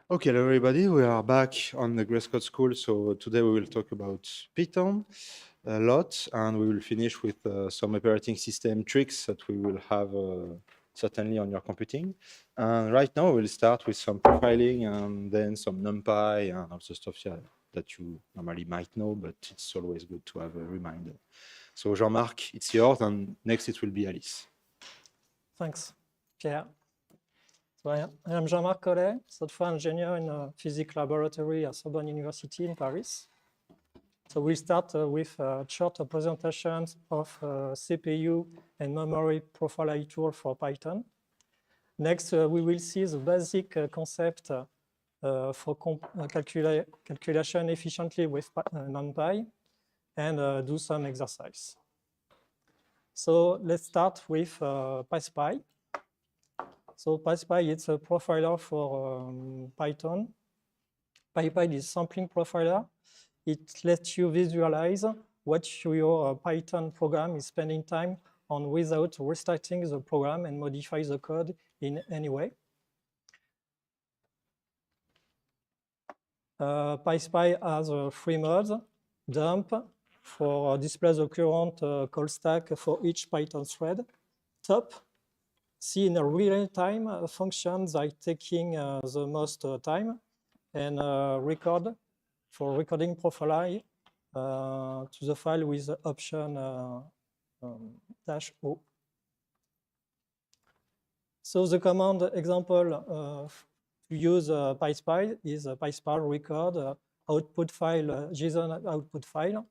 Okay, hello everybody. We are back on the Grace Code School. So today we will talk about Python a lot, and we will finish with some operating system tricks that we will have certainly on your computing. And right now we'll start with some profiling and then some Numpy and also stuff that you normally might know, but it's always good to have a reminder. So Jean-Marc, it's yours, and next it will be Alice. Thanks, Pierre. So I am Jean-Marc Collet, software engineer in a physics laboratory at Sorbonne University in Paris. So we'll start with short presentations of CPU and memory profiling tool for Python. Next, we will see the basic concept for calculation efficiently with Numpy and do some exercise. So let's start with PySpy. So PySpy is a profiler for Python. PySpy is sampling profiler. It lets you visualize what your Python program is spending time on without restarting the program and modify the code in any way. PySpy has 3 modes: dump for display the current call stack for each Python thread, top, see in a real time functions like taking the most time, and record for recording profile to the file with the option -O. So the command example to use PySpy is PySpy record output file, JSON output file,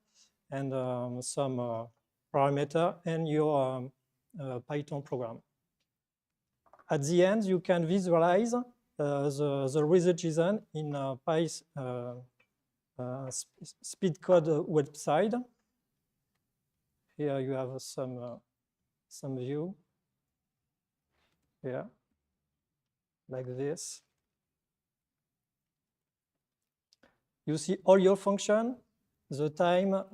and some parameter in your Python program. At the end, you can visualize the result JSON in speed code website. Here you have some view. Here, like this. You see all your function, the time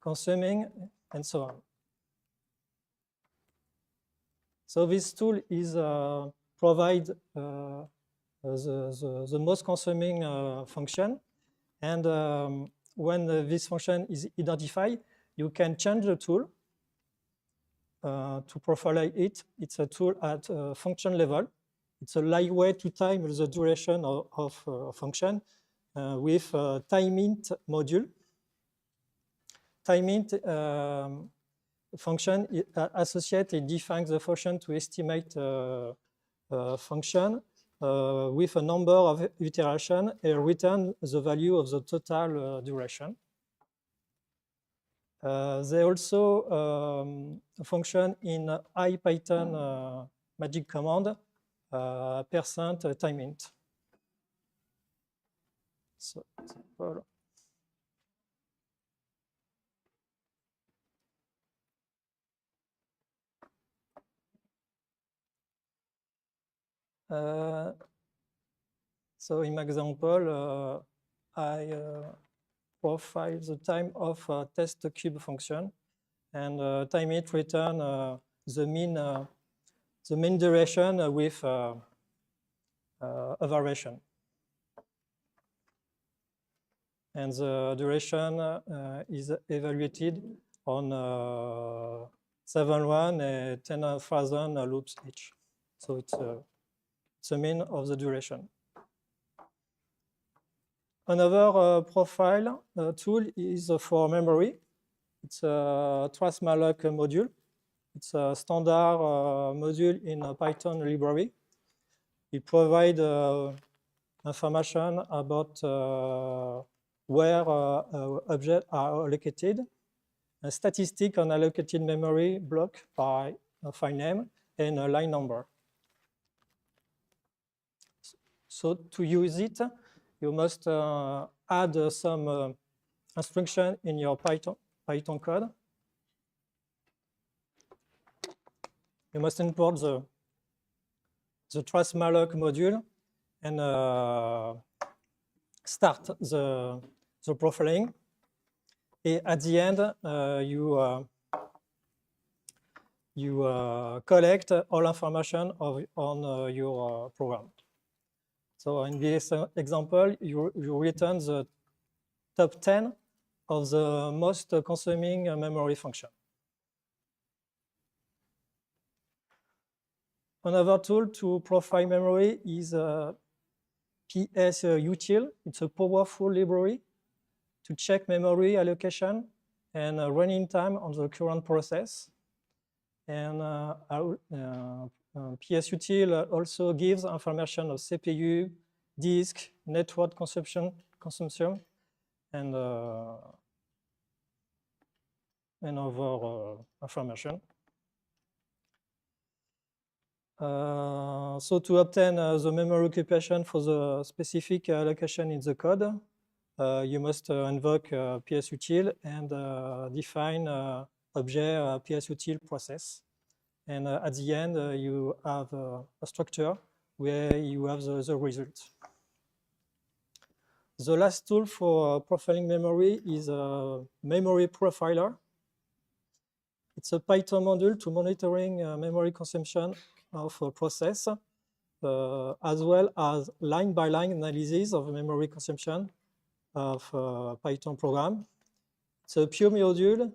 consuming, and so on. So this tool is provide the most consuming function, and when this function is identified, you can change the tool to profile it. It's a tool at function level. It's a lightweight to time the duration of a function with timeInt module. timeInt function associate and defines the function to estimate function with a number of iterations and return the value of the total duration. They also function in IPython magic command %timeInt. So, voilà. So in my example, I profile the time of test cube function, and timeInt return the mean duration with a variation. And the duration is evaluated on 7,1 and 10,000 loops each. So it's the mean of the duration. Another profile tool is for memory. It's a trace-malloc module. It's a standard module in a Python library. It provides information about where objects are allocated, a statistic on allocated memory block by a file name and a line number. So to use it, you must add some instruction in your Python code. You must import the trace-malloc module and start the profiling. And at the end, you collect all information on your program. So in this example, you return the top 10 of the most consuming memory function. Another tool to profile memory is PS-util. It's a powerful library to check memory allocation and running time on the current process. And PS-util also gives information of CPU, disk, network consumption, and other information. So to obtain the memory occupation for the specific allocation in the code, you must invoke PS-util and define object PS-util process. And at the end, you have a structure where you have the result. The last tool for profiling memory is a memory profiler. It's a Python module to monitoring memory consumption of a process, as well as line-by-line analysis of memory consumption of a Python program. It's a pure module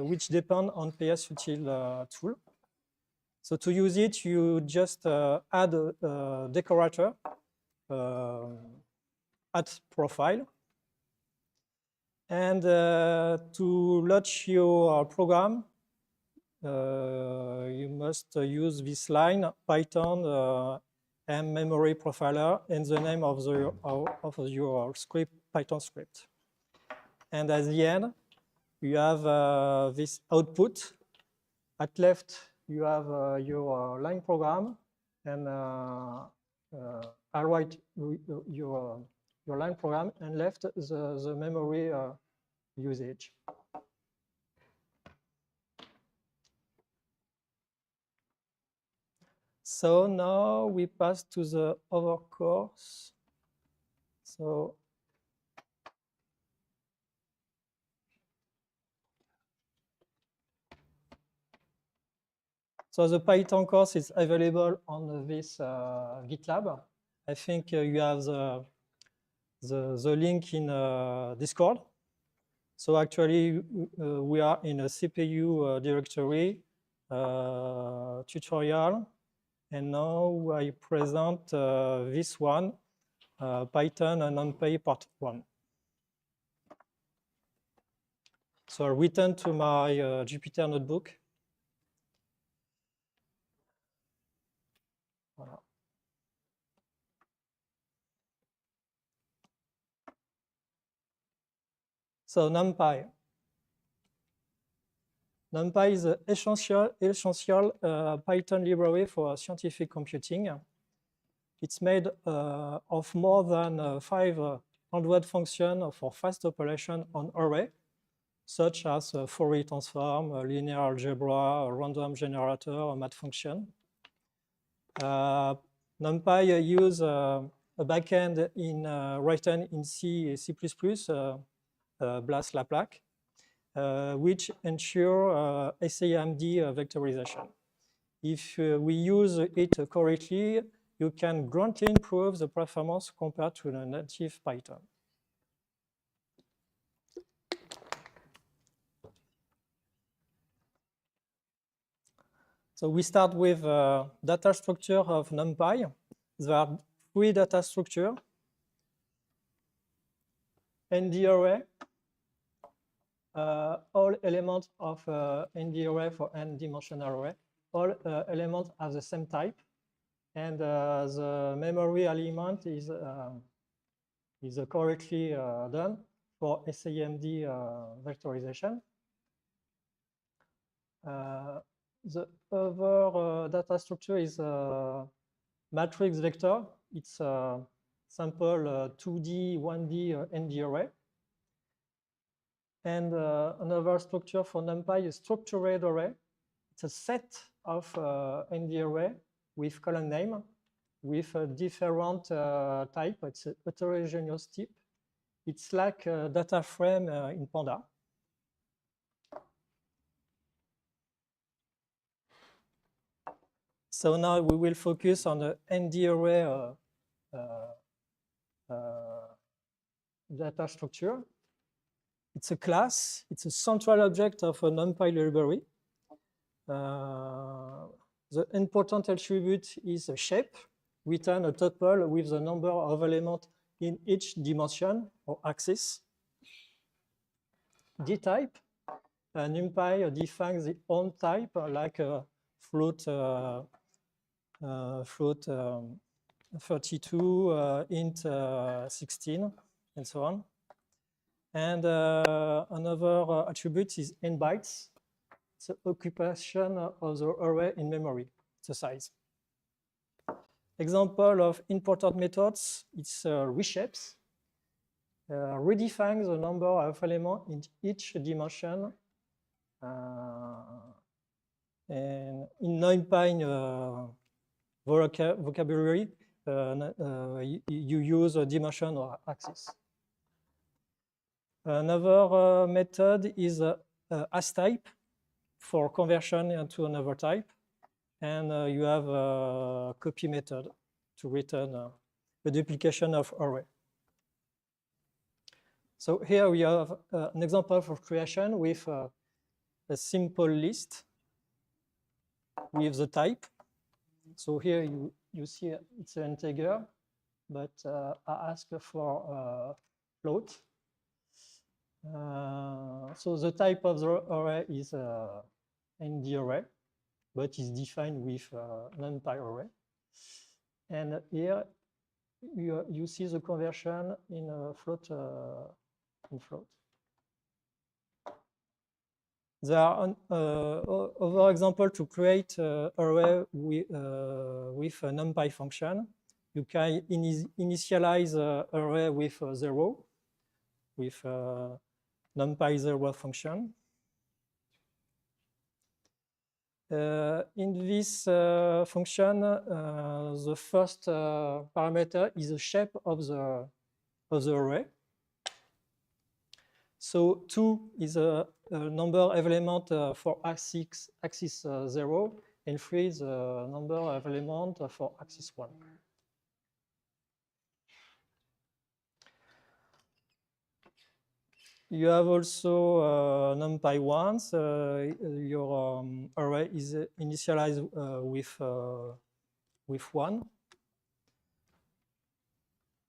which depends on PS-util tool. So to use it, you just add a decorator at profile. And to launch your program, you must use this line, Python and memory profiler, and the name of your script, Python script. And at the end, you have this output. At left, you have your line program, and I write your line program, and left the memory usage. So now we pass to the other course. So the Python course is available on this GitLab. I think you have the link in Discord. So actually, we are in a CPU directory tutorial. And now I present this one, Python and Numpy part 1. So I return to my Jupyter notebook. Voilà. So Numpy. Numpy is an essential Python library for scientific computing. It's made of more than 500 functions for fast operation on array, such as Fourier transform, linear algebra, random generator, or math function. Numpy use a backend written in C, C++, BLAS LAPP, which ensure SAMD vectorization. If we use it correctly, you can greatly improve the performance compared to the native Python. So we start with data structure of Numpy. There are 3 data structures: ND array, all elements of ND array for n-dimensional array, all elements have the same type, and the memory element is correctly done for SAMD vectorization. The other data structure is matrix vector. It's a sample 2D, 1D ND array. And another structure for Numpy is structured array. It's a set of ND array with column name, with a different type. It's a heterogeneous type. It's like a data frame in Panda. So now we will focus on the ND array data structure. It's a class. It's a central object of a Numpy library. The important attribute is a shape, return a tuple with the number of elements in each dimension or axis. D-type, Numpy defines its own type, like a float, float 32, int 16, and so on. And another attribute is n bytes. It's the occupation of the array in memory, the size. Example of important methods, it's reshapes. Redefines the number of elements in each dimension. And in Numpy vocabulary, you use a dimension or axis. Another method is as type for conversion into another type. And you have a copy method to return the duplication of array. So here we have an example for creation with a simple list with the type. So here you see it's an integer, but I ask for float. So the type of the array is ND array, but is defined with Numpy array. And here you see the conversion in float. There are other examples to create array with a Numpy function. You can initialize array with 0 with Numpy 0 function. In this function, the first parameter is the shape of the array. So 2 is a number of elements for axis 0, and 3 is a number of elements for axis 1. You have also Numpy 1s. Your array is initialized with 1.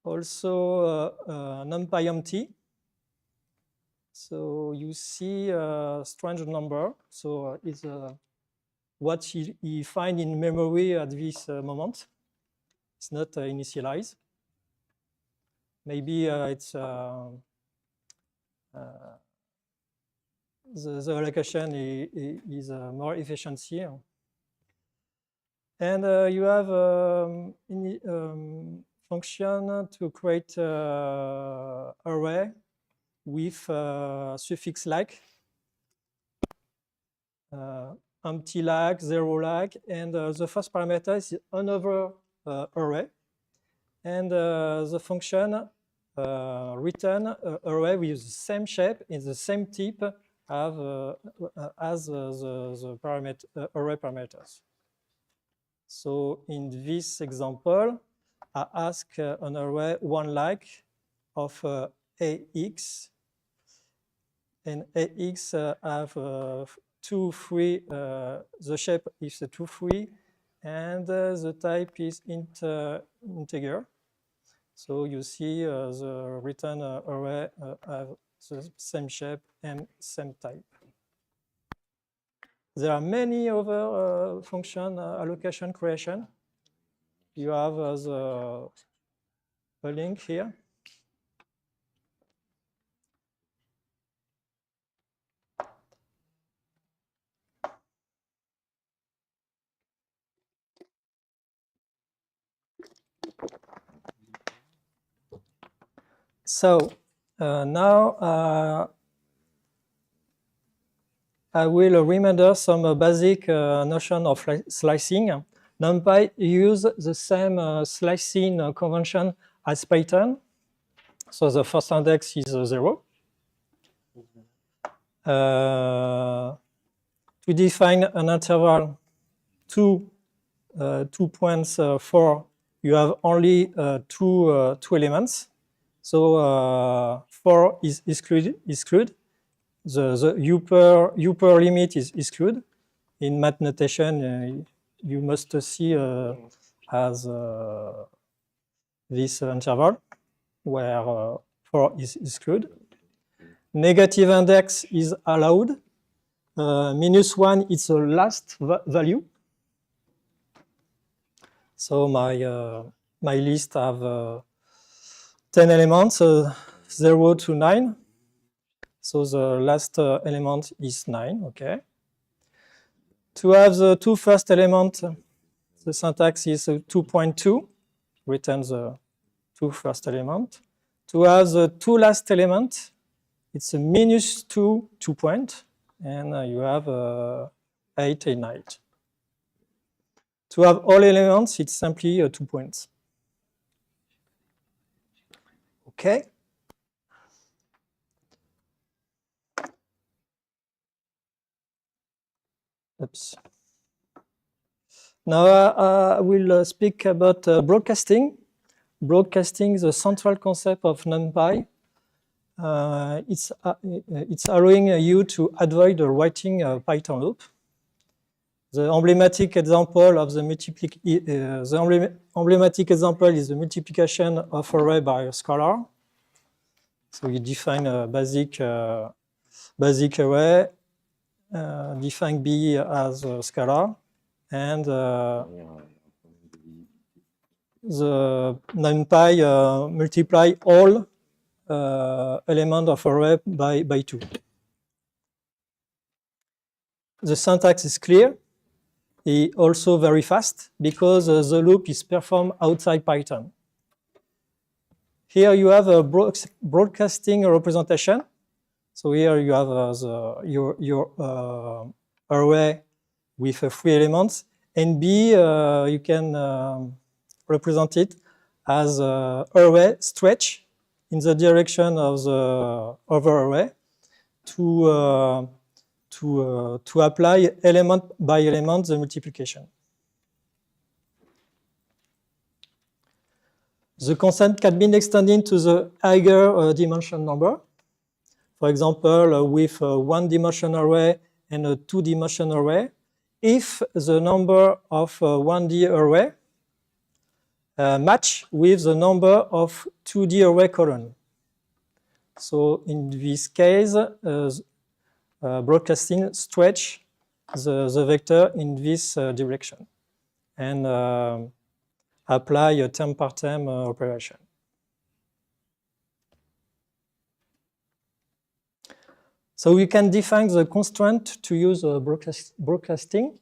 Also Numpy empty. So you see a strange number. So it's what he finds in memory at this moment. It's not initialized. Maybe it's the allocation is more efficient here. And you have function to create array with suffix like, empty like, 0 like, and the first parameter is another array. And the function return array with the same shape and the same type as the parameter, array parameters. So in this example, I ask an array 1 like of AX, and AX have 2, 3, the shape is a 2, 3, and the type is integer. So you see the return array have the same shape and same type. There are many other function allocation creation. You have a link here. So now I will remember some basic notion of slicing. Numpy use the same slicing convention as Python. So the first index is 0. To define an interval, two points for you have only two elements. So 4 is exclude. The upper limit is exclude. In math notation, you must see as this interval where 4 is excluded. Negative index is allowed. -1 is the last value. So my list have 10 elements, 0 to 9. So the last element is 9, okay. To have the two first elements, the syntax is 2.2, returns the two first elements. To have the two last elements, it's a -2 point, and you have 8 and 9. To have all elements, it's simply 2 points. Okay. Oops. Now I will speak about broadcasting. Broadcasting, the central concept of Numpy. It's allowing you to avoid writing a Python loop. The emblematic example of the emblematic example is the multiplication of array by a scalar. So you define a basic array, define B as a scalar, and the Numpy multiply all elements of array by 2. The syntax is clear. It's also very fast because the loop is performed outside Python. Here you have a broadcasting representation. So here you have your array with 3 elements, and B you can represent it as array stretch in the direction of the other array to apply element by element the multiplication. The concept can be extended to the higher dimension number. For example, with a 1-dimensional array and a 2-dimensional array, if the number of 1D array match with the number of 2D array column. So in this case, broadcasting stretch the vector in this direction and apply a term-per-term operation. So we can define the constraint to use broadcasting.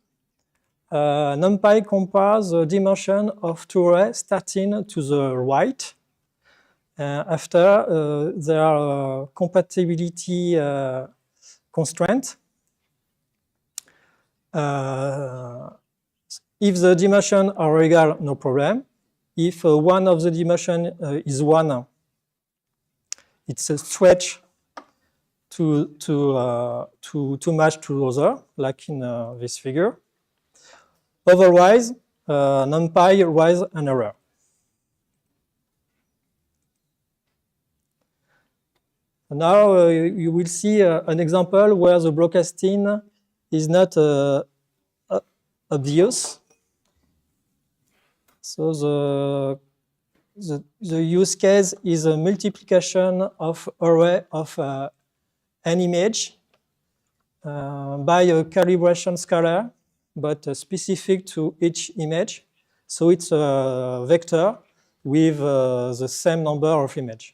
Numpy compares the dimension of two arrays starting to the right. After there are compatibility constraints. If the dimensions are equal, no problem. If one of the dimensions is 1, it's a stretch to match to the other, like in this figure. Otherwise, Numpy writes an error. Now you will see an example where the broadcasting is not obvious. So the use case is a multiplication of array of an image by a calibration scalar, but specific to each image. So it's a vector with the same number of images.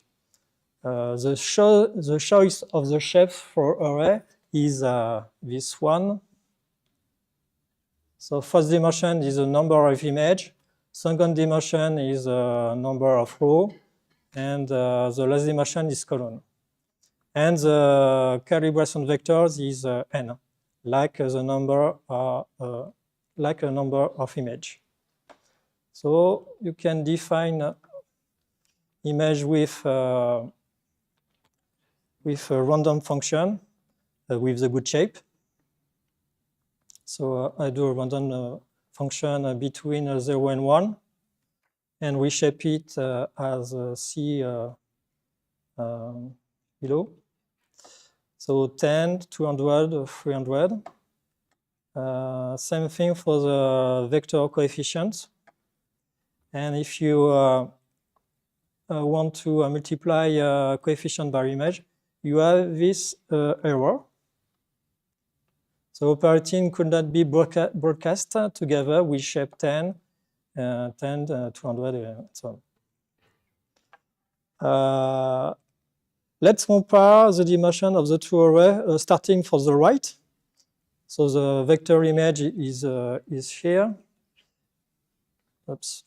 The choice of the shape for array is this one. So first dimension is the number of image. Second dimension is the number of row, and the last dimension is column. And the calibration vectors is n, like the number like a number of image. So you can define image with a random function with the good shape. So I do a random function between 0 and 1. and we shape it as C below. So 10, 200, 300. Same thing for the vector coefficients. And if you want to multiply coefficient by image, you have this error. So operating could not be broadcast together with shape 10, 200, and so on. Let's compare the dimension of the two arrays starting from the right. So the vector image is here. Oops.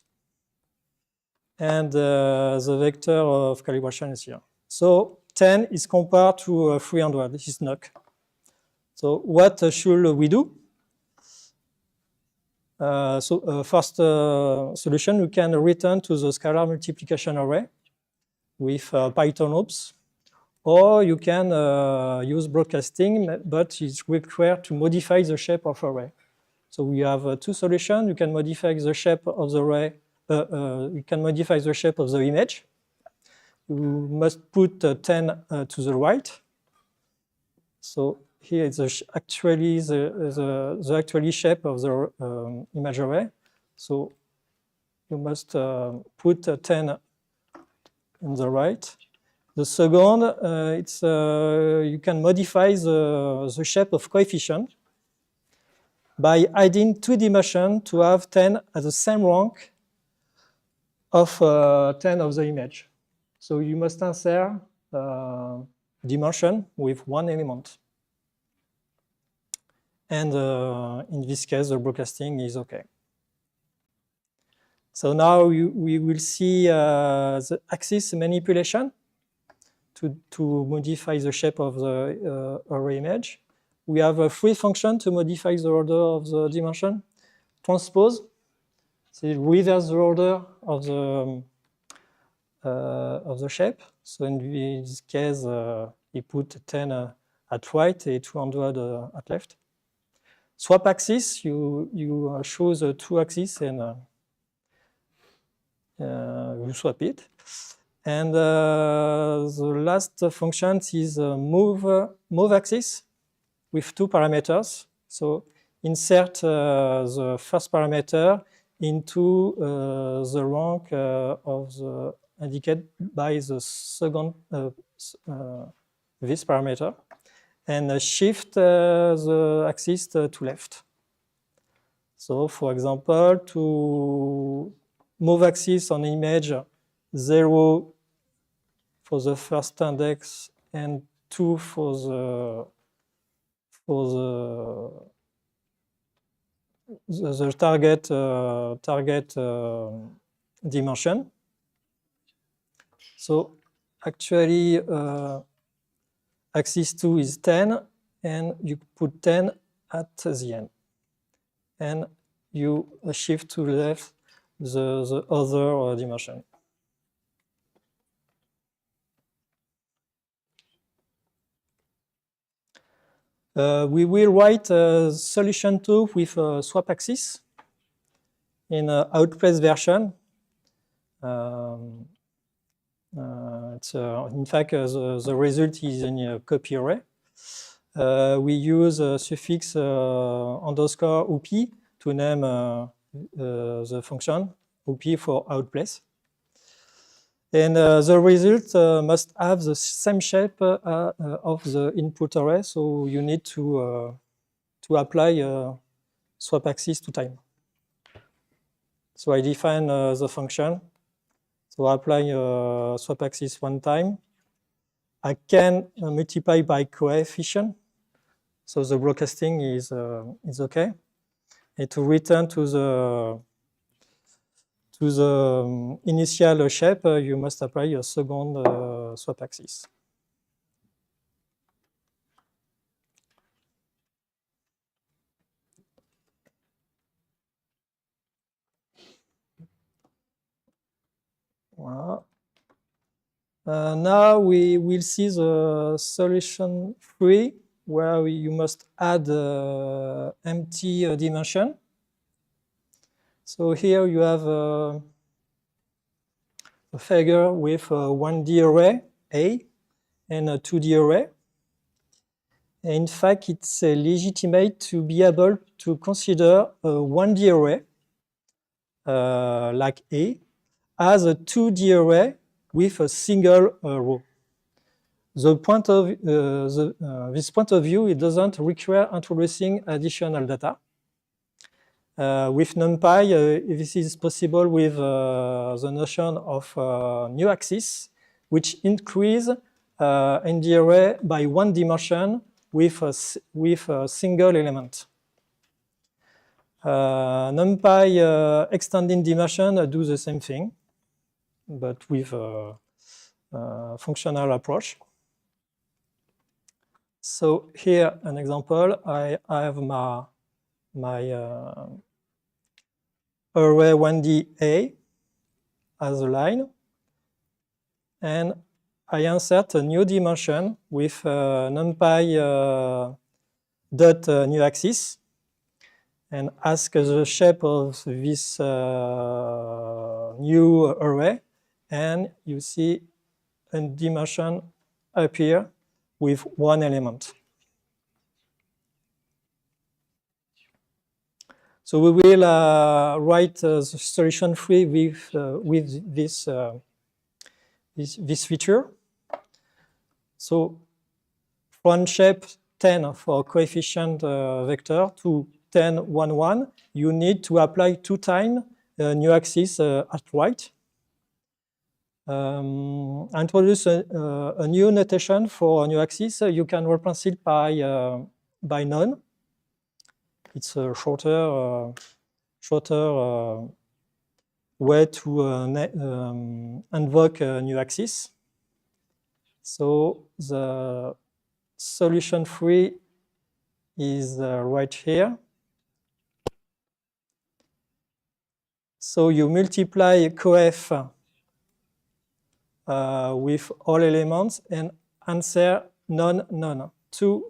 And the vector of calibration is here. So 10 is compared to 300. This is NUC. So what should we do? First solution, we can return to the scalar multiplication array with Python OPS, or you can use broadcasting, but it's required to modify the shape of array. So we have two solutions. You can modify the shape of the array. You can modify the shape of the image. You must put 10 to the right. So here is actually the actually shape of the image array. So you must put 10 on the right. The second, you can modify the shape of coefficient by adding two dimensions to have 10 at the same rank of 10 of the image. So you must answer dimension with one element. And in this case, the broadcasting is OK. So now we will see the axis manipulation to modify the shape of the array image. We have a free function to modify the order of the dimension. Transpose, so reverse the order of the shape. So in this case, we put 10 at right and 200 at left. Swap axis, you choose the two axes and you swap it. And the last function is move axis with two parameters. So insert the first parameter into the rank of the indicated by the second this parameter, and shift the axis to left. So for example, to move axis on image 0 for the first index and 2 for the target dimension. So actually, axis 2 is 10, and you put 10 at the end, and you shift to the left the other dimension. We will write a solution 2 with a swap axis in an outplace version. In fact, the result is in a copy array. We use a suffix underscore OP to name the function OP for outplace. And the result must have the same shape of the input array, so you need to apply swap axis 2 times. So I define the function. So I apply swap axis 1 time. I can multiply by coefficient, so the broadcasting is OK. And to return to the initial shape, you must apply a second swap axis. Voilà. Now we will see the solution 3, where you must add empty dimension. So here you have a figure with a 1D array A and a 2D array. In fact, it's legitimate to be able to consider a 1D array like A as a 2D array with a single row. This point of view, it doesn't require introducing additional data. With Numpy, this is possible with the notion of new axis, which increase in the array by one dimension with a single element. Numpy extending dimension do the same thing, but with a functional approach. So here, an example, I have my array 1D as a line, and I insert a new dimension with Numpy dot new axis, and ask the shape of this new array, and you see a dimension appear with one element. So we will write the solution tree with this feature. So from shape 10 for coefficient vector to 10, 1, 1, you need to apply 2 times new axis at right. Introduce a new notation for a new axis. You can replace it by none. It's a shorter way to invoke a new axis. So the solution tree is right here. So you multiply coef with all elements and answer none, none, two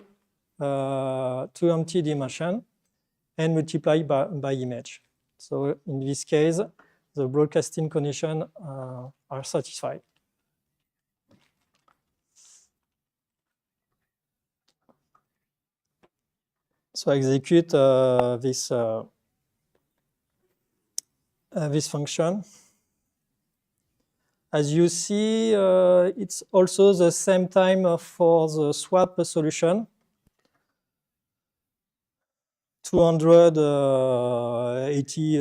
empty dimension, and multiply by image. So in this case, the broadcasting conditions are satisfied. So execute this function. As you see, it's also the same time for the swap solution. 280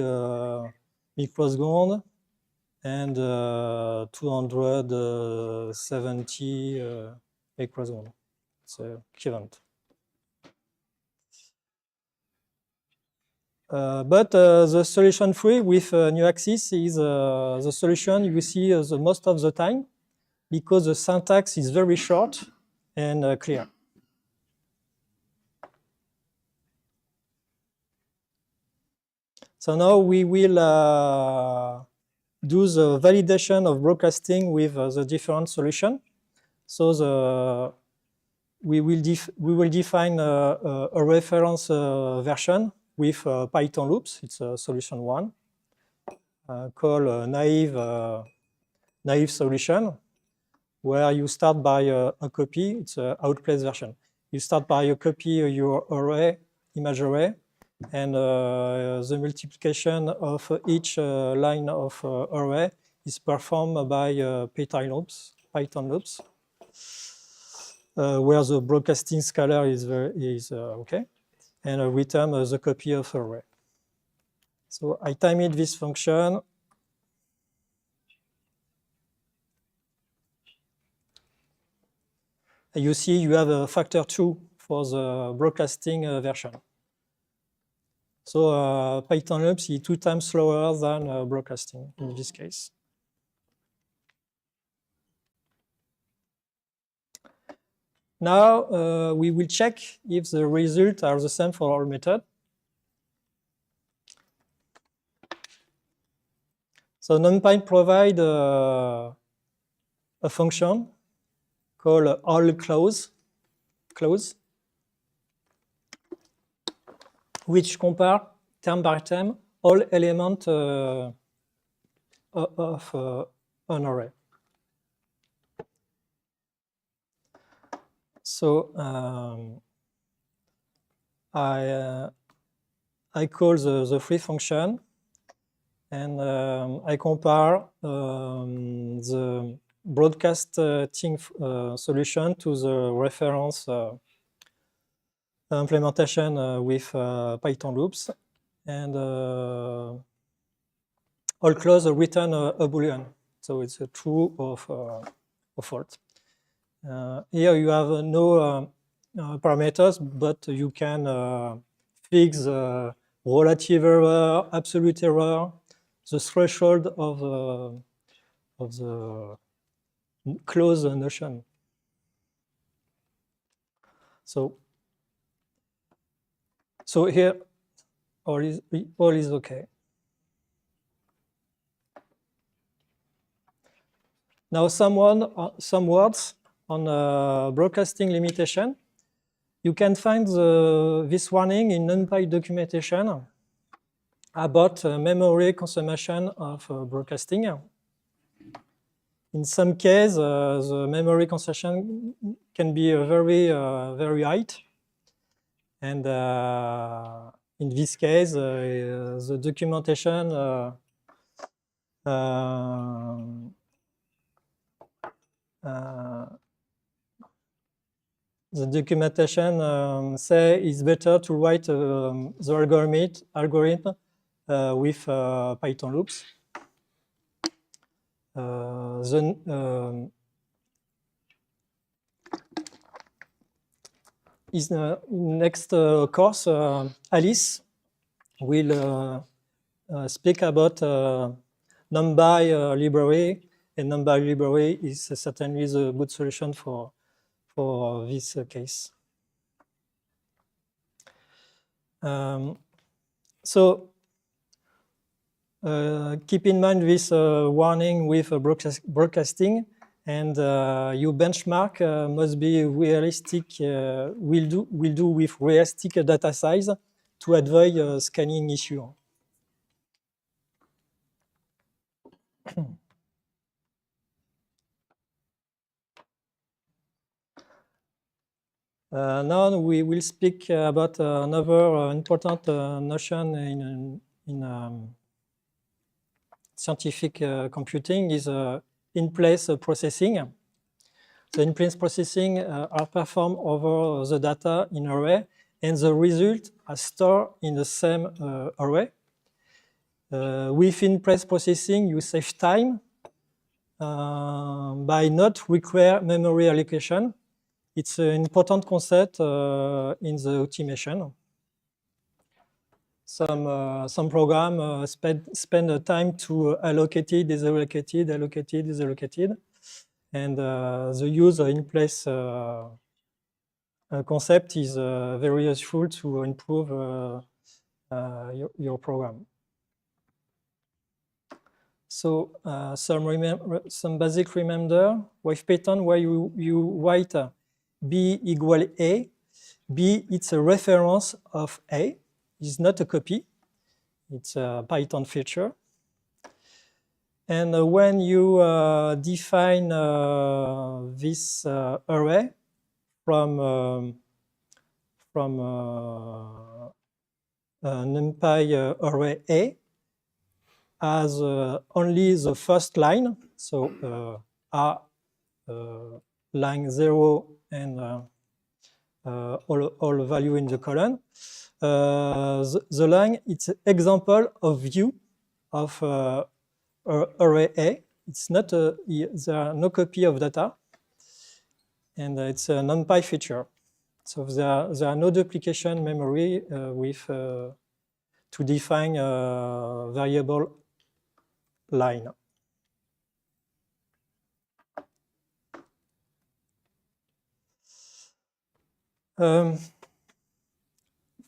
microseconds and 270 microseconds. It's equivalent. But the solution tree with new axis is the solution you see the most of the time, because the syntax is very short and clear. So now we will do the validation of broadcasting with the different solution. So we will define a reference version with Python loops. It's solution 1 called naive solution, where you start by a copy. It's an outplace version. You start by a copy of your array, image array, and the multiplication of each line of array is performed by Python loops, where the broadcasting scalar is okay, and return the copy of array. So I time it this function. You see you have a factor 2 for the broadcasting version. So Python loops is 2 times slower than broadcasting in this case. Now we will check if the results are the same for all methods. So Numpy provides a function called allClose, which compare term by term all elements of an array. So I call the free function, and I compare the broadcasting solution to the reference implementation with Python loops, and all clause return a Boolean. So it's a true or false. Here you have no parameters, but you can fix relative error, absolute error, the threshold of the clause notion. So here all is okay. Now some words on broadcasting limitation. You can find this warning in Numpy documentation about memory consumption of broadcasting. In some cases, the memory consumption can be very high. And in this case, the documentation say it's better to write the algorithm with Python loops. Next course, Alice will speak about Numpy library, and Numpy library is certainly the good solution for this case. So keep in mind this warning with broadcasting, and your benchmark must be realistic. Will do with realistic data size to avoid scanning issue. Now we will speak about another important notion in scientific computing is in-place processing. The in-place processing are performed over the data in array, and the result are stored in the same array. With in-place processing, you save time by not require memory allocation. It's an important concept in the optimization. Some program spend the time to allocated, disallocated, allocated, disallocated, and the use of in-place concept is very useful to improve your program. So some basic reminder with Python, where you write B equal A. B, it's a reference of A. It's not a copy. It's a Python feature. And when you define this array from Numpy array A as only the first line, so line 0 and all value in the column. The line, it's an example of view of array A. It's not there are no copy of data, and it's a Numpy feature. So there are no duplication memory with to define a variable line.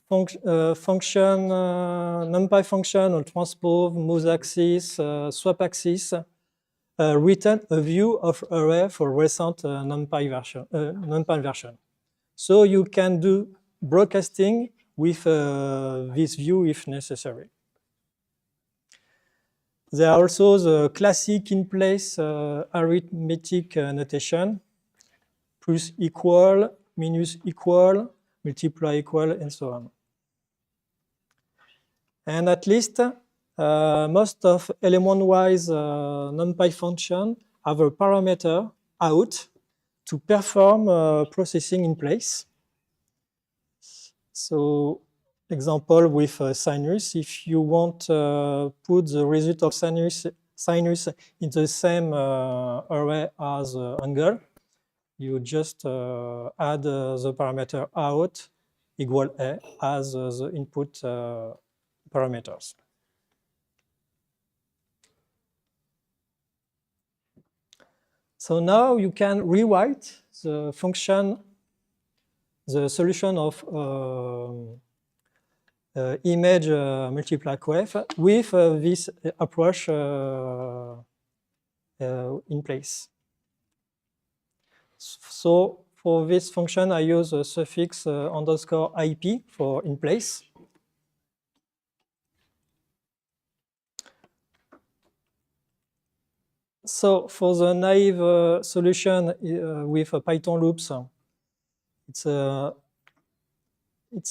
Function, Numpy function on transpose, move axis, swap axis, return a view of array for recent Numpy version. So you can do broadcasting with this view if necessary. There are also the classic in-place arithmetic notation, plus equal, minus equal, multiply equal, and so on. And at least most of element-wise Numpy function have a parameter out to perform processing in place. So, example with sinus, if you want to put the result of sinus in the same array as angle, you just add the parameter out equal a as the input parameters. So now you can rewrite the function, the solution of image multiply coef with this approach in place. So for this function, I use a suffix underscore IP for in place. So for the naive solution with Python loops, it's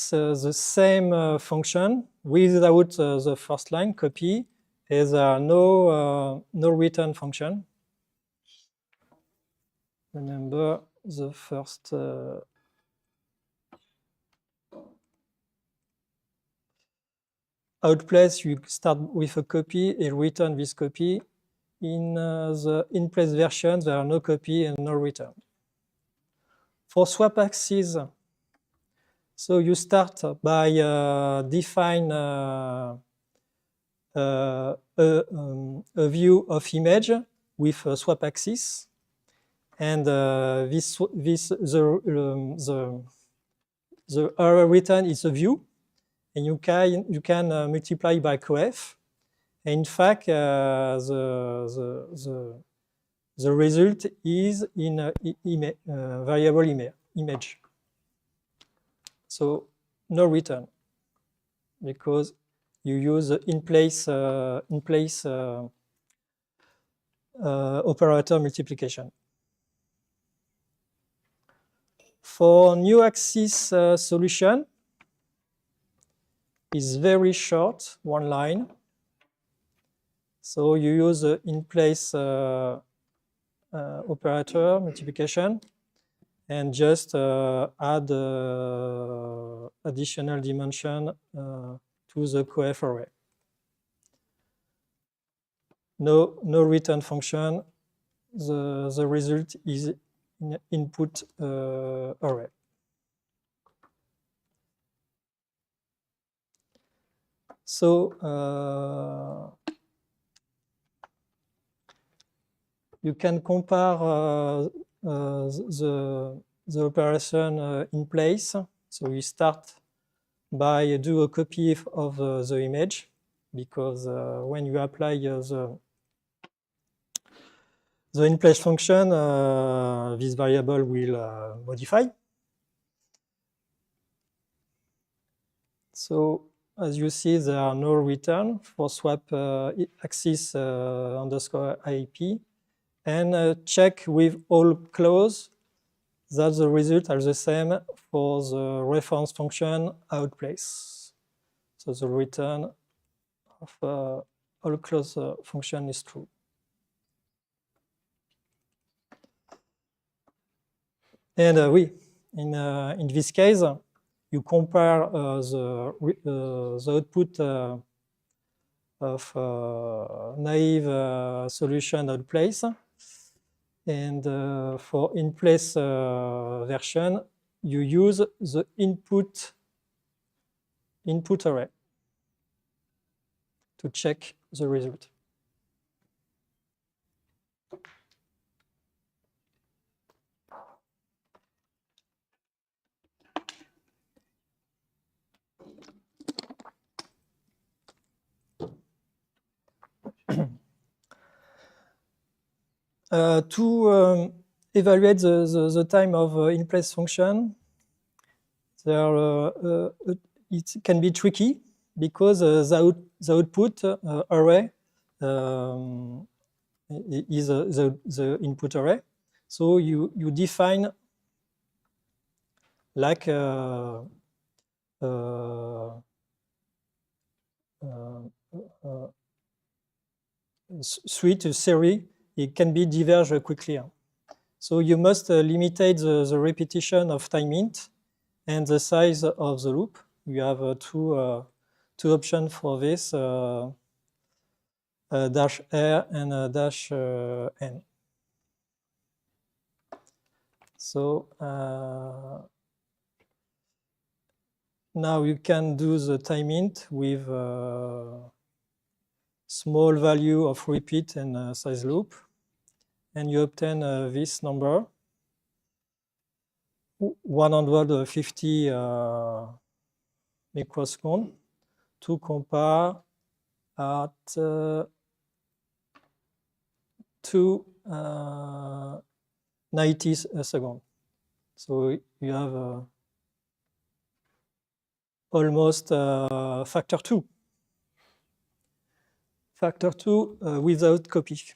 the same function without the first line copy. There are no return function. Remember the first outplace, you start with a copy and return this copy. In the in-place version, there are no copy and no return. For swap axes, so you start by define a view of image with a swap axis, and the array return is a view, and you can multiply by coef. In fact, the result is in a variable image. So no return because you use in-place operator multiplication. For new axis solution, is very short, one line. So you use the in-place operator multiplication and just add additional dimension to the coef array. No return function. The result is in input array. So you can compare the operation in place. So we start by do a copy of the image, because when you apply the in-place function, this variable will modify. So as you see, there are no return for swap axis underscore IP. And check with all clause that the results are the same for the reference function outplace. So the return of all clause function is true. And in this case, you compare the output of naive solution outplace. And for in-place version, you use the input array to check the result. To evaluate the time of in-place function, it can be tricky because the output array is the input array. So you define like suite to series. It can be diverged quickly. So you must limit the repetition of time int and the size of the loop. You have two options for this, -r and -n. So now you can do the time int with small value of repeat and size loop, and you obtain this number, 150 microseconds, to compare at 90 seconds. So you have almost factor 2. Factor 2 without copy.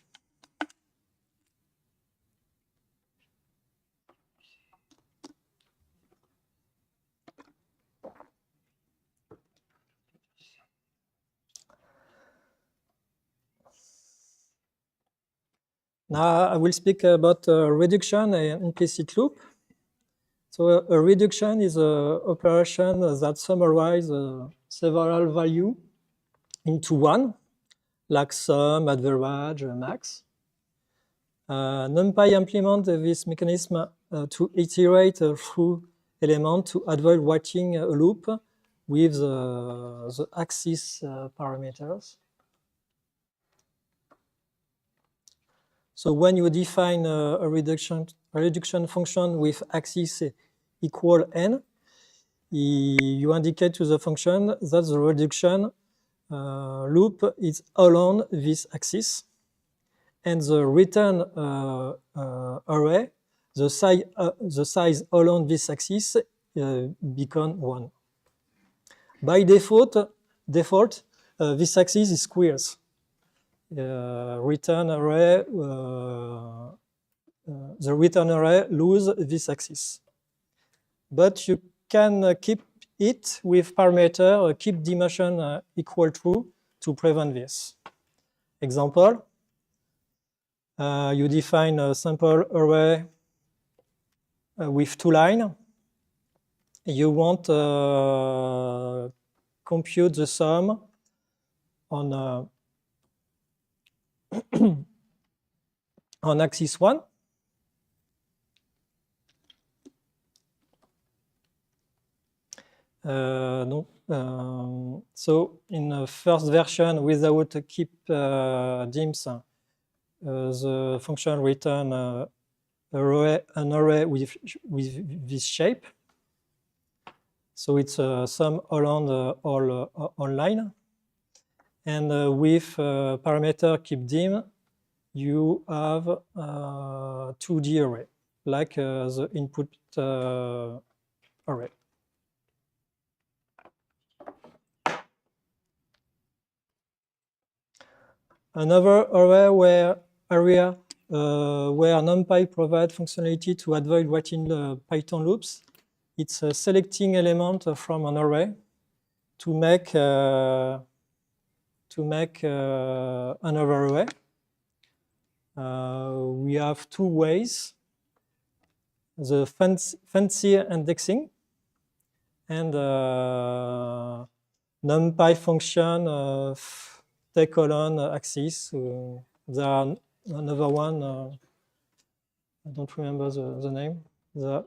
Now I will speak about reduction and implicit loop. So a reduction is an operation that summarizes several values into one, like sum, average, max. Numpy implements this mechanism to iterate through elements to avoid writing a loop with the axis parameters. So when you define a reduction function with axis equal n, you indicate to the function that the reduction loop is along this axis, and the return array, the size along this axis become 1. By default, this axis is squares. Return array, the return array lose this axis, but you can keep it with parameter keep dimension equal true to prevent this. Example, you define a sample array with 2 lines. You want to compute the sum on on axis 1. So in the first version, without keep dims, the function return an array with this shape. So it's a sum along all line. And with parameter keep dim, you have 2D array, like the input array. Another area where Numpy provides functionality to avoid writing Python loops, it's selecting element from an array to make another array. We have 2 ways: the fancy indexing and Numpy function take colon axis. There are another one. I don't remember the name. There are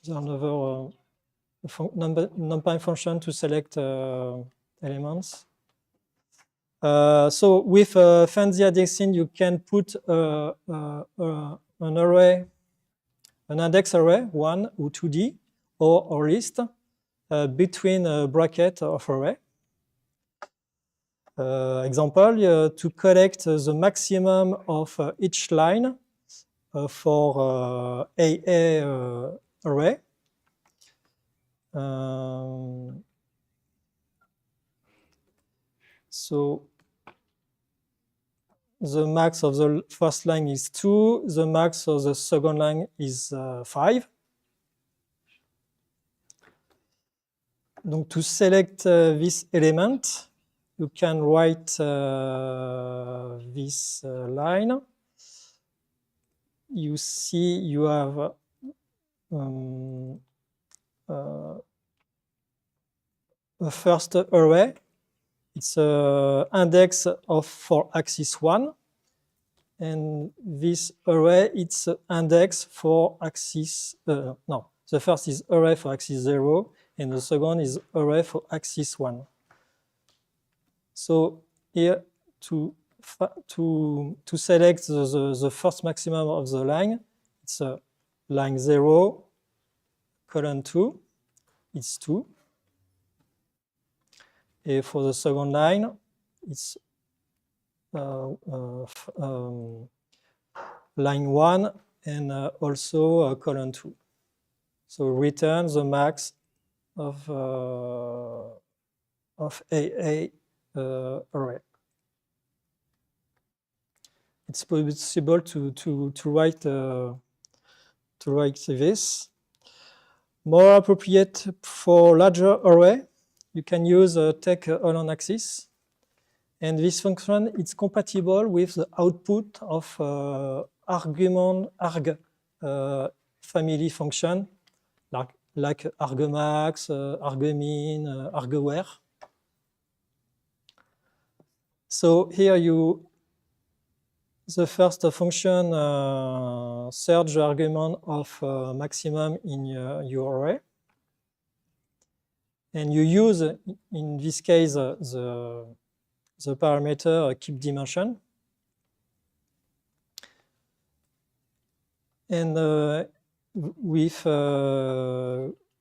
another Numpy function to select elements. So with fancy indexing, you can put an array, an index array, 1 or 2D, or list between a bracket of array. Example, to collect the maximum of each line for AA array. So the max of the first line is 2, the max of the second line is 5. Donc, to select this element, you can write this line. You see you have a first array. It's an index for axis 1. And this array, it's an index for axis, no, the first is array for axis 0, and the second is array for axis 1. So here, to select the first maximum of the line, it's line 0, colon 2, it's 2. And for the second line, it's line 1 and also colon 2. So return the max of AA array. It's possible to write this. More appropriate for larger array, you can use take all on axis. And this function is compatible with the output of argument arg family function, like argmax, argmin, argwhere. So here the first function search the argument of maximum in your array. And you use, in this case, the parameter keep dimension. And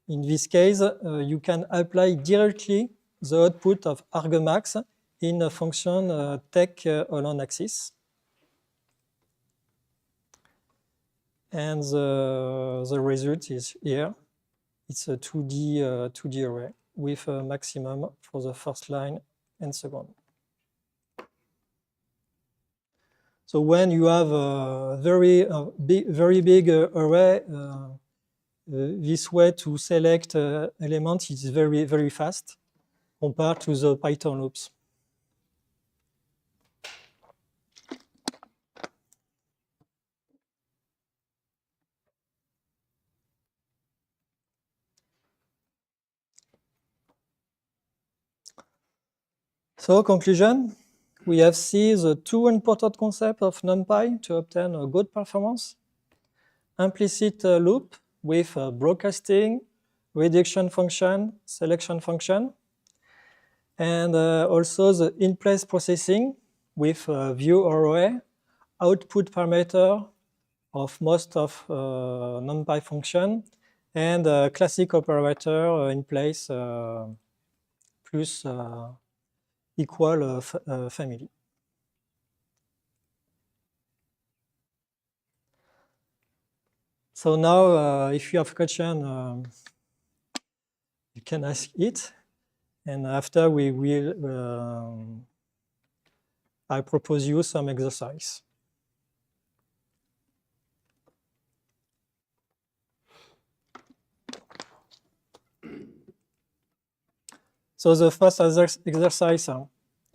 in this case, you can apply directly the output of argmax in a function take all on axis. And the result is here. It's a 2D array with a maximum for the first line and second. So when you have a very big array, this way to select elements is very, very fast compared to the Python loops. So conclusion, we have seen the two important concepts of Numpy to obtain a good performance. Implicit loop with broadcasting, reduction function, selection function, and also the in-place processing with view array, output parameter of most of Numpy function, and classic operator in place plus equal family. So now, if you have a question, you can ask it. And after we will, I propose you some exercise. So the first exercise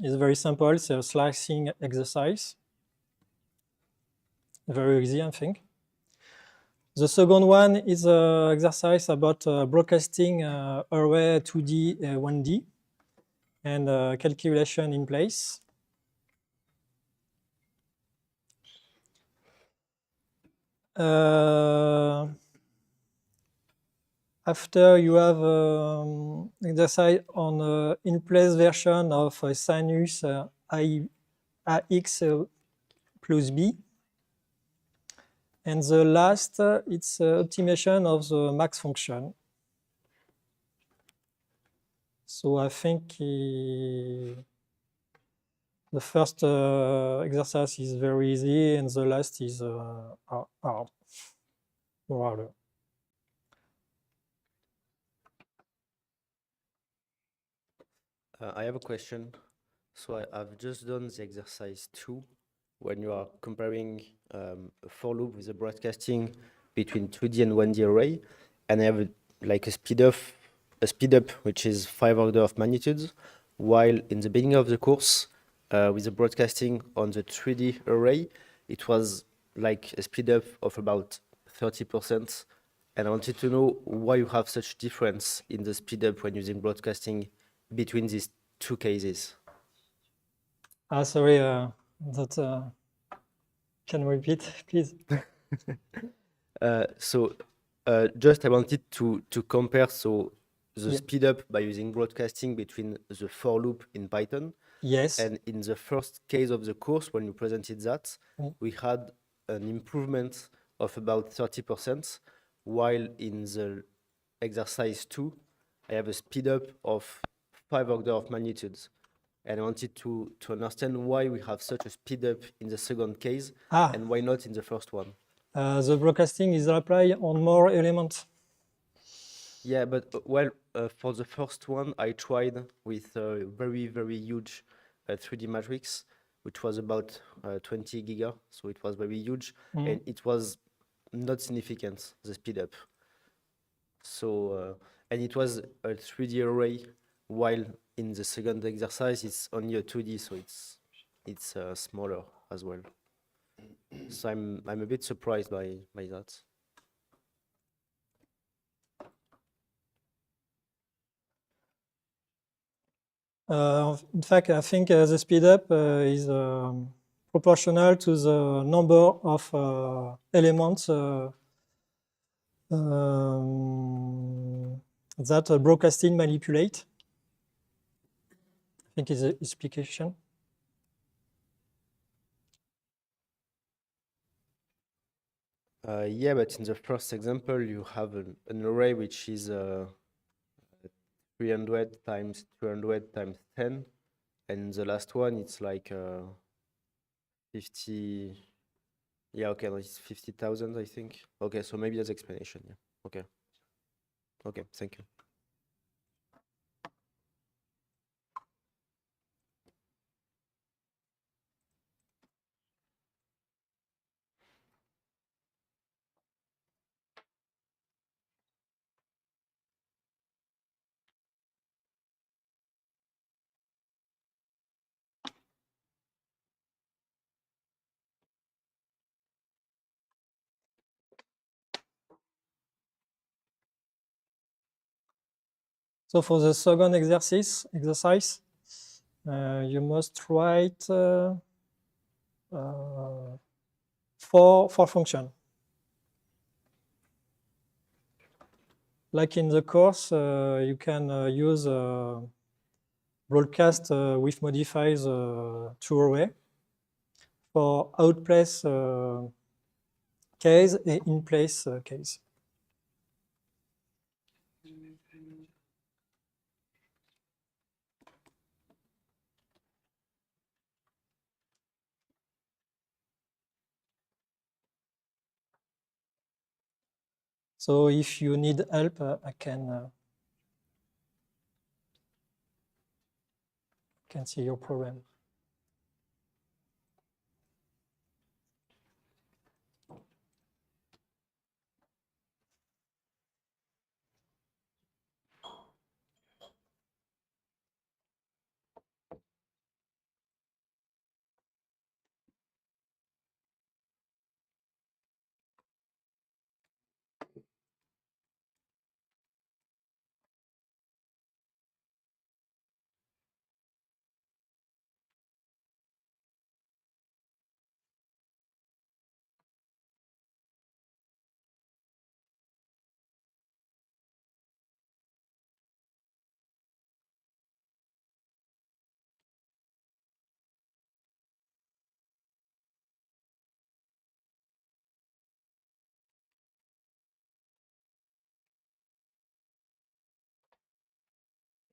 is very simple. It's a slicing exercise. Very easy, I think. The second one is an exercise about broadcasting array 2D, 1D, and calculation in place. After you have exercise on in-place version of sinus AX plus B. And the last, it's optimization of the max function. So I think the first exercise is very easy, and the last is hard, more harder. I have a question. So I've just done the exercise 2, when you are comparing a for loop with a broadcasting between 2D and 1D array, and I have like a speed up which is 5 order of magnitudes, while in the beginning of the course, with the broadcasting on the 3D array, it was like a speed up of about 30%. And I wanted to know why you have such difference in the speed up when using broadcasting between these two cases. Sorry, can you repeat, please? Just I wanted to compare the Yeah. speed up by using broadcasting between the for loop in Python. Yes. And in the first case of the course, when you presented that, we had an improvement of about 30%, while in the exercise 2, I have a speed up of 5 order of magnitudes. And I wanted to understand why we have such a speed up in the second case and why not in the first one. The broadcasting is applied on more elements. Yeah, but for the first one, I tried with a very, very huge 3D matrix, which was about 20 giga. So it was very huge, and it was not significant, the speed up. So, and it was a 3D array, while in the second exercise, it's only a 2D, so it's smaller as well. So I'm a bit surprised by that. In fact, I think the speed up is proportional to the number of elements that broadcasting manipulate. I think is the explication. Yeah, but in the first example, you have an array which is 300 times 200 times 10, and the last one it's like 50. Yeah, okay, it's 50,000, I think. Okay, so maybe that's explanation. Yeah. Okay. Okay, thank you. So for the second exercise, you must write four function. Like in the course, you can use broadcast with modifies to array for outplace case and in place case. So if you need help, I can see your problem.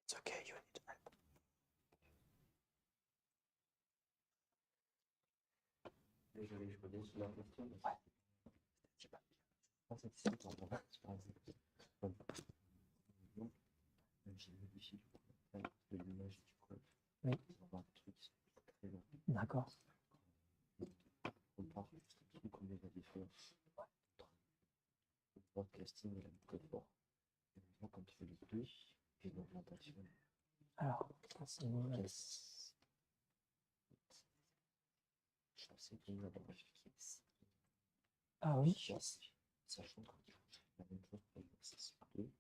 It's okay, you need help. Oui. D'accord. broadcasting et la boucle fort. Quand tu fais les deux, et l'augmentation. Alors, ça, c'est une Je sais que nous avons Ah oui, sachant que la même chose pour l'exercice 2.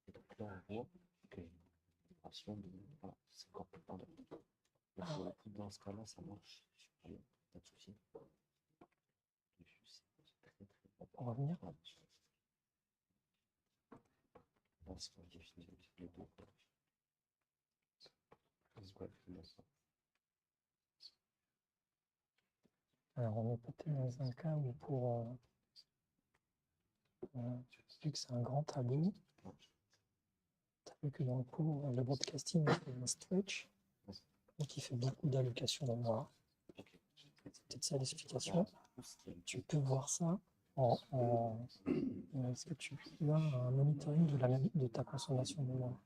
Et donc là, on voit que l'opération de 50 pardon. Donc pour le coup, dans ce cas-là, ça marche. Pas de souci. pour revenir. Là, c'est quand j'ai fini les deux. Alors, on est peut-être dans un cas où pour... vu que c'est un grand tableau, tu as vu que dans le cours, le broadcasting est un stretch, donc il fait beaucoup d'allocation de mémoire. C'est peut-être ça l'explication. Tu peux voir ça est-ce que tu as un monitoring de ta consommation de mémoire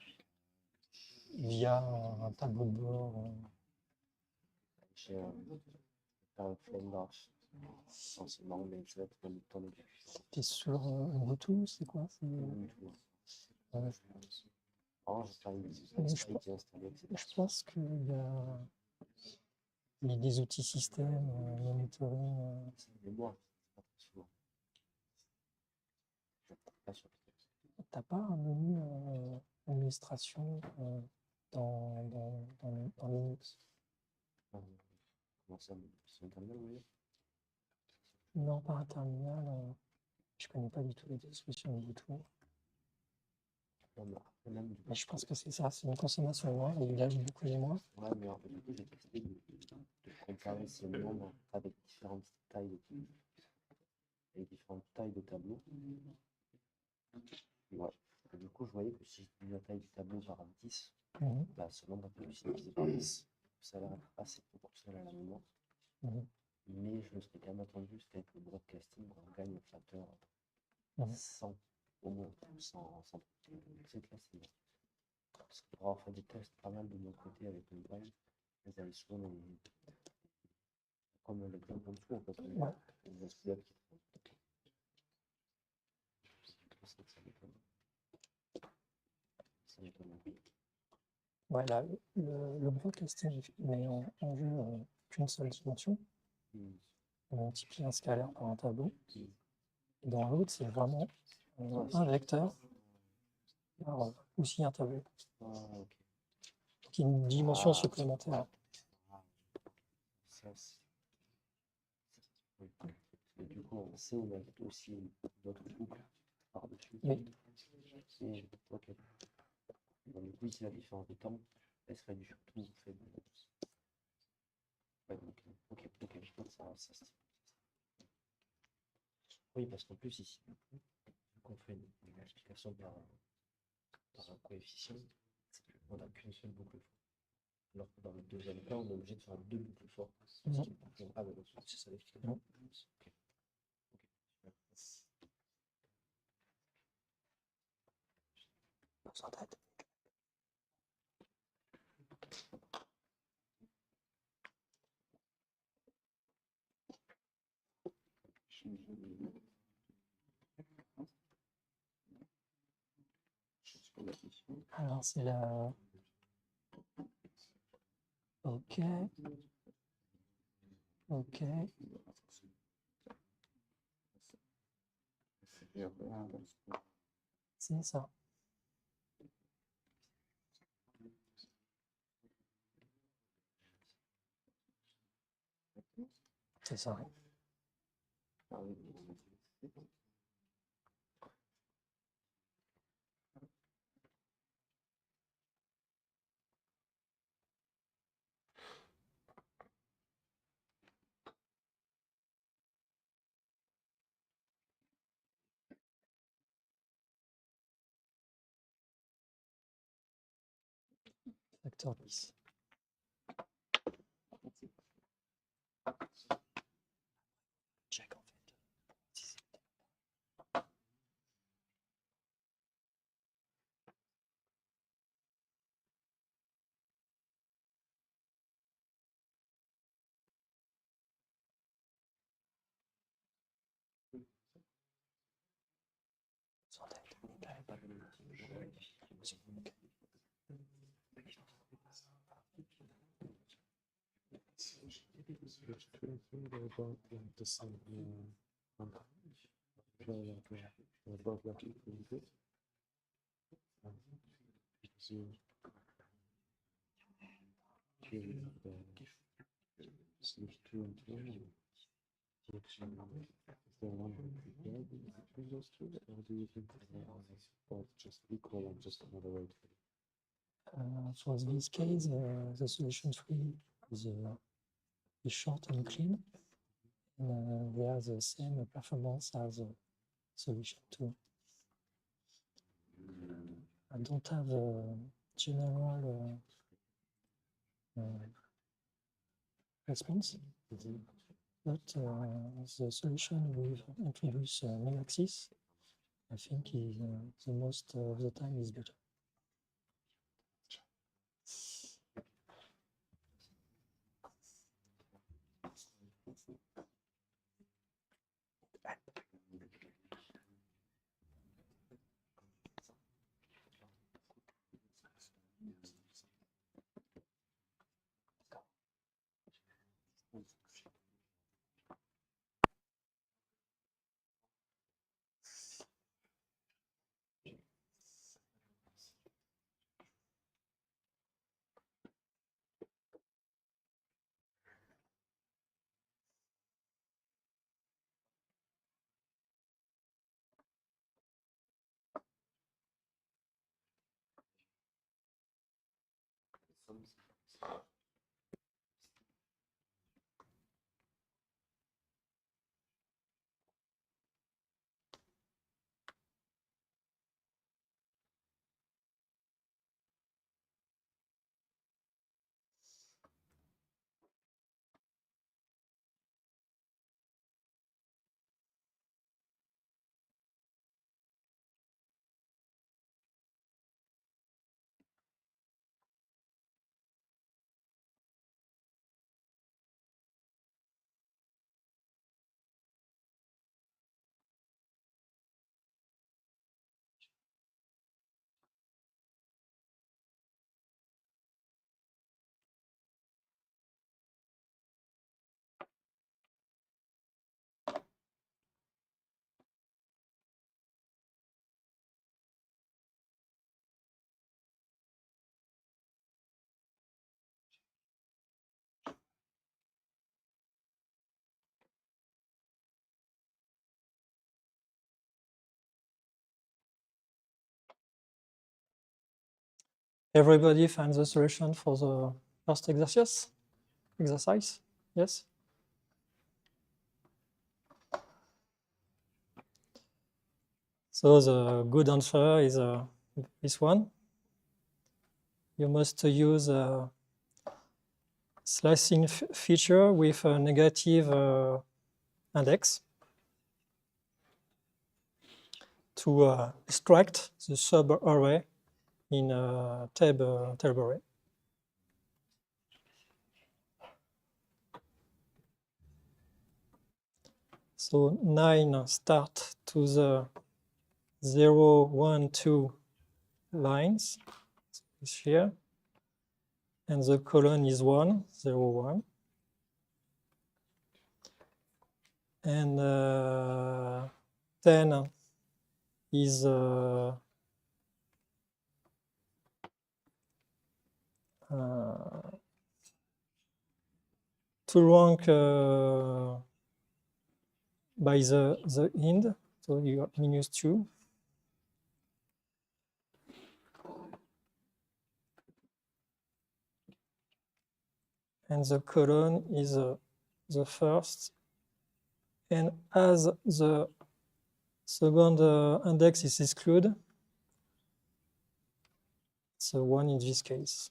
via un tableau de bord J'ai un flame d'arche. Essentiellement, mais je vais être le temps de Tu es sur Ubuntu, c'est quoi Je pense qu'il y a des outils système, monitoring. T'as pas un menu administration dans Linux? Comment ça, c'est un terminal, vous voyez? Non, pas un terminal. Je connais pas du tout les solutions Ubuntu. Mais je pense que c'est ça, c'est une consommation de mémoire, et il lâche beaucoup les mois. Ouais, mais en fait, du coup, j'ai testé de comparer ces nombres avec différentes tailles de tableaux. Ouais. Et du coup, je voyais que si je divise la taille du tableau par 10, bah, ce nombre peut aussi divisé par 10. Ça a l'air assez proportionnel à la mémoire. Mais je me serais quand même attendu, c'était avec le broadcasting, on gagne un facteur 100 au moins, 100. C'est là, c'est bien. Parce que pour avoir fait des tests pas mal de mon côté avec le brain, ils avaient souvent comme l'exemple en dessous, en fait, les SPF qui ça m'étonne. Ouais, là, le broadcasting met en jeu qu'une seule dimension. On multiplie un scalaire par un tableau. Et dans l'autre, c'est vraiment un vecteur par aussi un tableau. Donc, il y a une dimension supplémentaire. Et du coup, on sait, on a aussi d'autres boucles par-dessus. Oui. Et, ok. Donc, du coup, ici, la différence de temps, elle se réduit surtout au fait de... Ouais, donc, ok, je pense que ça se... Oui, parce qu'en plus, ici, vu qu'on fait une multiplication par un coefficient, on n'a qu'une seule boucle forte. Alors que dans le deuxième cas, on est obligé de faire deux boucles fortes. Ah, ouais, c'est ça l'explication. Ok. Alors, c'est la... Ok. C'est ça. C'est ça. Facteur 10. Check en fait. For this case, the solution 3 is short and clean, and they have the same performance as solution 2. I don't have a general response, but the solution with introduce new axis, I think is the most of the time is better. Everybody finds the solution for the first exercise? Yes? So the good answer is this one. You must use a slicing feature with a negative index to extract the sub-array in a table array. So 9 start to the 0, 1, 2 lines, is here, and the colon is 1, 0, 1. And 10 is to rank by the end, so you got -2. And the colon is the first. And as the second index is excluded, it's a 1 in this case.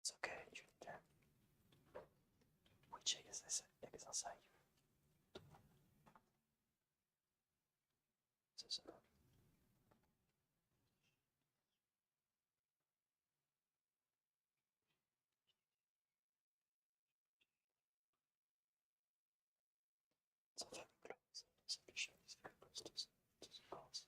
It's okay, you can. Which exercise you do? It's okay. It's very close. The solution is very close to the cause.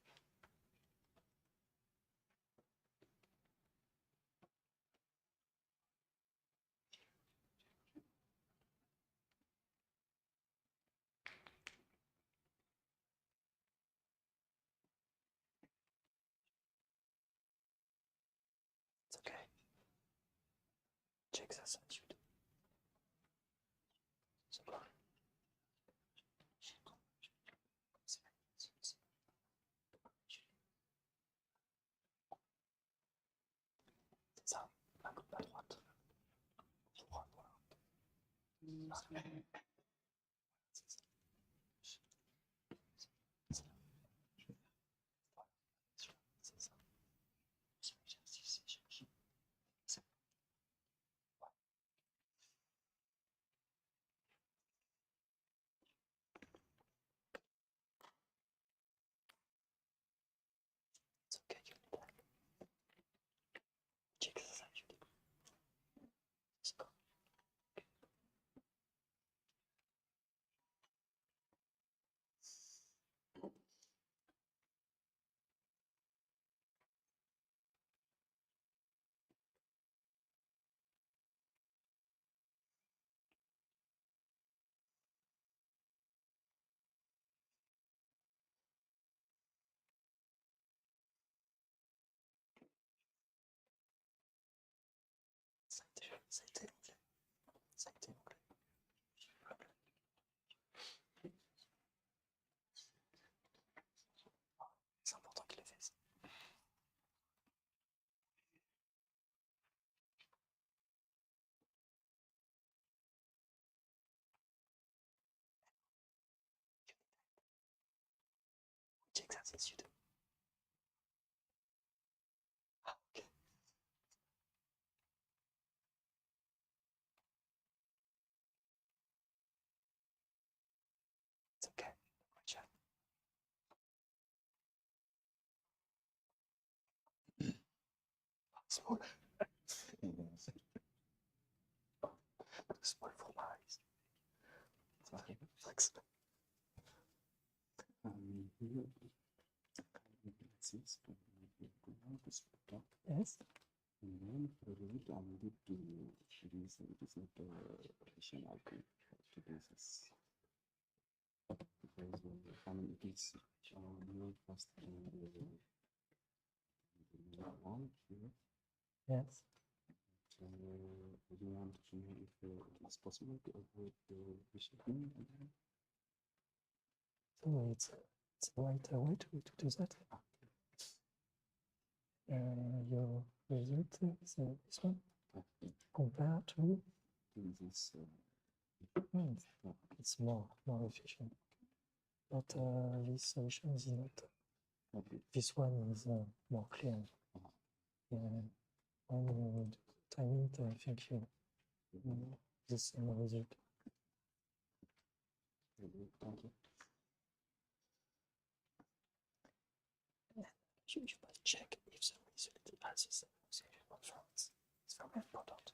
It's okay. Which exercise you do? It's okay. C'est ça, à droite. Droite, voilà. C'est ça. C'est ça. It's okay, you do that. Which exercise you do? It's okay. Ça a été anglais. Ça a été anglais. C'est important qu'il ait fait ça. Which exercise you do? Ah, okay. It's okay. Good job. Small. Small for my eyes. Sorry. Thanks. Yes. And then for the root, I needed to use this operation I could to do this. Because I mean it is new first one here. Yes. So we want to know if it is possible to avoid the reshaping again. So it's the right way to do that. Your result is this one compared to This it's more efficient. But this solution is not. okay. This one is more clear. When you do timing, I think you the same result. Thank you. You must check if the result has the same result. It's very important.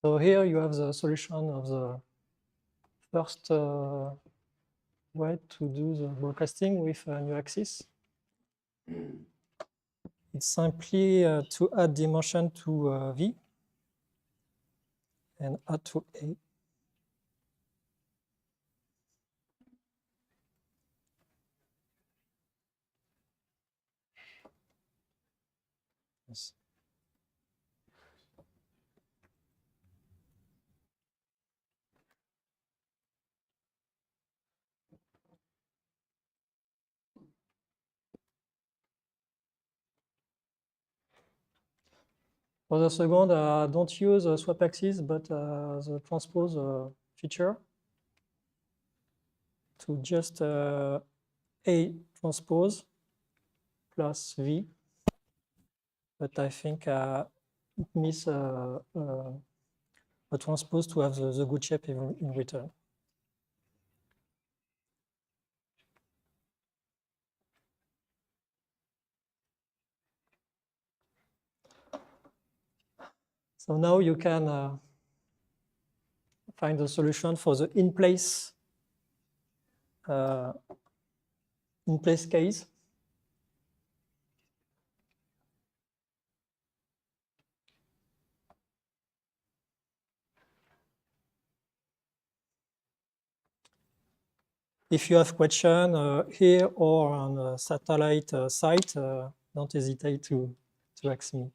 So here you have the solution of the first way to do the broadcasting with a new axis. It's simply to add dimension to V and add to A. Yes. For the second, don't use swap axis, but the transpose feature to just A transpose plus V. But I think it needs a transpose to have the good shape in return. So now you can find the solution for the in-place case. If you have question here or on a satellite site, don't hesitate to ask me.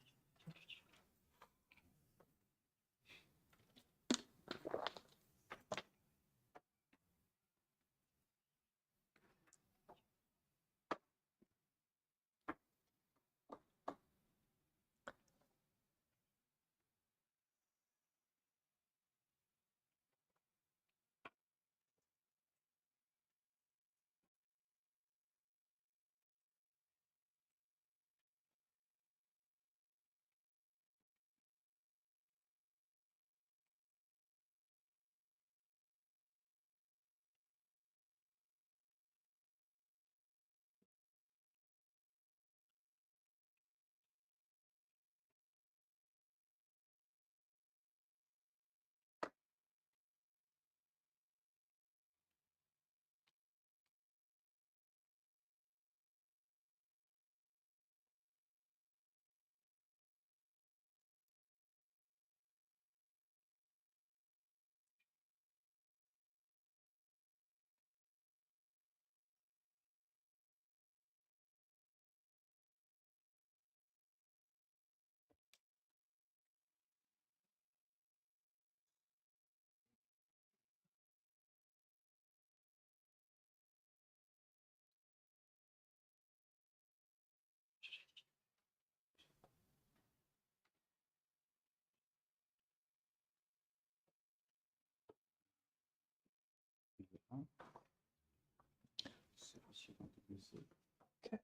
Okay.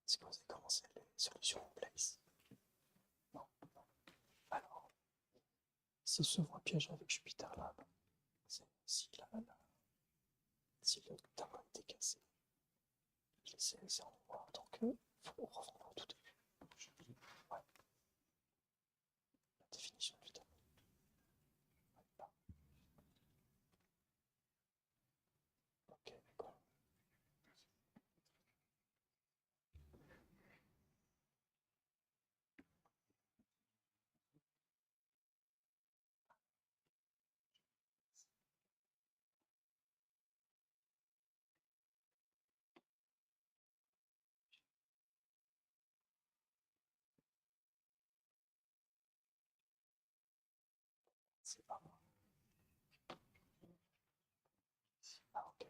Est-ce que vous avez commencé les solutions in place? Non. Alors, si ce voit piège avec Jupyter Lab, c'est si le tableau était cassé, c'est en mémoire, donc il faut revenir au tout début. Ouais. La définition du tableau. Ok, d'accord. C'est pas moi. Ah, ok.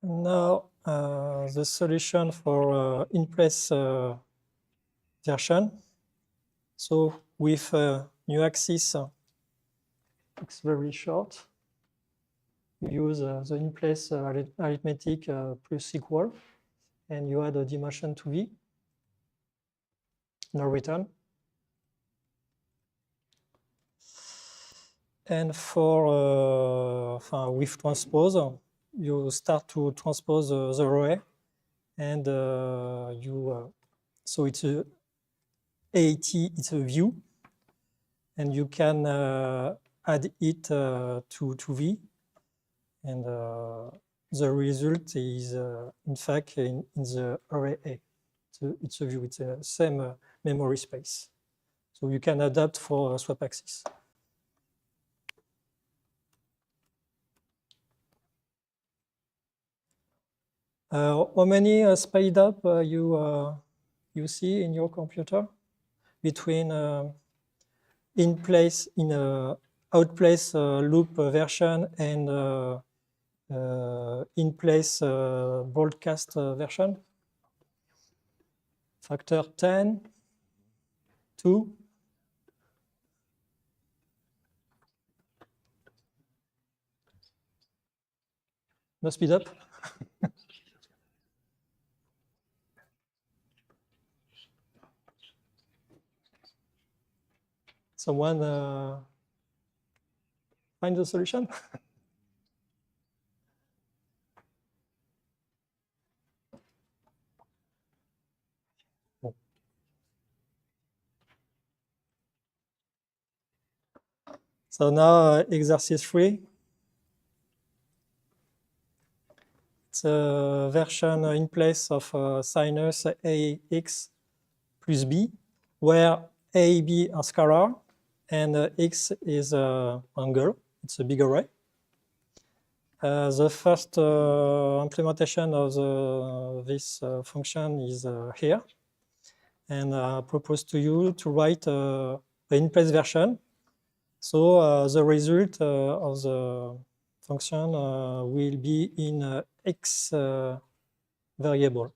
Now, the solution for in-place version. So with new axis, it's very short. You use the in-place arithmetic plus equal, and you add a dimension to V. No return. And for with transpose, you start to transpose the array, and so it's a AAT, it's a view, and you can add it to V, and the result is in fact in the array A. So it's a view, it's the same memory space. So you can adapt for swap axis. How many speed up you see in your computer between in-place out-place loop version and in-place broadcast version? Factor 10, 2. No speed up? Someone find the solution? So now exercise 3. It's a version in place of sinus AX plus B, where A, B are scalar, and X is angle. It's a big array. The first implementation of this function is here. And I propose to you to write the in-place version. So the result of the function will be in X variable.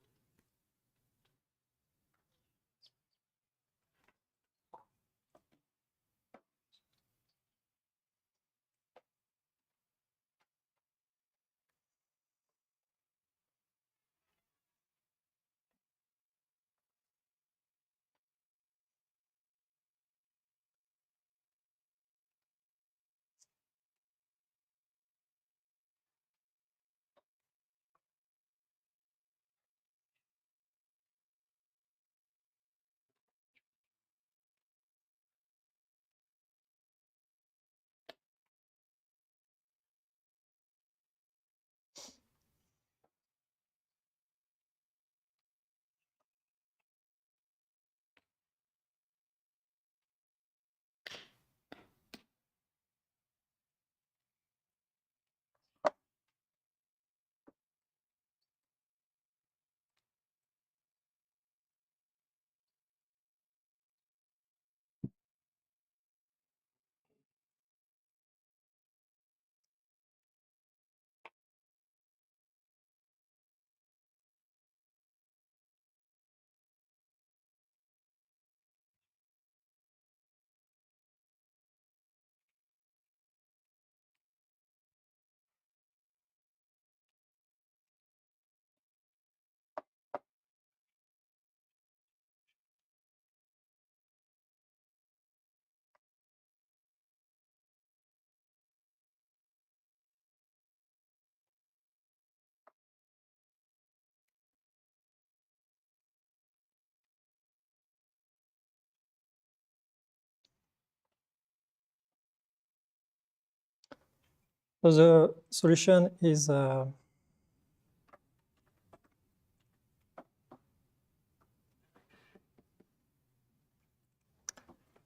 So the solution is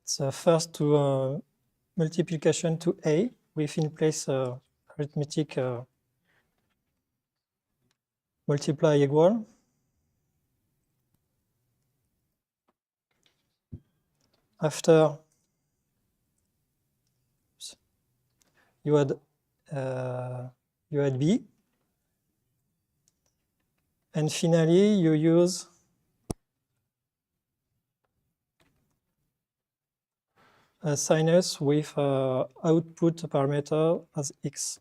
it's first to multiplication to A with in place arithmetic multiply equal. After you add B, and finally you use a sinus with output parameter as X.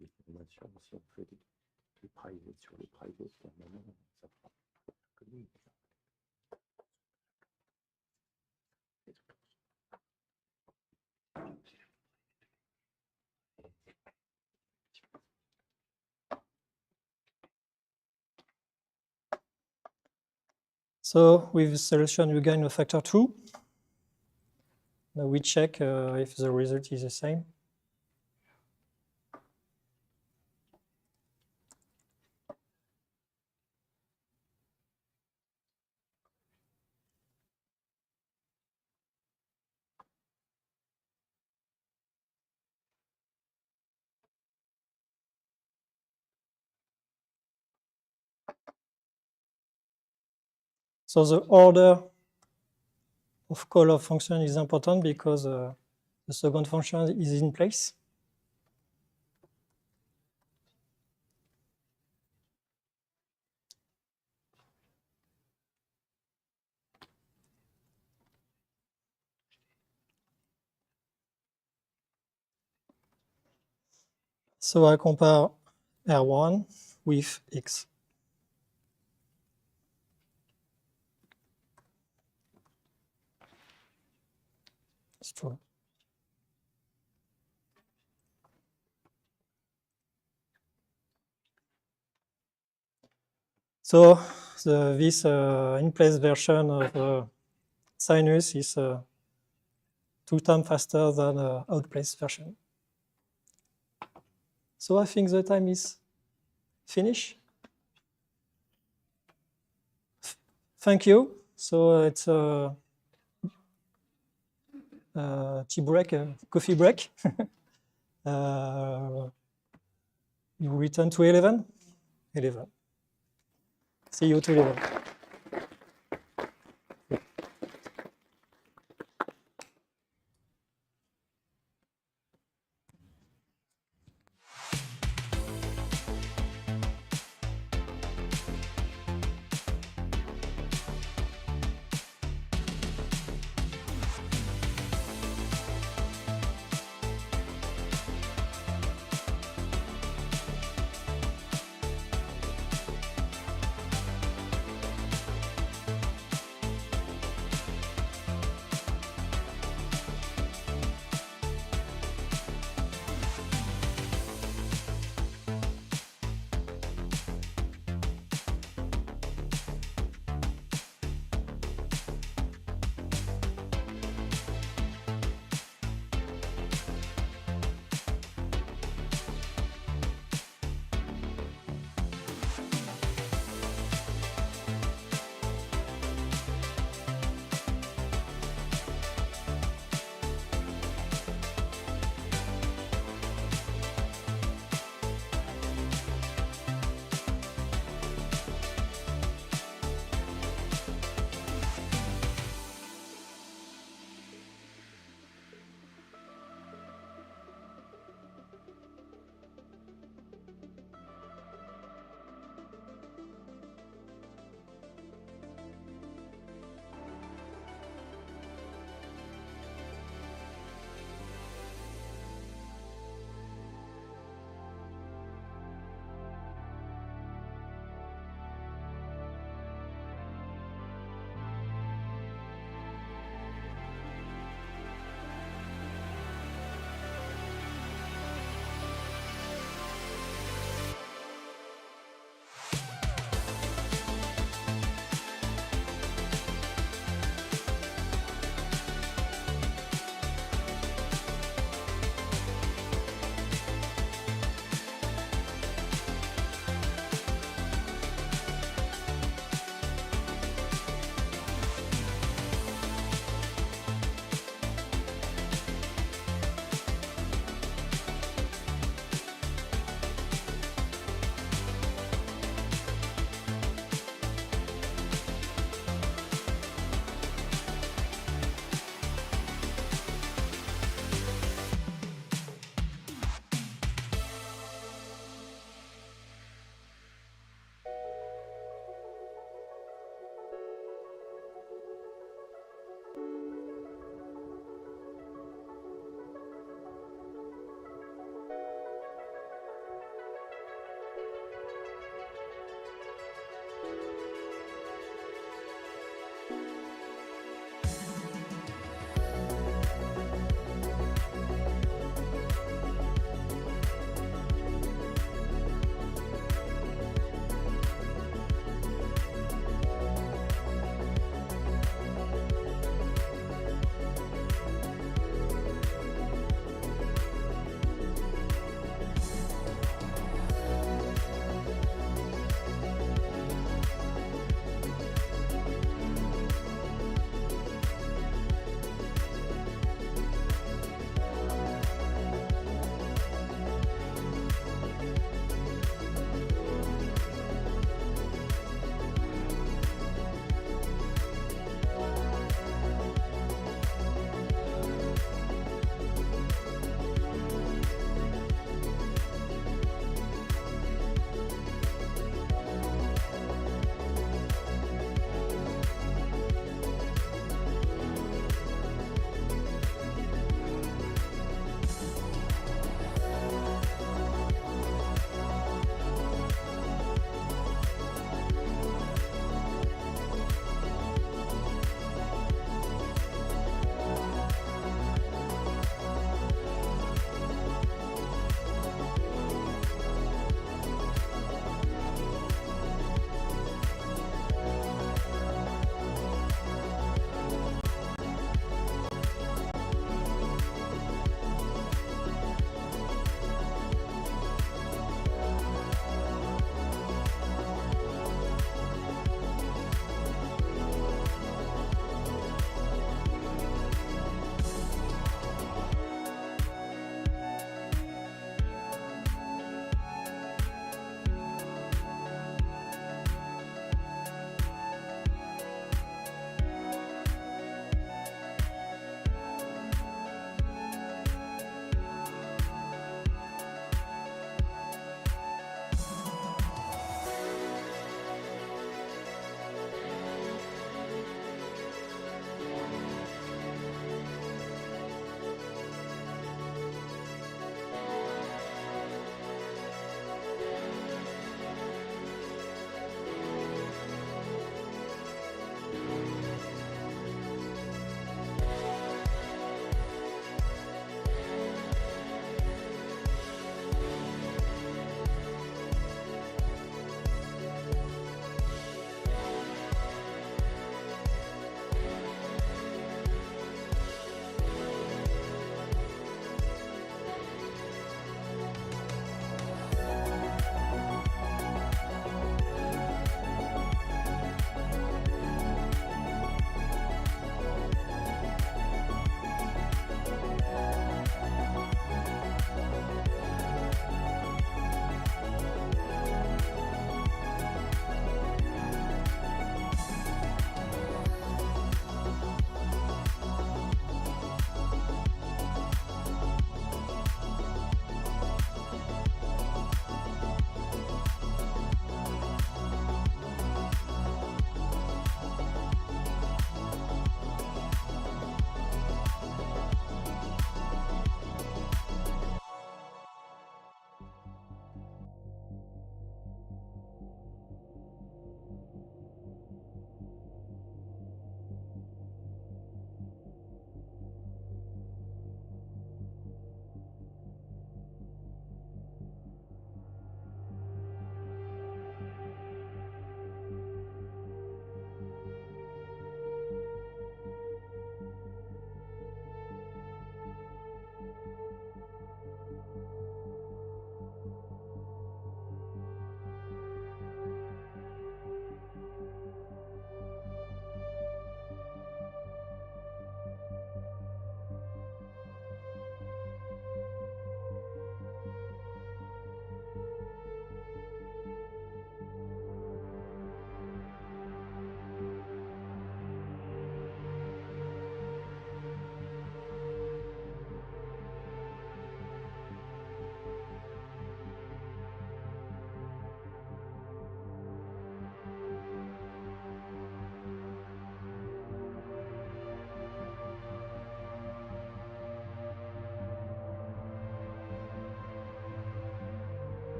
Les formations, si on fait des private sur les private, à un moment, ça fera connu. So with the solution, we gain a factor 2. Now we check if the result is the same. So the order of call of function is important because the second function is in place. So I compare R1 with X. It's true. So this in-place version of sinus is 2 times faster than out-place version. So I think the time is finished. Thank you. So it's a tea break, coffee break. You return to 11? 11. See you to 11.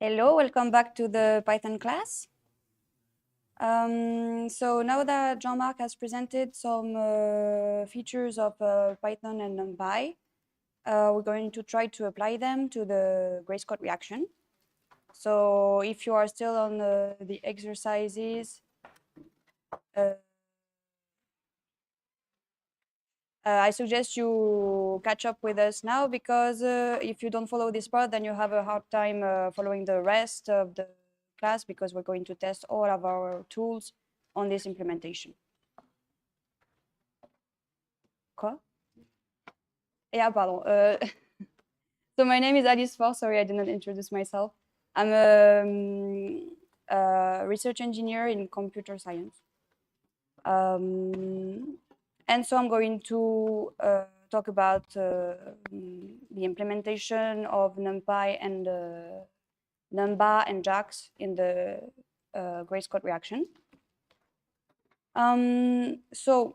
Hello, welcome back to the Python class. So now that Jean-Marc has presented some features of Python and Numpy, we're going to try to apply them to the grace code reaction. So if you are still on the exercises, I suggest you catch up with us now, because if you don't follow this part, then you have a hard time following the rest of the class, because we're going to test all of our tools on this implementation. Quoi? Yeah, pardon. So my name is Alice Faure. Sorry, I did not introduce myself. I'm a research engineer in computer science. And so I'm going to talk about the implementation of Numpy and Numba and JAX in the grace code reaction. So,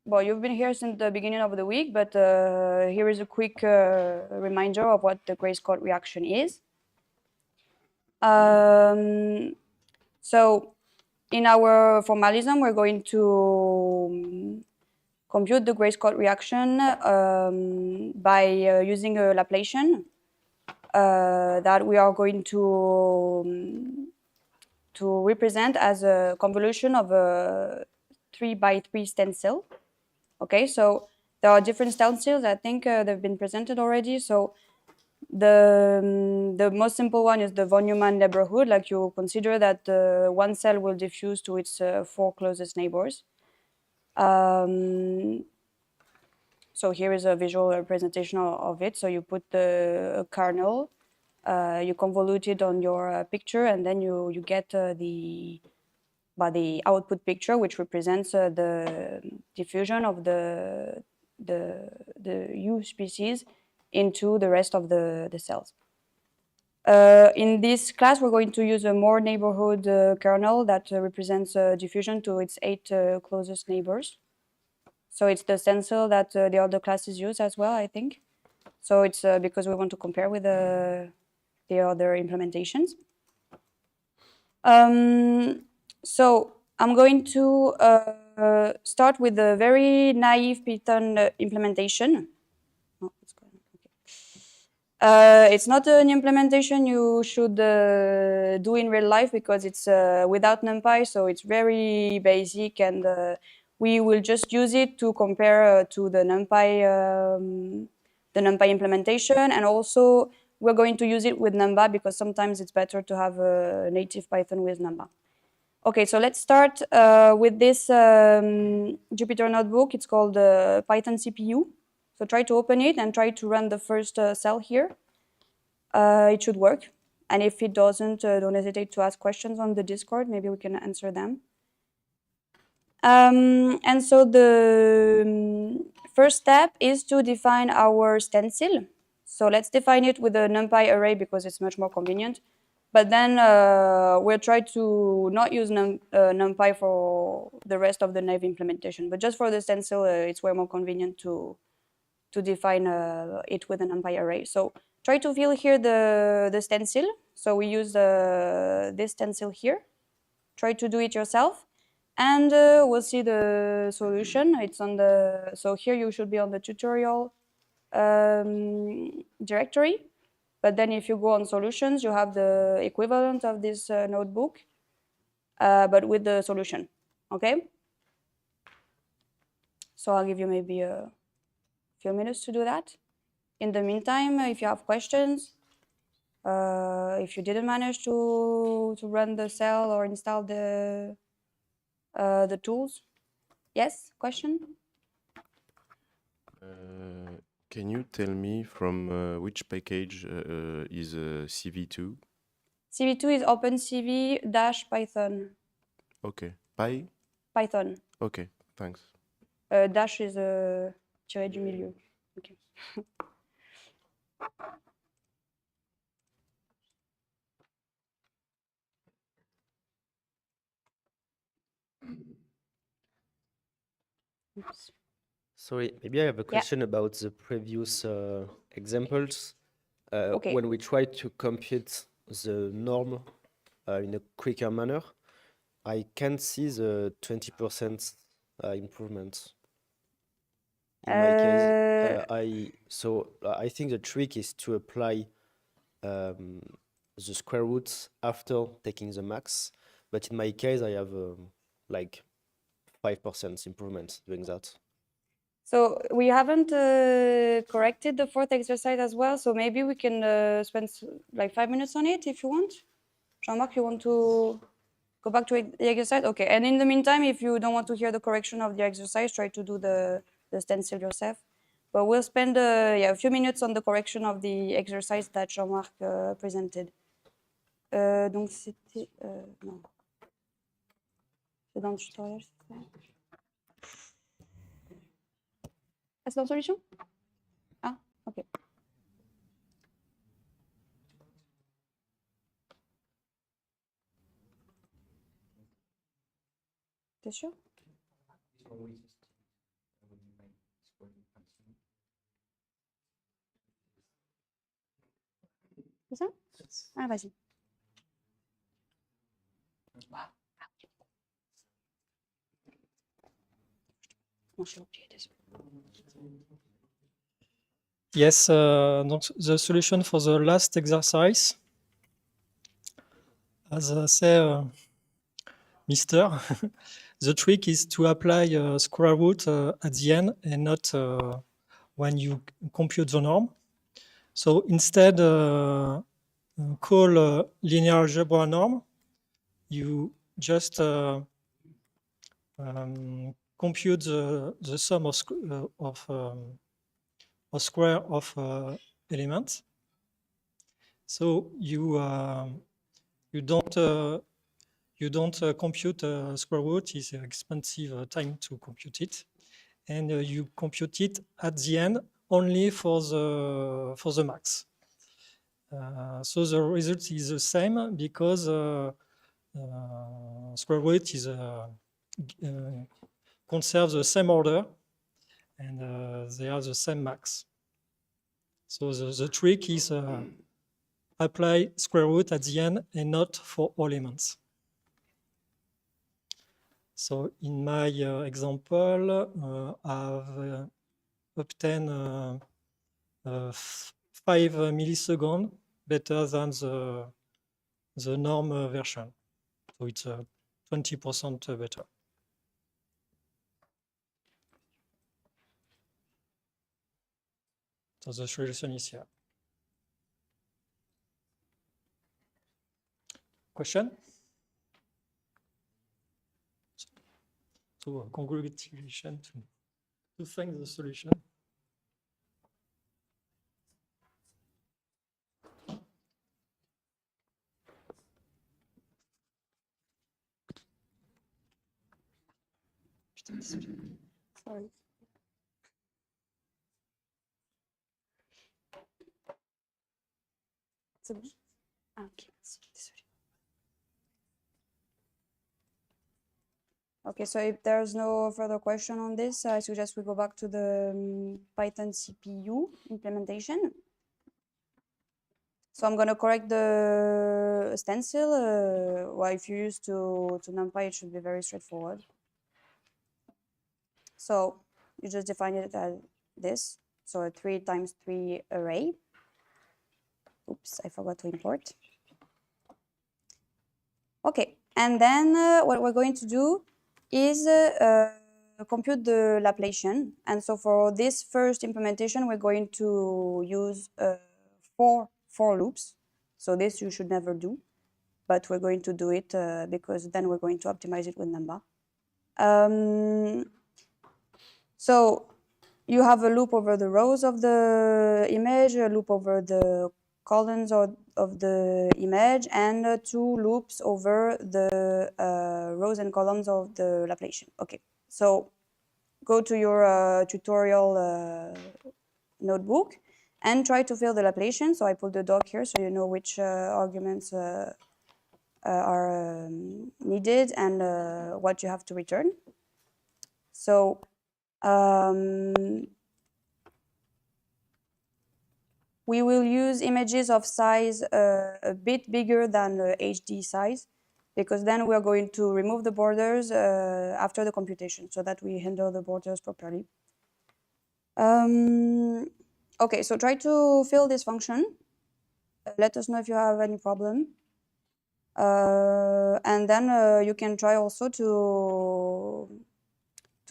well, you've been here since the beginning of the week, but here is a quick reminder of what the grace code reaction is. So, in our formalism, we're going to compute the grace code reaction by using a Laplacian that we are going to represent as a convolution of a 3x3 stencil. Okay, so there are different stencils. I think they've been presented already. So the most simple one is the von Neumann neighborhood. Like, you consider that one cell will diffuse to its 4 closest neighbors. So here is a visual representation of it. So you put the kernel, you convolute it on your picture, and then you get the output picture, which represents the diffusion of the U species into the rest of the cells. In this class, we're going to use a more neighborhood kernel that represents diffusion to its 8 closest neighbors. So it's the stencil that the other classes use as well, I think. So it's because we want to compare with the other implementations. So I'm going to start with a very naive Python implementation. Oh, it's going, okay. It's not an implementation you should do in real life, because it's without NumPy, so it's very basic, and we will just use it to compare to the NumPy implementation, and also we're going to use it with Numba, because sometimes it's better to have a native Python with Numba. Okay, so let's start with this Jupyter notebook. It's called Python CPU. So try to open it and try to run the first cell here. It should work. And if it doesn't, don't hesitate to ask questions on the Discord. Maybe we can answer them. And so the first step is to define our stencil. So let's define it with a NumPy array, because it's much more convenient. But then we'll try to not use NumPy for the rest of the naive implementation. But just for the stencil, it's way more convenient to define it with a NumPy array. So try to fill here the stencil. So we use this stencil here. Try to do it yourself. And we'll see the solution. It's on the, so here you should be on the tutorial directory. But then if you go on solutions, you have the equivalent of this notebook, but with the solution, okay? So I'll give you maybe a few minutes to do that. In the meantime, if you have questions, if you didn't manage to run the cell or install the tools. Yes, question? Can you tell me from which package is CV2? CV2 is OpenCV-Python. Okay. Python. Okay, thanks. Dash is a tiré du milieu. Okay. Oops. Sorry, maybe I have a question about the previous examples. Okay. when we try to compute the norm in a quicker manner, I can see the 20% improvement. In my case, I think the trick is to apply the square roots after taking the max. But in my case, I have like 5% improvement doing that. So we haven't corrected the fourth exercise as well. So maybe we can spend like 5 minutes on it if you want. Jean-Marc, you want to go back to the exercise? Okay. And in the meantime, if you don't want to hear the correction of the exercise, try to do the stencil yourself. But we'll spend a few minutes on the correction of the exercise that Jean-Marc presented. Donc c'était... non. C'est dans le tutoriel, c'est ça? Ah, c'est dans Solution? Ah, ok. T'es sûr? C'est ça? Ah, vas-y. Bon, j'ai oublié, désolé. Yes, donc the solution for the last exercise, as I say, Mister, the trick is to apply square root at the end and not when you compute the norm. So instead, call linear algebra norm. You just compute the sum of square of elements. So you don't compute square root. It's an expensive time to compute it, and you compute it at the end only for the max. So the result is the same because square root is conserves the same order, and they are the same max. So the trick is apply square root at the end and not for all elements. So in my example, I've obtained 5 milliseconds better than the norm version. So it's 20% better. So the solution is here. Question? So congratulations to find the solution. Sorry. C'est bon? Ah, ok, désolé. Okay, so if there's no further question on this, I suggest we go back to the Python CPU implementation. So I'm going to correct the stencil. Well, if you're used to Numpy, it should be very straightforward. So you just define it as this. So a 3 times 3 array. Oops, I forgot to import. Okay, and then what we're going to do is compute the Laplacian. And so for this first implementation, we're going to use 4 for loops. So this you should never do, but we're going to do it because then we're going to optimize it with Numba. So you have a loop over the rows of the image, a loop over the columns of the image, and 2 loops over the rows and columns of the Laplacian. Okay, so go to your tutorial notebook and try to fill the Laplacian. So I put the doc here so you know which arguments are needed and what you have to return. So we will use images of size a bit bigger than HD size, because then we're going to remove the borders after the computation so that we handle the borders properly. Okay, so try to fill this function. Let us know if you have any problem. And then you can try also to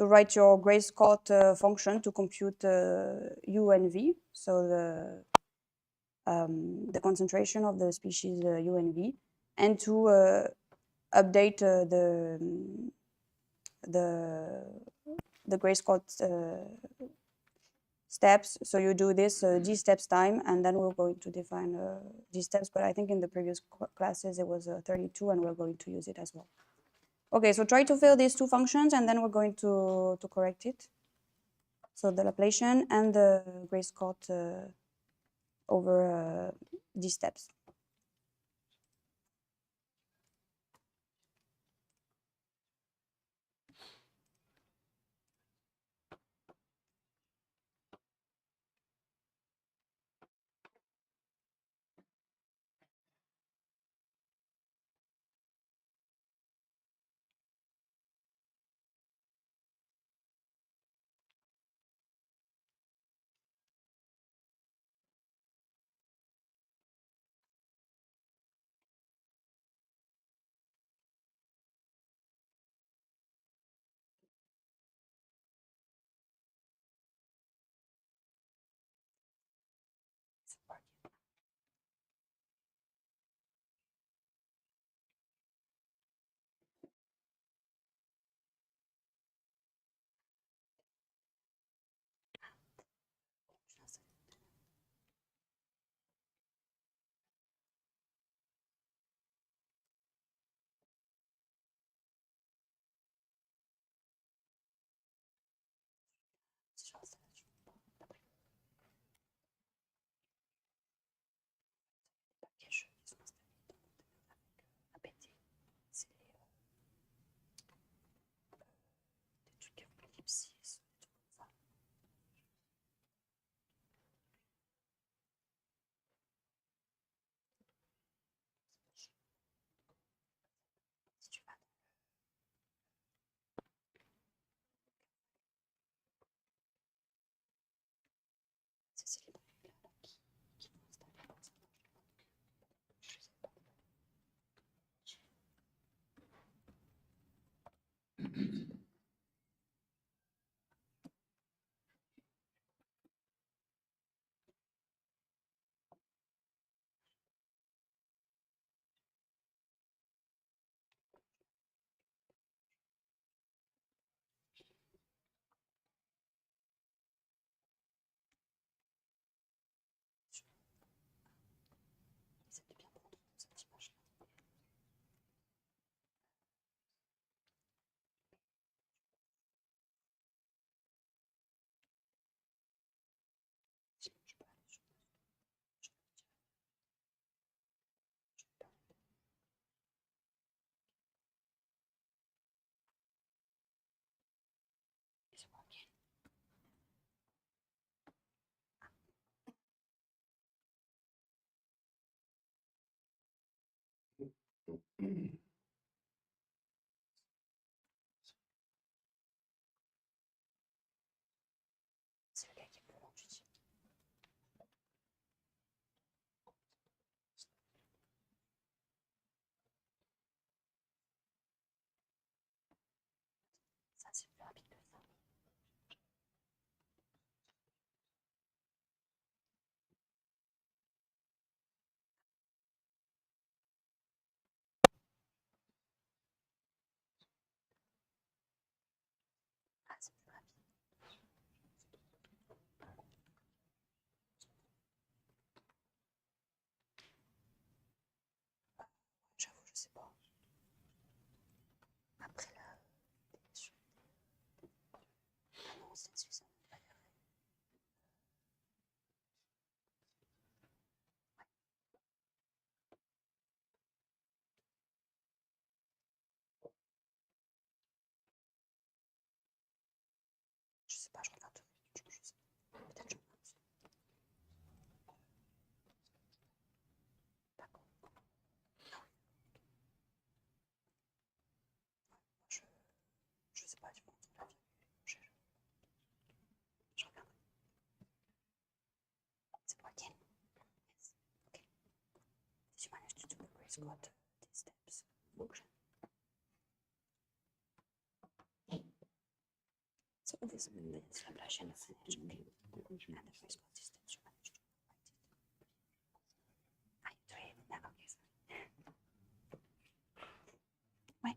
write your Gray-Scott function to compute U and V, so the concentration of the species U and V, and to update the Gray-Scott steps. So you do this G steps time, and then we're going to define G steps, but I think in the previous classes it was 32, and we're going to use it as well. Okay, so try to fill these two functions, and then we're going to correct it. So the Laplacian and the Gray-Scott over G steps. Je sais pas, je regarde. Peut-être je regarde. it's got these steps function. So this Laplacian managed, okay. And therefore it's got these steps you manage to write it. I dream. Okay, sorry. Ouais.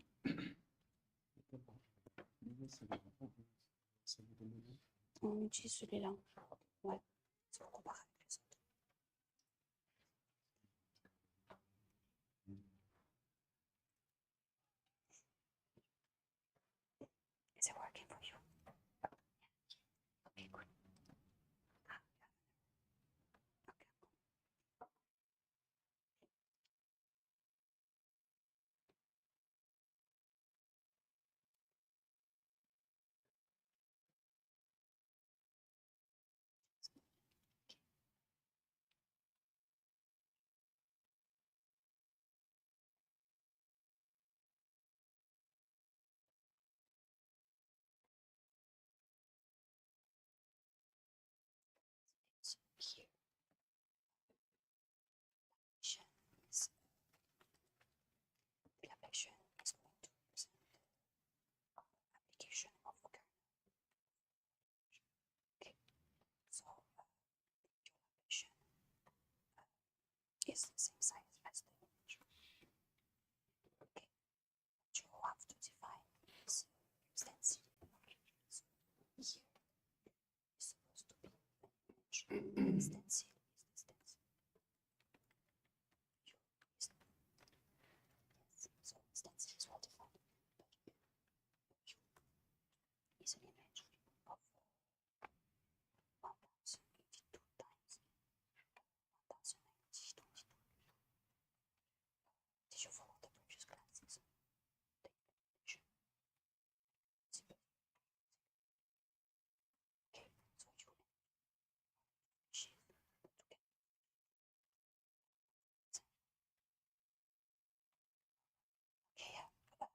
On utilise celui-là. Ouais. C'est pour comparer avec les autres. Is it working for you? Okay, good. Ah, yeah. Okay. So here, the application is going to represent the application of the kernel. Okay, so your application is the same size as the image. Okay, what you have to define is stencil. So here is supposed to be an image. Stencil is the stencil. U is yes, so stencil is well defined, but U is an image of 1082 times 1090. Did you follow the previous classes? The implementation. Okay, so you shift to get okay, yeah, I forgot.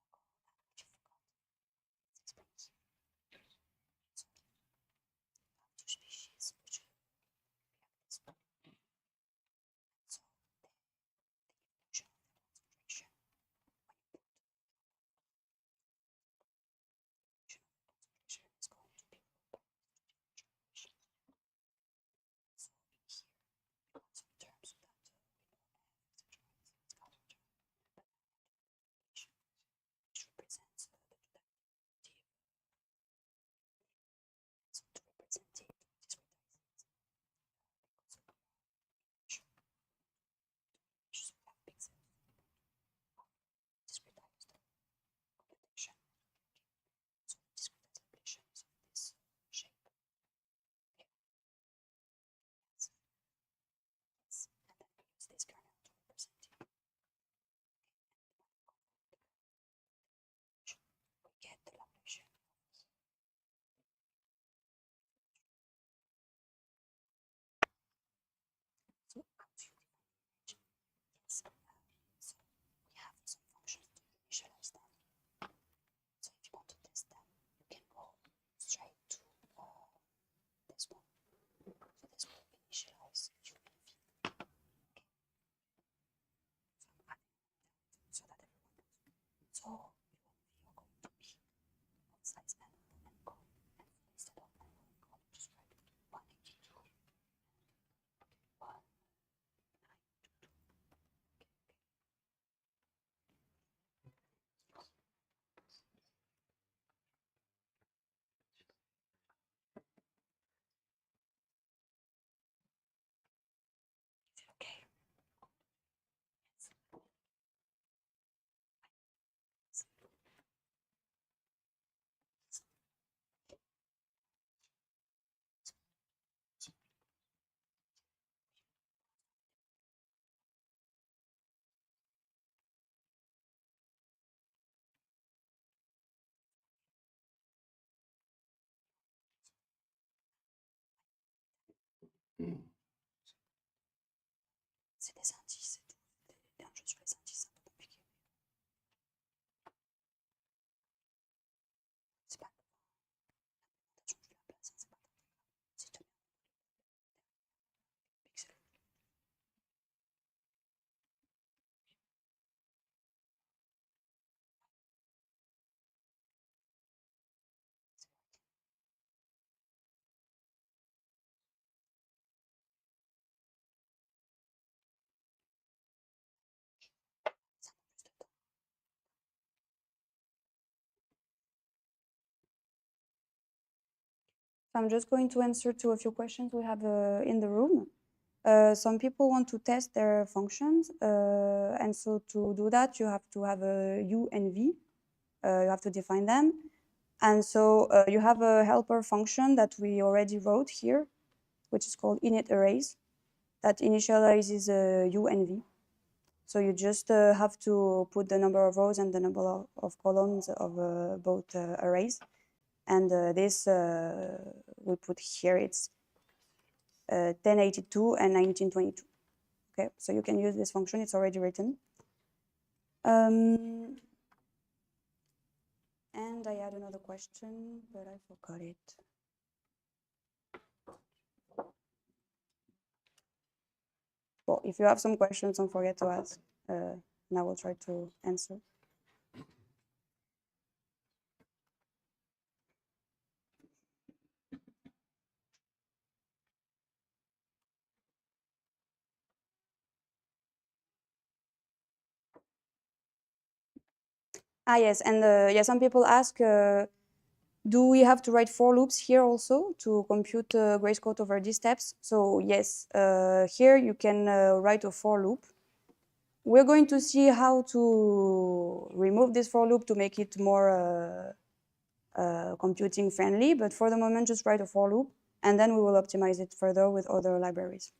Let's explain here. So you have two species which react this way. So the illusion of the concentration when you put illusion of the concentration is going to be ruled by generation. So in here, because of terms that we know F, etc., it's got a term, which represents the totality. So to represent it, we discretize it because we are image. So we have pixels. Discretize the computation. So the discretized application is of this shape. Okay. Yes. Yes. And then we use this kernel to represent it. Okay. And when we convert the kernel, we get the Laplacian of here. So how do you define the image? Yes. So we have some functions to initialize them. So if you want to test them, you can go straight to this one. So this will initialize u and v. Okay. So I'm adding that so that everyone knows. So u and v are going to be on size n and code, and instead of n and code, just write 182 and 1922. Is it okay? Yes. C'est des indices et tout. C'est un jeu sur les indices, c'est un peu compliqué. C'est pas l'implémentation du Laplace, c'est pas très grave. Si tu mets un pixel. So I'm just going to answer to a few questions we have in the room. Some people want to test their functions, and so to do that, you have to have a U and V. You have to define them. And so you have a helper function that we already wrote here, which is called init arrays, that initializes U and V. So you just have to put the number of rows and the number of columns of both arrays. And this we put here, it's 1082 and 1922. Okay, so you can use this function, it's already written. And I had another question, but I forgot it. Well, if you have some questions, don't forget to ask, and I will try to answer. Yes, and yeah, some people ask, do we have to write for loops here also to compute grayscale over these steps? So yes, here you can write a for loop. We're going to see how to remove this for loop to make it more computing friendly, but for the moment, just write a for loop, and then we will optimize it further with other libraries.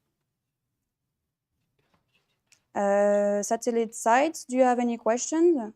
Satellite sites, do you have any questions?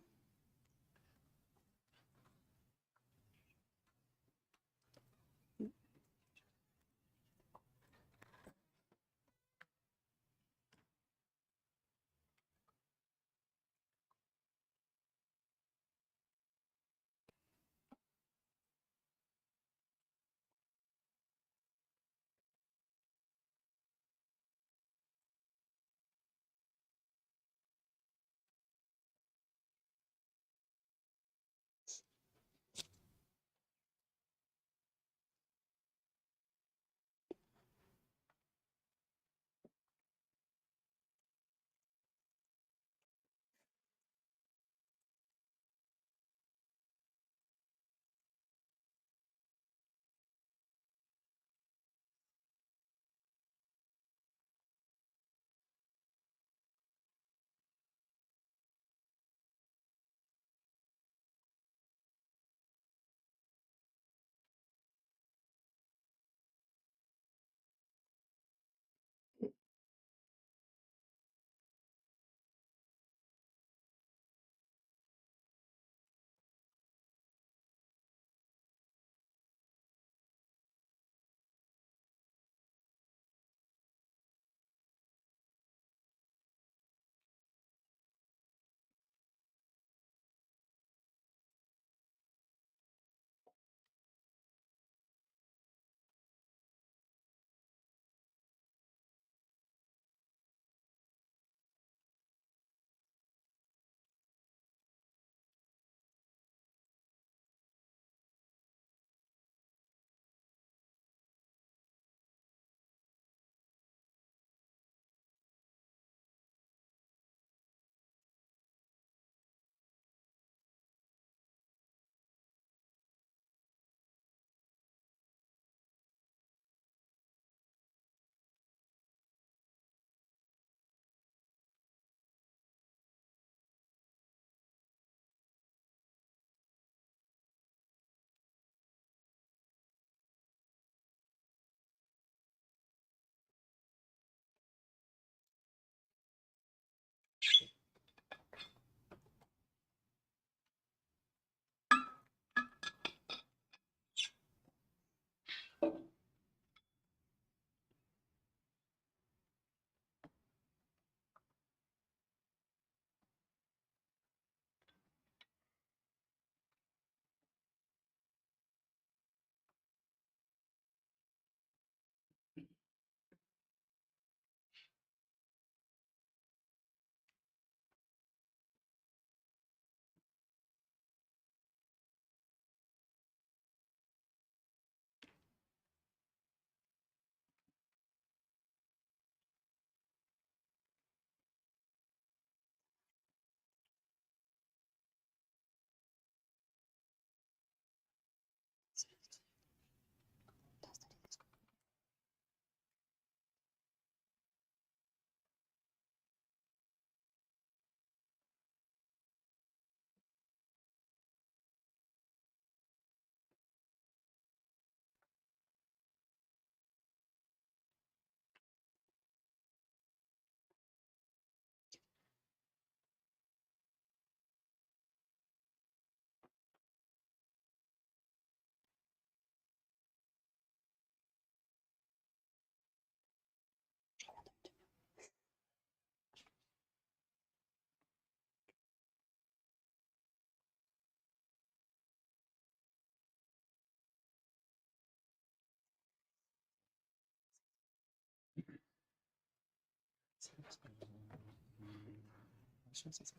C'est ça.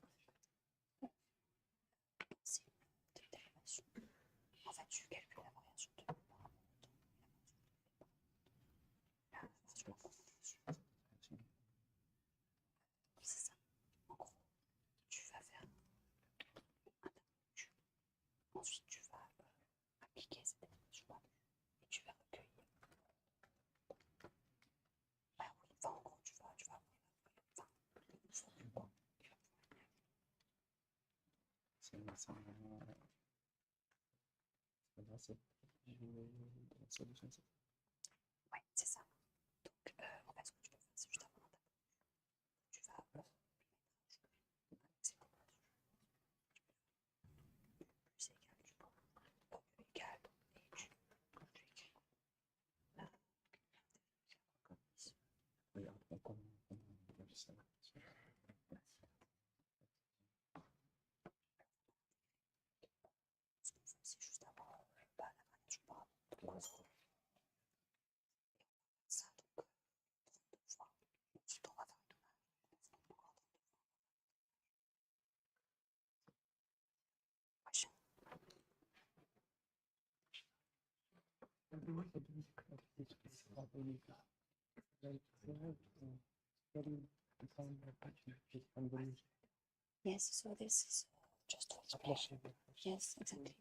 En fait, tu calcules la variation de c'est ça. En gros, tu vas faire un tableau. Ensuite, tu vas appliquer cette équation et tu vas recueillir. Ah oui, enfin, en gros, tu vas ouais, c'est ça. Donc, en fait, ce que tu peux faire, c'est juste avoir un tableau. Tu vas c'est bon. Plus égal, tu prends égal et tu écris là. Ce qu'on fait, c'est juste avoir la variation par rapport à ça. Donc, 32 fois. Ensuite, on va faire une image. Yes, so this is just to explain. Yes, exactly.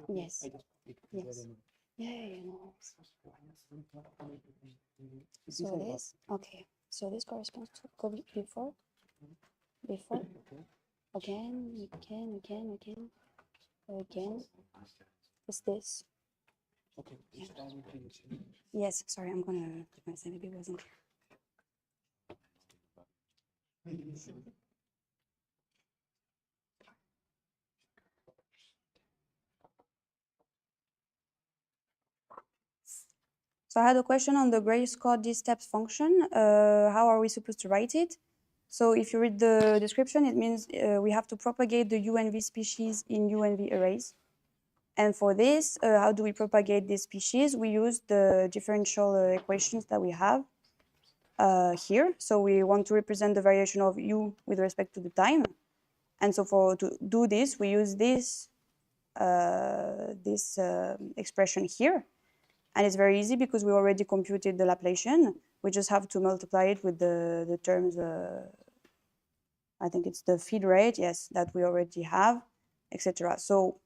Yes. Yes. Yeah, no. So this, okay. So this corresponds to before, again. Is this? Okay. Yeah. Yes, sorry, I'm gonna say maybe it wasn't clear. So I had a question on the grayscale dsteps function. How are we supposed to write it? So if you read the description, it means we have to propagate the UNV species in UNV arrays. And for this, how do we propagate this species? We use the differential equations that we have here. So we want to represent the variation of U with respect to the time. And so to do this, we use this expression here. And it's very easy because we already computed the Laplacian. We just have to multiply it with the terms, I think it's the feed rate, yes, that we already have, etc. So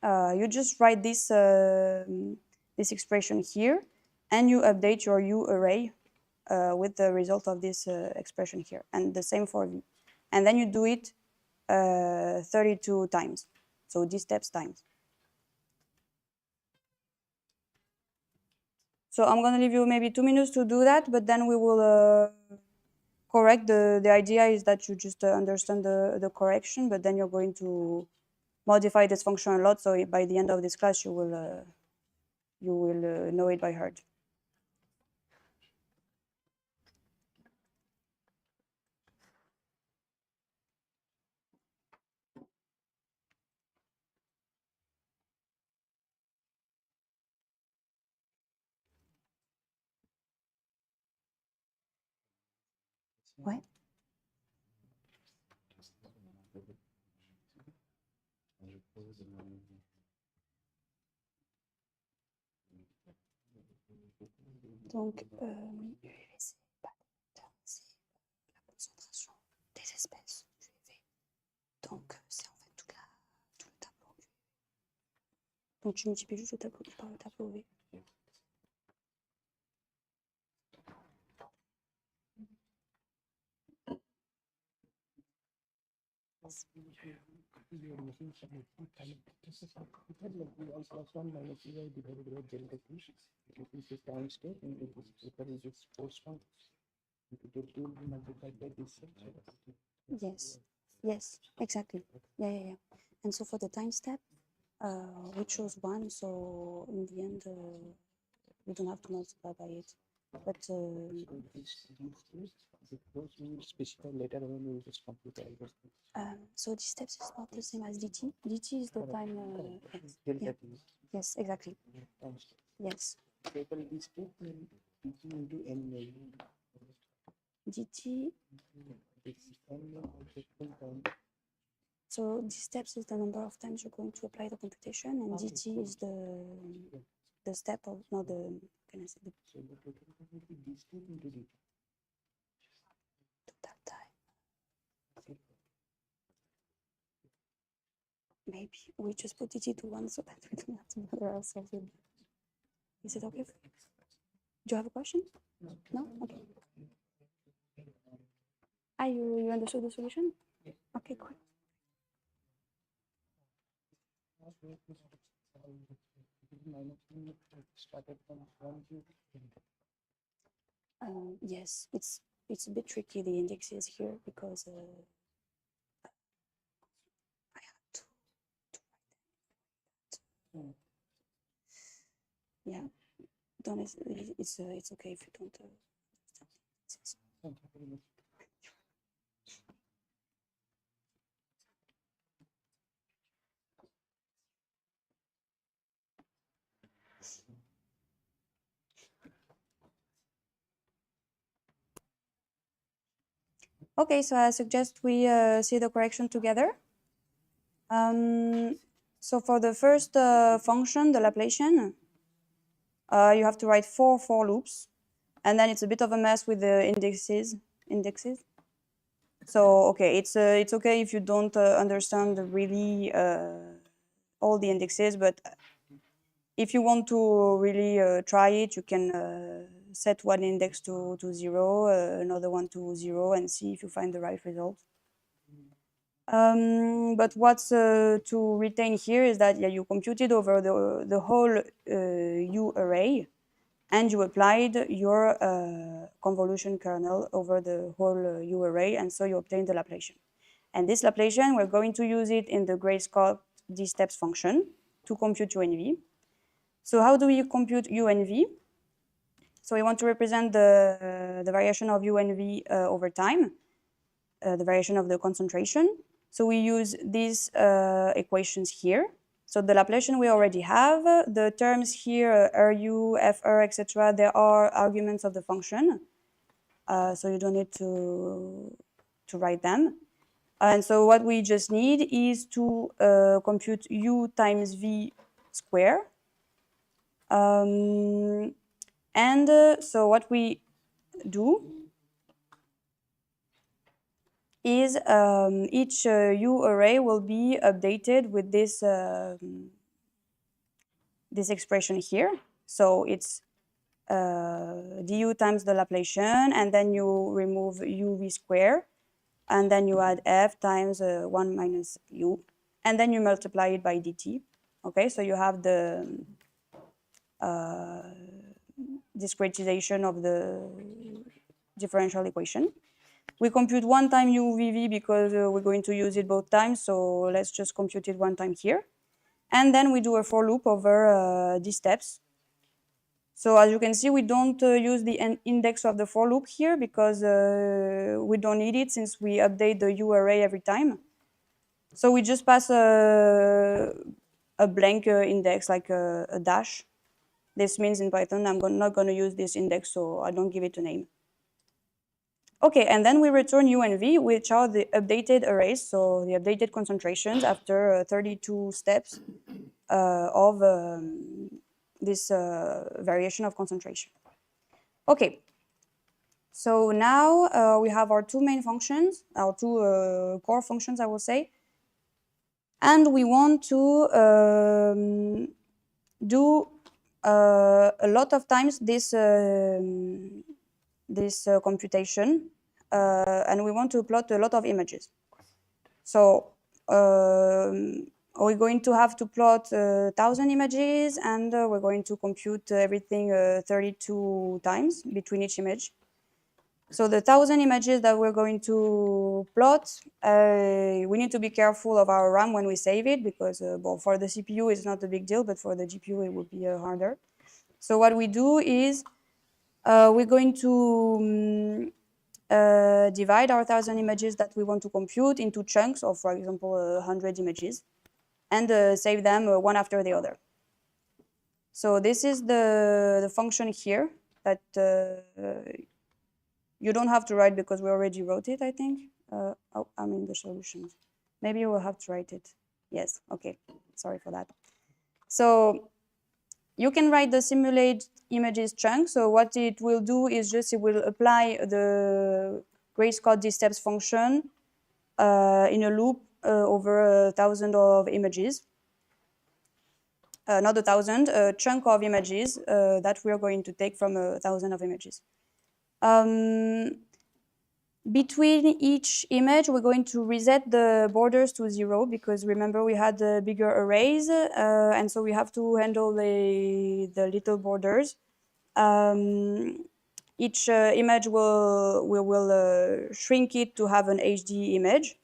you just write this, this expression here, and you update your U array with the result of this expression here. And the same for V. And then you do it 32 times. So dsteps times. So I'm going to leave you maybe 2 minutes to do that, but then we will correct. The idea is that you just understand the correction, but then you're going to modify this function a lot. So by the end of this class, you will know it by heart. Ouais. Donc, c'est la concentration des espèces du UV. Donc, c'est en fait tout le tableau. Donc, tu multiplies juste le tableau par le tableau UV. Yes, yes, exactly. Yeah. And so for the time step, we chose one, so in the end, we don't have to multiply by it. But specify later when we will just compute so the steps is not the same as DT. DT is the time. Yes. Yes, exactly. Yes. Total dstep into n. dt. So d steps is the number of times you're going to apply the computation, and dt is the step of, no, the, can I say, the total time. Maybe we just put dt to 1 so that we don't have to bother ourselves with. Is it okay? Do you have a question? No? Okay. Ah, you understood the solution? Okay, cool. Yes, it's a bit tricky, the indexes here, because I have to write them. Yeah, don't, it's okay if you don't understand. Okay, so I suggest we see the correction together. So for the first function, the Laplacian, you have to write 4 for loops, and then it's a bit of a mess with the indexes. So okay, it's okay if you don't understand really all the indexes, but if you want to really try it, you can set one index to 0, another one to 0, and see if you find the right result. But what's to retain here is that, yeah, you computed over the whole U array, and you applied your convolution kernel over the whole U array, and so you obtained the Laplacian. And this Laplacian, we're going to use it in the Gray-Scott d-steps function to compute UNV. So how do we compute UNV? So we want to represent the variation of UNV over time, the variation of the concentration. So we use these equations here. So the Laplacian we already have. The terms here, RU, FR, etc., there are arguments of the function. So you don't need to write them. And so what we just need is to compute U times V square. So what we do is each U array will be updated with this this expression here. So it's du times the Laplacian, and then you remove uv square, and then you add f times 1 minus u, and then you multiply it by dt. Okay, so you have the discretization of the differential equation. We compute one time UVV because we're going to use it both times, so let's just compute it one time here. And then we do a for loop over these steps. So as you can see, we don't use the index of the for loop here because we don't need it since we update the U array every time. So we just pass a blank index, like a dash. This means in Python, I'm not going to use this index, so I don't give it a name. Okay, and then we return U and V, which are the updated arrays, so the updated concentrations after 32 steps of this variation of concentration. Okay, so now we have our two main functions, our two core functions, I will say, and we want to do a lot of times this computation, and we want to plot a lot of images. So we're going to have to plot 1,000 images, and we're going to compute everything 32 times between each image. So the 1,000 images that we're going to plot, we need to be careful of our RAM when we save it, because well, for the CPU it's not a big deal, but for the GPU it would be harder. So what we do is we're going to divide our 1,000 images that we want to compute into chunks of, for example, 100 images, and save them one after the other. So this is the function here that You don't have to write because we already wrote it, I think. Oh, I'm in the solutions. Maybe you will have to write it. Yes, okay, sorry for that. So you can write the simulate images chunk. So what it will do is just it will apply the grayscale steps function in a loop over 1,000 of images. Not 1,000, a chunk of images that we are going to take from 1,000 of images. Between each image, we're going to reset the borders to 0 because remember we had the bigger arrays, and so we have to handle the little borders. Each image will shrink it to have an HD image.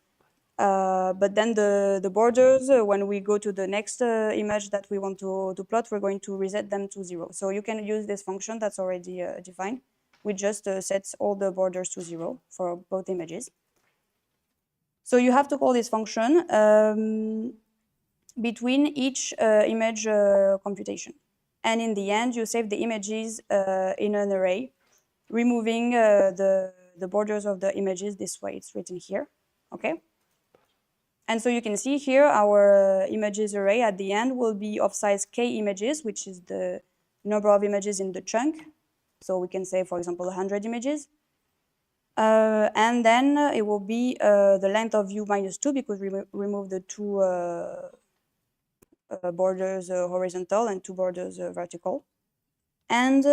But then the borders, when we go to the next image that we want to plot, we're going to reset them to 0. So you can use this function that's already defined. We just set all the borders to 0 for both images. So you have to call this function between each image computation. And in the end, you save the images in an array, removing the borders of the images this way. It's written here, okay? And so you can see here our images array at the end will be of size k images, which is the number of images in the chunk. So we can say, for example, 100 images. And then it will be the length of view minus 2 because we remove the two borders horizontal and two borders vertical. And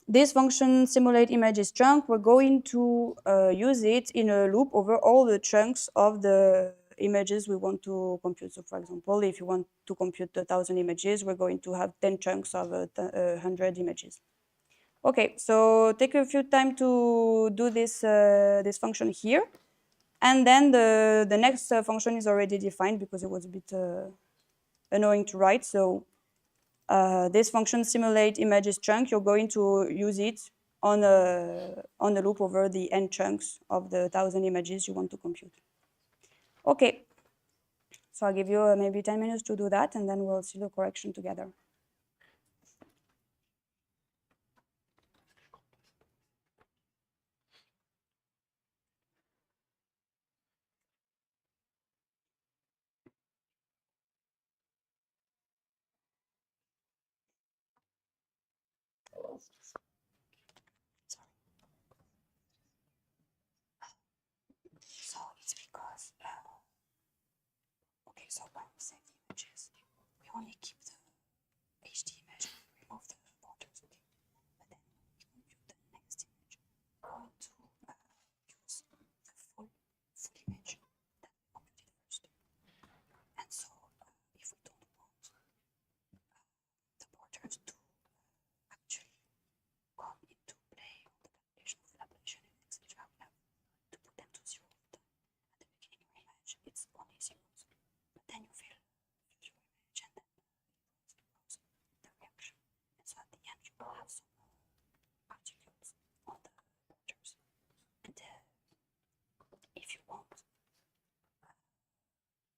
this function simulate images chunk, we're going to use it in a loop over all the chunks of the images we want to compute. So for example, if you want to compute 1,000 images, we're going to have 10 chunks of 100 images. Okay, so take a few time to do this, this function here. And then the next function is already defined because it was a bit annoying to write. So this function simulate images chunk, you're going to use it on a loop over the n chunks of the 1,000 images you want to compute. Okay, so I'll give you maybe 10 minutes to do that, and then we'll see the correction together. So it's because, okay, so when we save the images, we only keep the HD image and we remove the borders, okay? But then when we compute the next image, we're going to use the full image that we computed first. And so if we don't want the borders to actually come into play on the calculation of ablation and etc., we have to put them to 0 all the time. At the beginning of your image, it's only zeros, but then you fill your image and then goes the reaction. And so at the end, you will have some particles on the borders. And if you want,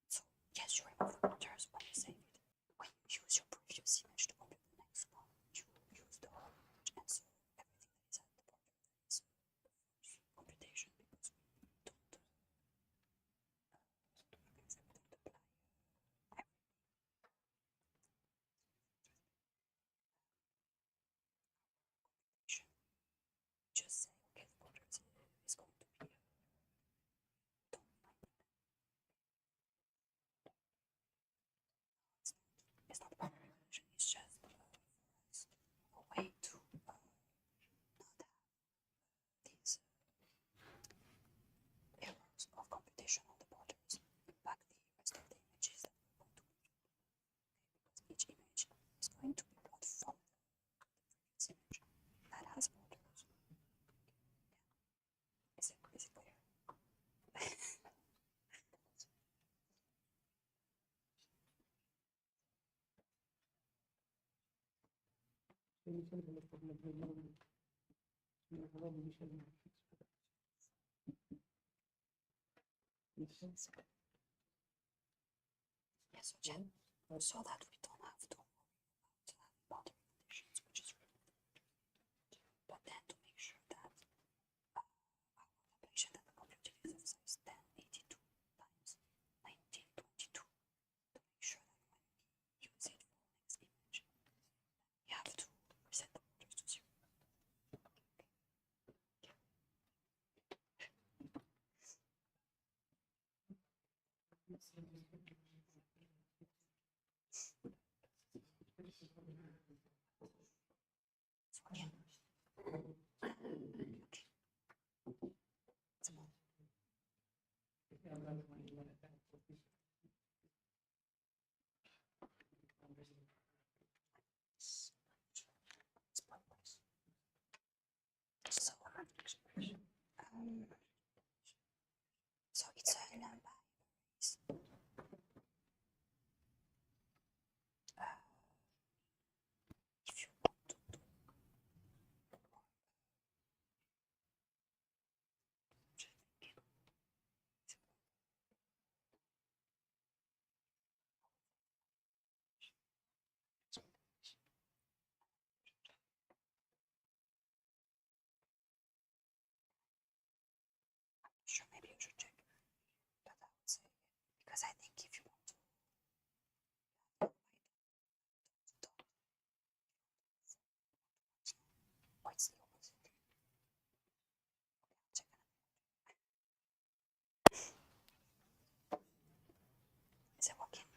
so yes, you remove the borders when you save it. When you use your previous image to compute the next one, you use the whole image, and so everything that is at the border is computation because we don't apply computation. Just say, okay, the border is going to be don't mind. It's not primary evaluation, it's just for us a way to not have these errors of computation on the borders impact the rest of the images that we want to compute. Because each image is going to be brought from the previous image that has borders. Is it clear? Yes, so that we don't have to worry about boundary conditions, which is really, but So it's a Numpy. If you want to do sure, maybe you should check. But I would say, because I think if you want to, oh, it's the opposite. Okay, I'll check. Is it working?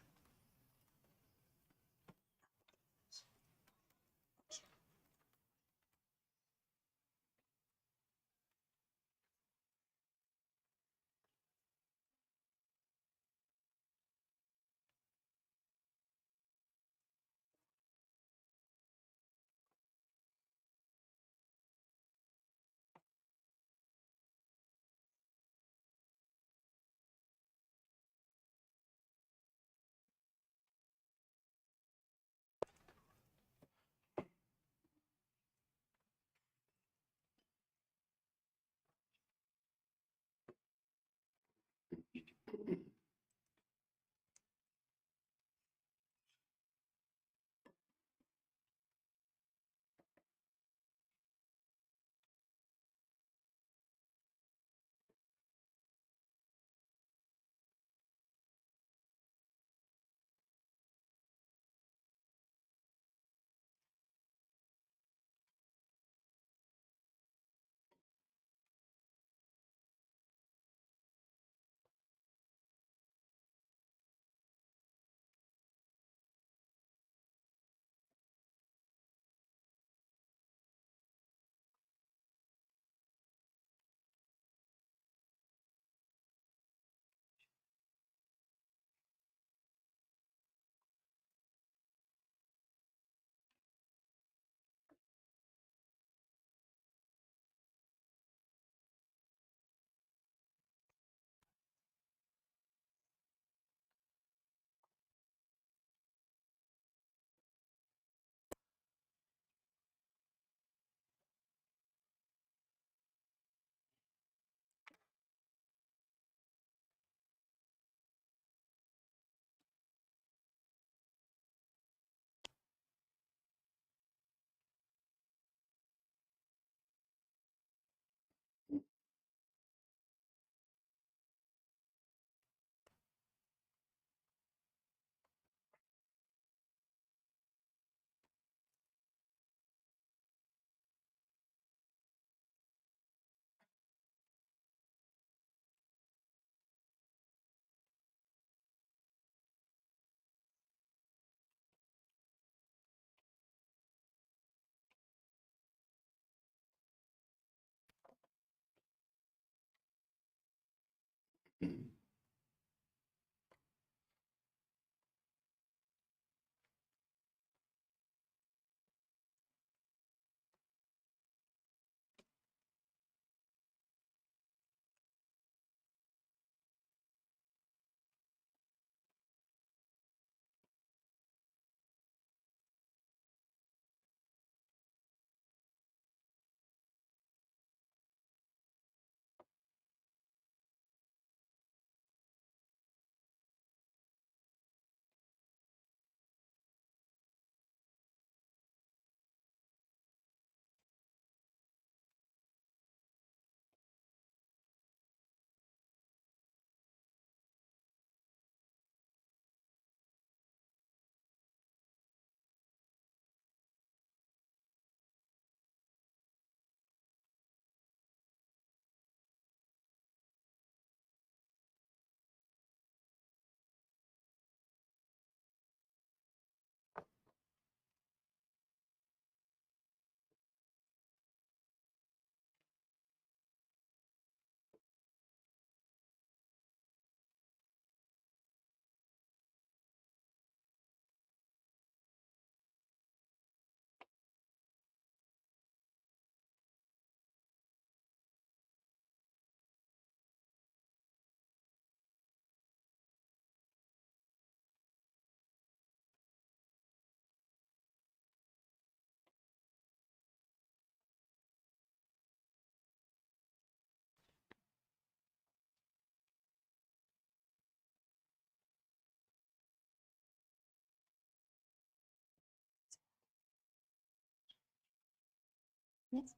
Yes.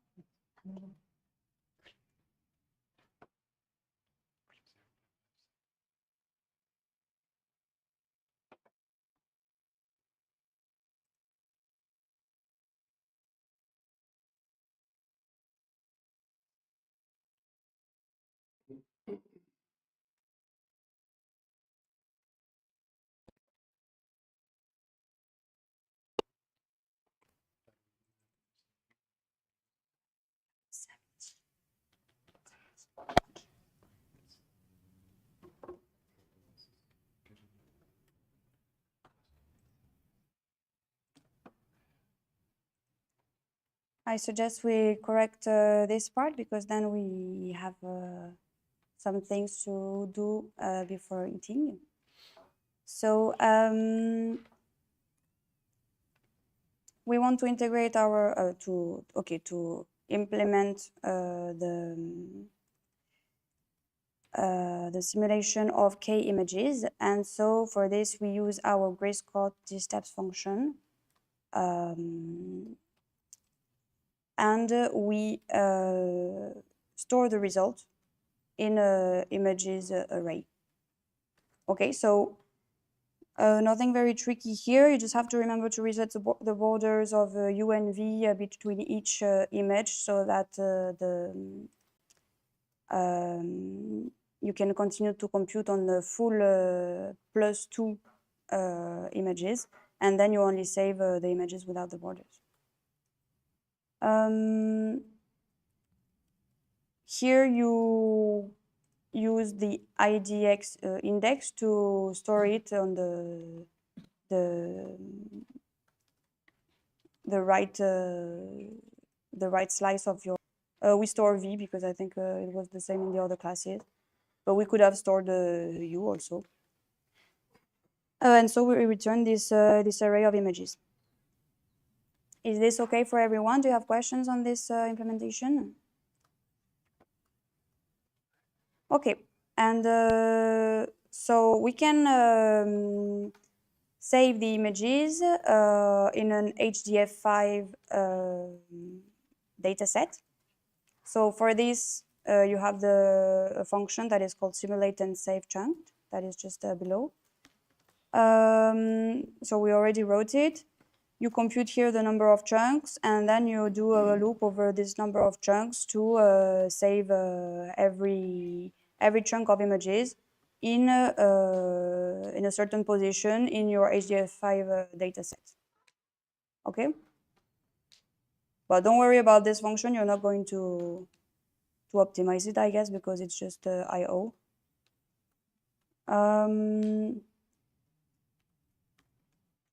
I suggest we correct this part because then we have some things to do before eating. So we want to integrate our to implement the simulation of k images, and so for this we use our Grayscott steps function. And we store the result in a images array. Okay, so nothing very tricky here. You just have to remember to reset the borders of U and V between each image so that you can continue to compute on the full +2 images, and then you only save the images without the borders. Here you use the IDX index to store it on the right slice of your. We store V because I think it was the same in the other classes, but we could have stored U also. And so we return this this array of images. Is this okay for everyone? Do you have questions on this implementation? Okay, and so we can save the images in an HDF5 data set. So for this, you have the function that is called simulate and save chunk, that is just below. So we already wrote it. You compute here the number of chunks, and then you do a loop over this number of chunks to save every chunk of images in a certain position in your HDF5 dataset. Okay? But don't worry about this function. You're not going to optimize it, I guess, because it's just I/O.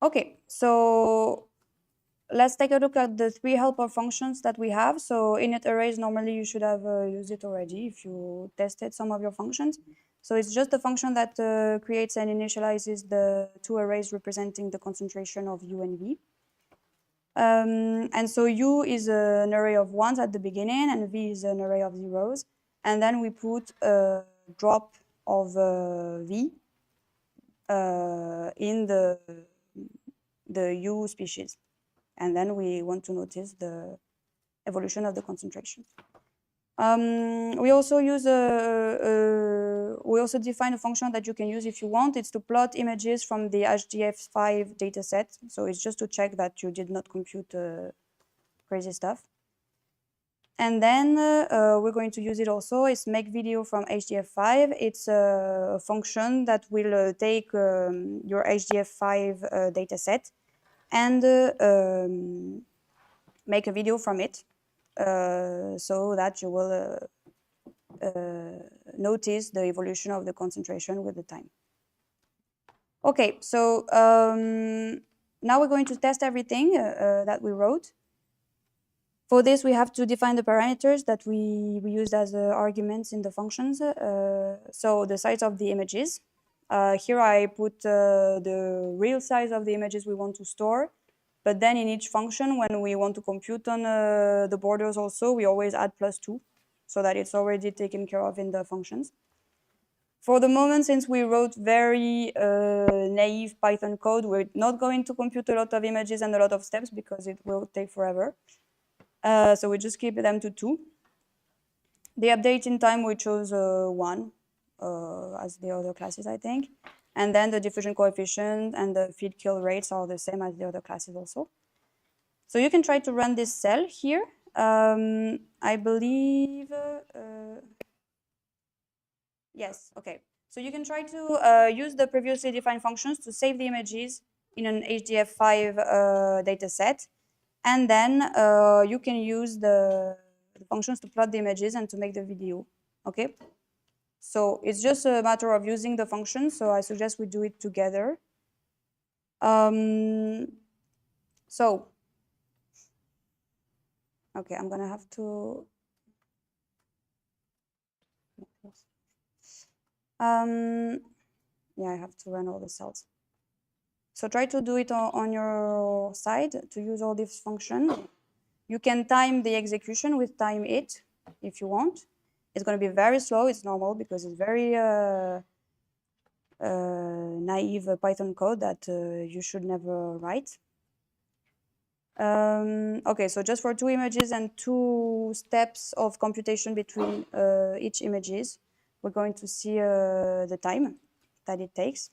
Okay, so let's take a look at the 3 helper functions that we have. So init arrays, normally you should have used it already if you tested some of your functions. So it's just a function that creates and initializes the 2 arrays representing the concentration of U and V. And so U is an array of 1s at the beginning, and V is an array of 0s. And then we put a drop of V in the U species. And then we want to notice the evolution of the concentration. We also use we also define a function that you can use if you want. It's to plot images from the HDF5 dataset. So it's just to check that you did not compute crazy stuff. And then we're going to use it also. It's make video from HDF5. It's a function that will take your HDF5 dataset and make a video from it so that you will notice the evolution of the concentration with the time. Okay, so now we're going to test everything that we wrote. For this, we have to define the parameters that we used as arguments in the functions. So the size of the images. Here I put the real size of the images we want to store. But then in each function, when we want to compute on the borders also, we always add +2 so that it's already taken care of in the functions. For the moment, since we wrote very naive Python code, we're not going to compute a lot of images and a lot of steps because it will take forever. So we just keep them to 2. The updating time, we chose 1 as the other classes, I think. And then the diffusion coefficient and the feed kill rates are the same as the other classes also. So you can try to run this cell here. I believe, yes, okay. So you can try to use the previously defined functions to save the images in an HDF5 data set. And then you can use the functions to plot the images and to make the video, okay? So it's just a matter of using the functions, so I suggest we do it together. So, okay, I'm gonna have to, yeah, I have to run all the cells. So try to do it on your side to use all these functions. You can time the execution with time it if you want. It's going to be very slow. It's normal because it's very naive Python code that you should never write. Okay, so just for 2 images and 2 steps of computation between each images, we're going to see the time that it takes.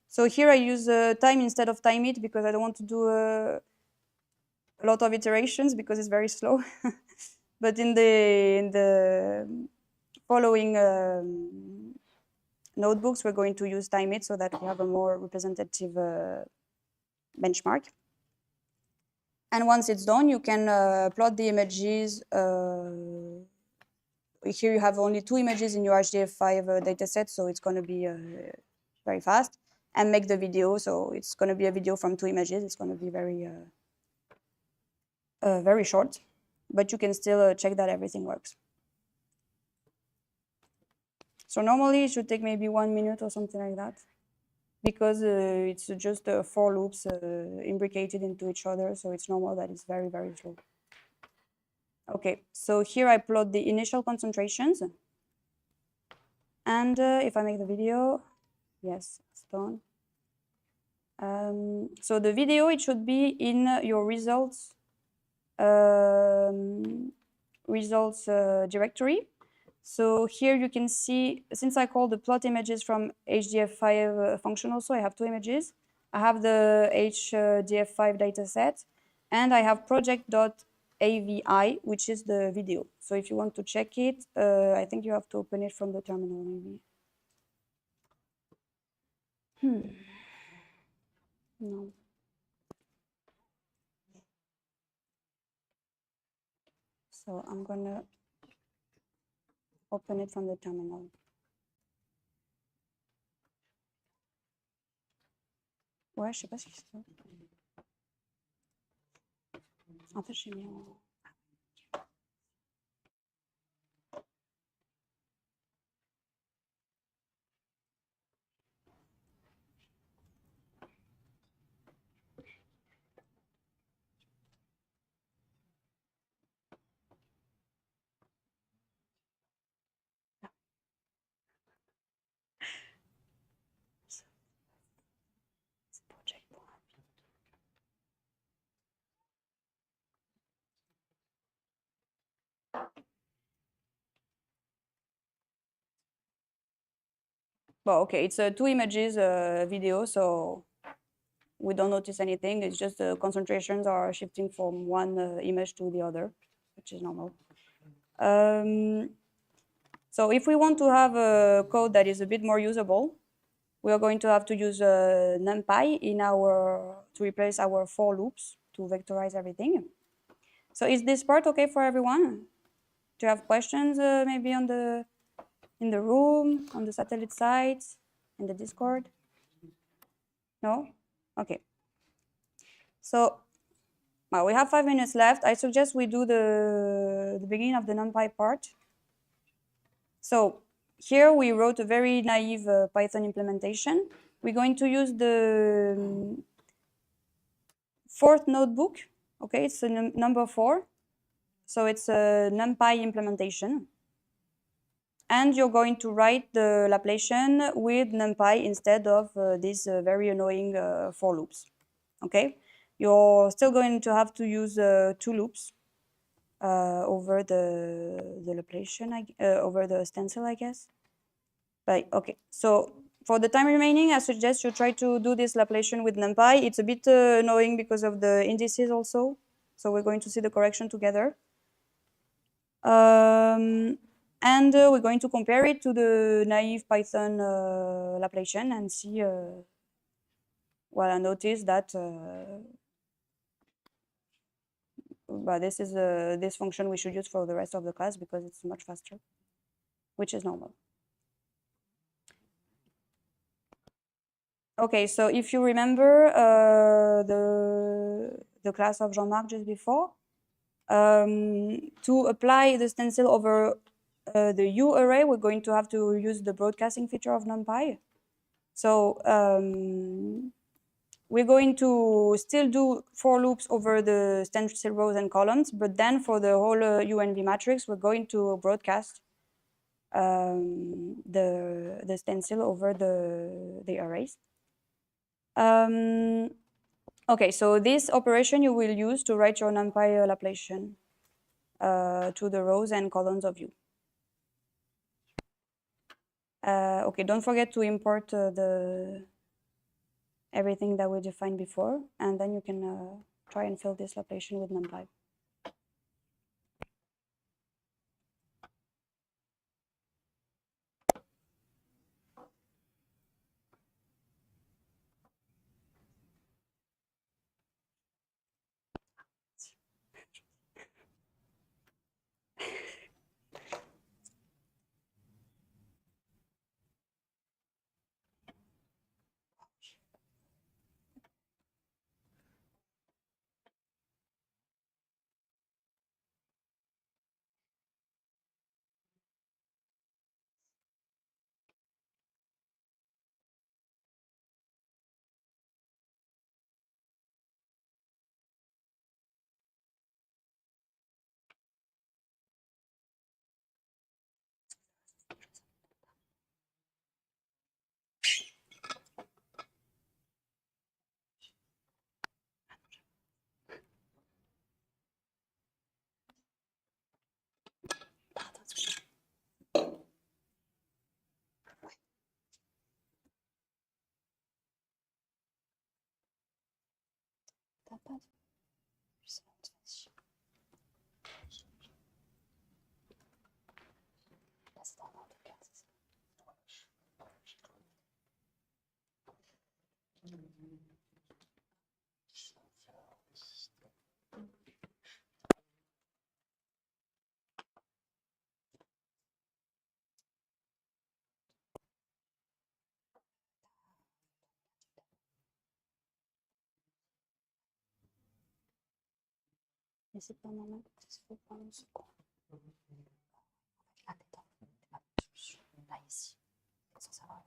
So here I use time instead of time it because I don't want to do a lot of iterations because it's very slow. But in the following notebooks, we're going to use time it so that we have a more representative benchmark. And once it's done, you can plot the images. Here you have only 2 images in your HDF5 dataset, so it's going to be very fast. And make the video, so it's going to be a video from 2 images. It's going to be very, very short, but you can still check that everything works. So normally it should take maybe 1 minute or something like that, because it's just 4 loops imbricated into each other, so it's normal that it's very, very slow. Okay, so here I plot the initial concentrations. And if I make the video, yes, it's done. So the video, it should be in your results directory. So here you can see, since I call the plot images from HDF5 function also, I have 2 images. I have the HDF5 dataset, and I have project.avi, which is the video. So if you want to check it, I think you have to open it from the terminal maybe. No. So I'm gonna open it from the terminal. Ouais, je sais pas ce qui se passe. En fait, j'ai mis en... Well, okay, it's a 2 images video, so we don't notice anything. It's just the concentrations are shifting from one image to the other, which is normal. So if we want to have a code that is a bit more usable, we are going to have to use Numpy to replace our 4 loops to vectorize everything. So is this part okay for everyone? Do you have questions maybe in the room, on the satellite sites, in the Discord? No? Okay. So we have 5 minutes left. I suggest we do the beginning of the Numpy part. So here we wrote a very naive Python implementation. We're going to use the 4th notebook. Okay, it's number 4. So it's a Numpy implementation. And you're going to write the Laplacian with Numpy instead of these very annoying for loops. Okay, you're still going to have to use 2 loops. over the Laplacian, over the stencil, I guess. But okay, so for the time remaining, I suggest you try to do this Laplacian with Numpy. It's a bit annoying because of the indices also. So we're going to see the correction together. And we're going to compare it to the naive Python Laplacian and see. Well, I noticed that but this is this function we should use for the rest of the class because it's much faster, which is normal. Okay, so if you remember the class of Jean-Marc just before, to apply the stencil over the U array, we're going to have to use the broadcasting feature of Numpy. So we're going to still do for loops over the stencil rows and columns, but then for the whole UNV matrix, we're going to broadcast the stencil over the arrays. Okay, so this operation you will use to write your Numpy Laplacian to the rows and columns of U. Okay, don't forget to import everything that we defined before, and then you can try and fill this Laplacian with Numpy. Mais c'est pas normal que ça se fait pas en seconde. Là, là, ici. Ça, ça va.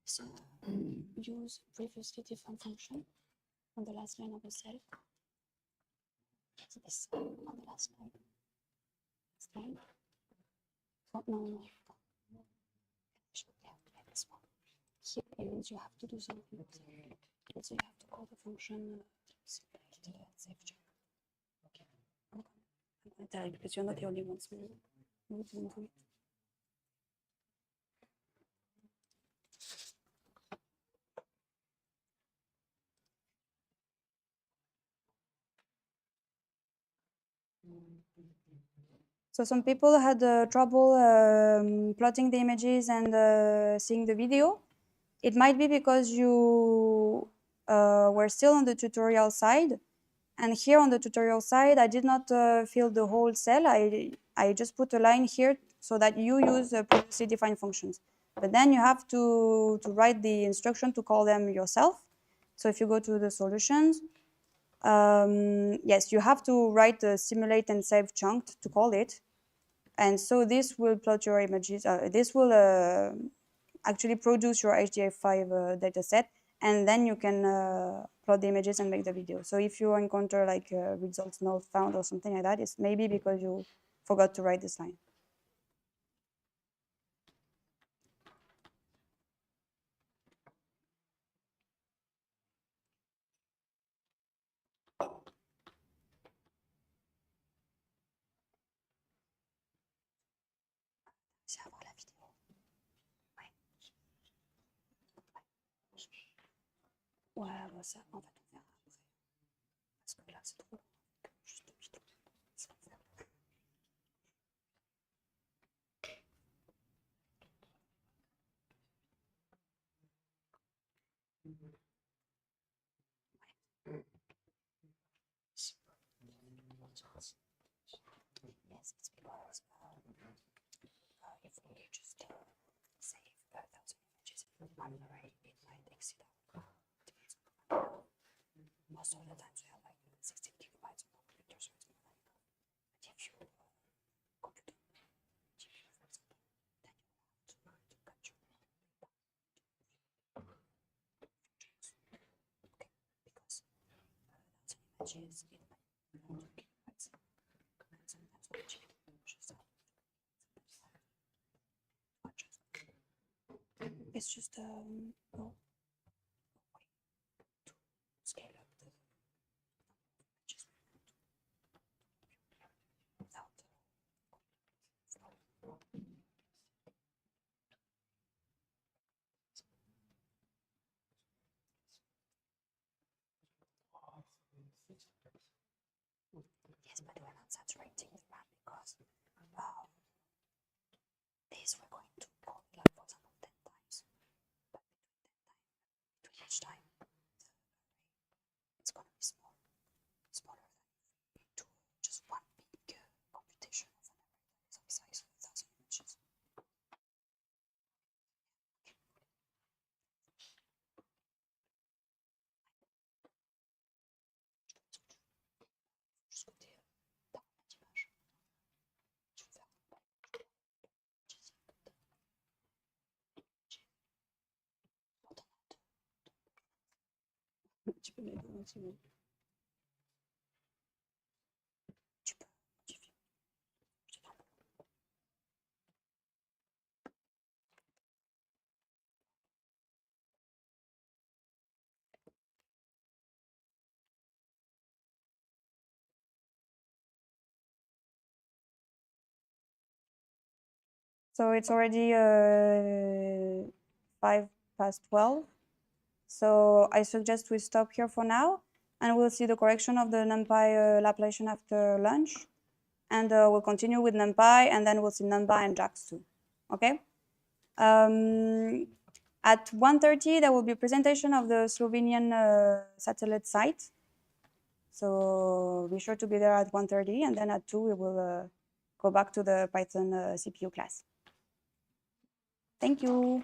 So use previously defined function on the last line of the cell. This on the last line. Oh, no. Yeah, this one. Here it means you have to do something. So you have to call the function save check. Okay. I'm going to tell you because you're not the only ones who didn't do it. So some people had trouble plotting the images and seeing the video. It might be because you were still on the tutorial side. And here on the tutorial side, I did not fill the whole cell. I just put a line here so that you use previously defined functions. But then you have to write the instruction to call them yourself. So if you go to the solutions, yes, you have to write the simulate and save chunk to call it. And so this will plot your images. This will actually produce your HDF5 data set, and then you can plot the images and make the video. So if you encounter like results not found or something like that, it's maybe because you forgot to write this line. Ouais, bah ça, en fait, on verra après. Parce que là, c'est trop long. Juste deux vidéos. Ça va faire. Yes, it's because if we just save 1,000 images in memory, it might exceed our depends on most of the times we have like 16 gigabytes of computer, so it's more than enough. But if you compute on GPU, for example, then you have to capture okay, because 1,000 images in gigabytes, and sometimes on GPU just it's just oh, way to scale up the images without flow. Yes, but we're not saturating the RAM because these we're going to call like for example 10 times. But between each time it's gonna be smaller than if we do just one big computation of an array that is of size of 1,000 images. Juste côté paramètres d'image. Je vais faire tu peux mettre un petit peu. Tu peux modifier. Je te donne. So it's already 12:05. So I suggest we stop here for now, and we'll see the correction of the NumPy Laplacian after lunch. And we'll continue with NumPy, and then we'll see NumPy and JAX too. Okay? At 1:30, there will be a presentation of the Slovenian satellite site. So be sure to be there at 1:30, and then at 2, we will go back to the Python CPU class. Thank you.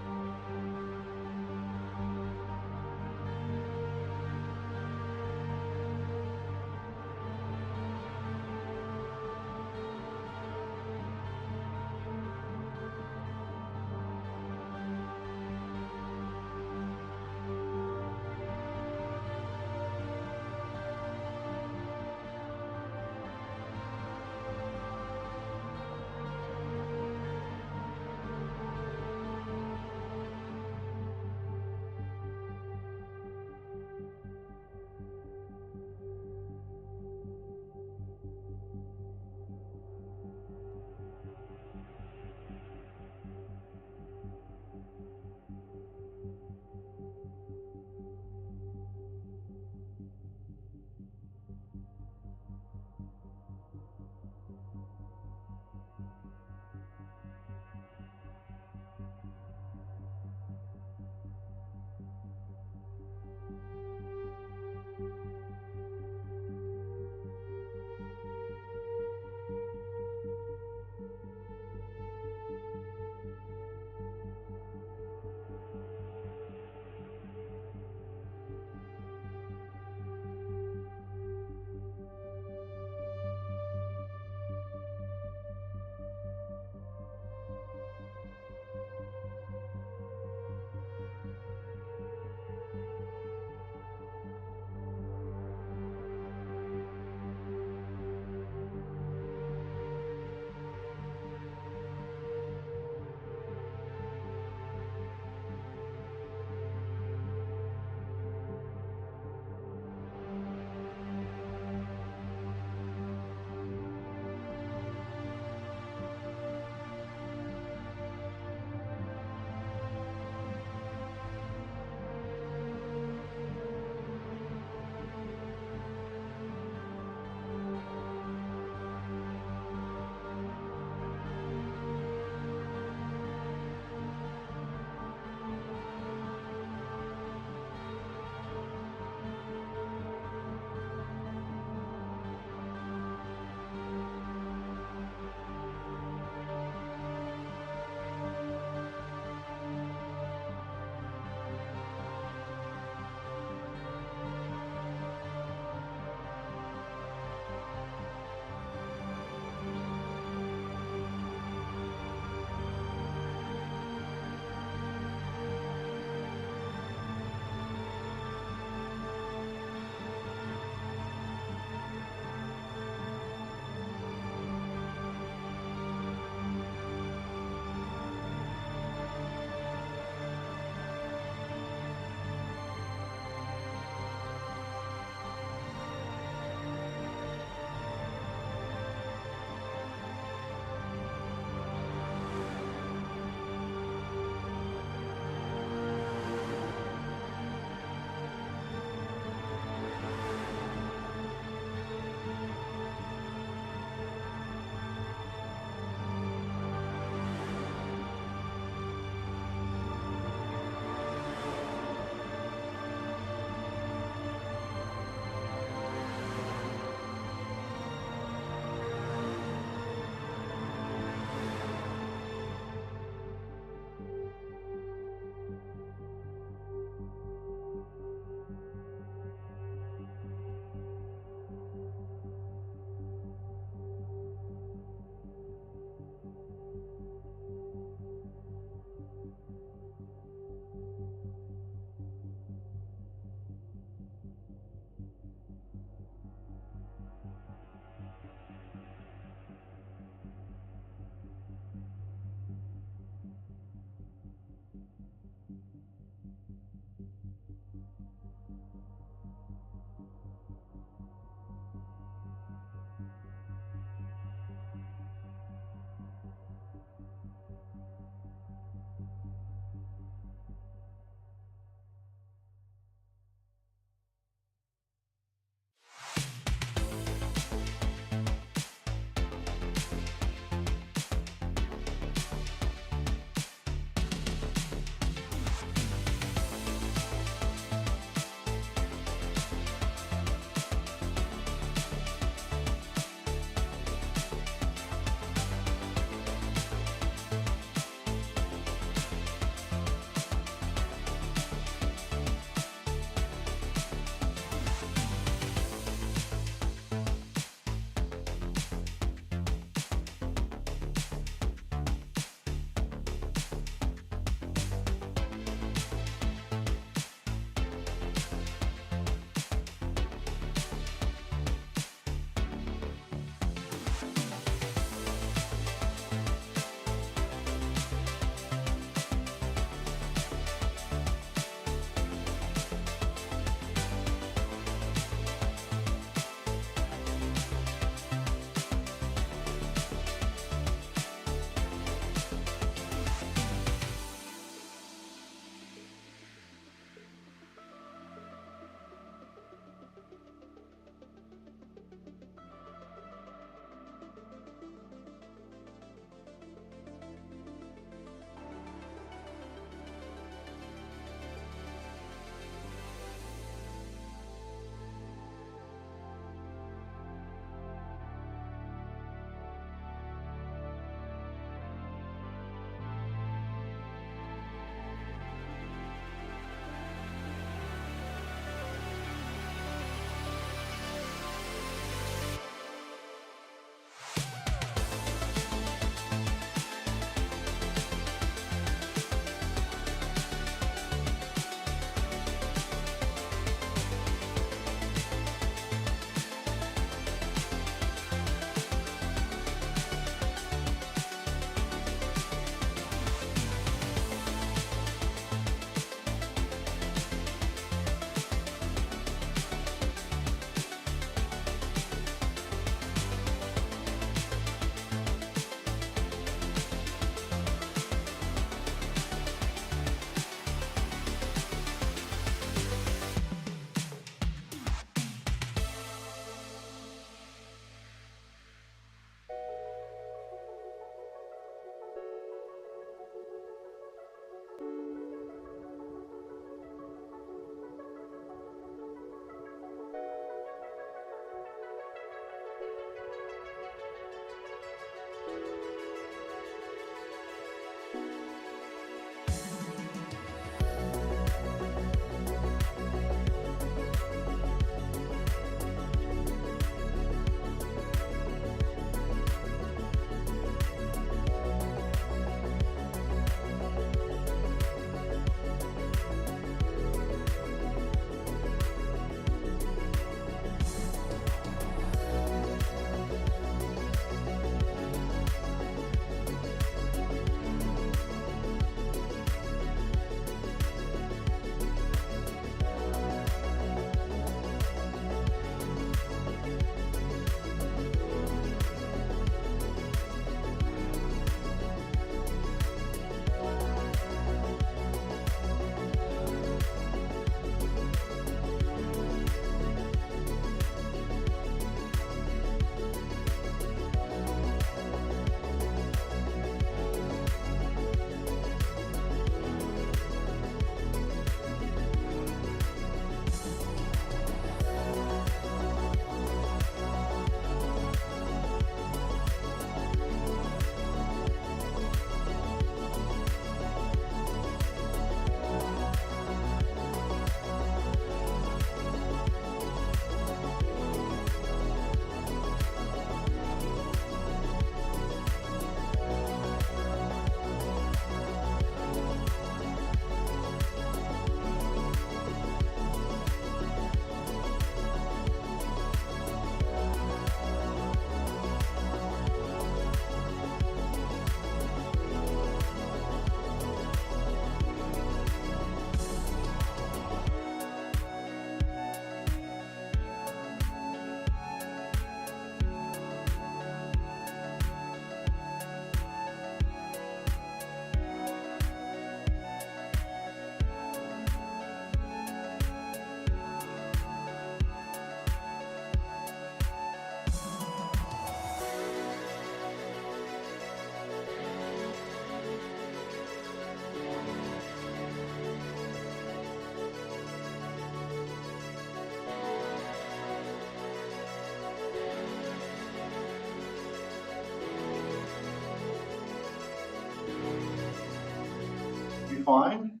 fine.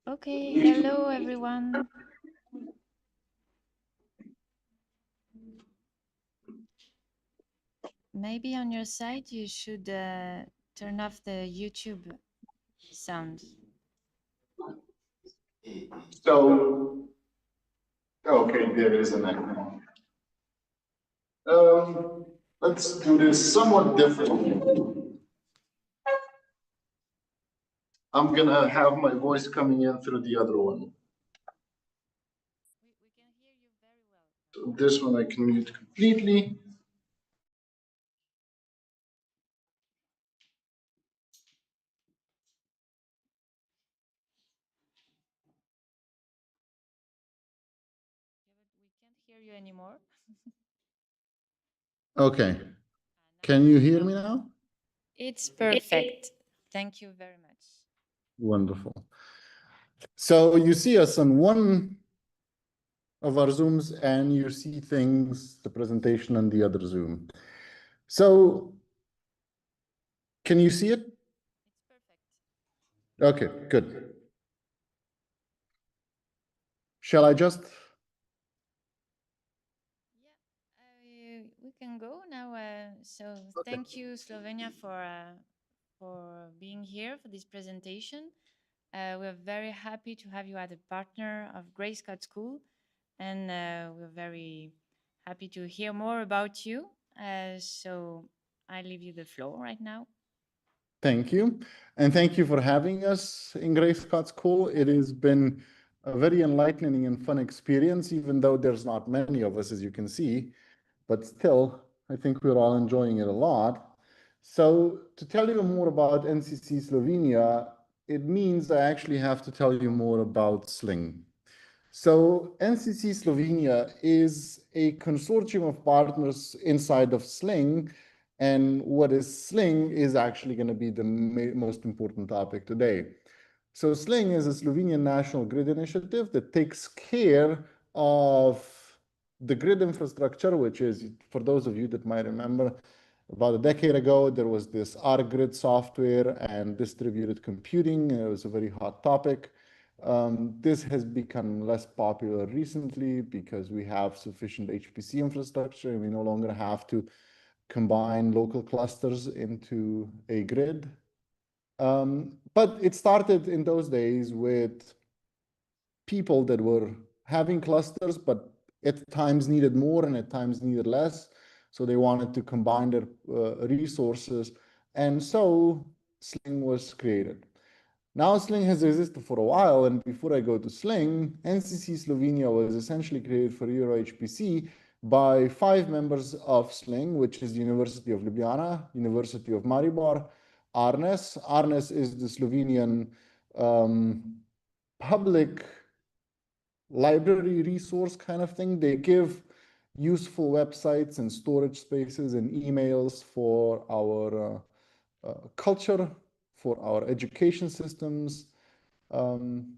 Okay, hello everyone. Maybe on your side you should turn off the YouTube sound. So, okay, there is an echo. Let's do this somewhat differently. I'm gonna have my voice coming in through the other one. We can hear you very well. So this one I can mute completely. Yeah, but we can't hear you anymore. Okay. Can you hear me now? It's perfect. Thank you very much. Wonderful. So you see us on one of our Zooms and you see things, the presentation on the other Zoom. So can you see it? It's perfect. Okay, good. Shall I just? Yeah, we can go now. So Okay. thank you, Slovenia, for being here for this presentation. We're very happy to have you as a partner of Grey Scott School, and we're very happy to hear more about you. So I leave you the floor right now. Thank you. And thank you for having us in Grey Scott School. It has been a very enlightening and fun experience, even though there's not many of us, as you can see, but still, I think we're all enjoying it a lot. So to tell you more about NCC Slovenia, it means I actually have to tell you more about Sling. So NCC Slovenia is a consortium of partners inside of Sling, and what is Sling is actually going to be the most important topic today. So Sling is a Slovenian national grid initiative that takes care of the grid infrastructure, which is, for those of you that might remember, about a decade ago, there was this R-Grid software and distributed computing. It was a very hot topic. This has become less popular recently because we have sufficient HPC infrastructure and we no longer have to combine local clusters into a grid. But it started in those days with people that were having clusters, but at times needed more and at times needed less. So they wanted to combine their resources. And so Sling was created. Now Sling has existed for a while, and before I go to Sling, NCC Slovenia was essentially created for Euro HPC by 5 members of Sling, which is the University of Ljubljana, University of Maribor, Arnes. Arnes is the Slovenian public library resource kind of thing. They give useful websites and storage spaces and emails for our culture, for our education systems. And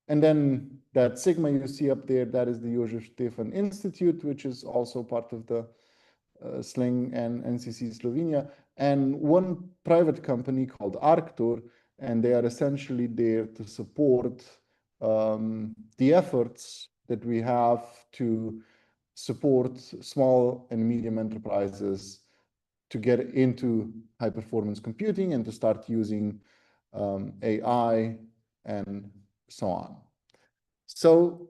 then that Sigma you see up there, that is the Josef Stefan Institute, which is also part of the Sling and NCC Slovenia, and one private company called Arctur, and they are essentially there to support the efforts that we have to support small and medium enterprises to get into high performance computing and to start using AI and so on. So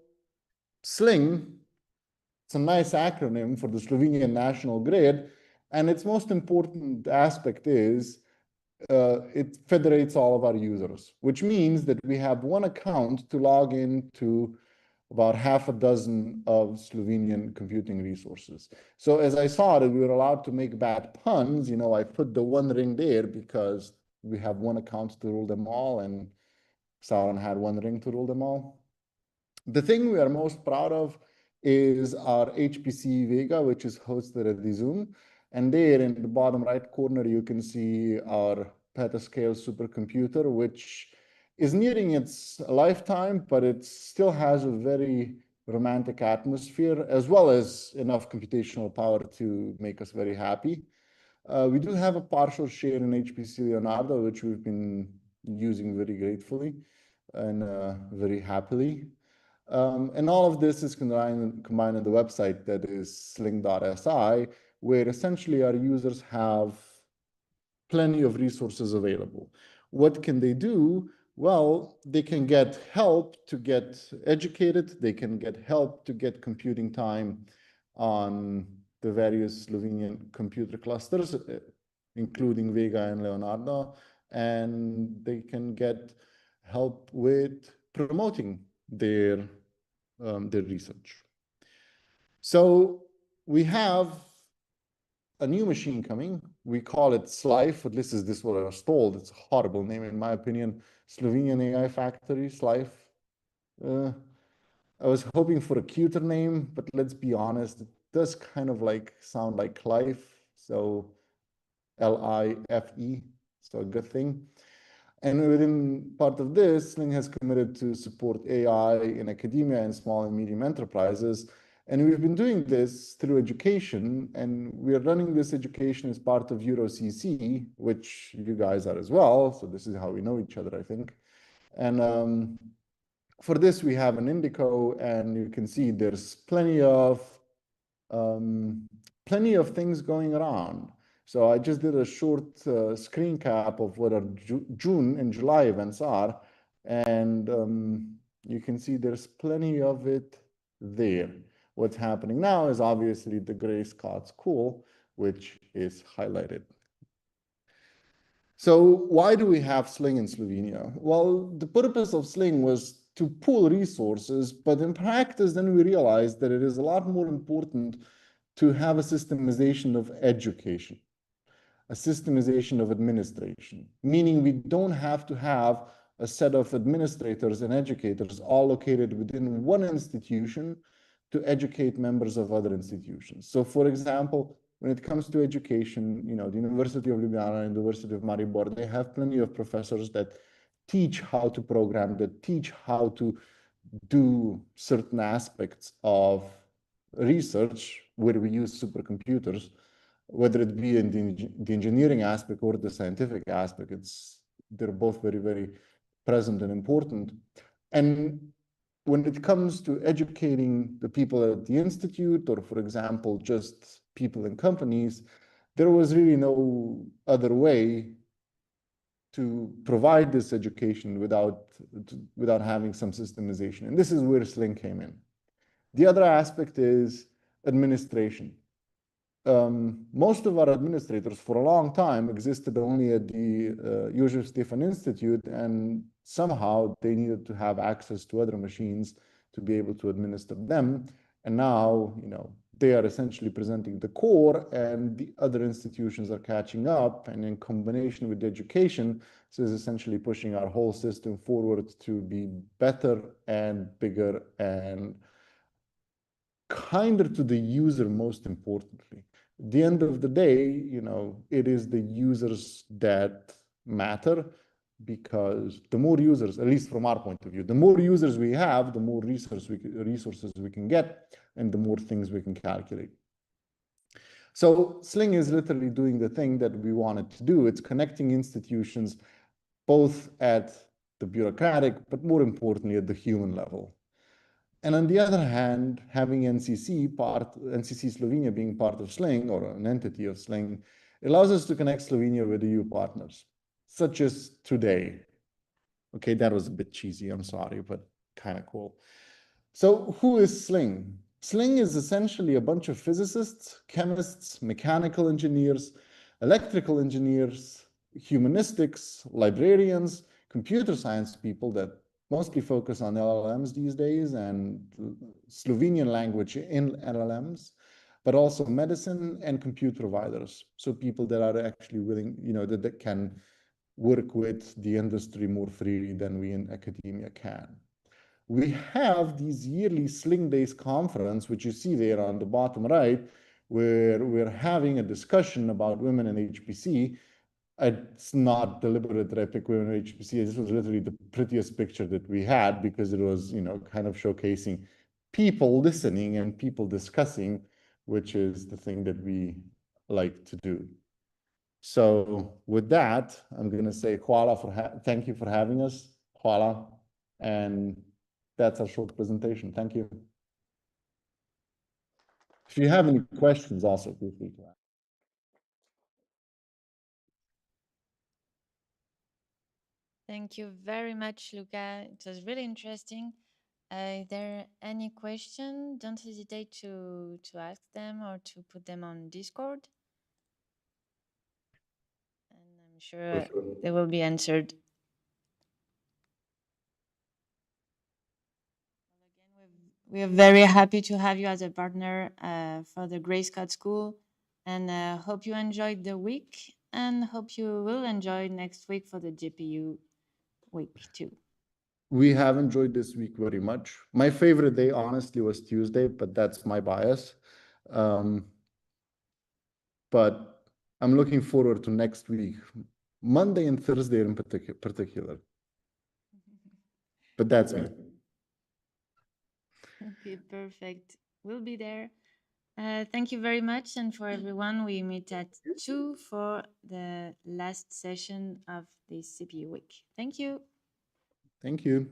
Sling, it's a nice acronym for the Slovenian National Grid, and its most important aspect is it federates all of our users, which means that we have one account to log into about half a dozen of Slovenian computing resources. So as I saw that we were allowed to make bad puns, you know, I put the one ring there because we have one account to rule them all, and Sauron had one ring to rule them all. The thing we are most proud of is our HPC Vega, which is hosted at the Zoom. And there in the bottom right corner, you can see our petascale supercomputer, which is nearing its lifetime, but it still has a very romantic atmosphere, as well as enough computational power to make us very happy. We do have a partial share in HPC Leonardo, which we've been using very gratefully and very happily. And all of this is combined in the website that is sling.si, where essentially our users have plenty of resources available. What can they do? Well, they can get help to get educated. They can get help to get computing time on the various Slovenian computer clusters, including Vega and Leonardo, and they can get help with promoting their research. So we have a new machine coming. We call it SLIFE, at least this is what I was told. It's a horrible name, in my opinion. Slovenian AI Factory, SLIFE. I was hoping for a cuter name, but let's be honest, it does kind of like sound like Clive, so L-I-F-E, so a good thing. And within part of this, Sling has committed to support AI in academia and small and medium enterprises. And we've been doing this through education, and we're running this education as part of EuroCC, which you guys are as well. So this is how we know each other, I think. And for this, we have an Indico, and you can see there's plenty of things going around. So I just did a short screen cap of what our June and July events are, and you can see there's plenty of it there. What's happening now is obviously the Gray Scott School, which is highlighted. So why do we have Sling in Slovenia? Well, the purpose of Sling was to pool resources, but in practice, then we realized that it is a lot more important to have a systemization of education, a systemization of administration, meaning we don't have to have a set of administrators and educators all located within one institution to educate members of other institutions. So for example, when it comes to education, you know, the University of Ljubljana and the University of Maribor, they have plenty of professors that teach how to program, that teach how to do certain aspects of research where we use supercomputers, whether it be in the engineering aspect or the scientific aspect. They're both very, very present and important. And when it comes to educating the people at the institute, or for example, just people in companies, there was really no other way to provide this education without having some systemization. And this is where Sling came in. The other aspect is administration. Most of our administrators for a long time existed only at the Josef Stefan Institute, and somehow they needed to have access to other machines to be able to administer them. And now, you know, they are essentially presenting the core, and the other institutions are catching up, and in combination with education, this is essentially pushing our whole system forward to be better and bigger and kinder to the user, most importantly. At the end of the day, you know, it is the users that matter, because the more users, at least from our point of view, the more users we have, the more resources we can get, and the more things we can calculate. So Sling is literally doing the thing that we wanted to do. It's connecting institutions both at the bureaucratic, but more importantly at the human level. And on the other hand, having NCC Slovenia being part of Sling, or an entity of Sling, allows us to connect Slovenia with EU partners, such as today. Okay, that was a bit cheesy, I'm sorry, but kind of cool. So who is Sling? Sling is essentially a bunch of physicists, chemists, mechanical engineers, electrical engineers, humanistics, librarians, computer science people that mostly focus on LLMs these days and Slovenian language in LLMs, but also medicine and compute providers. So people that are actually willing, you know, that can work with the industry more freely than we in academia can. We have these yearly Sling Days conference, which you see there on the bottom right, where we're having a discussion about women in HPC. It's not deliberate that I pick women in HPC. This was literally the prettiest picture that we had, because it was, you know, kind of showcasing people listening and people discussing, which is the thing that we like to do. So with that, I'm going to say thank you for having us, Hvala, and that's our short presentation. Thank you. If you have any questions, also feel free to ask. Thank you very much, Luca. It was really interesting. If there are any question, don't hesitate to ask them or to put them on Discord. And I'm sure they will be answered. We are very happy to have you as a partner for the Gray Scott School, and hope you enjoyed the week, and hope you will enjoy next week for the GPU week too. We have enjoyed this week very much. My favorite day, honestly, was Tuesday, but that's my bias. But I'm looking forward to next week, Monday and Thursday in particular. But that's me. Okay, perfect. We'll be there. Thank you very much. And for everyone, we meet at 2 for the last session of this CPU week. Thank you. Thank you.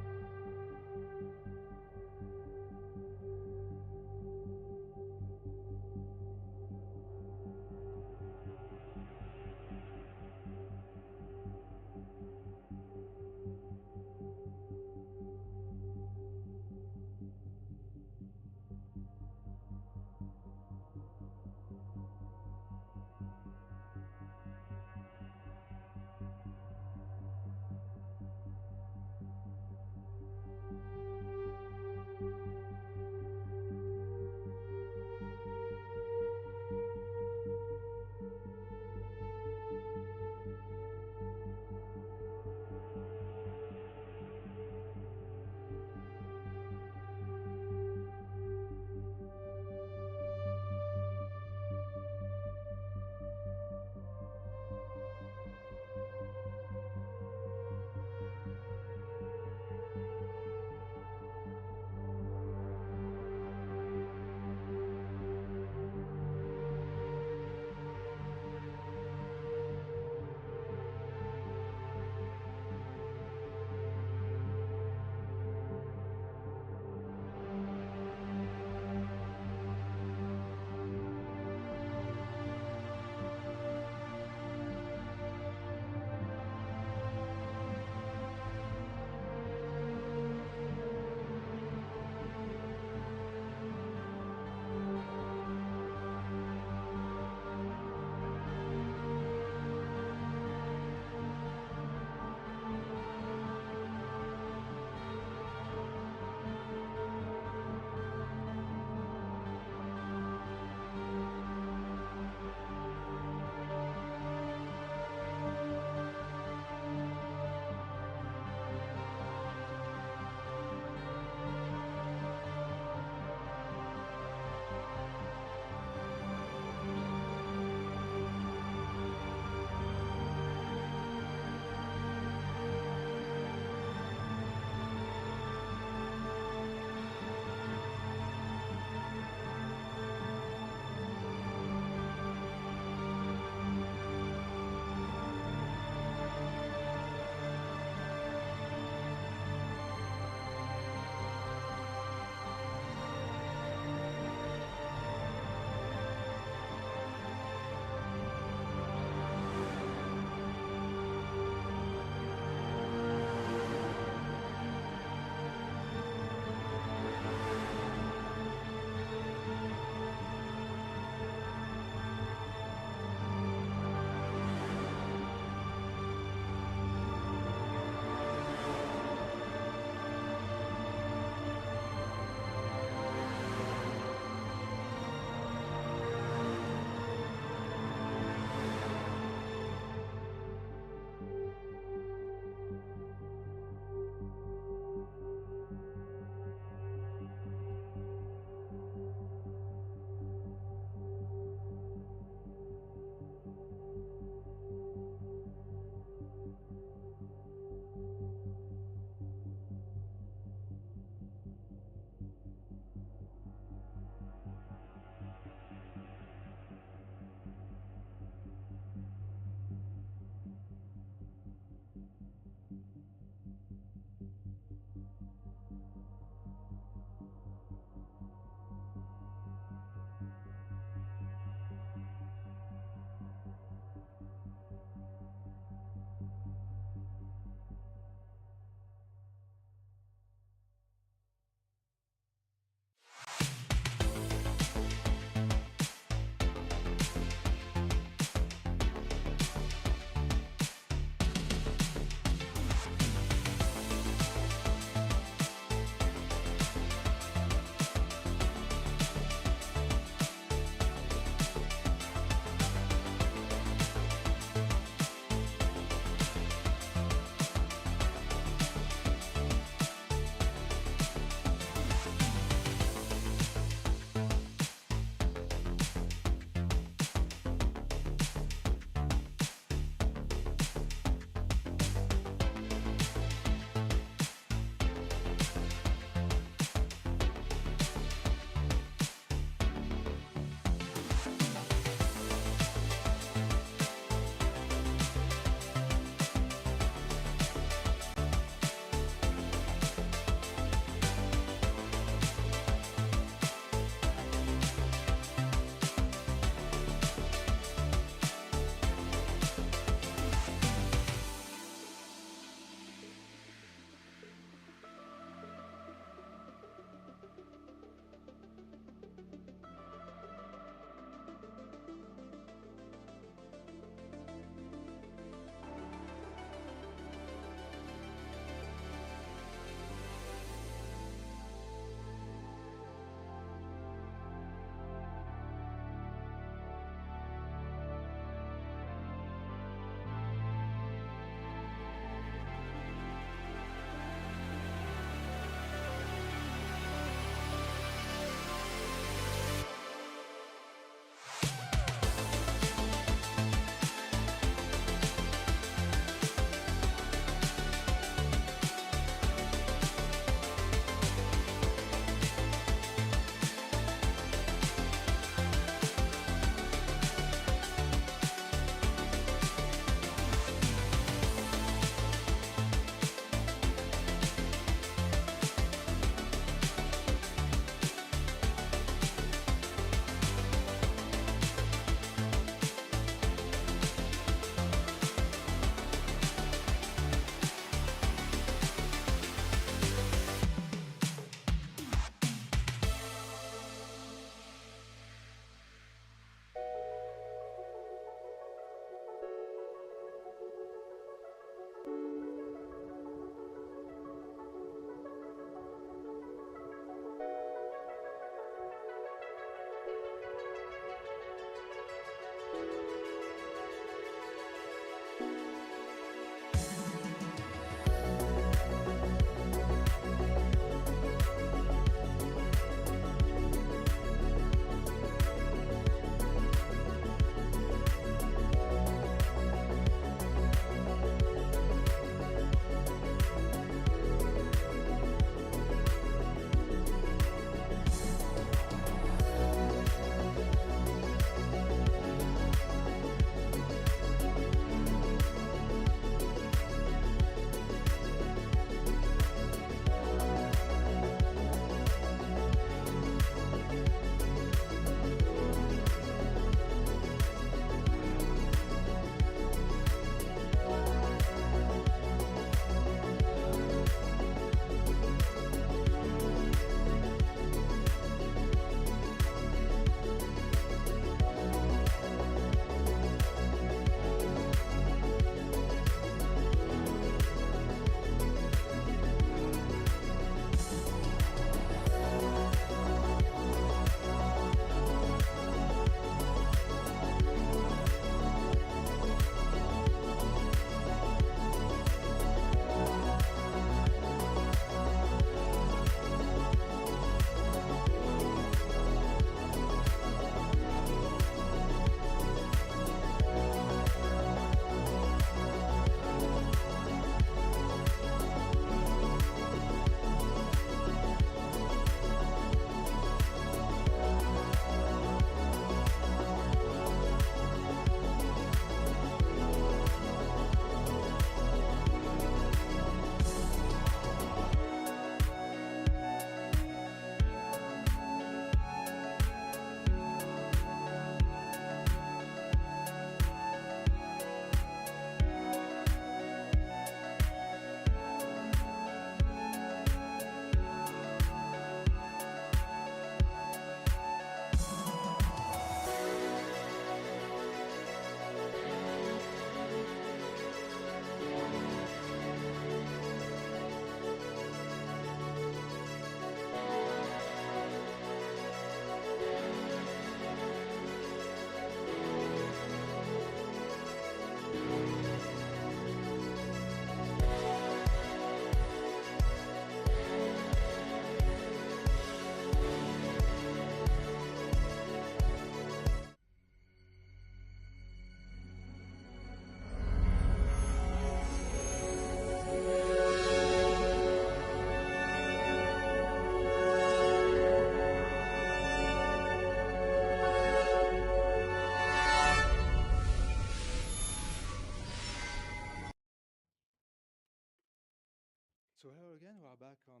So hello again, we are back on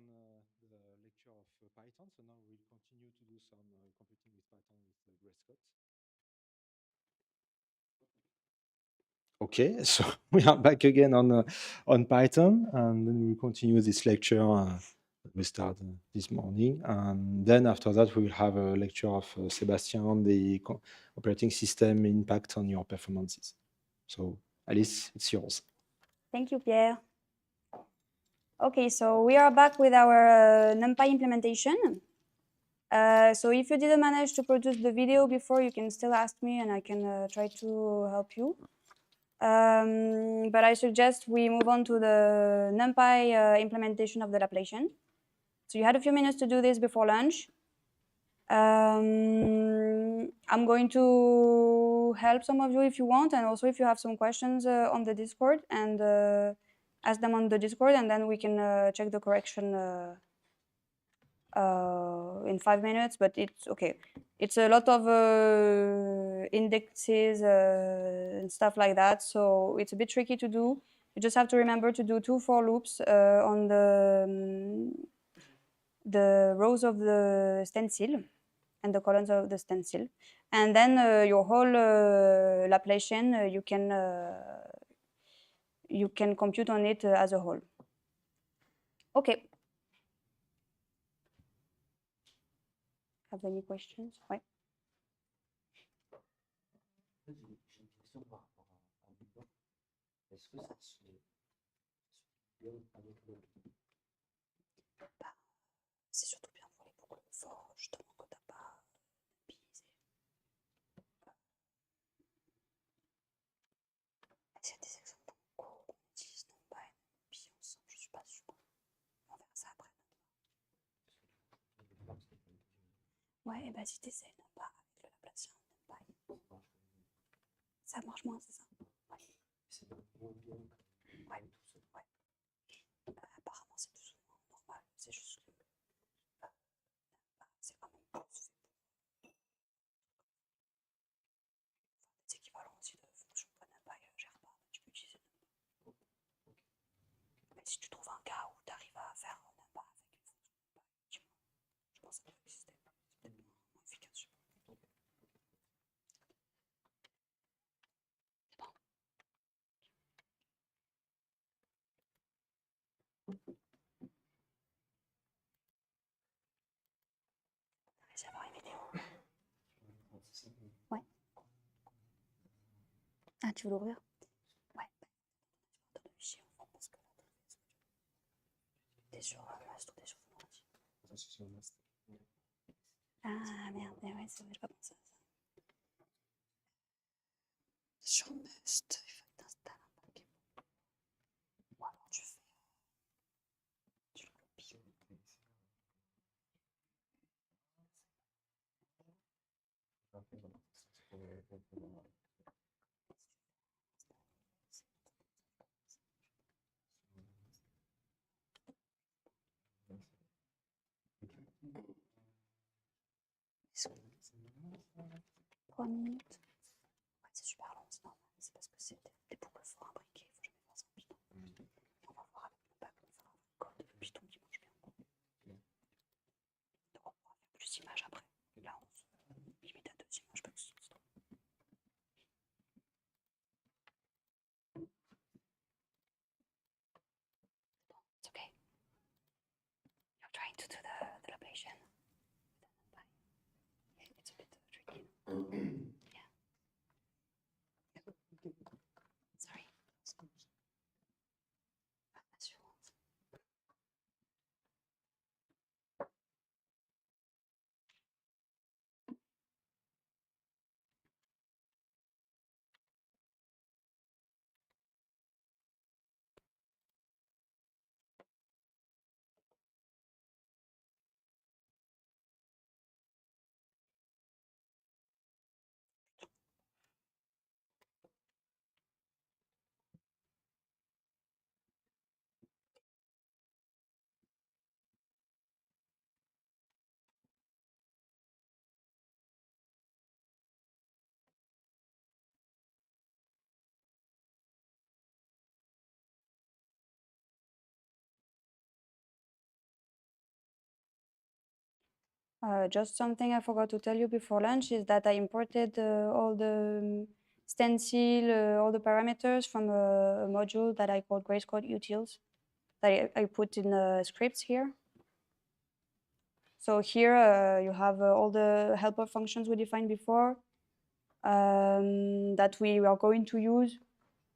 the lecture of Python. So now we'll continue to do some computing with Python with Gray Scott. Okay, so we are back again on Python, and then we'll continue this lecture that we started this morning. And then after that, we will have a lecture of Sebastian on the operating system impact on your performances. So Alice, it's yours. Thank you, Pierre. Okay, so we are back with our Numpy implementation. So if you didn't manage to produce the video before, you can still ask me and I can try to help you. But I suggest we move on to the Numpy implementation of the Laplacian. So you had a few minutes to do this before lunch. I'm going to help some of you if you want, and also if you have some questions on the Discord, and ask them on the Discord, and then we can check the correction in 5 minutes, but it's okay. It's a lot of indexes and stuff like that, so it's a bit tricky to do. You just have to remember to do 2 for loops on the rows of the stencil and the columns of the stencil. And then your whole Laplacian, you can compute on it as a whole. Okay. Have any questions? Ouais. J'ai une question par rapport à Big Bang. Est-ce que ça se bien avec le... C'est surtout bien pour les boucles forts, justement, que tu n'as pas utilisé. Est-ce qu'il y a des exemples dans le cours où on utilise Numpy et Numpy ensemble? Je ne suis pas sûre. On verra ça après. Ouais, et bah si tu essaies Numpy avec le Laplacien Numpy, ça marche moins, c'est ça? Ouais. C'est moins bien que Ouais. tout seul. Ouais. Apparemment, c'est plus ou moins normal. C'est juste que c'est quand même plus fait pour des équivalents aussi de fonctions que Numpy gère pas. Tu peux utiliser Numpy. Mais si tu trouves un cas où tu arrives à faire Numpy avec une fonction Numpy, je pense que ça peut exister. C'est peut-être moins efficace. Je sais pas. C'est bon. Allez, avoir une vidéo. Ouais. Ah, tu veux l'ouvrir? Ouais. Tu vas de fichier en fait parce que là, t'es sur Mast ou t'es sur Fortran. Ah merde, ouais, c'est vrai, j'ai pas pensé à ça. Sur Must, il faut que t'installes un paquet. Ou alors tu fais. Tu le copies. Trois minutes. Ouais, c'est super long, c'est normal. C'est parce que c'est des boucles fort imbriquées. Il faut jamais faire ça en Python. Et on va voir avec le bac, on fera un code de Python qui marche bien. Donc on pourra faire plus d'images après. Là, on se limite à 2 images parce que c'est trop. It's okay. You're trying to do the Laplacian. It's a bit tricky. Yeah. Sorry. As you want. Just something I forgot to tell you before lunch is that I imported all the stencil, all the parameters from a module that I called Grace Code Utils that I put in scripts here. So here you have all the helper functions we defined before that we are going to use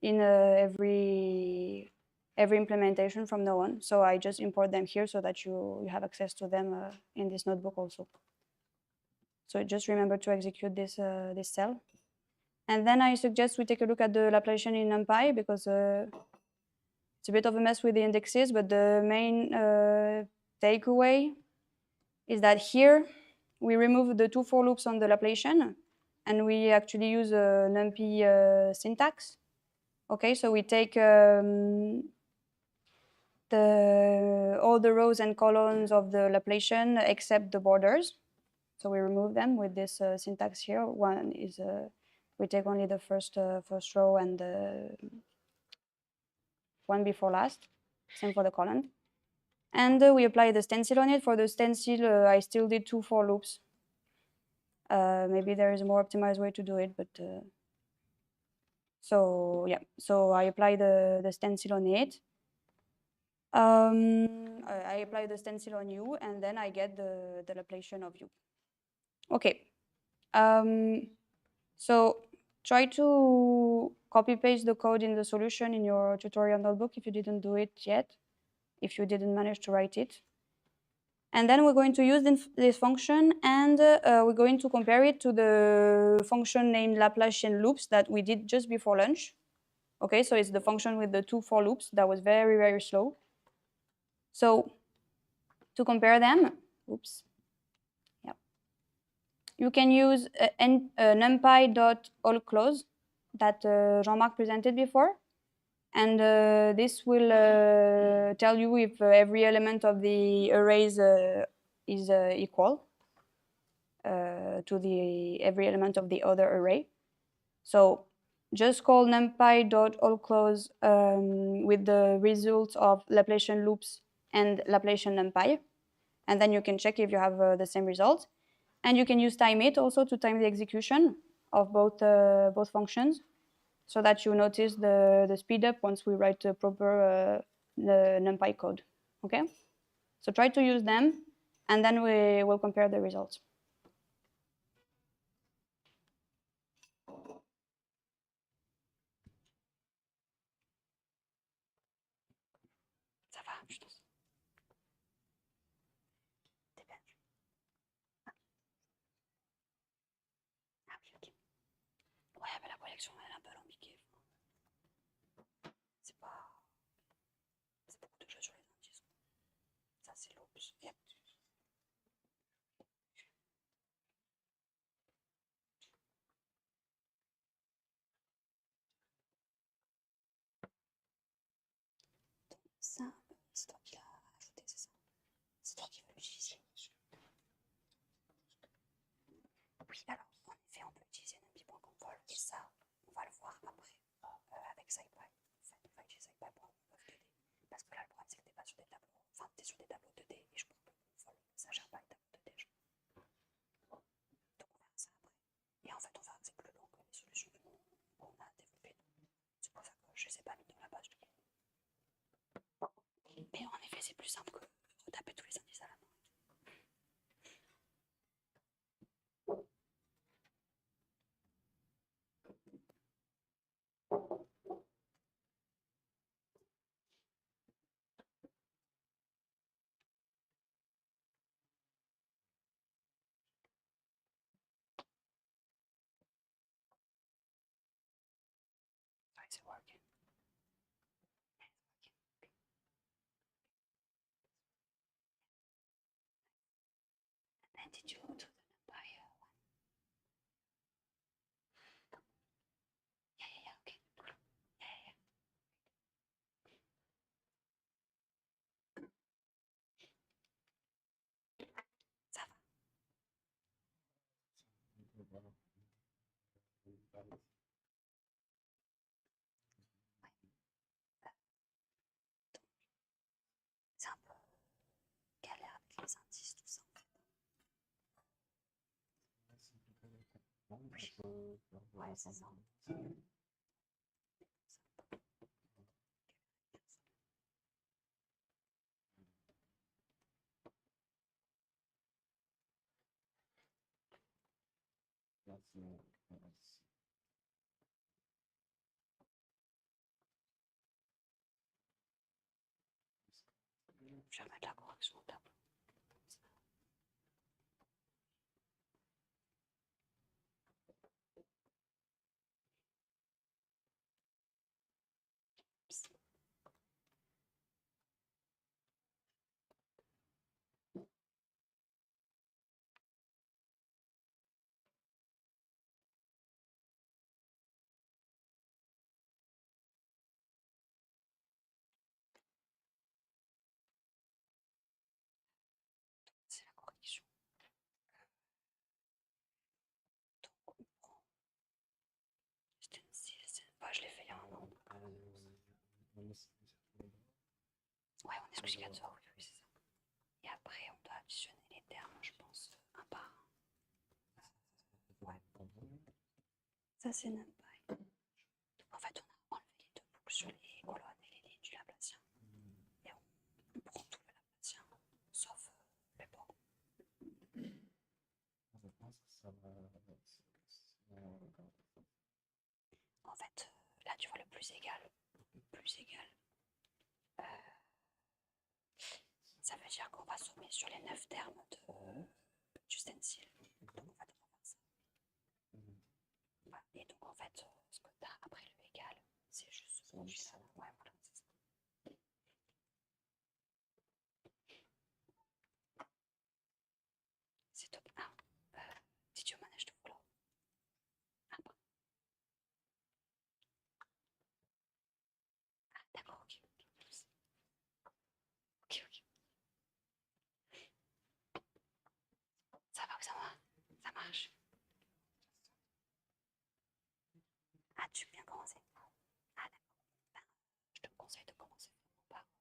in every implementation from now on. So I just import them here so that you have access to them in this notebook also. So just remember to execute this cell. And then I suggest we take a look at the Laplacian in Numpy because it's a bit of a mess with the indexes, but the main takeaway is that here we remove the 2 for loops on the Laplacian and we actually use a Numpy syntax. Okay, so we take all the rows and columns of the Laplacian except the borders. So we remove them with this syntax here. One is we take only the first row and the one before last. Same for the column. And we apply the stencil on it. For the stencil, I still did 2 for loops. Maybe there is a more optimized way to do it, but so yeah. So I apply the stencil on it. I apply the stencil on U, and then I get the Laplacian of U. Okay. So try to copy paste the code in the solution in your tutorial notebook if you didn't do it yet, if you didn't manage to write it. And then we're going to use this function and we're going to compare it to the function named Laplacian loops that we did just before lunch. Okay, so it's the function with the 2 for loops that was very, very slow. So to compare them, oops. You can use numpy.allClose that Jean-Marc presented before. And this will tell you if every element of the arrays is equal to every element of the other array. So just call numpy.allClose with the results of Laplacian loops and Laplacian numpy. And then you can check if you have the same results. And you can use timeit also to time the execution of both functions so that you notice the speed up once we write the proper NumPy code. Okay? So try to use them, and then we will compare the results. Ça va, je pense. T'es bien. Ah oui, ok. Ouais, mais la projection, elle est un peu alambiquée. C'est pas... C'est beaucoup de choses sur les indices. Ça, c'est l'oups. Yep. Ça, c'est toi qui l'as ajouté, c'est ça? C'est toi qui veux l'utiliser? Oui, alors, en effet, on peut utiliser numpy.convol et ça, on va le voir après avec SYCL. En fait, on va utiliser SYCL pour un 2D. Parce que là, le problème, c'est que t'es pas sur des tableaux, enfin, t'es sur des tableaux 2D et je crois que convol, ça gère pas les tableaux 2D. Donc, on verra ça après. Et en fait, on verra que c'est plus long que les solutions qu'on a développées. C'est pour ça que je les ai pas mis dans la page du coup. Mais en effet, c'est plus simple que retaper tous les indices à la main. Is it working? And did you go to the NumPy one? Yeah, okay. Yeah. Ça va. C'est un peu galère avec les indices, tout ça. Ouais, c'est ça. Je vais mettre la correction au tableau. C'est la correction. Donc, on prend. Je l'ai fait il y a un an. Ouais, on est sur CUDA, oui, c'est ça. Et après, on doit additionner les termes, je pense, un par un. Ouais. Ça, c'est Numpy. En fait, on a enlevé les deux boucles sur les colonnes et les lignes du Laplacien. Et on prend tout le Laplacien, sauf les bords. En fait, là, tu vois le plus égal. Plus égal. Ça veut dire qu'on va sommer sur les 9 termes du stencil. Donc, en fait, on va faire ça. Voilà. Et donc, en fait, ce que tu as après le égal, c'est juste ce produit-là. Ouais, voilà, c'est ça. C'est top 1. Did you manage to follow? Ah, bon. Ah, d'accord, ok. Ok, ok. Ça va ou ça va? Ça marche? As-tu bien commencé? Ah, d'accord. Ben, je te conseille de commencer vraiment par le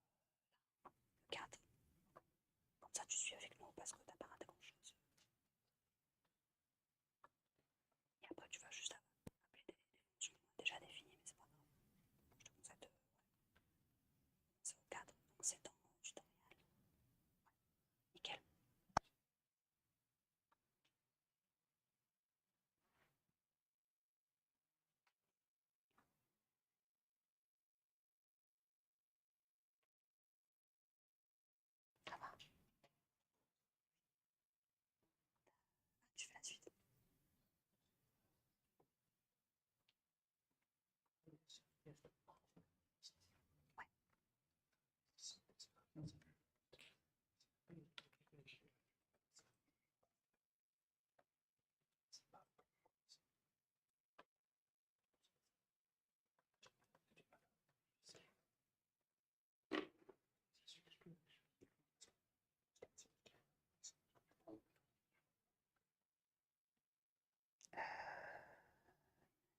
4. Comme ça, tu suis avec nous parce que t'as pas raté grand-chose. Et après, tu vas juste appeler des fonctions déjà définies, mais c'est pas grave. Je te conseille de commencer au 4. Donc, c'est dans le tutoriel. Ouais. Nickel. Ça va. Tu fais la suite. Ouais.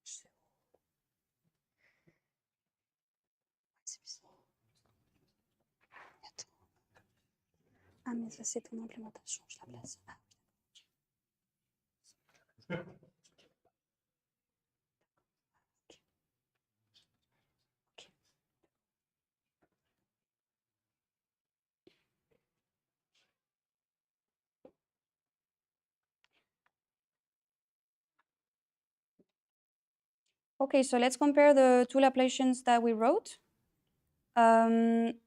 Je sais. Ouais, c'est bizarre. Attends. Ah, mais ça, c'est ton implémentation. Je la place. Ah, ok. Ok. Okay, so let's compare the two Laplacians that we wrote.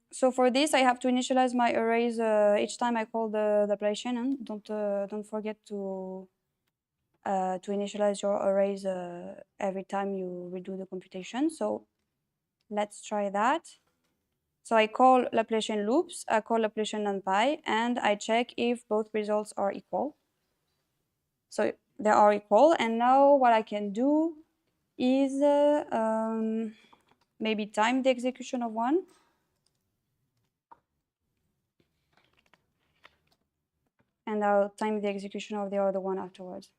So for this, I have to initialize my arrays each time I call the Laplacian. And don't forget to initialize your arrays every time you redo the computation. So let's try that. So I call Laplacian loops, I call Laplacian NumPy, and I check if both results are equal. So they are equal, and now what I can do is maybe time the execution of one. And I'll time the execution of the other one afterwards.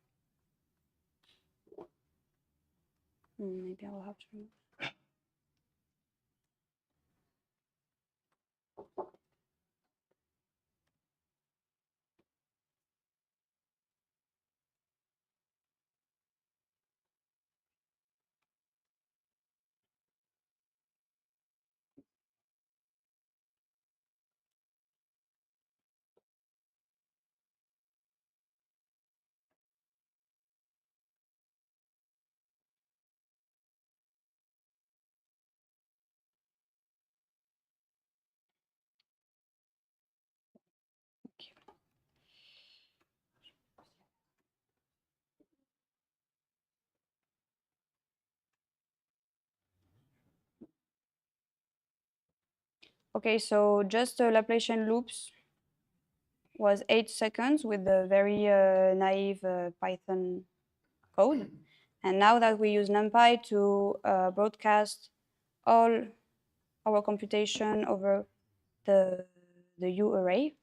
Maybe I'll have to remove. Okay, so just Laplacian loops was 8 seconds with the very naive Python code. And now that we use Numpy to broadcast all our computation over the U array,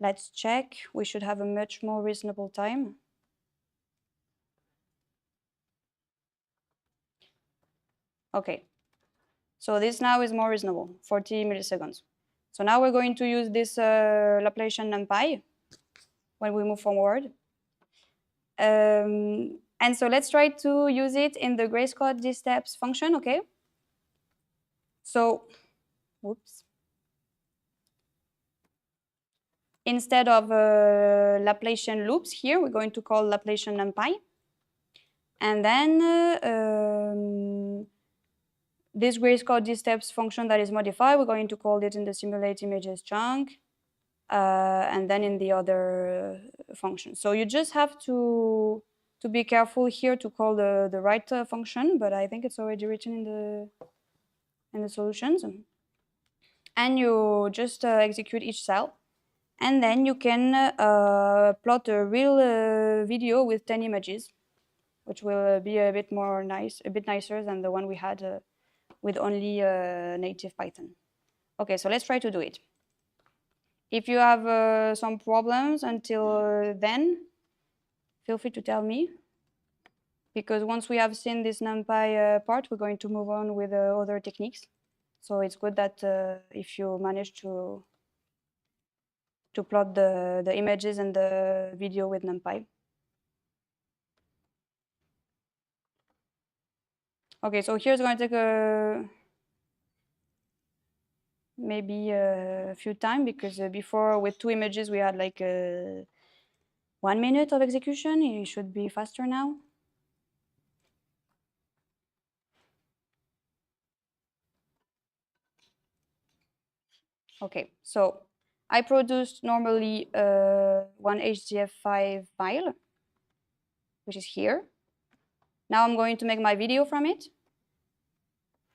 let's check. We should have a much more reasonable time. Okay, so this now is more reasonable, 40 milliseconds. So now we're going to use this Laplacian Numpy when we move forward. And so let's try to use it in the grayscale dsteps function, okay? So, whoops. Instead of Laplacian loops here, we're going to call Laplacian Numpy. And then this grayscale dsteps function that is modified, we're going to call it in the simulate images chunk, and then in the other function. So you just have to be careful here to call the right function, but I think it's already written in the solutions. And you just execute each cell. And then you can plot a real video with 10 images, which will be a bit more nice, a bit nicer than the one we had with only native Python. Okay, so let's try to do it. If you have some problems until then, feel free to tell me, because once we have seen this NumPy part, we're going to move on with other techniques. So it's good that if you manage to plot the images and the video with NumPy. Okay, so here's going to take maybe a few time, because before with 2 images we had like 1 minute of execution. It should be faster now. Okay, so I produced normally one HDF5 file, which is here. Now I'm going to make my video from it.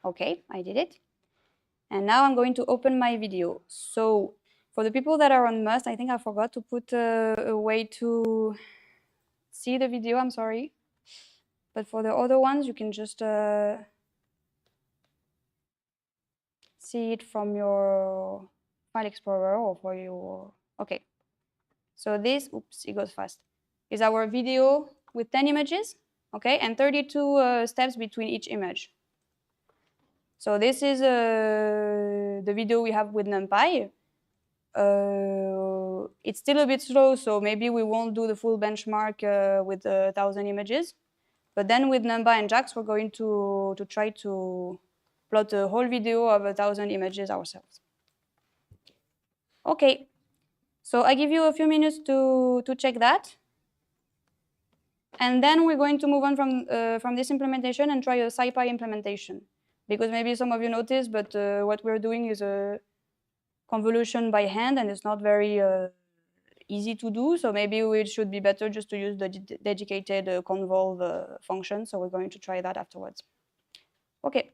Okay, I did it. And now I'm going to open my video. So for the people that are on Must, I think I forgot to put a way to see the video, I'm sorry. But for the other ones, you can just see it from your file explorer or for your, okay. So this, oops, it goes fast, is our video with 10 images, okay, and 32 steps between each image. So this is the video we have with NumPy. It's still a bit slow, so maybe we won't do the full benchmark with 1,000 images. But then with NumPy and JAX, we're going to try to plot a whole video of 1,000 images ourselves. Okay, so I give you a few minutes to check that. And then we're going to move on from this implementation and try a SYPI implementation. Because maybe some of you noticed, but what we're doing is a convolution by hand, and it's not very easy to do. So maybe it should be better just to use the dedicated convolve function. So we're going to try that afterwards. Okay.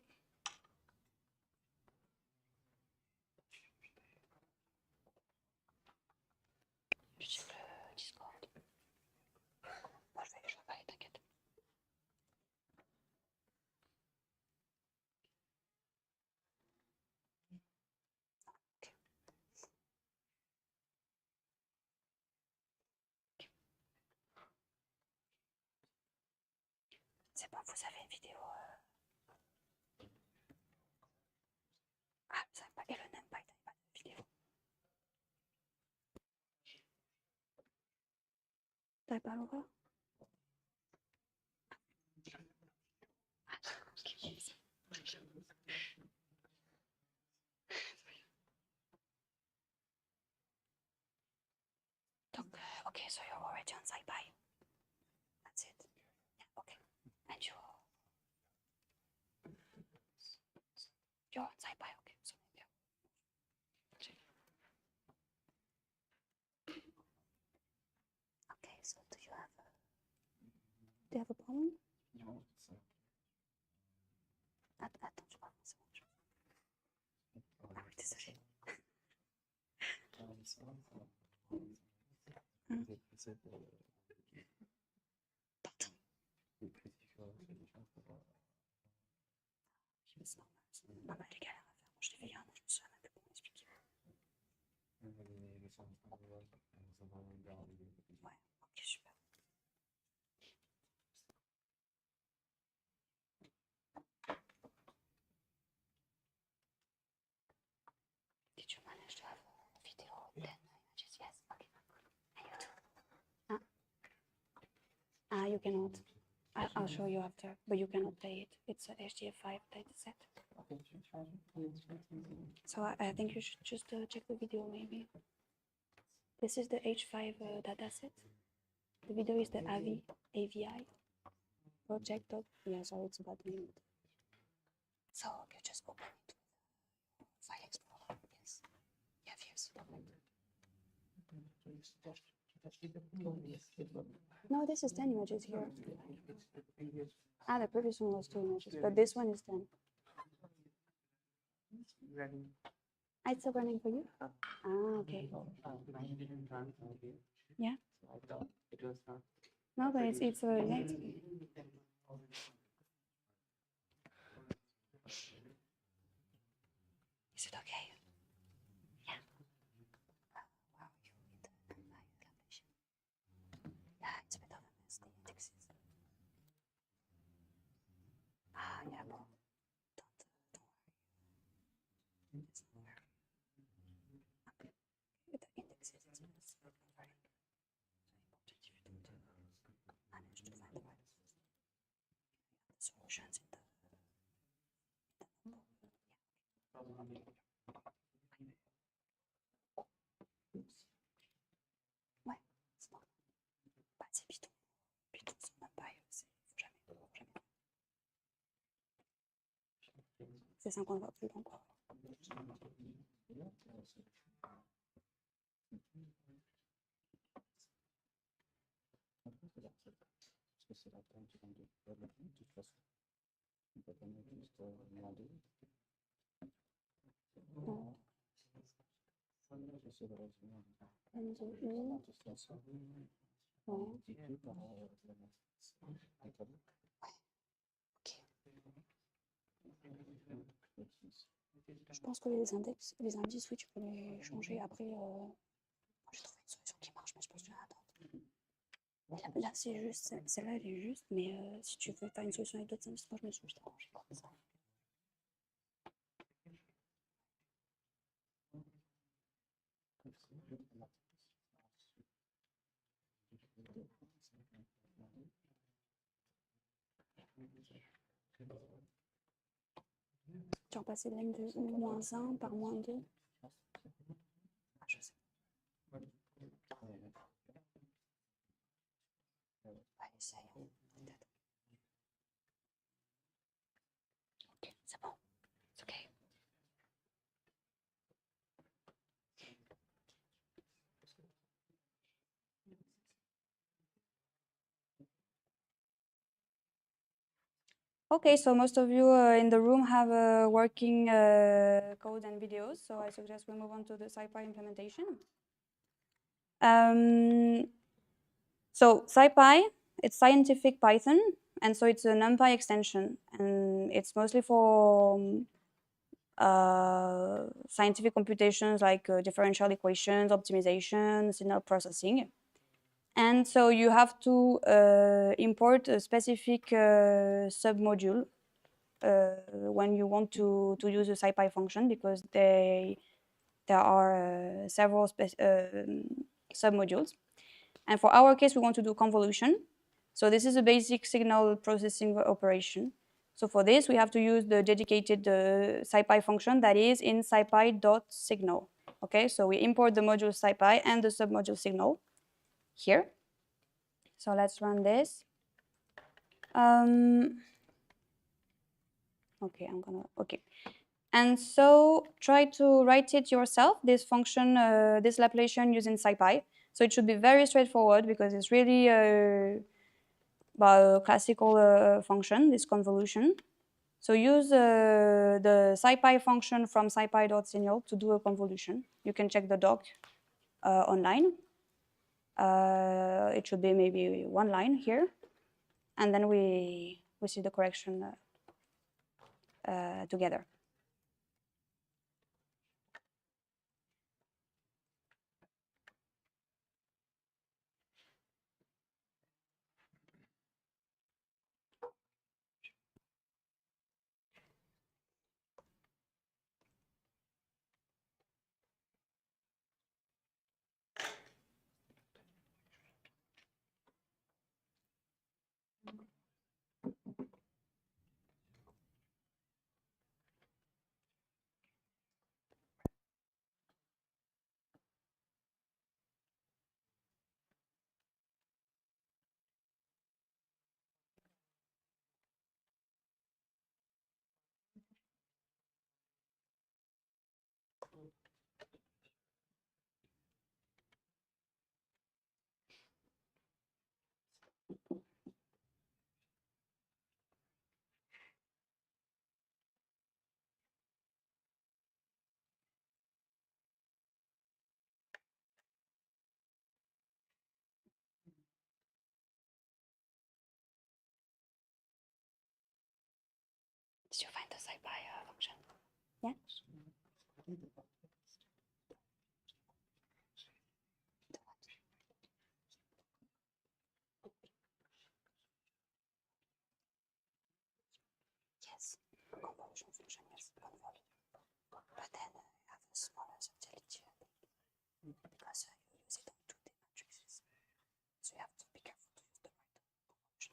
C'est bon, vous avez une vidéo. Ah, vous n'avez pas, et le NumPy, vous n'avez pas de vidéo. Vous n'avez pas l'ouvert? Donc, okay, so you're already on SYPI. That's it. Yeah, okay. And you're on SYPI, okay. So yeah. Okay, so do you have a problem? No, it's Attends, je parle, c'est bon. Ah oui, désolé. désolée. Pardon. C'est normal, les galères à faire. Je l'ai fait il y a un an, je me souviens même plus comment expliquer. Ouais, ok, super. Did you manage to have a video then? Yes, okay. And you too? You cannot. I'll show you after, but you cannot play it. It's a HDF5 dataset. So I think you should just check the video maybe. This is the H5 dataset. The video is the AVI project. Yeah, sorry, it's about me. So you just open it with File Explorer. Yes. Yeah, yes. No, this is 10 images here. The previous one was 2 images, but this one is 10. It's still running for you? Okay. Yeah? No, but it's late. Is it okay? Yeah. Wow, you in the calculation. Yeah, it's a bit of a mess, the indexes. Yeah, well, don't worry. It's not very. With the indexes, it's not very important if you don't manage to find the right solutions in the Ouais, c'est normal. Bah, c'est Python. Python sans Numpy, faut jamais. C'est 50 fois plus long, quoi. C'est la peine de développer de toute façon. On peut pas juste demander. J'essaie de résumer. Je pense que les indices, oui, tu peux les changer. Après, j'ai trouvé une solution qui marche, mais je pense que je vais attendre. Là, c'est juste, celle-là, elle est juste, mais si tu veux faire une solution avec d'autres indices, moi, je me suis juste arrangée comme ça. Tu as repassé l'M de -1 par -2. Je sais. Allez, essayons, peut-être. Ok, c'est bon. C'est ok. Okay, so most of you in the room have working code and videos, so I suggest we move on to the SYPI implementation. So SYPI, it's scientific Python, and so it's a Numpy extension, and it's mostly for scientific computations like differential equations, optimization, signal processing. And so you have to import a specific submodule when you want to use a SYPI function, because there are several submodules. And for our case, we want to do convolution. So this is a basic signal processing operation. So for this, we have to use the dedicated SYPI function that is in SYPI.signal. Okay, so we import the module SYPI and the submodule signal here. So let's run this. Okay. And so try to write it yourself, this function, this Laplacian using SYPI. So it should be very straightforward because it's really a classical function, this convolution. So use the SciPy function from scipy.signal to do a convolution. You can check the doc online. It should be maybe one line here. And then we see the correction together. Did you find the SciPy function? Yeah. Yes, convolution function is convolute, but then you have a smaller subtlety because you use it on 2D matrices, so you have to be careful to use the right convolution.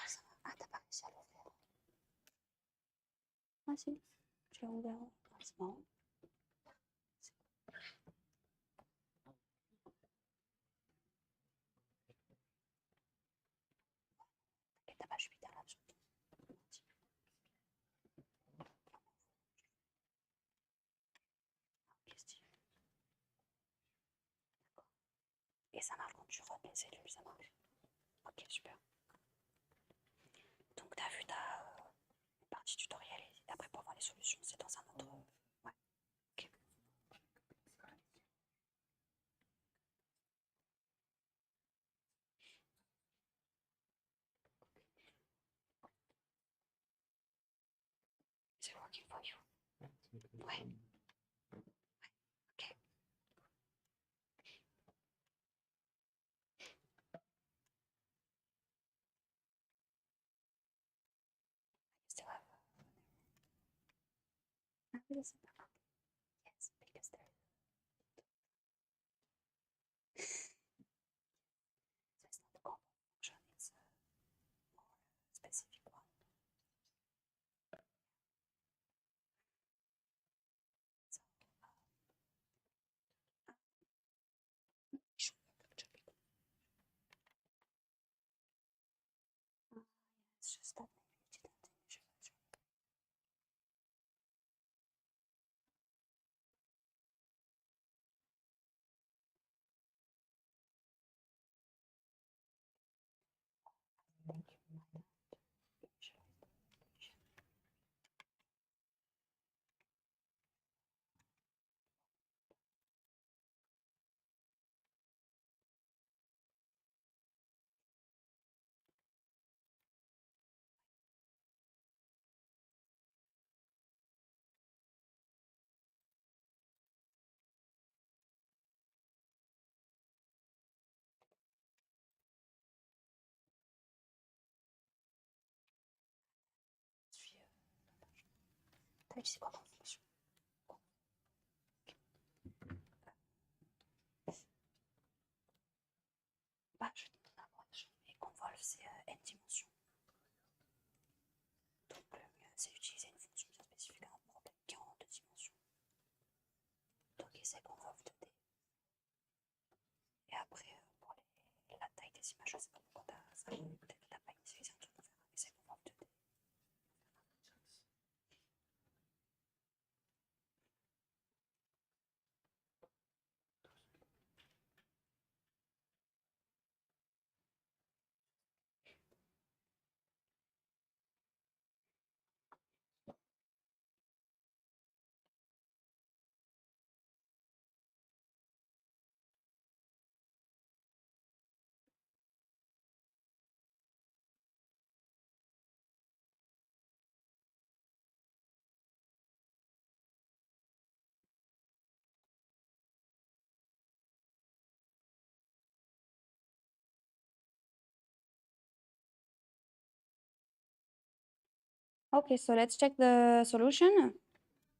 Ça va. Ah, t'as pas réussi à l'ouvrir. Ah si, j'ai ouvert. Ah, c'est marrant. Et t'as pas Jupiter là-dessus. Et ça marche quand tu rodes les cellules, ça marche. Ok, super. Donc, tu as vu ta partie tutoriel et après pour voir les solutions, c'est dans un autre. Ouais. Ok. Is it working for you? Ouais. Ok. Still have. Ah, oui, c'est pas grave. Yes, because there. So it's not the combo function, it's a more specific one. So, it's just that maybe you didn't initialize. Thank you. T'as utilisé quoi comme fonction? Bah, je te donne un brunch. Et convolve, c'est n dimensions. Donc, le mieux, c'est d'utiliser une fonction bien spécifique à un problème qui est en 2 dimensions. Donc, essaie convolve 2D. Et après, pour la taille des images, je sais pas pourquoi ça peut-être t'as pas initialisé un truc, on verra. Essaie convolve 2D. Okay, so let's check the solution.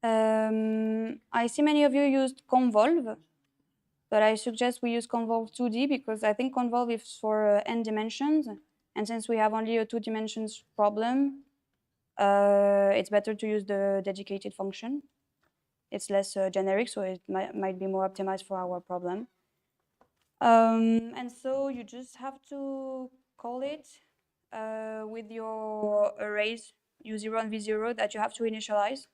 I see many of you used convolve, but I suggest we use convolve 2D because I think convolve is for n dimensions. And since we have only a 2 dimensions problem, it's better to use the dedicated function. It's less generic, so it might be more optimized for our problem. And so you just have to call it with your arrays U0 and V0 that you have to initialize.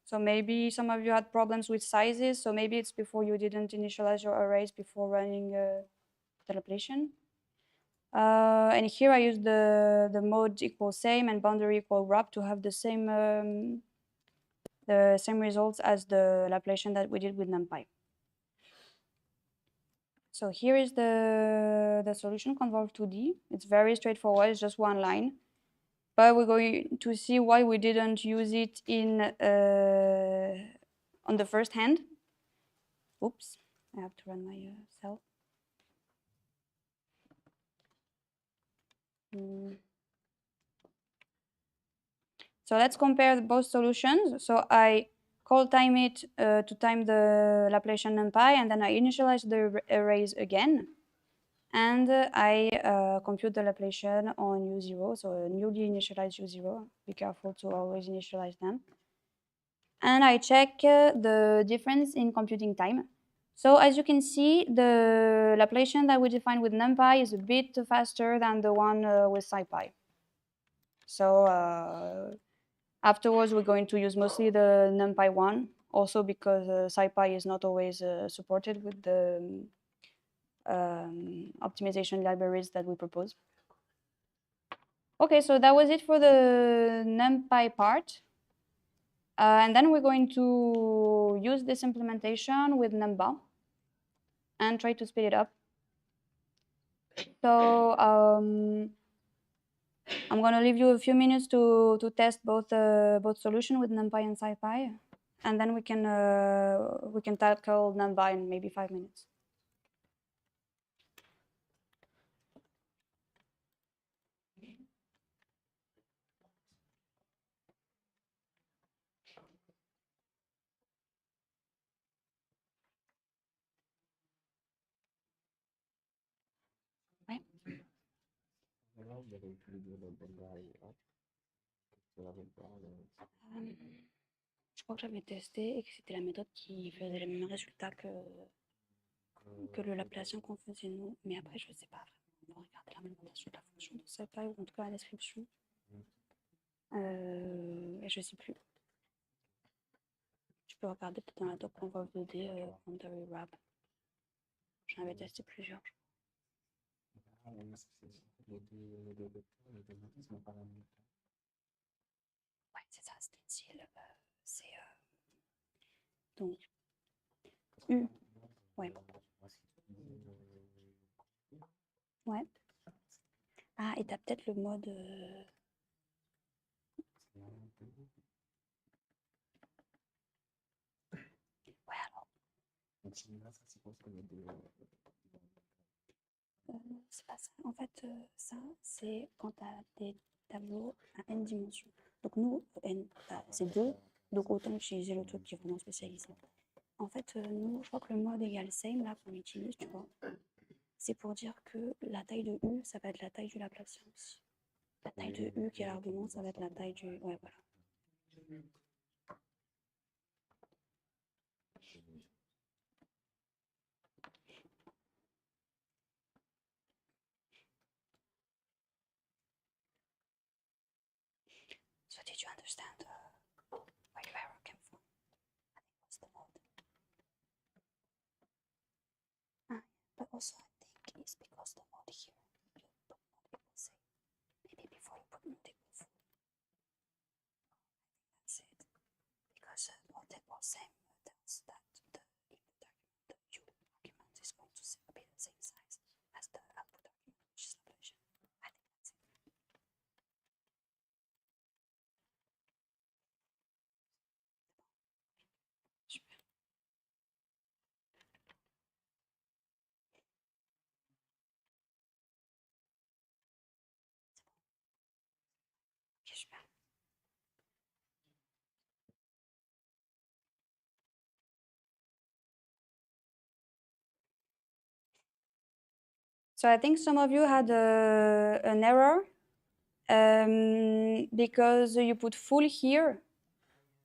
So maybe some of you had problems with sizes, so maybe it's before you didn't initialize your arrays before running the application. And here I use the mode equals same and boundary equal wrap to have the same results as the Laplacian that we did with Numpy. So here is the solution, convolve 2D. It's very straightforward, it's just one line. But we're going to see why we didn't use it in on the first hand. Oops, I have to run my cell. So let's compare both solutions. So I call time it to time the Laplacian Numpy, and then I initialize the arrays again. And I compute the Laplacian on U0, so a newly initialized U0. Be careful to always initialize them. And I check the difference in computing time. So as you can see, the Laplacian that we defined with NumPy is a bit faster than the one with SciPy. So afterwards, we're going to use mostly the NumPy one, also because SciPy is not always supported with the optimization libraries that we propose. Okay, so that was it for the NumPy part. And then we're going to use this implementation with Numba and try to speed it up. So I'm going to leave you a few minutes to test both solutions with NumPy and SciPy, and then we can tackle Numba in maybe 5 minutes. Je crois que j'avais testé et que c'était la méthode qui faisait les mêmes résultats que le Laplacien qu'on faisait nous. Mais après, je ne sais pas vraiment. On va regarder l'implémentation de la fonction de SciPy ou en tout cas la description. Et je ne sais plus. Tu peux regarder peut-être dans la doc convolve 2D, boundary wrap. J'en avais testé plusieurs. Ouais, c'est ça, stencil. C'est donc U. Ouais. Ouais. Ah, et t'as peut-être le mode. Ouais, alors. C'est pas ça. En fait, ça, c'est quand tu as des tableaux à n dimensions. Donc nous, n, c'est 2. Donc autant utiliser le truc qui est vraiment spécialisé. En fait, nous, je crois que le mode égale same, là, qu'on utilise, tu vois, c'est pour dire que la taille de U, ça va être la taille du Laplacien aussi. La taille de U qui est l'argument, ça va être la taille du... Ouais, voilà. So did you understand where your error came from? I think it was the mode. But also I think it's because the mode here, you put mode equal same. Maybe before you put mode equal full. That's it. Because mode equal same tells that the input argument, the U argument, is going to be the same size as the output argument, which is Laplacian. I think that's it. Super. Ok, super. So I think some of you had an error because you put full here.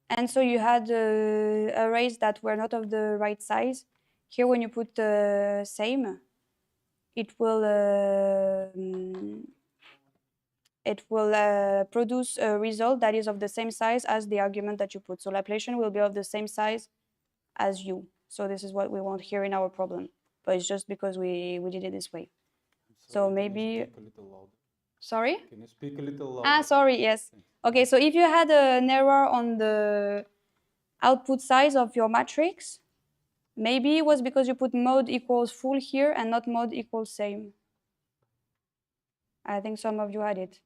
And so you had arrays that were not of the right size. Here, when you put the same, it will produce a result that is of the same size as the argument that you put. So Laplacian will be of the same size as you. So this is what we want here in our problem. But it's just because we did it this way. So maybe. Speak a little louder. Sorry? Can you speak a little louder? Ah, sorry, yes. Okay, so if you had an error on the output size of your matrix, maybe it was because you put mod equals full here and not mod equals same. I think some of you had it.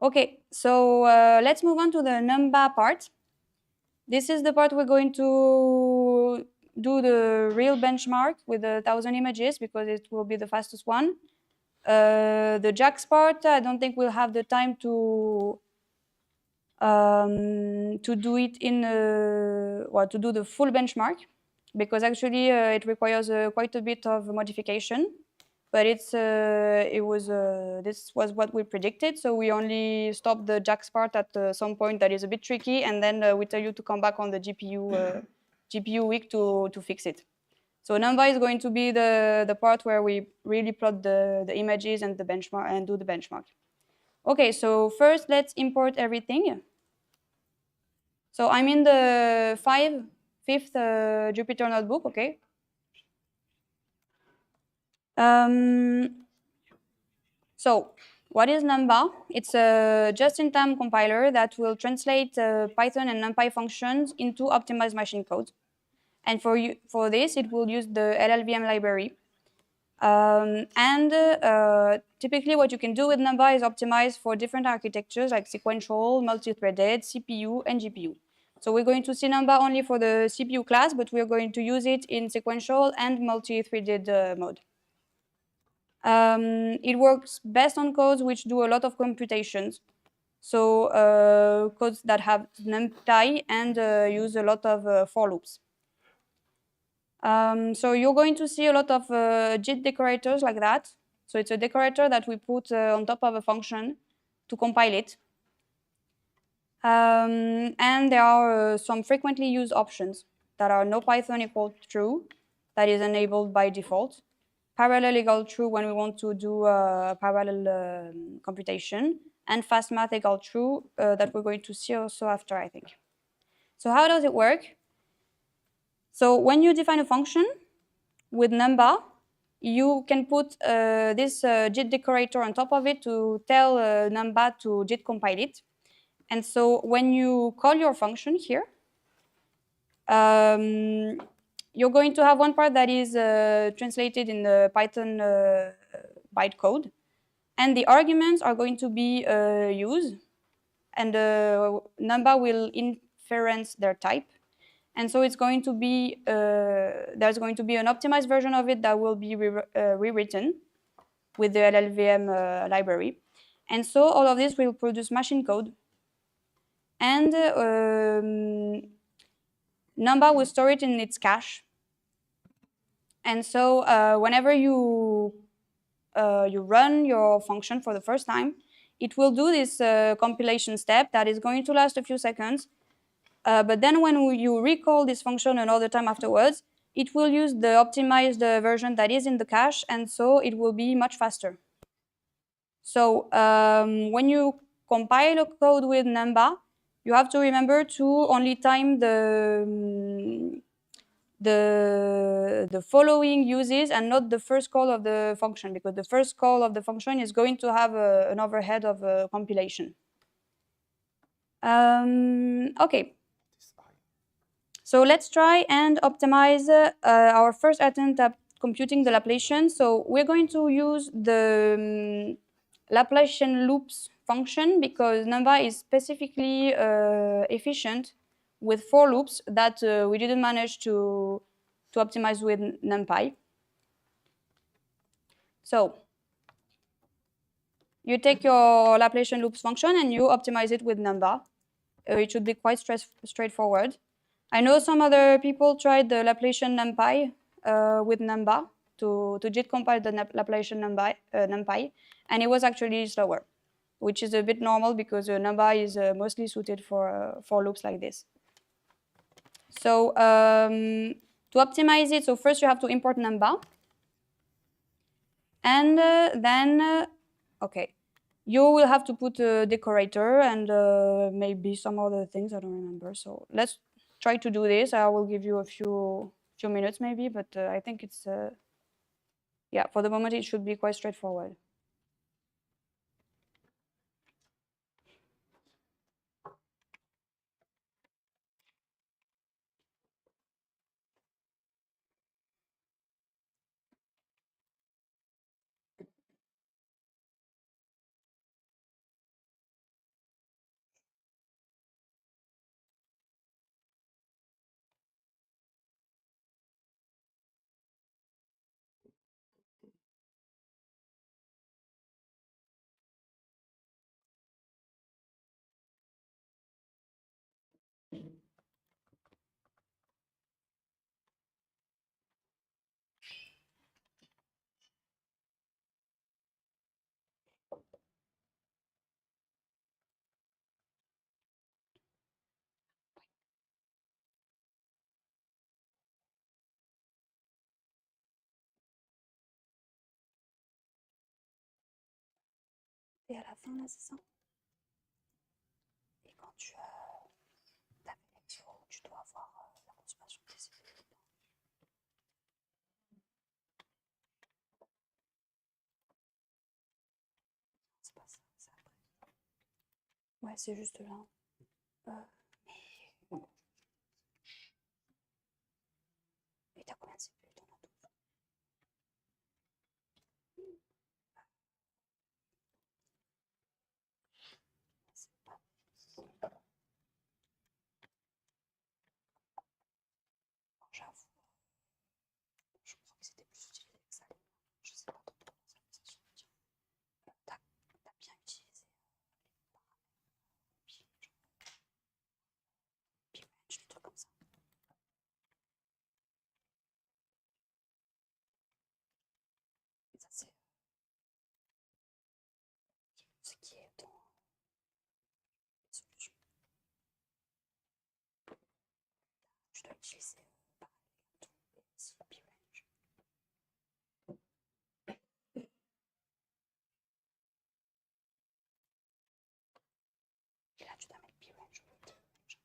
Okay, so let's move on to the numba part. This is the part we're going to do the real benchmark with the 1,000 images because it will be the fastest one. The JAX part, I don't think we'll have the time to do it in to do the full benchmark, because actually it requires quite a bit of modification. But this was what we predicted, so we only stopped the JAX part at some point that is a bit tricky, and then we tell you to come back on the GPU week to fix it. So number is going to be the part where we really plot the images and the benchmark and do the benchmark. Okay, so first let's import everything. So I'm in the fifth Jupyter notebook, okay? So what is Numba? It's a just-in-time compiler that will translate Python and NumPy functions into optimized machine code. And for this, it will use the LLVM library. Typically what you can do with Numba is optimize for different architectures like sequential, multi-threaded, CPU, and GPU. So we're going to see Numba only for the CPU class, but we're going to use it in sequential and multi-threaded mode. It works best on codes which do a lot of computations. So codes that have NumPy and use a lot of for loops. So you're going to see a lot of JIT decorators like that. So it's a decorator that we put on top of a function to compile it. And there are some frequently used options that are no Python equal true, that is enabled by default. Parallel equal true when we want to do parallel computation, and fast math equal true that we're going to see also after, I think. So how does it work? So when you define a function with Numba, you can put this JIT decorator on top of it to tell Numba to JIT compile it. And so when you call your function here, you're going to have one part that is translated in the Python bytecode, and the arguments are going to be used, and Numba will inference their type. And so it's going to be, there's going to be an optimized version of it that will be rewritten with the LLVM library. And so all of this will produce machine code. And Numba will store it in its cache. And so whenever you run your function for the first time, it will do this compilation step that is going to last a few seconds. But then when you recall this function another time afterwards, it will use the optimized version that is in the cache, and so it will be much faster. So when you compile a code with Numba, you have to remember to only time the following uses and not the first call of the function, because the first call of the function is going to have an overhead of compilation. Okay. So let's try and optimize our first attempt at computing the Laplacian. So we're going to use the Laplacian loops function because Numba is specifically efficient with for loops that we didn't manage to optimize with NumPy. So you take your Laplacian loops function and you optimize it with Numba. It should be quite straightforward. I know some other people tried the Laplacian NumPy with Numba, to JIT compile the Laplacian NumPy, and it was actually slower, which is a bit normal because NumPy is mostly suited for loops like this. So to optimize it, so first you have to import NumPy, and then okay, you will have to put a decorator and maybe some other things, I don't remember. So let's try to do this. I will give you a few minutes maybe, but I think it's yeah, for the moment it should be quite straightforward. Et à la fin, là, c'est ça. Et quand tu tapes l'électro, tu dois avoir la consommation de tes éléments. C'est pas ça, c'est après. Ouais, c'est juste là. Et t'as combien de CPU? T'en as 12. J'avoue, je crois que c'était plus utilisé que ça. Je sais pas trop comment ça se tient. T'as bien utilisé les paramètres, puis des trucs comme ça. Et ça, c'est ce qui est dans les solutions. Tu dois utiliser paramètres et aussi p-range. Et là, tu dois mettre p-range au lieu de range.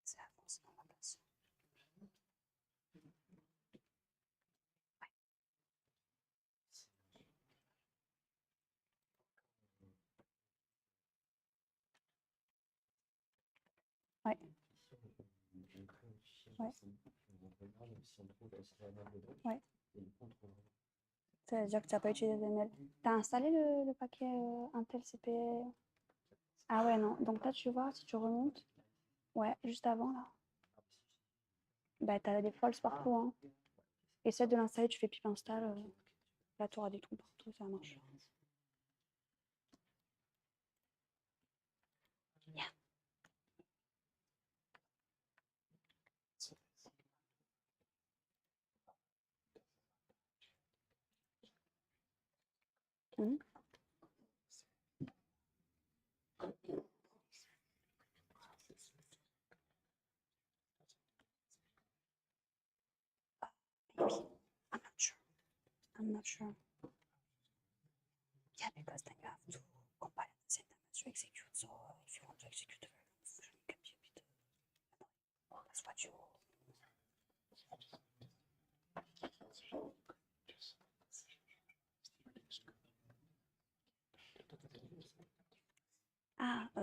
C'est avancé dans la place. Ouais. Ouais. Ça veut dire que tu n'as pas utilisé DML. Tu as installé le paquet Intel CP? Ah ouais, non. Donc là, tu vois, si tu remontes, ouais, juste avant, là, bah, tu as des falses partout. Hein. Essaie de l'installer, tu fais pip install. Là, tu auras des trous partout, ça marche. Yeah. Mmh. Maybe. I'm not sure. Yeah, because then you have to compile at the same time as you execute. So if you want to execute a very long function, it can be a bit annoying. That's what you. Ah, I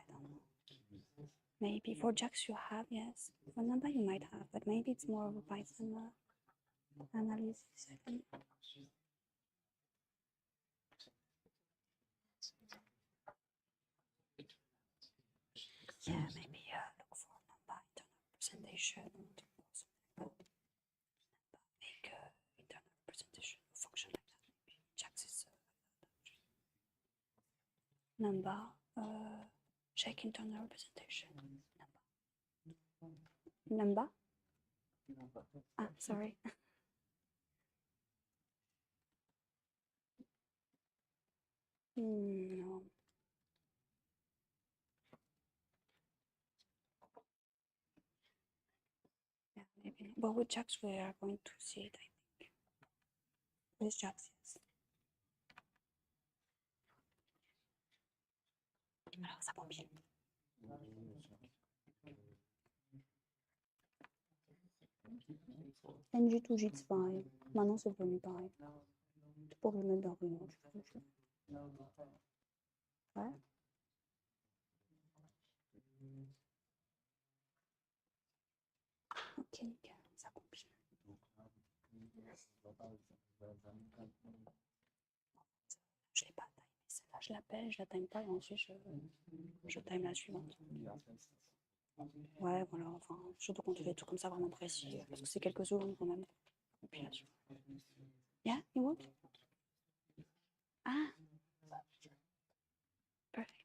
don't know. Maybe for JAX you have, yes. For NumPy you might have, but maybe it's more of a Python analysis. Yeah, maybe look for NumPy internal representation. Make internal representation of function like that. Maybe JAX is NumPy Check internal representation. Number? Ah, sorry. No. Yeah, maybe. But with JAX, we are going to see it, I think. With JAX, yes. Alors, ça compile. NG to JIT, c'est pareil. Maintenant, c'est devenu pareil. C'est pour le mettre dans le nom. Ouais. Ok, nickel, ça compile. Je l'ai pas timé, celle-là, je l'appelle, je la time pas et ensuite je time la suivante. Ouais, voilà, enfin, surtout quand tu fais des trucs comme ça vraiment précis, parce que c'est quelques secondes quand même. Compilation. Yeah, it worked? Ah, perfect.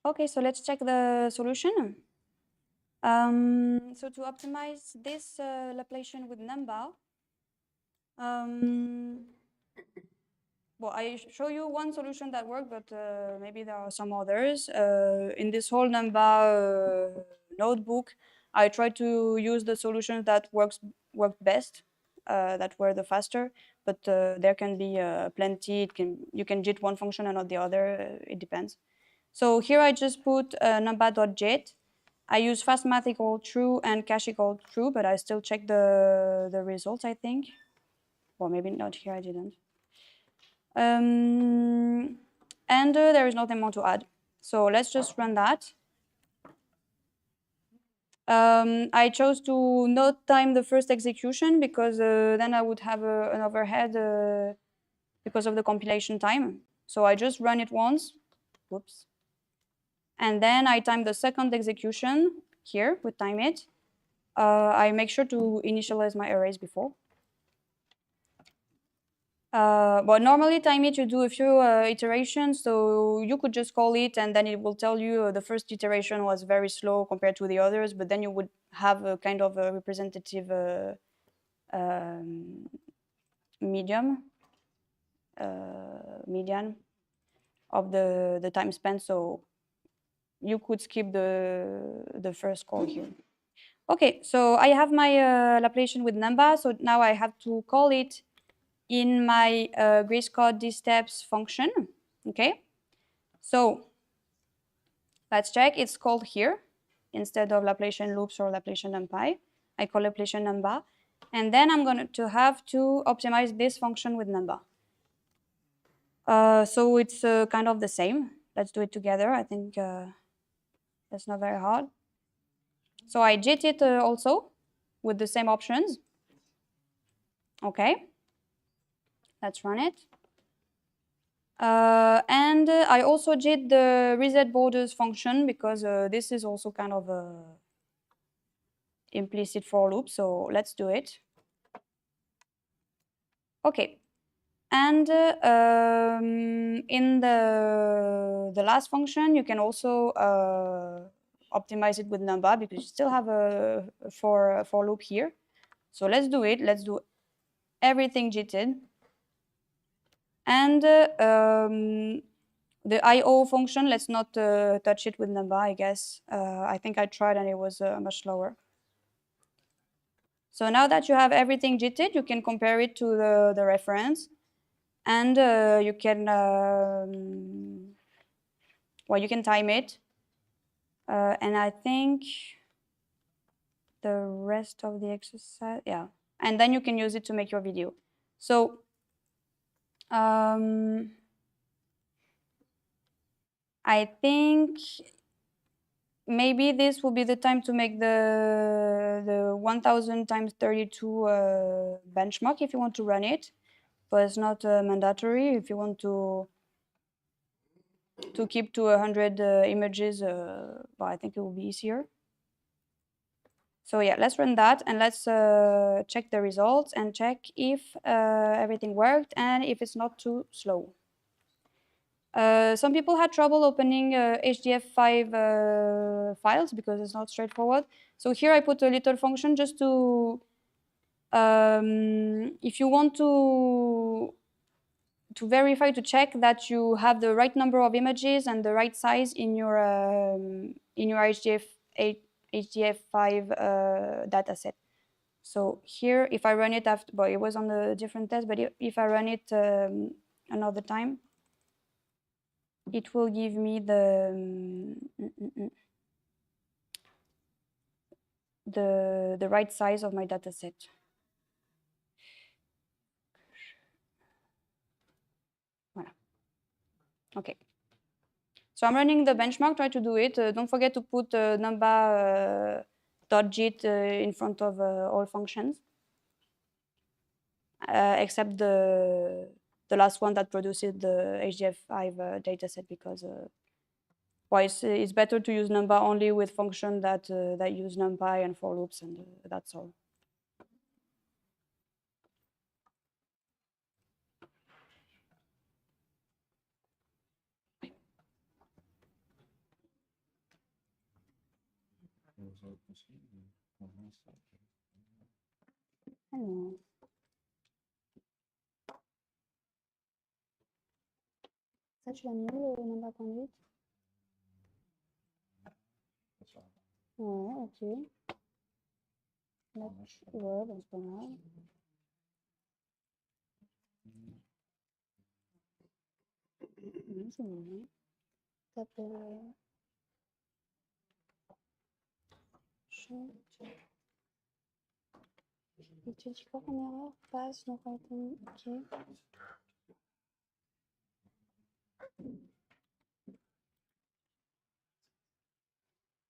Okay, so let's check the solution. So to optimize this Laplacian with Numpy, well, I show you one solution that worked, but maybe there are some others. In this whole Numpy notebook, I tried to use the solutions that worked best, that were the faster, but there can be plenty. You can JIT one function and not the other. It depends. So here I just put numpy.jit. I use fastmath equal true and cache equal true, but I still check the results, I think. Well, maybe not here, I didn't. And there is nothing more to add. So let's just run that. I chose to not time the first execution because then I would have an overhead because of the compilation time. So I just run it once. Whoops. And then I time the second execution here with time it. I make sure to initialize my arrays before. But normally time it, you do a few iterations, so you could just call it and then it will tell you the first iteration was very slow compared to the others, but then you would have a kind of a representative median of the time spent, so you could skip the first call here. Okay, so I have my Laplacian with Numpy, so now I have to call it in my Grayscale dsteps function. Okay, so let's check. It's called here instead of Laplacian loops or Laplacian Numpy. I call Laplacian Numpy, and then I'm going to have to optimize this function with Numpy. So it's kind of the same. Let's do it together. I think that's not very hard. So I JIT it also with the same options. Okay, let's run it. And I also JIT the reset borders function because this is also kind of a implicit for loop. So let's do it. Okay, and in the last function, you can also optimize it with Numpy because you still have a for loop here. So let's do it. Let's do everything JITted. And the IO function, let's not touch it with Numpy, I guess. I think I tried and it was much slower. So now that you have everything JITted, you can compare it to the reference. And you can, well, you can time it. And I think the rest of the exercise, yeah. And then you can use it to make your video. So I think maybe this will be the time to make the 1000 times 32 benchmark if you want to run it, but it's not mandatory. If you want to keep to 100 images, well, I think it will be easier. So yeah, let's run that and let's check the results and check if everything worked and if it's not too slow. Some people had trouble opening HDF5 files because it's not straightforward. So here I put a little function just to, if you want to verify, to check that you have the right number of images and the right size in your HDF5 dataset. So here, if I run it after, well, it was on a different test, but if I run it another time, it will give me the right size of my dataset. Voilà. Okay. So I'm running the benchmark, try to do it. Don't forget to put number.jit in front of all functions, except the last one that produces the HDF5 dataset, because well, it's better to use number only with functions that use numpy and for loops, and that's all. Alors. Ça, tu l'as mis le number.jit? Ouais, ok. Là, ouais, bon, c'est pas grave. C'est bon. Tape et tu dis quoi comme erreur? Passe, non, ok.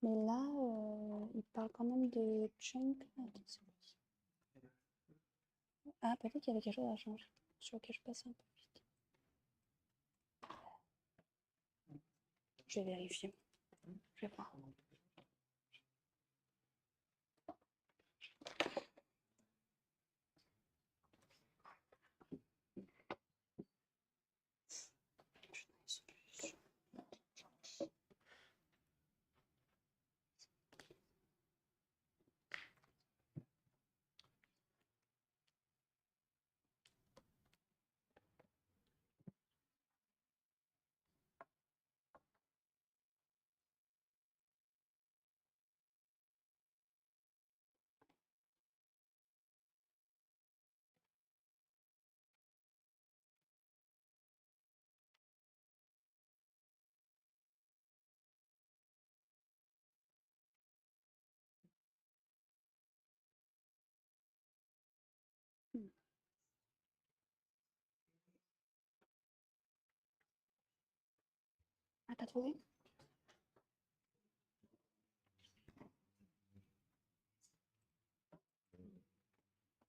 Mais là, il parle quand même de chunk. Ah, peut-être qu'il y avait quelque chose à changer. Sur lequel je passe un peu vite. Je vais vérifier. Je vais voir. Ah, t'as trouvé?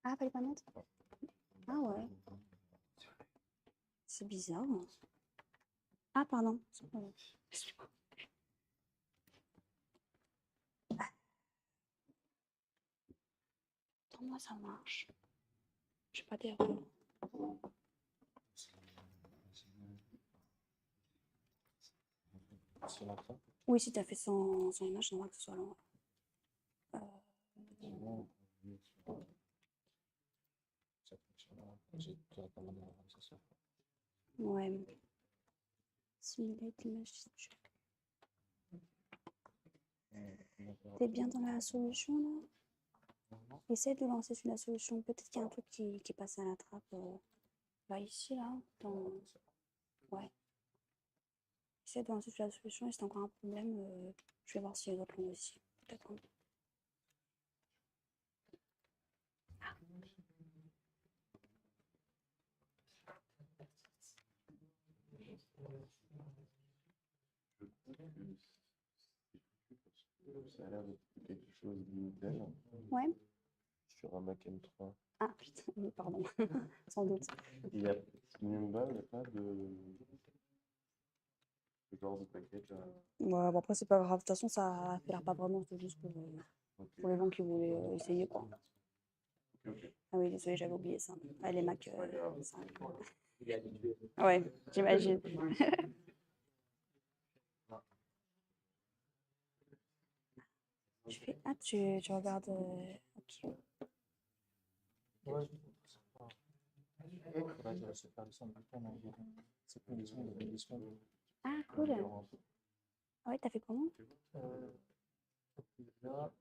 Ah, fallait pas mettre? Ah ouais. C'est bizarre. Ah, pardon. Moi, ça marche. J'ai pas d'erreur. Oui, si tu as fait sans image, j'aimerais que ce soit long. Ouais. Simulate image. T'es bien dans la solution là? Essaye de lancer sur la solution. Peut-être qu'il y a un truc qui passe à la trappe. Là, ici, là. Dans... Ouais. Essaye de lancer sur la solution et si t'as encore un problème, je vais voir si les autres l'ont aussi. Peut-être. Ah. Ça a l'air d'être quelque chose d'Intel. Ouais. Sur un Mac M3. Ah putain, oui, pardon. Sans doute. Il y a Numpy, il n'y a pas de genre de package. Ouais, bon, après, c'est pas grave. De toute façon, ça fait l'air pas vraiment. C'est juste que. pour les gens qui voulaient essayer, quoi. Ah oui, désolé, j'avais oublié ça. Ah, les Mac, ça... Ouais, j'imagine. Ah, tu regardes... ok. Ah, cool. Ah ouais, t'as fait comment? Ah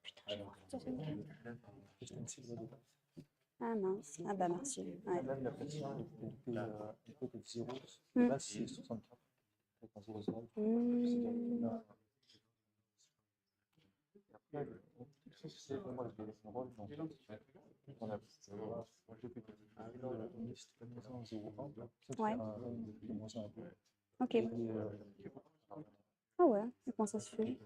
putain, j'ai refait 64. Ah mince, ah bah merci. Ouais. Ouais. Ok. Ah ouais, et comment ça se fait?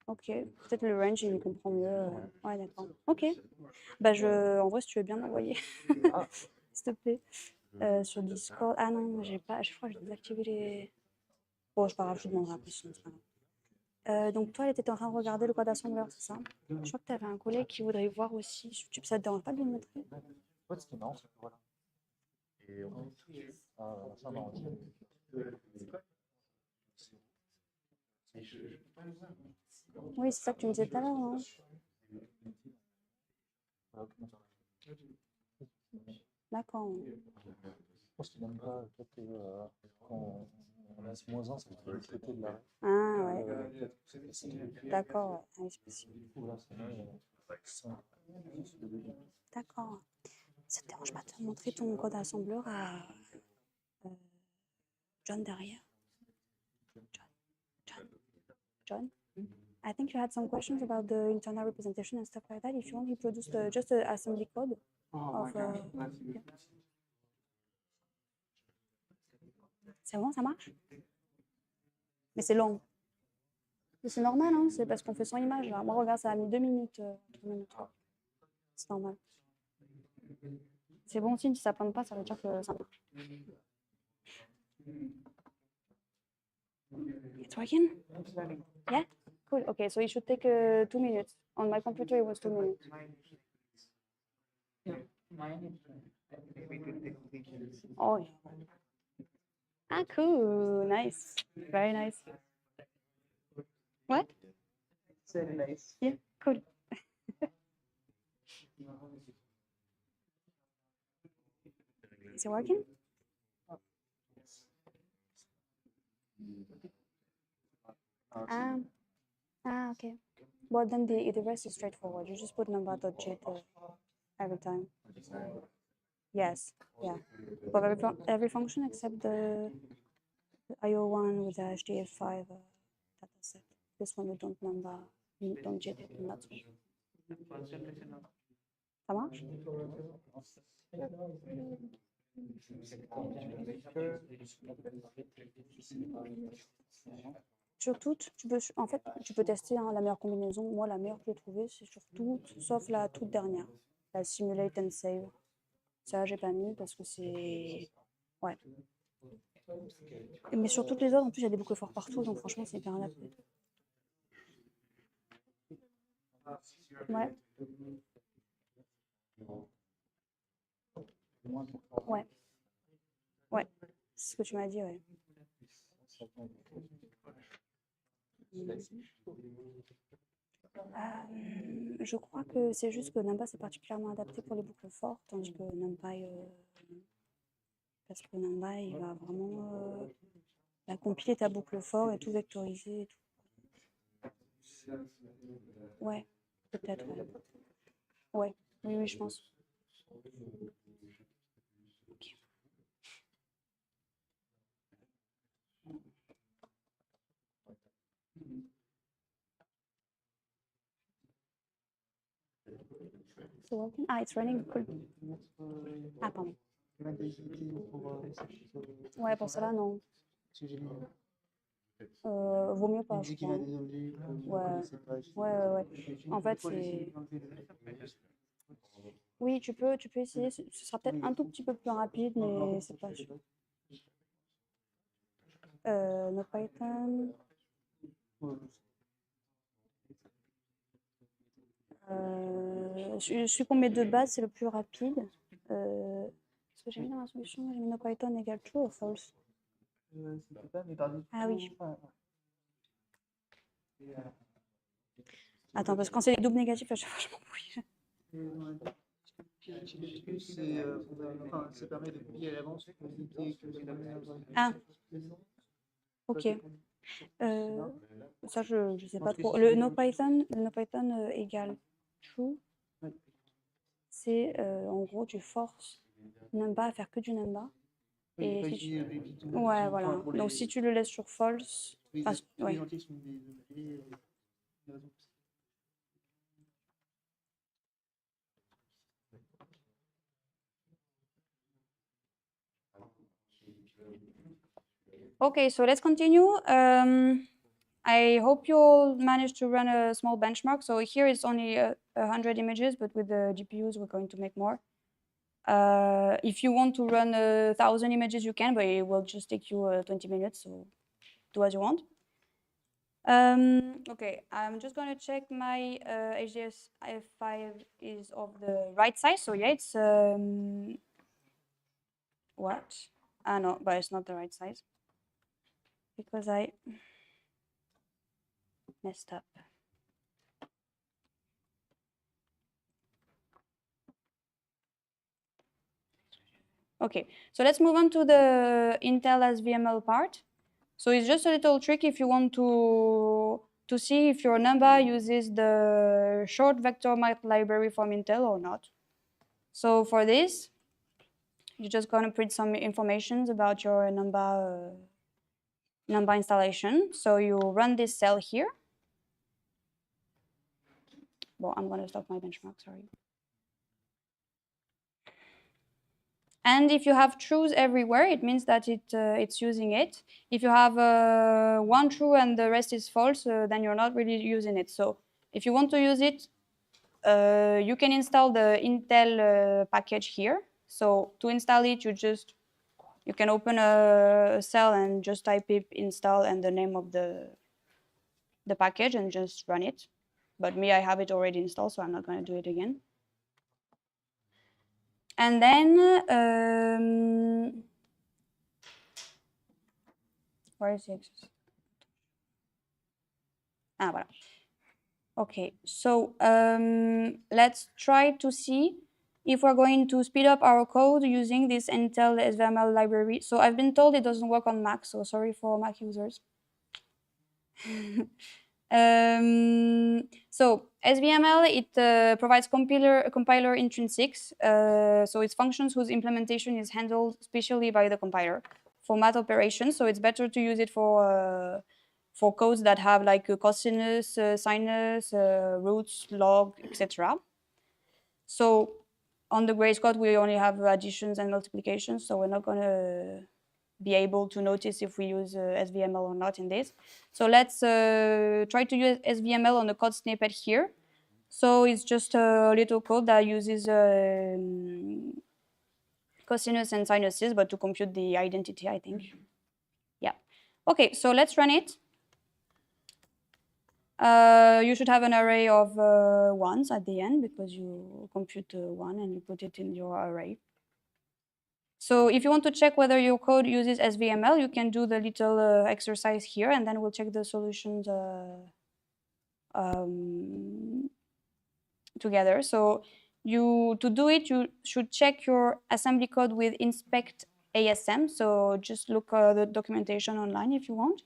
Ok, peut-être le range il comprend mieux. Ouais, d'accord. Ok. Bah en vrai si tu veux bien m'envoyer, s'il te plaît, sur Discord. Ah non, j'ai pas. Je crois que j'ai désactivé les. Bon, c'est pas grave, je te demanderai après sinon c'est pas grave. Donc toi, tu étais en train de regarder le code assembleur, c'est ça? Je crois que tu avais un collègue qui voudrait voir aussi. Ça te dérange pas de le montrer? Ouais, ce qui est marrant, c'est que voilà. Et ça marrant. Oui, c'est ça que tu me disais tout à l'heure, hein. D'accord. Je pense qu'il n'aime pas quand on a -1, c'est le côté de la. Ah ouais. D'accord, ouais. Ah, c'est possible. D'accord. Ça te dérange pas de montrer ton code assembleur à John derrière? John? I think you had some questions about the internal representation and stuff like that. If you want, he produced just an assembly code of. Yeah. C'est bon, ça marche? Mais c'est long. Mais c'est normal, hein? C'est parce qu'on fait 100 images là. Moi, regarde, ça a mis 2 minutes. C'est normal. C'est bon signe, si ça plante pas, ça veut dire que ça marche. It's working? Yeah? Cool. Okay, so it should take 2 minutes. On my computer, it was 2 minutes. Oh, yeah. Ah, cool. Nice. Very nice. What? It's very nice. Yeah, cool. Is it working? Okay. Well, then the rest is straightforward. You just put number.jit every time. Yes, yeah. But every function except the IO one with the HDF5 dataset. This one you don't JIT it, and that's it. Ça marche? Sur toutes, en fait, tu peux tester la meilleure combinaison. Moi, la meilleure que j'ai trouvée, c'est sur toutes, sauf la toute dernière, la Simulate and Save. Ça, j'ai pas mis parce que c'est... Ouais. Mais sur toutes les autres, en plus, il y a des boucles forts partout, donc franchement, c'est hyper adapté. Ouais. Ouais. Ouais. C'est ce que tu m'as dit, ouais. Je crois que c'est juste que Numpy c'est particulièrement adapté pour les boucles fortes, tandis que Numpy, parce que Numpy il va vraiment compiler ta boucle fort et tout vectoriser et tout. Ouais, peut-être. Ouais, oui, je pense. Okay. So working? Ah, it's running. Cool. Ah, pardon. Ouais, pour cela, non. Vaut mieux pas. Je crois. Ouais. En fait, c'est. Oui, tu peux essayer. Ce sera peut-être un tout petit peu plus rapide, mais c'est pas sûr. No Python. Je suis qu'on met de base, c'est le plus rapide. Ce que j'ai mis dans la solution, j'ai mis no Python égale true ou false. Ah oui. Attends, parce que quand c'est les doubles négatifs, à chaque fois, je m'embrouille. Ça permet de plier à l'avance pour éviter que les Ah. Ok. Ça, je sais pas trop. Le no Python égale true. C'est en gros, tu forces Numba à faire que du Numba. Et si tu... Ouais, voilà. Donc si tu le laisses sur false, enfin, ouais. Okay, so let's continue. I hope you'll manage to run a small benchmark. So here it's only 100 images, but with the GPUs, we're going to make more. If you want to run 1,000 images, you can, but it will just take you 20 minutes, so do as you want. Okay, I'm just going to check my HDS F5 is of the right size. So yeah, it's what? Ah no, but it's not the right size because I messed up. Okay, so let's move on to the Intel SVML part. So it's just a little trick if you want to see if your number uses the short vector math library from Intel or not. So for this, you're just going to print some information about your number installation. So you run this cell here. Well, I'm going to stop my benchmark, sorry. And if you have trues everywhere, it means that it's using it. If you have one true and the rest is false, then you're not really using it. So if you want to use it, you can install the Intel package here. So to install it, you can open a cell and just type pip install and the name of the package and just run it. But me, I have it already installed, so I'm not going to do it again. And then, where is the exercise? Ah, voilà. Okay, so let's try to see if we're going to speed up our code using this Intel SVML library. So I've been told it doesn't work on Mac, so sorry for Mac users. So SVML, it provides compiler intrinsics. So it's functions whose implementation is handled specially by the compiler for math operations. So it's better to use it for codes that have like cosinus, sinus, roots, log, etc. So on the Grace code, we only have additions and multiplications, so we're not going to be able to notice if we use SVML or not in this. So let's try to use SVML on the code snippet here. So it's just a little code that uses cosinus and sinuses, but to compute the identity, I think. Yeah. Okay, so let's run it. You should have an array of ones at the end because you compute one and you put it in your array. So if you want to check whether your code uses SVML, you can do the little exercise here, and then we'll check the solutions together. So to do it, you should check your assembly code with inspect ASM. So just look the documentation online if you want.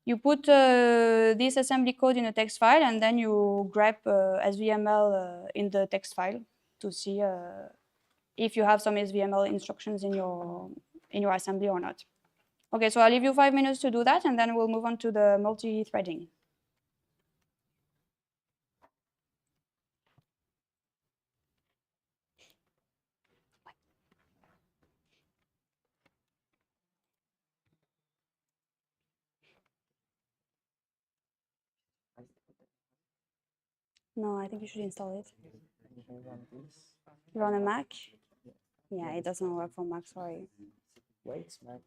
You put this assembly code in a text file, and then you grep SVML in the text file to see if you have some SVML instructions in your assembly or not. Okay, so I'll leave you 5 minutes to do that, and then we'll move on to the multi-threading. No, I think you should install it. Run a Mac? Yeah, it doesn't work for Mac, sorry. Wait, Mac.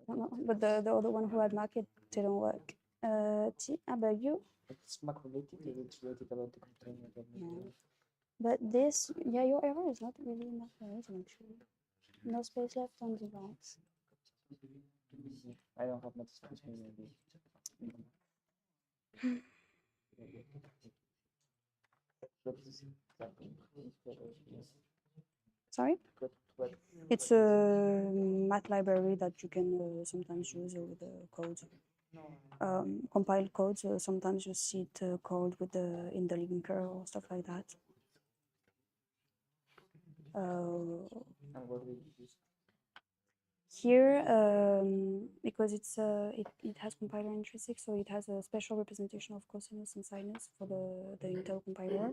No, but the other one who had market didn't work. But you. It's Mac related, it's related about the container. No. But this, yeah, your error is not really Mac related, actually. No space left on the box. I don't have much space. Sorry? It's a math library that you can sometimes use with the code. Compiled code, so sometimes you see it code with the in the linker or stuff like that. Here, because it has compiler intrinsic, so it has a special representation of cosinus and sinus for the Intel compiler.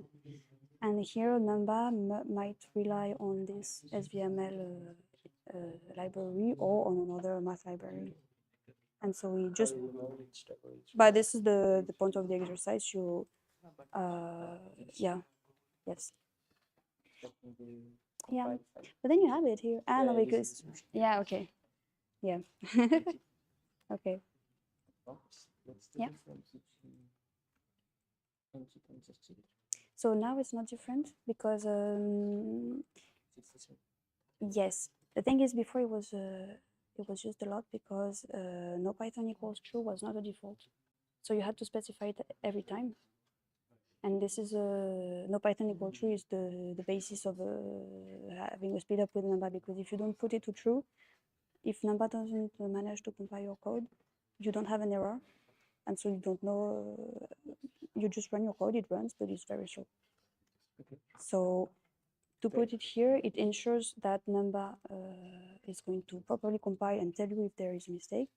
And here, Numba might rely on this SVML library or on another math library. And so we just, but this is the point of the exercise. You, yeah, yes. Yeah, but then you have it here. Ah, no, because, yeah, okay. Yeah. Okay. Yeah. So now it's not different because, yes, the thing is before it was used a lot because no Python equals true was not a default. So you had to specify it every time. And this is no Python equal true is the basis of having a speed up with Numba, because if you don't put it to true, if Numba doesn't manage to compile your code, you don't have an error. And so you don't know, you just run your code, it runs, but it's very slow. Okay. So to put it here, it ensures that Numba is going to properly compile and tell you if there is a mistake.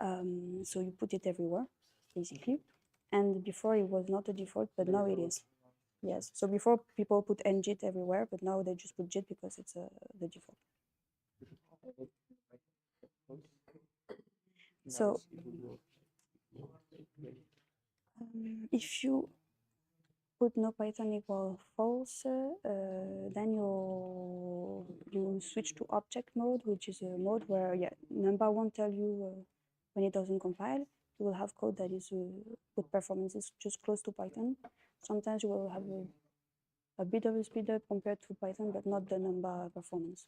So you put it everywhere, basically. And before it was not a default, but now it is. Yes. So before people put ngit everywhere, but now they just put jit because it's the default. So if you put no Python equal false, then you switch to object mode, which is a mode where Numba won't tell you when it doesn't compile. You will have code that is with performances just close to Python. Sometimes you will have a bit of a speed up compared to Python, but not the Numba performance.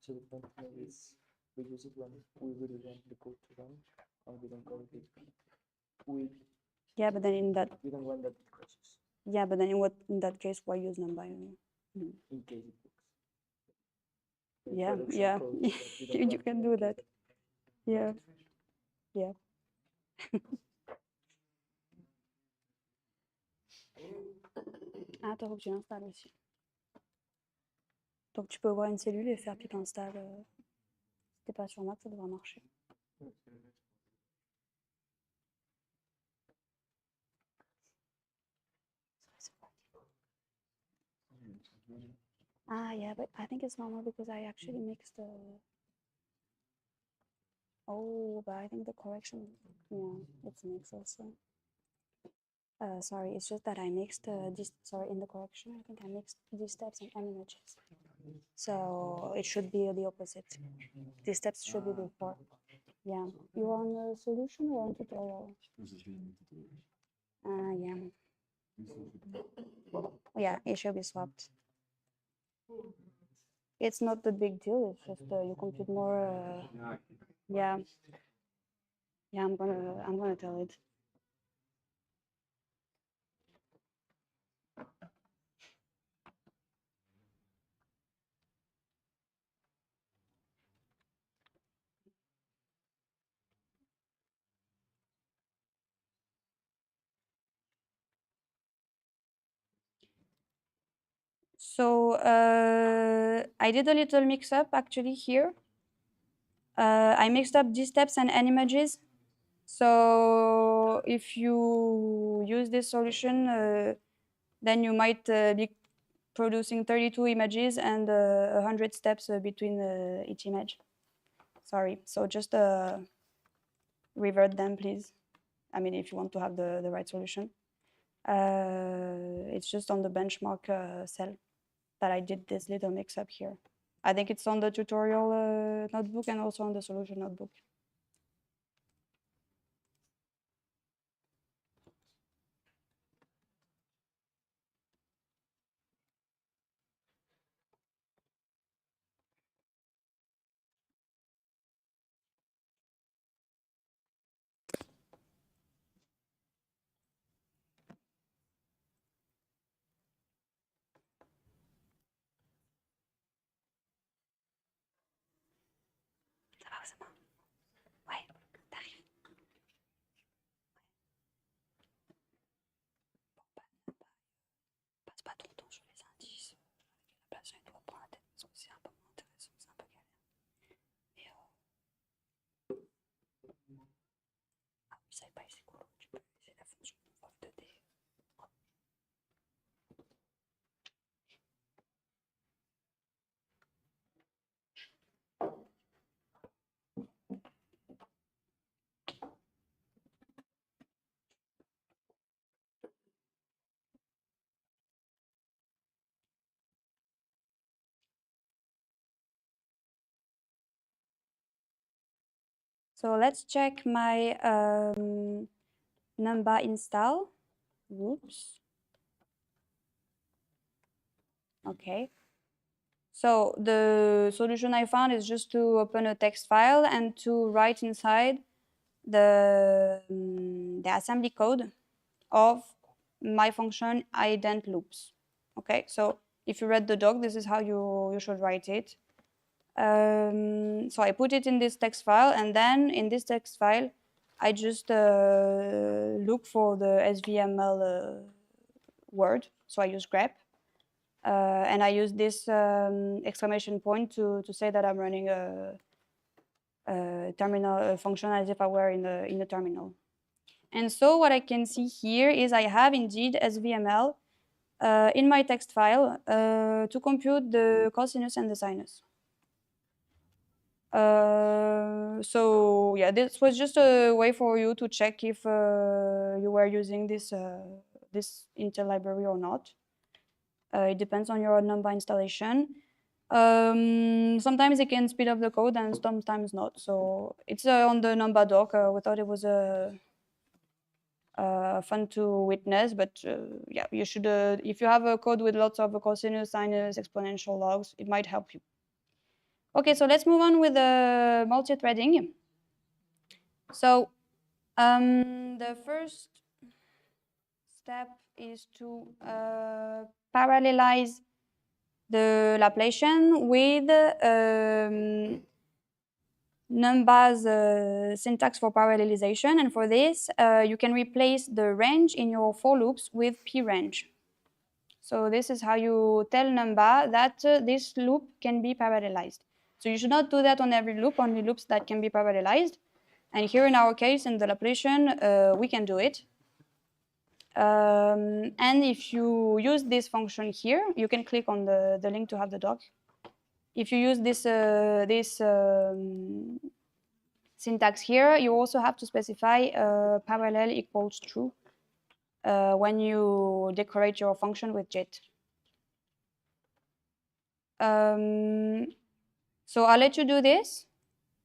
So the point is we use it when we really want the code to run, and we don't call it. Yeah, but then in that. We don't want that it crashes. Yeah, but then in that case, why use Numba? In case it works. Yeah, yeah, you can do that. Yeah, yeah. Ah, attends, faut que tu l'installes aussi. Donc tu peux voir une cellule et faire pip install. Si t'es pas sur Mac, ça devrait marcher. Ah, yeah, but I think it's normal because I actually mixed the. Oh, but I think the correction, yeah, it's mixed also. Sorry, it's just that I mixed in the correction, I think I mixed these steps and n images. So it should be the opposite. These steps should be before. Yeah, you're on the solution or on tutorial? Yeah. Yeah, it should be swapped. It's not the big deal. It's just you compute more. Yeah. Yeah, I'm gonna tell it. So I did a little mix up actually here. I mixed up these steps and n images. So if you use this solution, then you might be producing 32 images and 100 steps between each image. Sorry, so just revert them, please. I mean, if you want to have the right solution. It's just on the benchmark cell that I did this little mix up here. I think it's on the tutorial notebook and also on the solution notebook. Ouais, t'arrives. Passe pas ton temps sur les indices. La place, elle doit prendre la tête parce que c'est un peu moins intéressant, c'est un peu galère. Et ah, je savais pas, c'est cool. Tu peux utiliser la fonction prof 2D. So let's check my Numpy install. Whoops. Okay. So the solution I found is just to open a text file and to write inside the assembly code of my function ident loops. Okay, so if you read the doc, this is how you should write it. So I put it in this text file, and then in this text file, I just look for the SVML word. So I use grep, and I use this exclamation point to say that I'm running a terminal function as if I were in the terminal. And so what I can see here is I have indeed SVML in my text file to compute the cosinus and the sinus. So yeah, this was just a way for you to check if you were using this this Intel library or not. It depends on your Numpy installation. Sometimes it can speed up the code and sometimes not. So it's on the Numpy doc. We thought it was fun to witness, but yeah, you should, if you have a code with lots of cosinus, sinus, exponential logs, it might help you. Okay, so let's move on with the multi-threading. So the first step is to parallelize the Laplacian with Numpy's syntax for parallelization. And for this, you can replace the range in your for loops with p-range. So this is how you tell Numpy that this loop can be parallelized. So you should not do that on every loop, only loops that can be parallelized. And here in our case, in the Laplacian, we can do it. And if you use this function here, you can click on the link to have the doc. If you use this, syntax here, you also have to specify parallel equals true when you decorate your function with JIT. So I'll let you do this,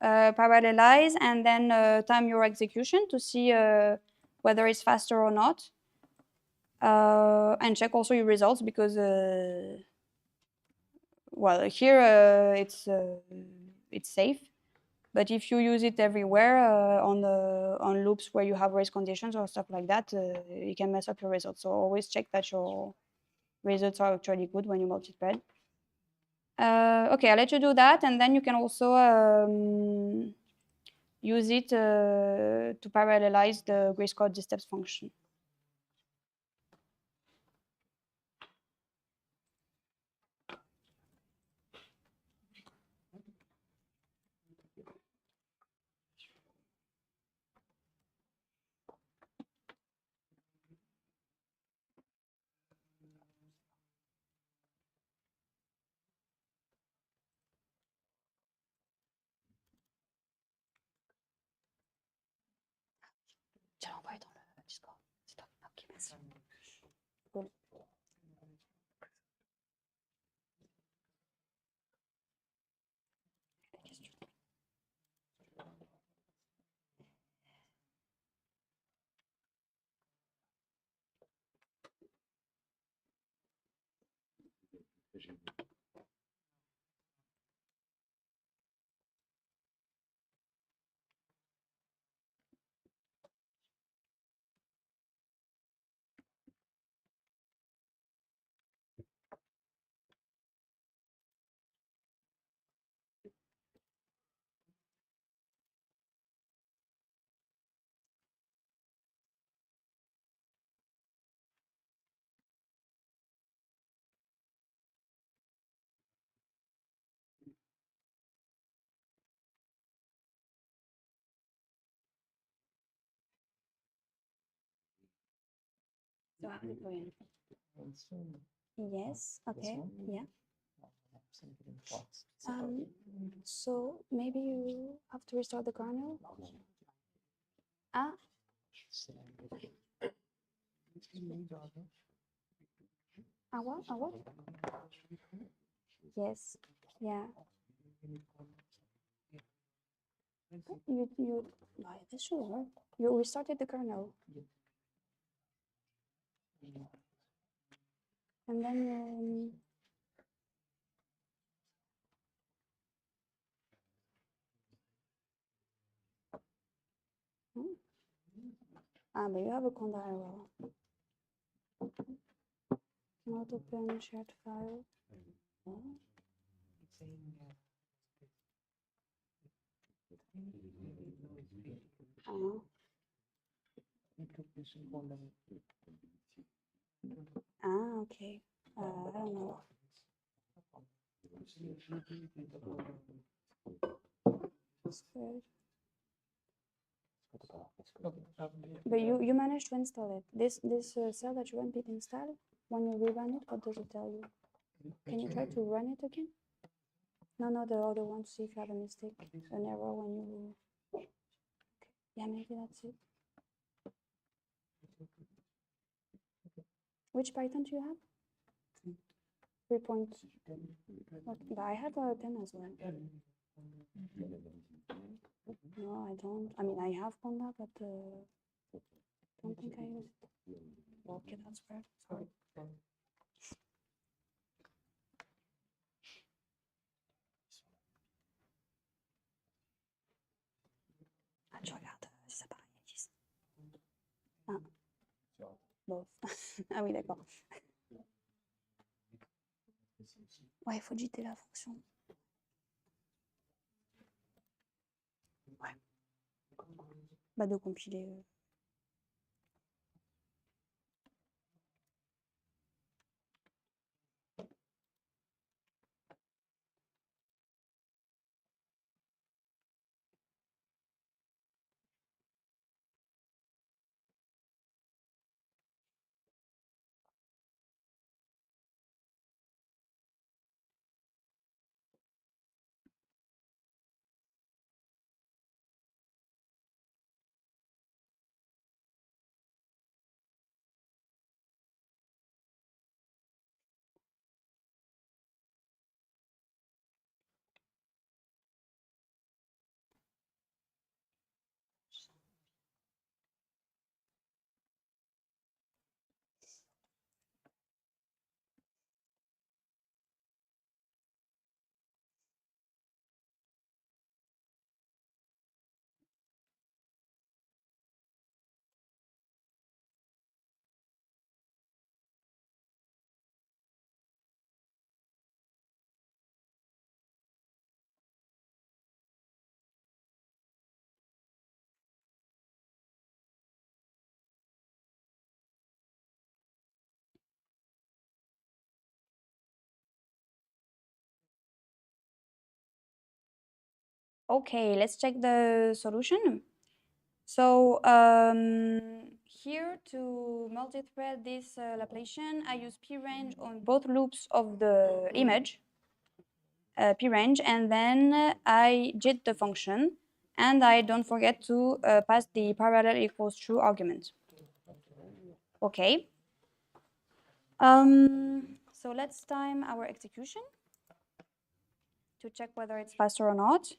parallelize, and then time your execution to see whether it's faster or not. And check also your results because, well, here it's safe. But if you use it everywhere on loops where you have race conditions or stuff like that, it can mess up your results. So always check that your results are actually good when you multithread. Okay, I'll let you do that, and then you can also use it to parallelize the Grayscale dsteps function. Je l'ai envoyé dans le Discord. C'est toi. Ok, merci. Cool. So how it going? Yes, okay, yeah. So maybe you have to restart the kernel? Ah. What? What? Yes, yeah. No, this should work. You restarted the kernel. And then but you have a conda error. Not open shared file. Okay. I don't know. That's good. But you managed to install it. This cell that you npit install, when you rerun it, what does it tell you? Can you try to run it again? No, the other one, to see if you have a mistake, an error when you. Okay. Yeah, maybe that's it. Which Python do you have? 3 point. Okay, but I have a 10 as well. No, I don't. I mean, I have Conda, but don't think I use it. Okay, that's weird. Sorry. Ah, je regarde si ça paraît. Ah, both. Ah oui, d'accord. Ouais, il faut digiter la fonction. Ouais. Bah, de compiler. Okay, let's check the solution. So here to multi-thread this Laplacian, I use p-range on both loops of the image, p-range, and then I JIT the function, and I don't forget to pass the parallel equals true argument. Okay. So let's time our execution to check whether it's faster or not.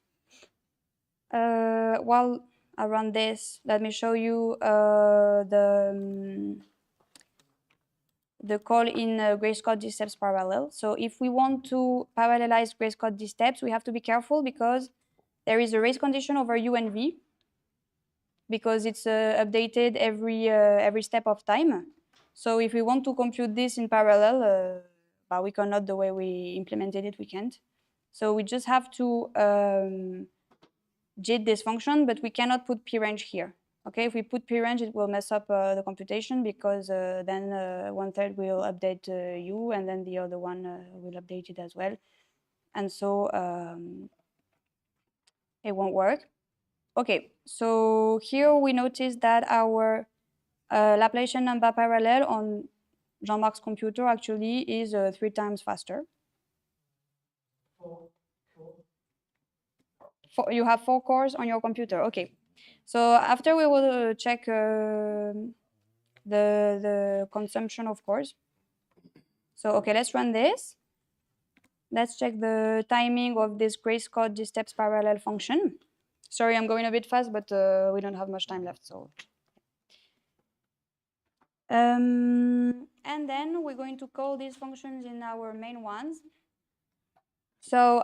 While I run this, let me show you the the call in Grace Code dsteps parallel. So if we want to parallelize Grace Code dsteps, we have to be careful because there is a race condition over U and V because it's updated every step of time. So if we want to compute this in parallel, but we cannot the way we implemented it, we can't. So we just have to JIT this function, but we cannot put prange here. Okay, if we put prange, it will mess up the computation because then 1/3 will update U and then the other one will update it as well. And so it won't work. Okay, so here we notice that our Laplacian number parallel on Jean-Marc's computer actually is 3 times faster. You have 4 cores on your computer, okay. So after we will check the consumption of cores. So okay, let's run this. Let's check the timing of this Grace Code dsteps parallel function. Sorry, I'm going a bit fast, but we don't have much time left. So, and then we're going to call these functions in our main ones. So,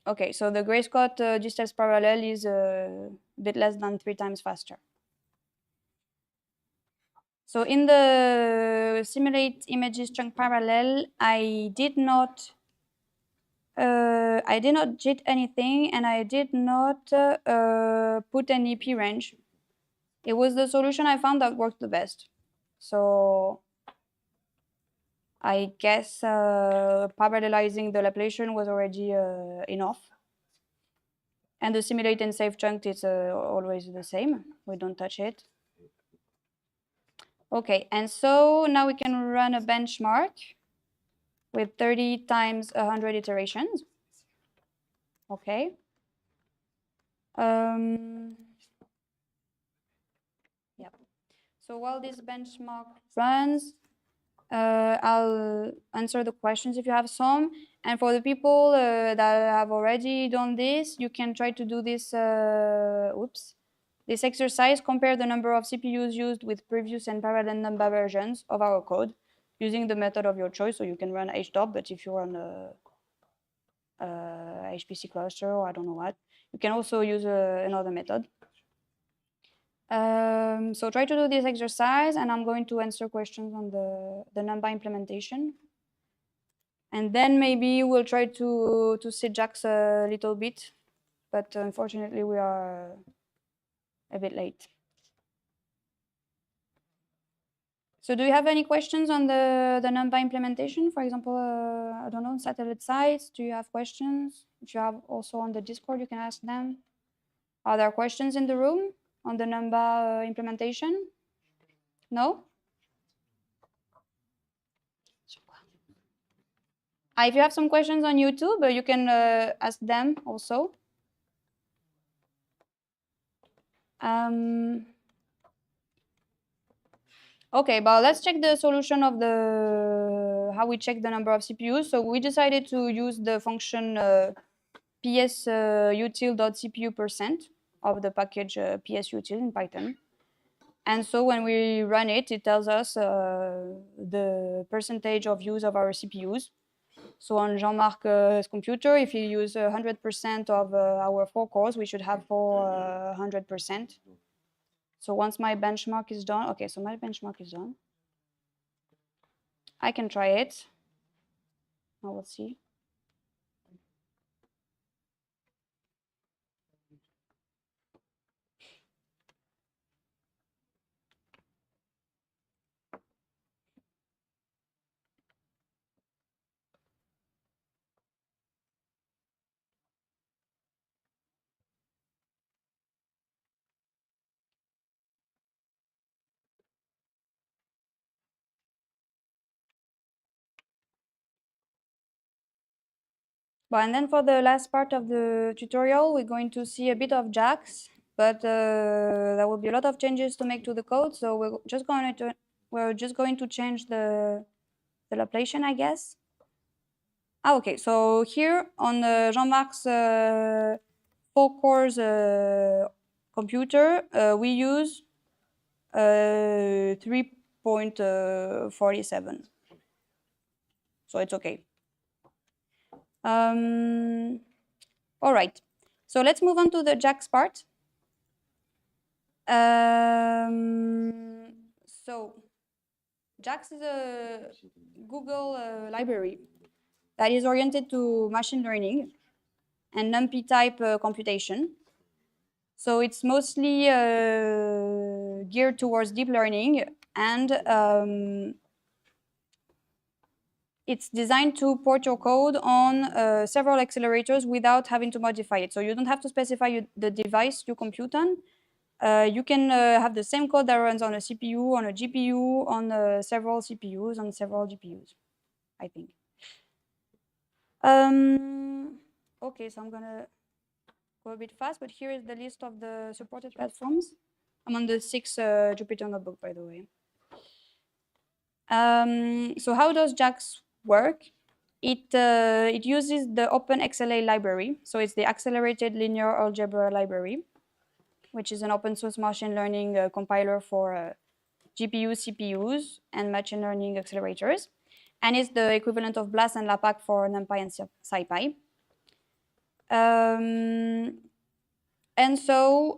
okay, so the Grace Code dsteps parallel is a bit less than 3 times faster. So in the simulate images chunk parallel, I did not JIT anything, and I did not put any prange. It was the solution I found that worked the best. So I guess parallelizing the Laplacian was already enough. And the simulate and save chunk is always the same. We don't touch it. Okay, and so now we can run a benchmark with 30 times 100 iterations. Okay. Yeah. So while this benchmark runs, I'll answer the questions if you have some. And for the people that have already done this, you can try to do this, this exercise, compare the number of CPUs used with previous and parallel number versions of our code using the method of your choice. So you can run HTOP, but if you run a HPC cluster or I don't know what, you can also use another method. So try to do this exercise, and I'm going to answer questions on the Numpy implementation. And then maybe we'll try to see Jax a little bit, but unfortunately we are a bit late. So do you have any questions on the Numpy implementation? For example, I don't know, satellite sites, do you have questions? If you have also on the Discord, you can ask them. Are there questions in the room on the Numpy implementation? No? If you have some questions on YouTube, you can ask them also. Okay, but let's check the solution of how we check the number of CPUs. So we decided to use the function psutil.cpu% of the package psutil in Python. And so when we run it, it tells us the percentage of use of our CPUs. So on Jean-Marc's computer, if you use 100% of our 4 cores, we should have 400%. So once my benchmark is done, okay, so my benchmark is done. I can try it. Now let's see. Well, and then for the last part of the tutorial, we're going to see a bit of Jax, but there will be a lot of changes to make to the code. So we're just going to change the Laplacian, I guess. Okay, so here on Jean-Marc's 4 cores computer, we use 3.5 0.47. So it's okay. All right, so let's move on to the JAX part. So JAX is a Google library that is oriented to machine learning and Numpy type computation. So it's mostly geared towards deep learning, and it's designed to port your code on several accelerators without having to modify it. So you don't have to specify the device you compute on. You can have the same code that runs on a CPU, on a GPU, on several CPUs, on several GPUs, I think. Okay, so I'm gonna go a bit fast, but here is the list of the supported platforms. I'm on the 6 Jupyter notebook, by the way. So how does JAX work? It uses the OpenXLA library. So it's the Accelerated Linear Algebra Library, which is an open source machine learning compiler for GPUs, CPUs, and machine learning accelerators. And it's the equivalent of BLAS and LAPP for Numpy and SYPy. And so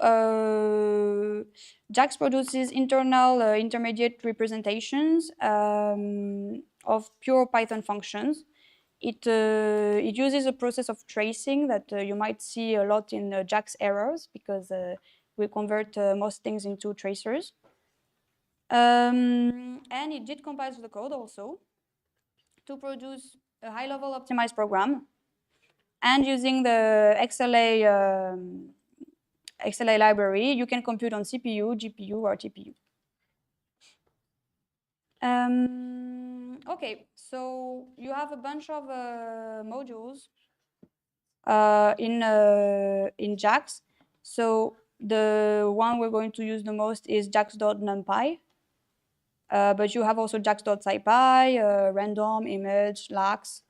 JAX produces internal intermediate representations of pure Python functions. It uses a process of tracing that you might see a lot in JAX errors because we convert most things into tracers. And it did compile the code also to produce a high-level optimized program. And using the XLA library, you can compute on CPU, GPU, or TPU. Okay, so you have a bunch of modules in JAX. So the one we're going to use the most is jax.numpy. But you have also jax.scipy, random, image, lax.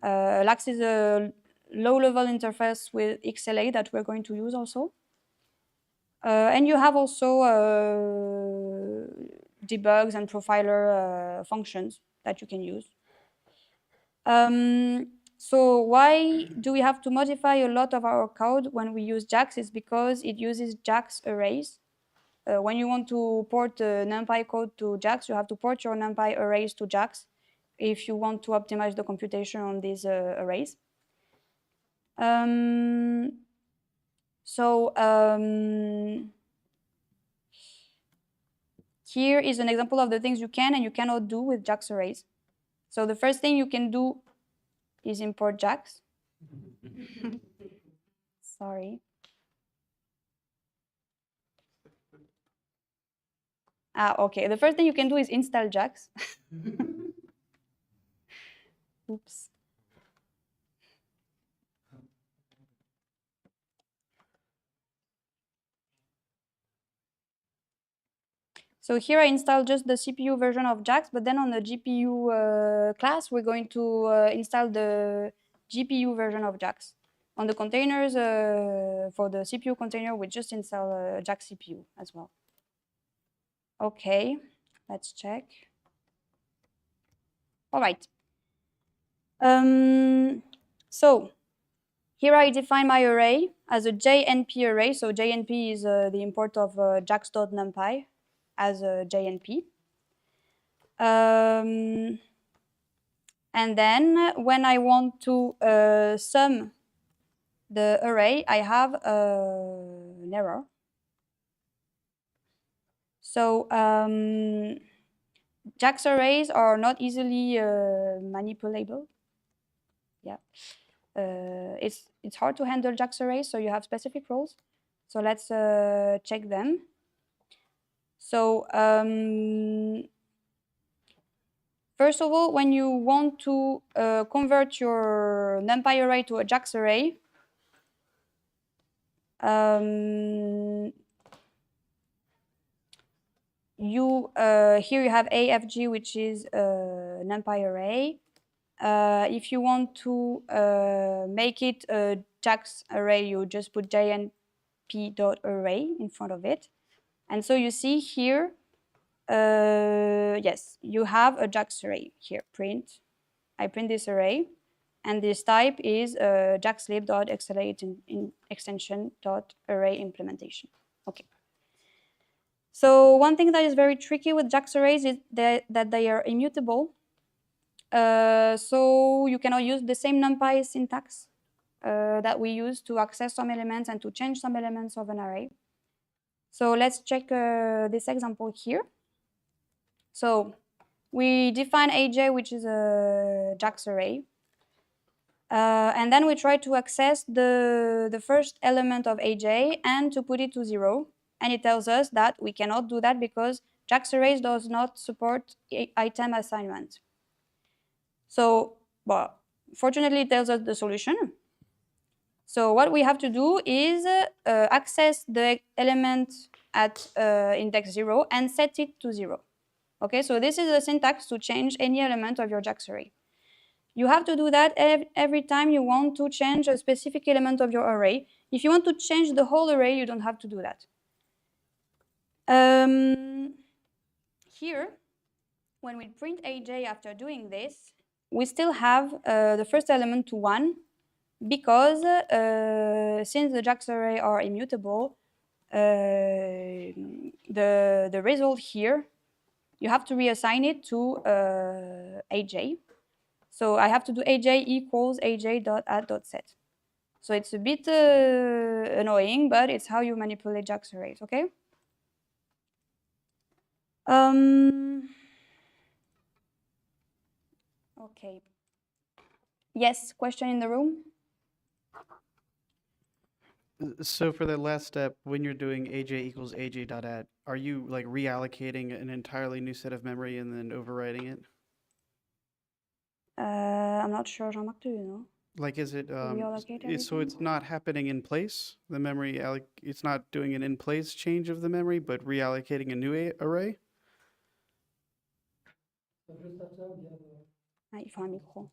Lax is a low-level interface with XLA that we're going to use also. And you have also debugs and profiler functions that you can use. So why do we have to modify a lot of our code when we use JAX? It's because it uses JAX arrays. When you want to port NumPy code to JAX, you have to port your NumPy arrays to JAX if you want to optimize the computation on these arrays. Here is an example of the things you can and you cannot do with JAX arrays. So the first thing you can do is import JAX. Sorry. Okay, the first thing you can do is install JAX. Oops. So here I installed just the CPU version of JAX, but then on the GPU class, we're going to install the GPU version of JAX. On the containers, for the CPU container, we just install JAX CPU as well. Okay, let's check. All right. So here I define my array as a JNP array. So JNP is the import of jax.numpy as a JNP. And then when I want to sum the array, I have an error. So JAX arrays are not easily manipulable. Yeah, it's hard to handle JAX arrays, so you have specific roles. So let's check them. So first of all, when you want to convert your NumPy array to a JAX array, here you have AFG, which is a NumPy array. If you want to make it a JAX array, you just put jnp.array in front of it. And so you see here, yes, you have a JAX array here, print. I print this array, and this type is jaxlib.accelerate-extension.array implementation. Okay. So one thing that is very tricky with JAX arrays is that they are immutable. So you cannot use the same Numpy syntax that we use to access some elements and to change some elements of an array. So let's check this example here. So we define AJ, which is a JAX array. And then we try to access the first element of AJ and to put it to 0. And it tells us that we cannot do that because JAX arrays does not support item assignment. So, well, fortunately, it tells us the solution. So what we have to do is access the element at index 0 and set it to 0. Okay, so this is a syntax to change any element of your JAX array. You have to do that every time you want to change a specific element of your array. If you want to change the whole array, you don't have to do that. Here, when we print AJ after doing this, we still have the first element to 1 because since the JAX array are immutable, the result here, you have to reassign it to AJ. So I have to do AJ equals AJ.add.set. So it's a bit annoying, but it's how you manipulate JAX arrays, okay? Okay. Yes, question in the room? So for that last step, when you're doing AJ equals AJ.add, are you like reallocating an entirely new set of memory and then overwriting it? I'm not sure, Jean-Marc, do you know? Like, is it, reallocate so it's not happening in place? The memory, it's not doing an in-place change of the memory, but reallocating a new array? Ah, il faut un micro.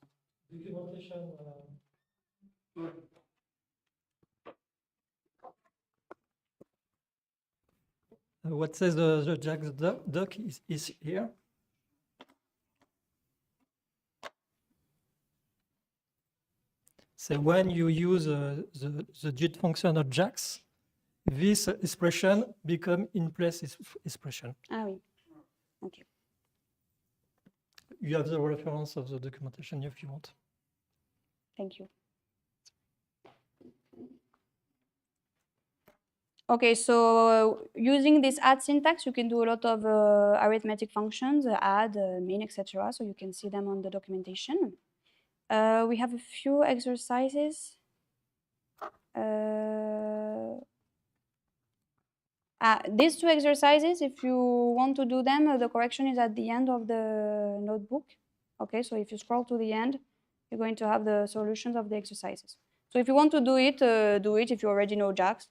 What says the JAX doc is here. So when you use the JIT function of JAX, this expression become in-place expression. Ah oui, okay. You have the reference of the documentation if you want. Thank you. Okay, so using this add syntax, you can do a lot of arithmetic functions, add, min, etc. So you can see them on the documentation. We have a few exercises. These two exercises, if you want to do them, the correction is at the end of the notebook. Okay, so if you scroll to the end, you're going to have the solutions of the exercises. So if you want to do it if you already know JAX.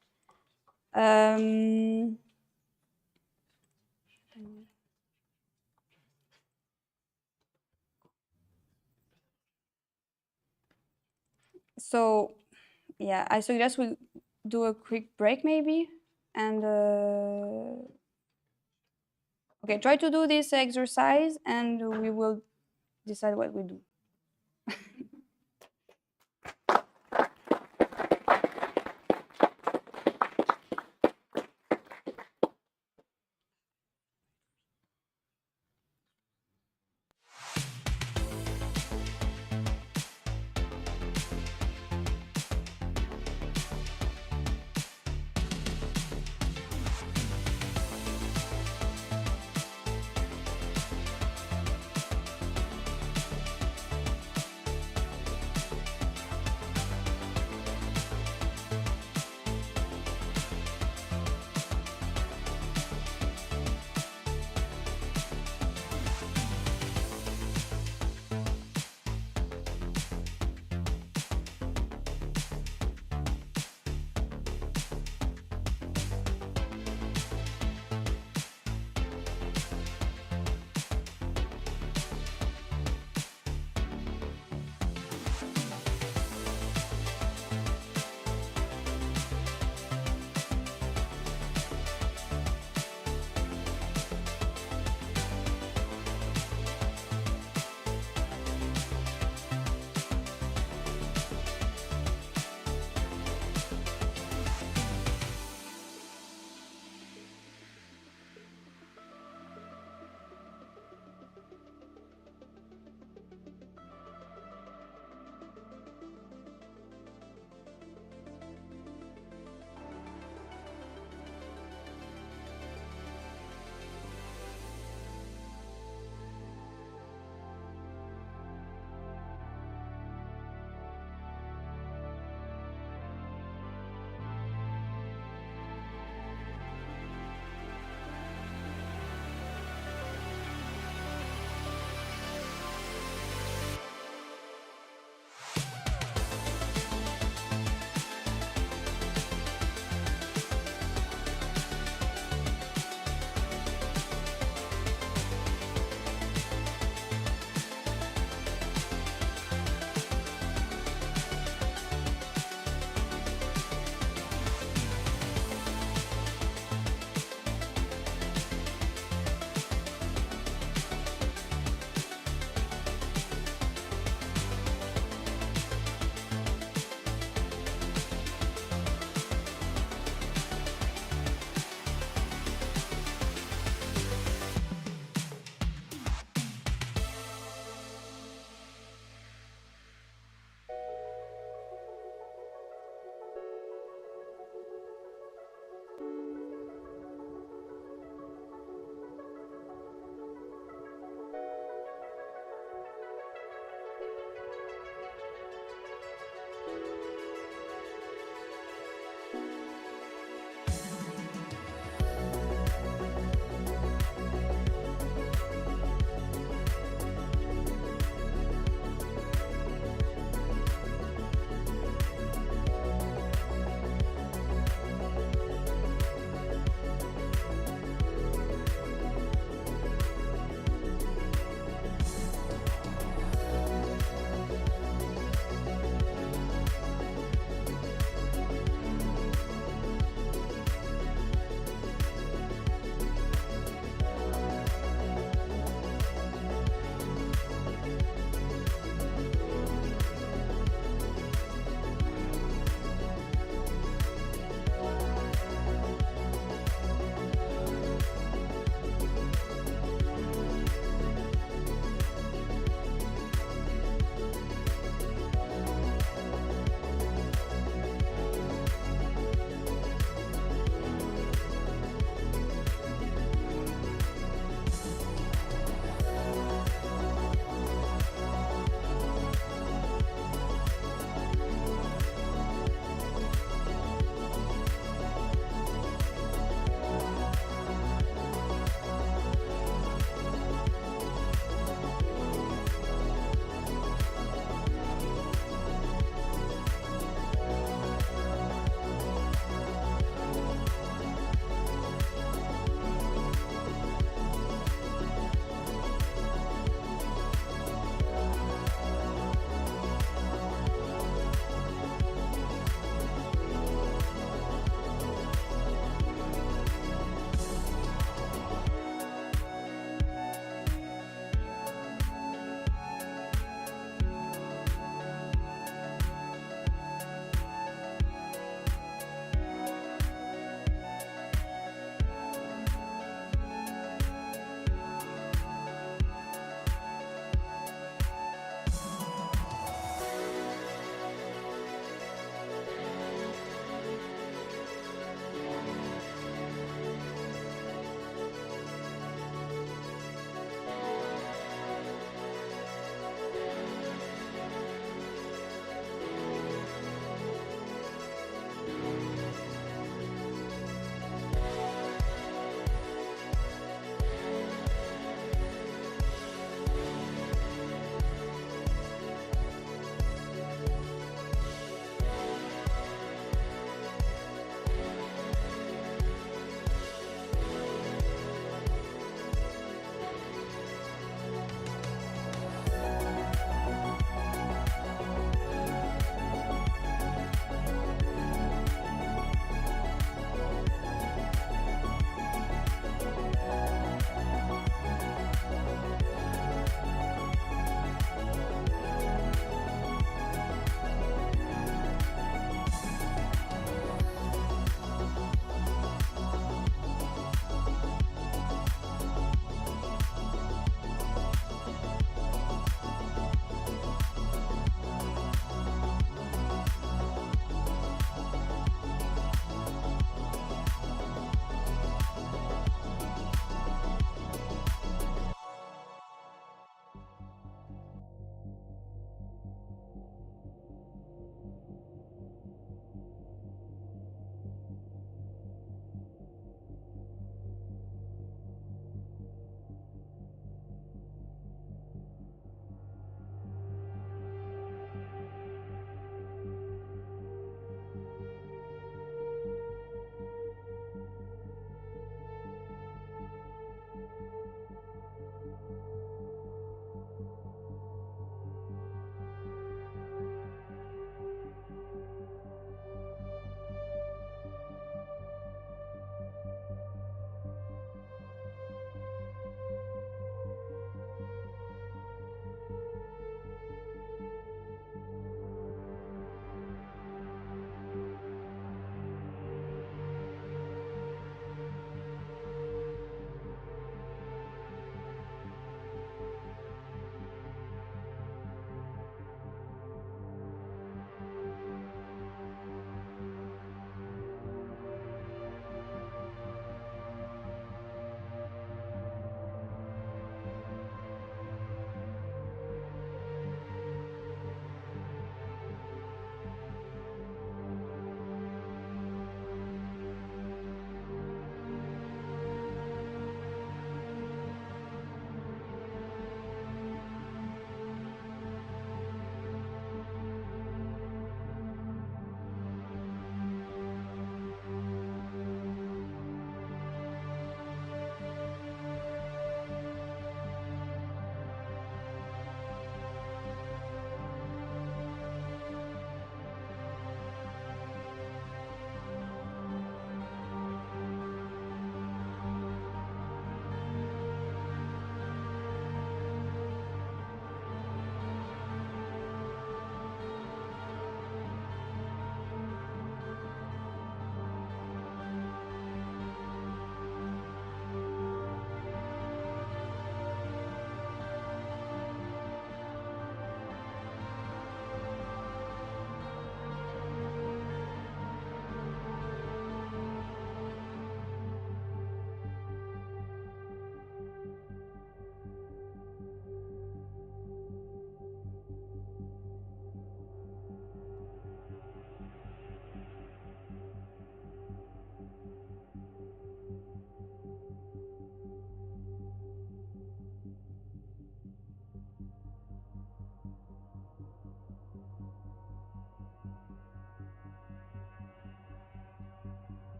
So, yeah, I suggest we do a quick break maybe, and okay, try to do this exercise, and we will decide what we do.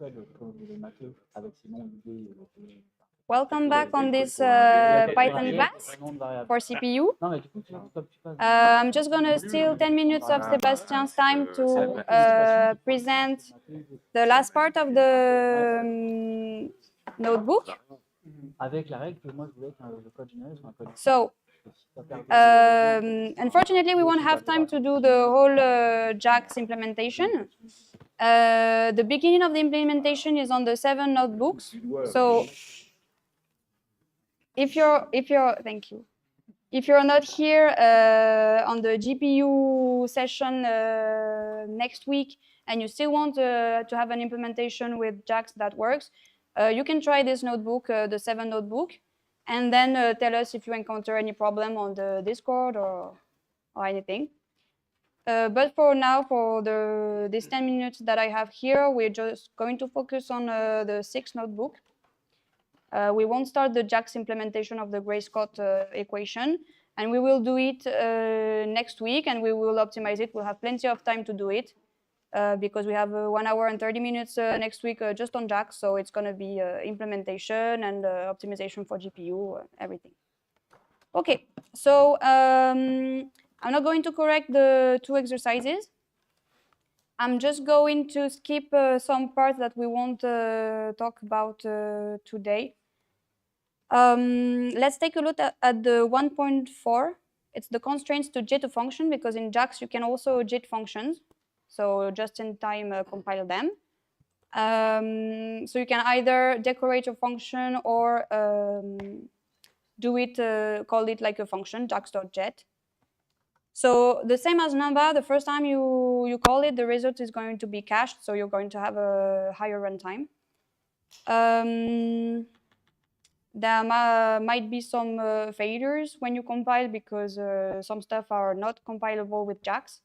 code comme les matheux avec Simon, Olivier. Welcome back on this Python class for CPU. Non, mais du coup, tu vois, comme tu passes. I'm just going to steal 10 minutes of Sebastian's time to present the last part of the notebook. Avec la règle que moi je voulais que le code générique soit un code. So, unfortunately, we won't have time to do the whole JAX implementation. The beginning of the implementation is on the 7 notebooks. So, if you're thank you. If you're not here on the GPU session next week and you still want to have an implementation with JAX that works, you can try this notebook, the 7 notebook, and then tell us if you encounter any problem on the Discord or anything. But for now, for these 10 minutes that I have here, we're just going to focus on the 6 notebook. We won't start the JAX implementation of the Gray-Scott equation, and we will do it next week, and we will optimize it. We'll have plenty of time to do it because we have 1 hour and 30 minutes next week just on JAX, so it's going to be implementation and optimization for GPU, everything. Okay, so I'm not going to correct the 2 exercises. I'm just going to skip some parts that we won't talk about today. Let's take a look at the 1.4. It's the constraints to JIT a function, because in JAX you can also JIT functions. So just in time compile them. So you can either decorate your function or do it, call it like a function, jax.jet. So the same as Numpy, the first time you call it, the result is going to be cached, so you're going to have a higher runtime. There might be some failures when you compile, because some stuff are not compilable with JAX.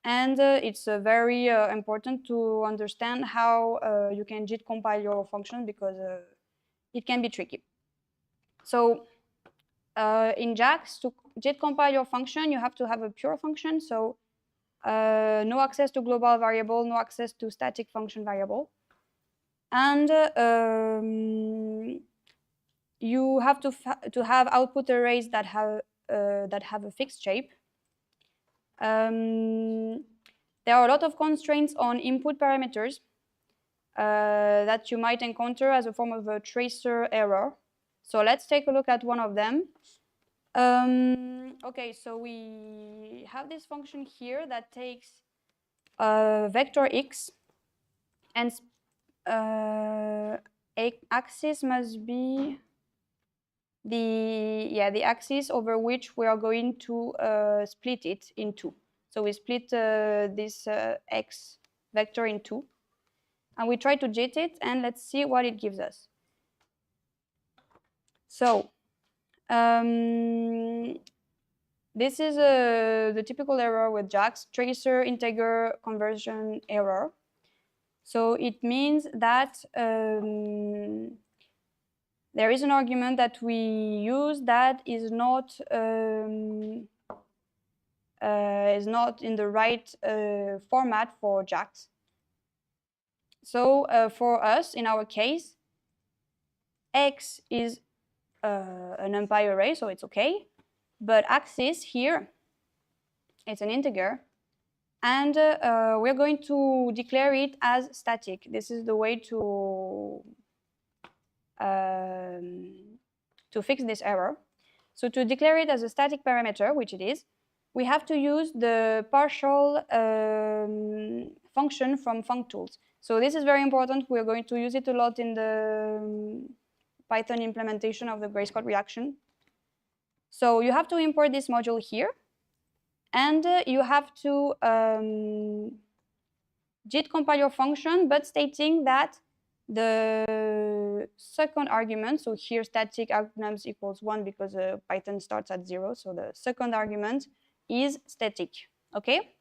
And it's very important to understand how you can JIT compile your function, because it can be tricky. So in JAX, to JIT compile your function, you have to have a pure function. So no access to global variable, no access to static function variable. And you have to have output arrays that have a fixed shape. There are a lot of constraints on input parameters that you might encounter as a form of a tracer error. So let's take a look at one of them. Okay, so we have this function here that takes vector x, and axis must be the axis over which we are going to split it in 2. So we split this x vector in 2, and we try to JIT it, and let's see what it gives us. So this is the typical error with JAX, tracer integer conversion error. So it means that there is an argument that we use that is not in the right format for JAX. So for us, in our case, x is an Numpy array, so it's okay. But axis here, it's an integer, and we're going to declare it as static. This is the way to fix this error. So to declare it as a static parameter, which it is, we have to use the partial function from functools. So this is very important. We're going to use it a lot in the Python implementation of the Gray-Scott reaction. So you have to import this module here, and you have to JIT compile your function, but stating that the second argument, so here static argnums equals 1 because Python starts at 0, so the second argument is static, okay?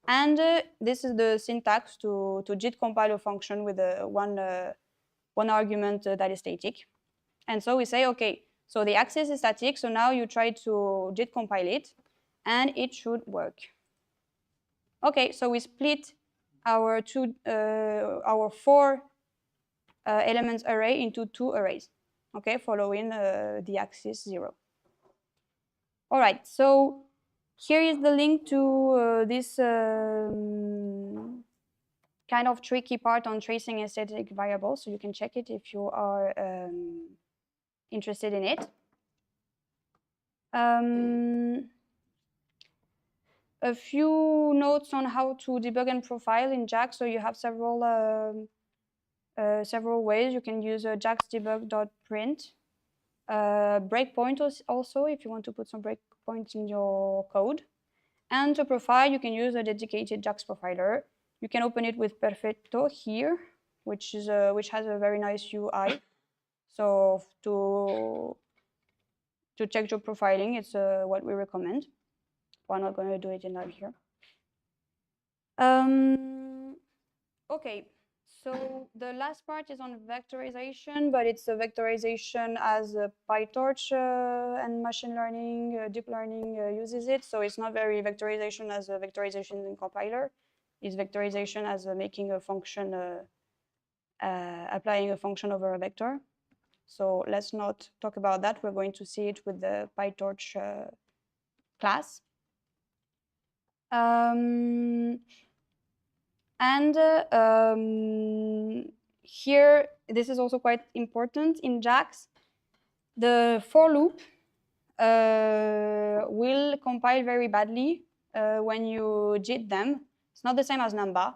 And this is the syntax to JIT compile a function with one argument that is static. And so we say, okay, so the axis is static, so now you try to JIT compile it, and it should work. Okay, so we split our 4 elements array into 2 arrays, okay, following the axis 0. All right, so here is the link to this kind of tricky part on tracing aesthetic variables, so you can check it if you are interested in it. A few notes on how to debug and profile in JAX. So you have several ways. You can use JAX debug.print. Breakpoint also, if you want to put some breakpoints in your code. And to profile, you can use a dedicated JAX profiler. You can open it with Perfecto here, which has a very nice UI. So to check your profiling, it's what we recommend. We're not going to do it in live here. Okay, so the last part is on vectorization, but it's a vectorization as a PyTorch and machine learning, deep learning uses it. So it's not very vectorization as a vectorization in compiler. It's vectorization as making a function, applying a function over a vector. So let's not talk about that. We're going to see it with the PyTorch class. Here, this is also quite important in JAX. The for loop will compile very badly when you JIT them. It's not the same as Numpy.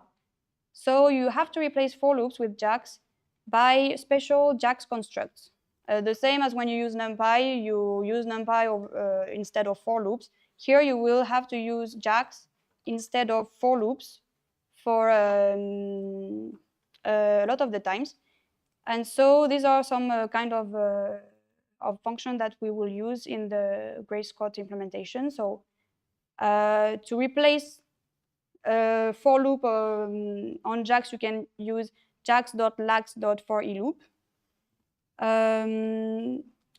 So you have to replace for loops with JAX by special JAX constructs. The same as when you use Numpy instead of for loops. Here you will have to use JAX instead of for loops for a lot of the times. And so these are some kind of function that we will use in the Grayscott implementation. So to replace for loop on JAX, you can use jax.lax.forEloop.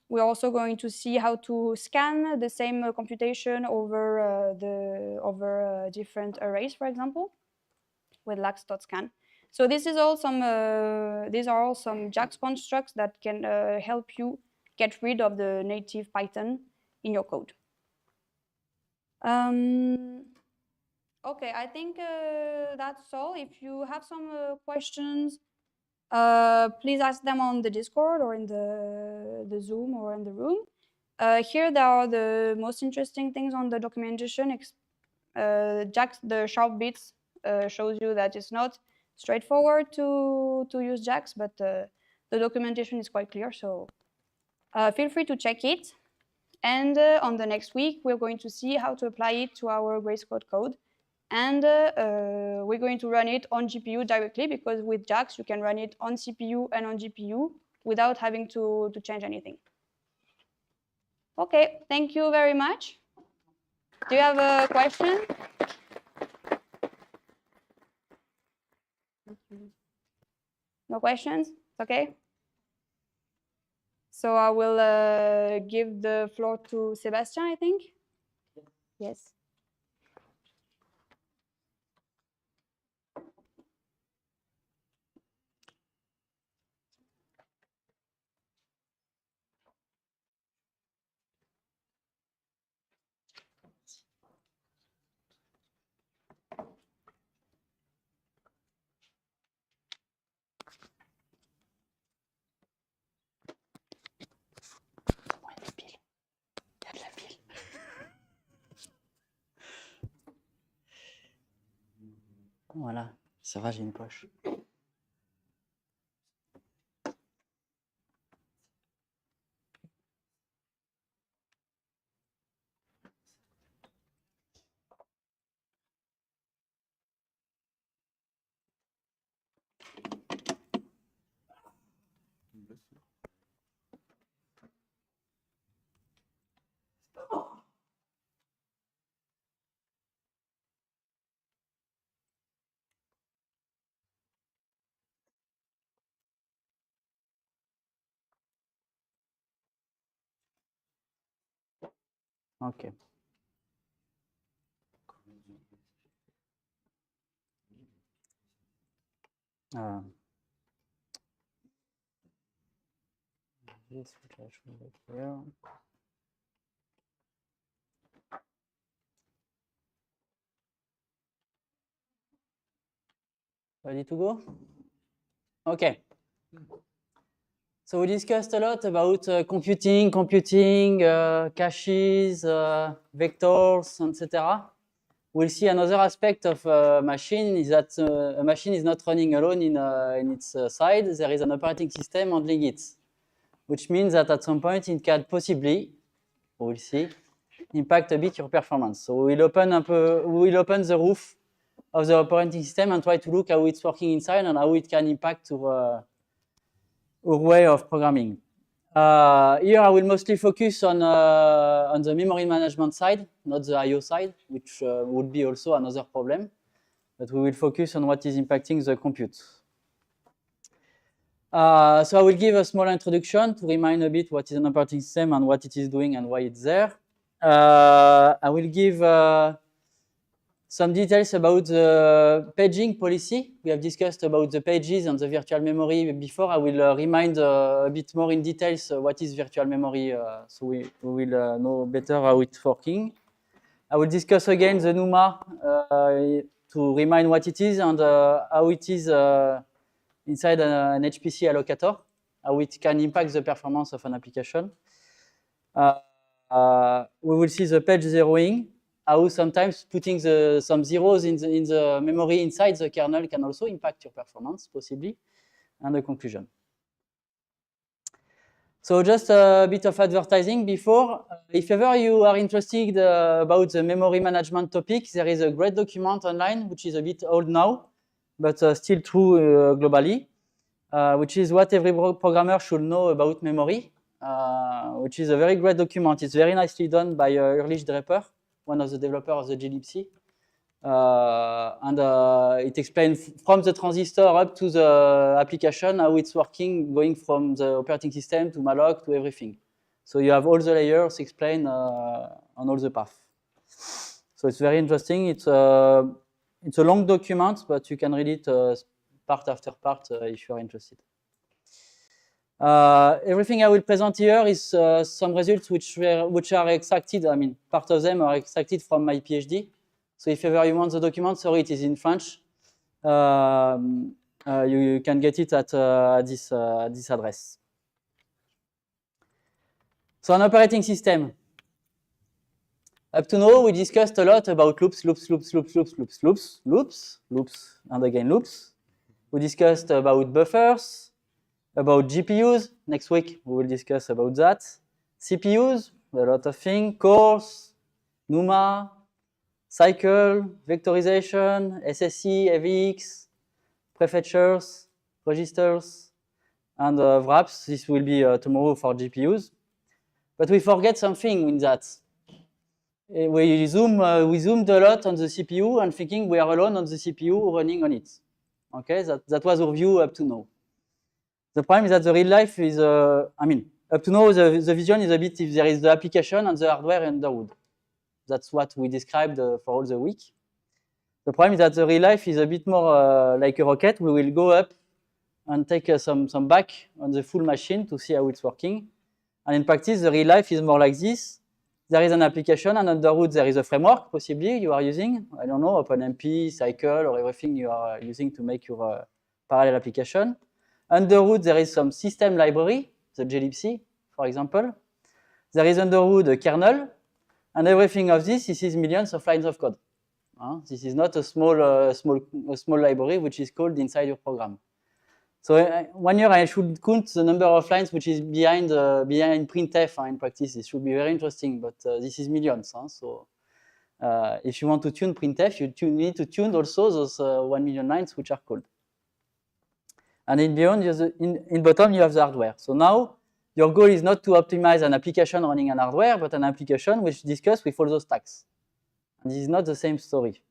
We're also going to see how to scan the same computation over different arrays, for example, with lax.scan. So this is all these are all some JAX constructs that can help you get rid of the native Python in your code. Okay, I think that's all. If you have some questions, please ask them on the Discord or in the Zoom or in the room. Here there are the most interesting things on the documentation. JAX, the sharp bits shows you that it's not straightforward to use JAX, but the documentation is quite clear. So feel free to check it. And on the next week, we're going to see how to apply it to our Grayscott code. And we're going to run it on GPU directly, because with JAX, you can run it on CPU and on GPU without having to change anything. Okay, thank you very much. Do you have a question? No questions? It's okay. So I will give the floor to Sebastian, I think. Yes. Voilà, ça va, j'ai une poche. Ok. this, which I should make here. Ready to go? Okay. So we discussed a lot about computing, caches, vectors, etc. We'll see another aspect of a machine is that a machine is not running alone in its side. There is an operating system handling it, which means that at some point it can possibly, we'll see, impact a bit your performance. So we'll open the roof of the operating system and try to look how it's working inside and how it can impact our way of programming. Here I will mostly focus on the memory management side, not the I/O side, which would be also another problem. But we will focus on what is impacting the compute. So I will give a small introduction to remind a bit what is an operating system and what it is doing and why it's there. I will give some details about the paging policy. We have discussed about the pages and the virtual memory before. I will remind a bit more in details what is virtual memory, so we will know better how it's working. I will discuss again the NUMA to remind what it is and how it is inside an HPC allocator, how it can impact the performance of an application. We will see the page zeroing, how sometimes putting some zeros in the memory inside the kernel can also impact your performance, possibly, and the conclusion. So just a bit of advertising before. If ever you are interested about the memory management topic, there is a great document online, which is a bit old now, but still true globally, which is what every programmer should know about memory, which is a very great document. It's very nicely done by Ulrich Draper, one of the developers of the glibc. And it explains from the transistor up to the application, how it's working, going from the operating system to malloc to everything. So you have all the layers explained on all the paths. So it's very interesting. It's a long document, but you can read it part after part if you are interested. Everything I will present here is some results which are extracted. I mean, part of them are extracted from my PhD. So if ever you want the document, sorry, it is in French. You can get it at this address. So an operating system. Up to now, we discussed a lot about loops, and again loops. We discussed about buffers, about GPUs. Next week, we will discuss about that. CPUs, a lot of things, cores, NUMA, SYCL, vectorization, SSE, AVX, prefetchers, registers, and wraps. This will be tomorrow for GPUs. But we forget something in that. We zoomed a lot on the CPU and thinking we are alone on the CPU running on it. Okay, that was our view up to now. The problem is that the real life is, I mean, up to now the vision is a bit if there is the application and the hardware under the hood. That's what we described for all the week. The problem is that the real life is a bit more like a rocket. We will go up and take some back on the full machine to see how it's working. And in practice, the real life is more like this. There is an application, and under hood there is a framework, possibly, you are using. I don't know, OpenMP, SYCL, or everything you are using to make your parallel application. Under hood, there is some system library, the glibc, for example. There is under hood a kernel. And everything of this is millions of lines of code. This is not a small library which is called inside your program. So 1 year I should count the number of lines which is behind printf in practice. It should be very interesting, but this is millions. So if you want to tune printf, you need to tune also those 1 million lines which are called. And in beyond, in bottom you have the hardware. So now your goal is not to optimize an application running on hardware, but an application which discuss with all those stacks. And this is not the same story.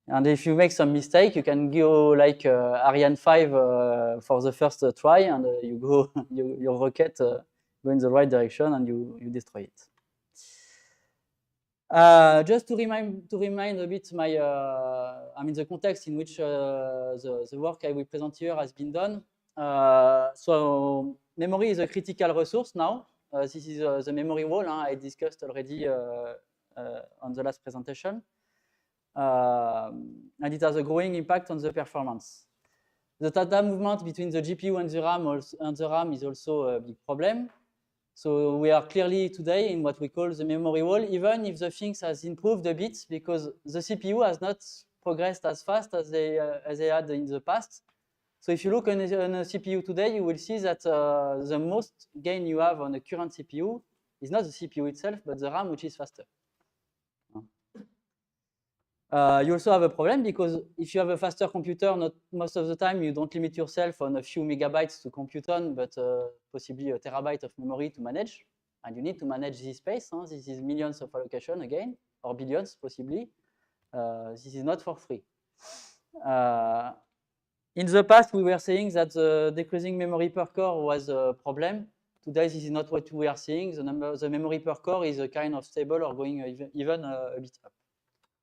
And if you make some mistake, you can go like Ariane 5 for the first try, and you go your rocket go in the right direction, and you destroy it. Just to remind a bit my, I mean the context in which the work I will present here has been done. So memory is a critical resource now. This is the memory wall I discussed already on the last presentation. And it has a growing impact on the performance. The data movement between the GPU and the RAM is also a big problem. So we are clearly today in what we call the memory wall, even if the things has improved a bit, because the CPU has not progressed as fast as they had in the past. So if you look on a CPU today, you will see that the most gain you have on the current CPU is not the CPU itself, but the RAM, which is faster. You also have a problem because if you have a faster computer, not most of the time you don't limit yourself on a few megabytes to compute on, but possibly a terabyte of memory to manage. And you need to manage this space. This is millions of allocation again, or billions possibly. This is not for free. In the past, we were saying that the decreasing memory per core was a problem. Today, this is not what we are seeing. The memory per core is a kind of stable or going even a bit up.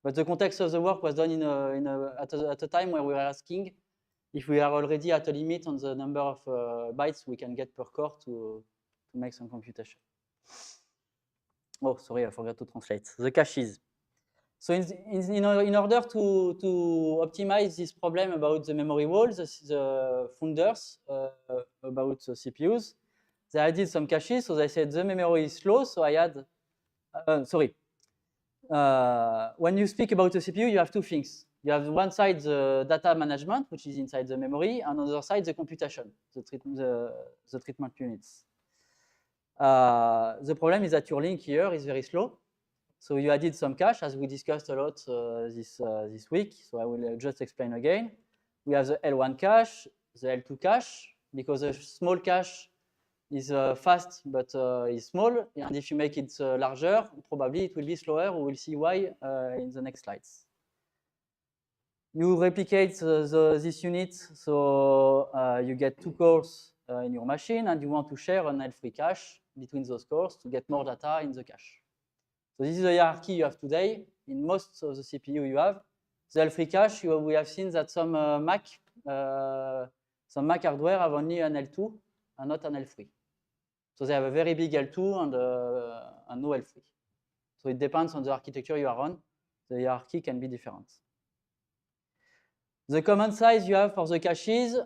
But the context of the work was done at a time where we were asking if we are already at a limit on the number of bytes we can get per core to make some computation. Oh, sorry, I forgot to translate. The caches. So in order to optimize this problem about the memory walls, the founders about the CPUs, they added some caches. So they said the memory is slow, so I had, when you speak about the CPU, you have two things. You have one side the data management, which is inside the memory, and on the other side the computation, the treatment units. The problem is that your link here is very slow. So you added some cache, as we discussed a lot this week. So I will just explain again. We have the L1 cache, the L2 cache, because a small cache is fast, but is small. And if you make it larger, probably it will be slower. We will see why in the next slides. You replicate this unit, so you get two cores in your machine, and you want to share an L3 cache between those cores to get more data in the cache. So this is the hierarchy you have today. In most of the CPU you have. The L3 cache, we have seen that some Mac hardware have only an L2 and not an L3. So they have a very big L2 and no L3. So it depends on the architecture you are on. The hierarchy can be different. The command size you have for the caches,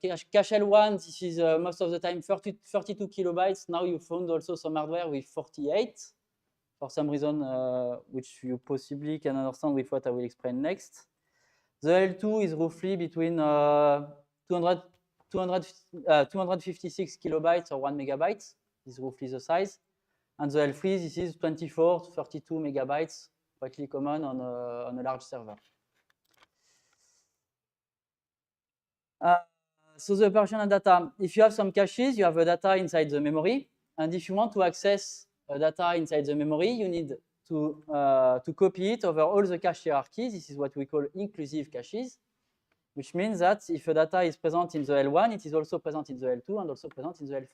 cache L1, this is most of the time 32 kilobytes. Now you found also some hardware with 48 for some reason which you possibly can understand with what I will explain next. The L2 is roughly between 256 kilobytes or 1 megabyte. This is roughly the size. And the L3, this is 24 to 32 megabytes, quite common on a large server. So the operational data, if you have some caches, you have a data inside the memory. And if you want to access data inside the memory, you need to copy it over all the cache hierarchies. This is what we call inclusive caches, which means that if a data is present in the L1, it is also present in the L2 and also present in the L3.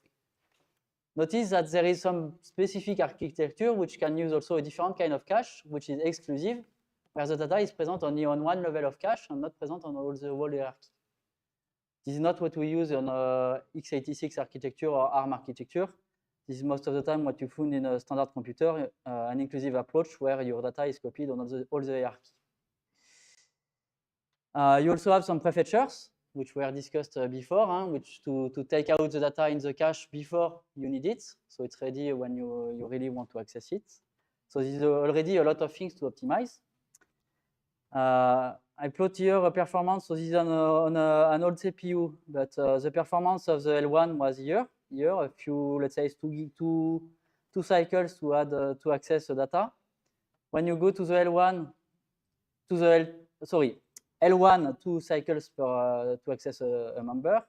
Notice that there is some specific architecture which can use also a different kind of cache, which is exclusive, where the data is present only on one level of cache and not present on all the whole hierarchy. This is not what we use on x86 architecture or ARM architecture. This is most of the time what you find in a standard computer, an inclusive approach where your data is copied on all the hierarchy. You also have some prefetchers, which were discussed before, which to take out the data in the cache before you need it. So it's ready when you really want to access it. So this is already a lot of things to optimize. I plot here a performance. So this is on an old CPU, but the performance of the L1 was here. A few, let's say, two cycles to add to access the data. When you go to the L1, L1, 2 cycles to access a member.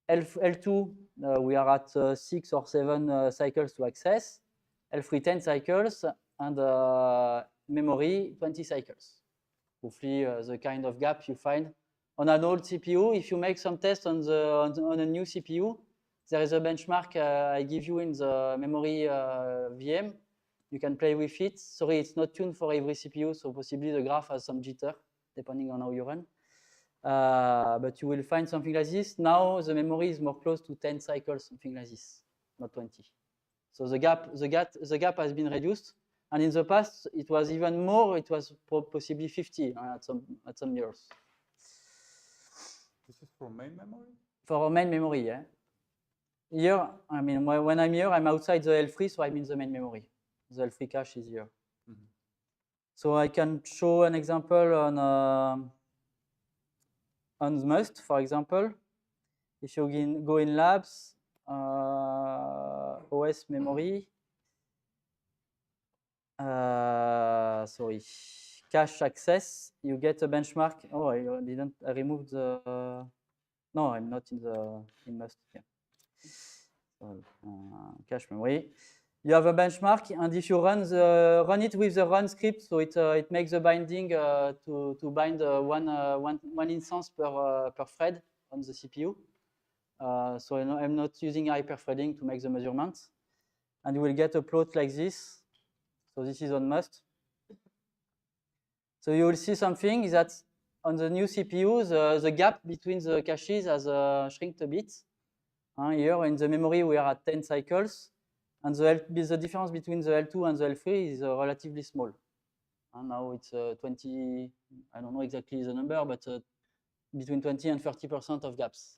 L2, we are at 6 or 7 cycles to access. L3, 10 cycles, and memory, 20 cycles. Roughly the kind of gap you find on an old CPU. If you make some tests on a new CPU, there is a benchmark I give you in the memory VM. You can play with it. Sorry, it's not tuned for every CPU, so possibly the graph has some jitter, depending on how you run. But you will find something like this. Now the memory is more close to 10 cycles, something like this, not 20. So the gap has been reduced. And in the past, it was even more. It was possibly 50 at some years. This is for main memory? For main memory, yeah. Here, I mean, when I'm here, I'm outside the L3, so I'm in the main memory. The L3 cache is here. Mm-hmm. So I can show an example on Must, for example. If you go in labs, OS memory, sorry, cache access, you get a benchmark. Oh, I removed the, no, I'm not in Must here. So, cache memory. You have a benchmark, and if you run it with the run script, so it makes the binding to bind one instance per thread on the CPU. So I'm not using hyperthreading to make the measurements, and you will get a plot like this. So this is on Must. So you will see something is that on the new CPUs, the gap between the caches has shrinked a bit. Here in the memory, we are at 10 cycles. And the difference between the L2 and the L3 is relatively small. And now it's 20, I don't know exactly the number, but between 20 and 30% of gaps.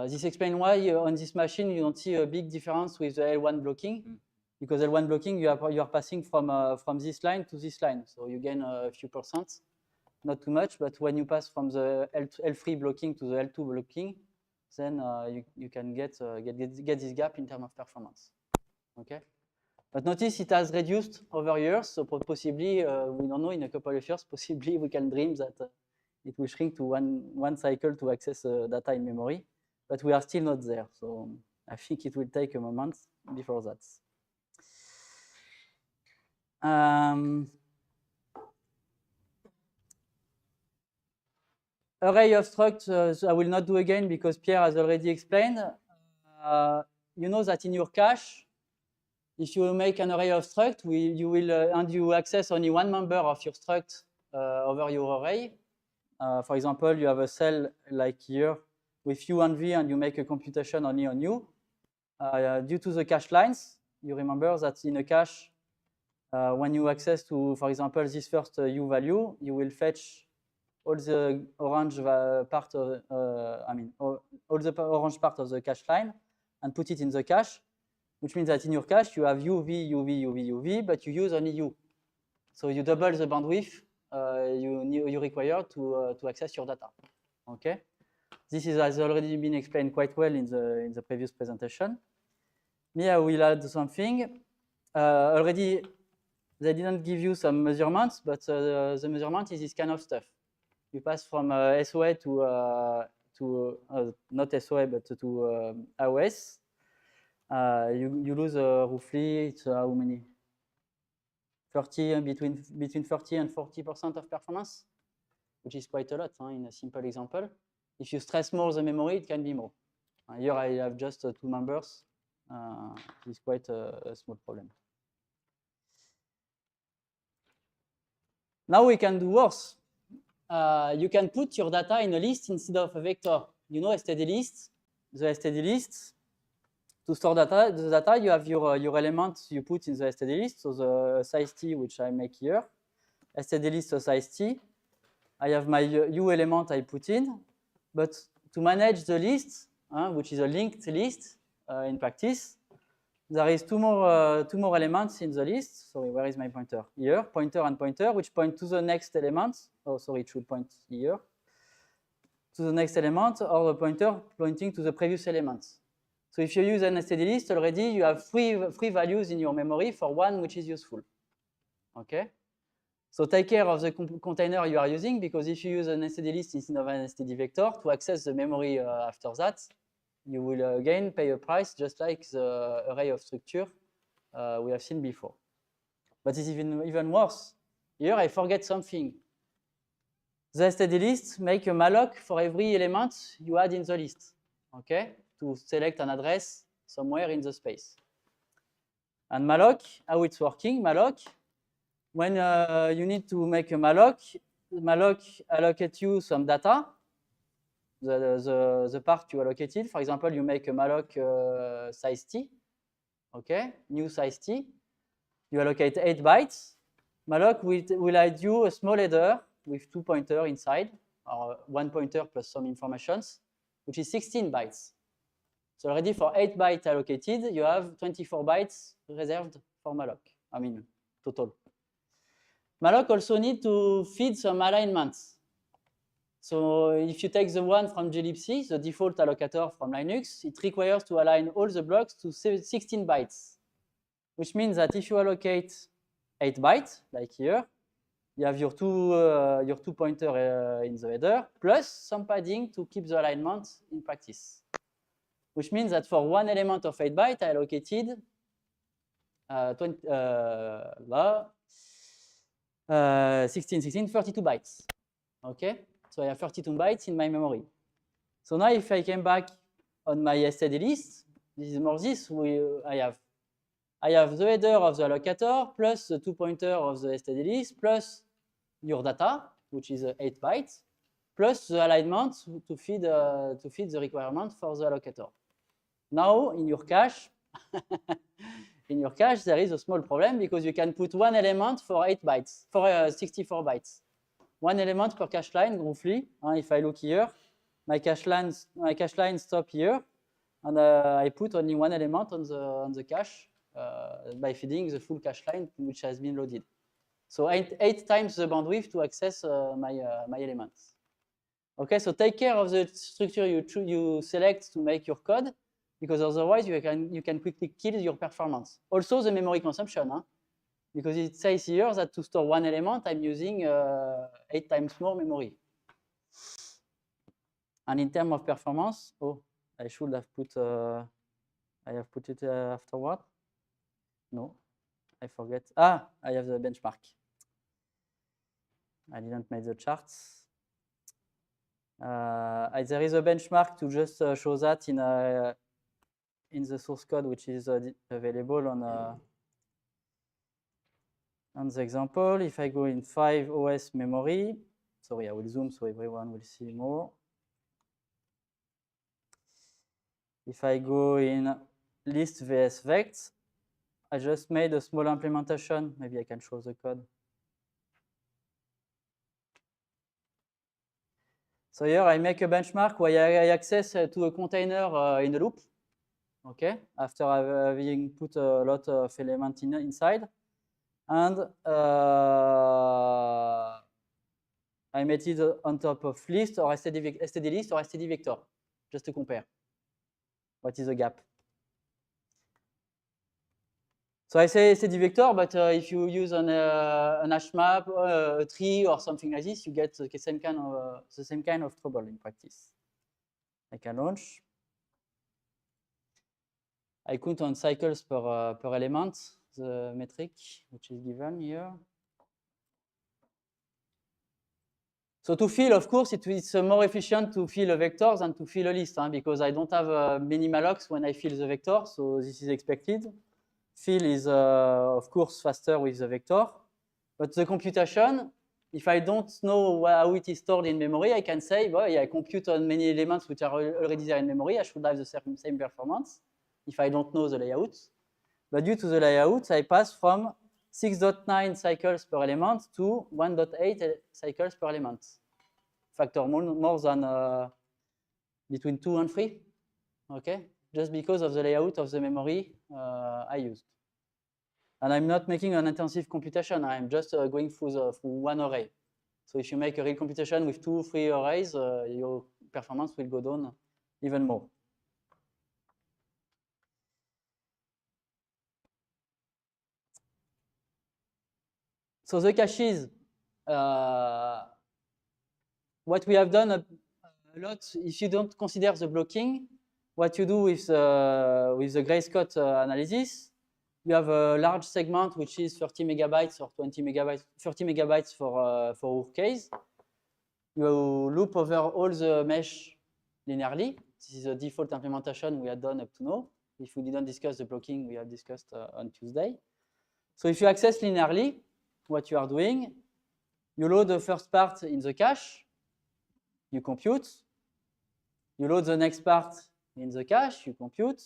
This explains why on this machine you don't see a big difference with the L1 blocking, because L1 blocking you are passing from this line to this line, so you gain a few percent, not too much. But when you pass from the L3 blocking to the L2 blocking, then you can get this gap in terms of performance. Okay, but notice it has reduced over years, so possibly we don't know, in a couple of years, possibly we can dream that it will shrink to one cycle to access data in memory, but we are still not there. So I think it will take a moment before that. Array of structs, I will not do again because Pierre has already explained. You know that in your cache, if you make an array of struct, and you access only one member of your struct over your array. For example, you have a cell like here with U and V, and you make a computation only on U. Due to the cache lines, you remember that in a cache, when you access to, for example, this first U value, you will fetch all the orange part of, all the orange part of the cache line and put it in the cache. Which means that in your cache, you have UV, UV, UV, UV, but you use only U. So you double the bandwidth you require to access your data. Okay, this has already been explained quite well in the previous presentation. Me, I will add something. Already, they didn't give you some measurements, but the measurement is this kind of stuff. You pass from SOA to not SOA, but to AOS. You lose roughly, it's how many? 30, between 30 and 40% of performance, which is quite a lot in a simple example. If you stress more the memory, it can be more. Here I have just two numbers. It's quite a small problem. Now we can do worse. You can put your data in a list instead of a vector. You know std list. The std list, to store the data, you have your elements you put in the std list. So the size t, which I make here, std list size t. I have my u element I put in, but to manage the list, which is a linked list in practice, there is two more elements in the list. Sorry, where is my pointer? Here, pointer and pointer, which point to the next element. Oh, sorry, it should point here. To the next element, or the pointer pointing to the previous element. So if you use an std list already, you have three values in your memory for one which is useful. Okay? So take care of the container you are using, because if you use an std list instead of an std vector to access the memory after that, you will again pay a price just like the array of structure we have seen before. But it's even worse. Here I forget something. The std list make a malloc for every element you add in the list, okay? To select an address somewhere in the space. And malloc, how it's working, malloc, when you need to make a malloc, malloc allocate you some data, the part you allocated. For example, you make a malloc size t, okay, new size t. You allocate 8 bytes. Malloc will add you a small header with 2 pointers inside, or 1 pointer plus some informations, which is 16 bytes. So already for 8 bytes allocated, you have 24 bytes reserved for malloc, I mean, total. Malloc also need to feed some alignments. So if you take the one from glibc, the default allocator from Linux, it requires to align all the blocks to 16 bytes, which means that if you allocate 8 bytes, like here, you have your two pointer in the header, plus some padding to keep the alignment in practice. Which means that for one element of 8 bytes, I allocated 32 bytes. Okay, so I have 32 bytes in my memory. So now if I came back on my std list, this is more this, I have the header of the allocator plus the 2 pointer of the std list plus your data, which is 8 bytes, plus the alignment to feed the requirement for the allocator. Now in your cache, there is a small problem because you can put one element for 8 bytes, for 64 bytes. One element per cache line, roughly. If I look here, my cache line stop here, and I put only one element on the cache by feeding the full cache line which has been loaded. So 8 times the bandwidth to access my elements. Okay, so take care of the structure you select to make your code, because otherwise you can quickly kill your performance. Also the memory consumption, because it says here that to store one element, I'm using 8 times more memory. And in terms of performance, I should have put, I have put it afterward. No, I forget. I have the benchmark. I didn't make the charts. There is a benchmark to just show that in the source code, which is available on the example. If I go in 5 OS memory, sorry, I will zoom so everyone will see more. If I go in list vs vect, I just made a small implementation. Maybe I can show the code. So here I make a benchmark where I access to a container in a loop. Okay, after having put a lot of elements inside, and I made it on top of list or std list or std vector, just to compare. What is the gap? So I say std vector, but if you use an hash map, a tree, or something like this, you get the same kind of trouble in practice. I can launch. I count on cycles per element, the metric which is given here. So to fill, of course, it's more efficient to fill a vector than to fill a list, because I don't have many mallocs when I fill the vector, so this is expected. Fill is, of course, faster with the vector. But the computation, if I don't know how it is stored in memory, I can say, well, I compute on many elements which are already there in memory. I should have the same performance if I don't know the layout. But due to the layout, I pass from 6.9 cycles per element to 1.8 cycles per element. Factor more than between 2 and 3, okay? Just because of the layout of the memory I used. And I'm not making an intensive computation. I'm just going through one array. So if you make a real computation with 2, 3 arrays, your performance will go down even more. So the caches, what we have done a lot, if you don't consider the blocking, what you do with the Gray-Scott analysis, you have a large segment which is 30 megabytes or 20 megabytes, 30 megabytes for our case. You loop over all the mesh linearly. This is a default implementation we had done up to now. If we didn't discuss the blocking, we have discussed on Tuesday. So if you access linearly, what you are doing, You load the first part in the cache, you compute. You load the next part in the cache, you compute.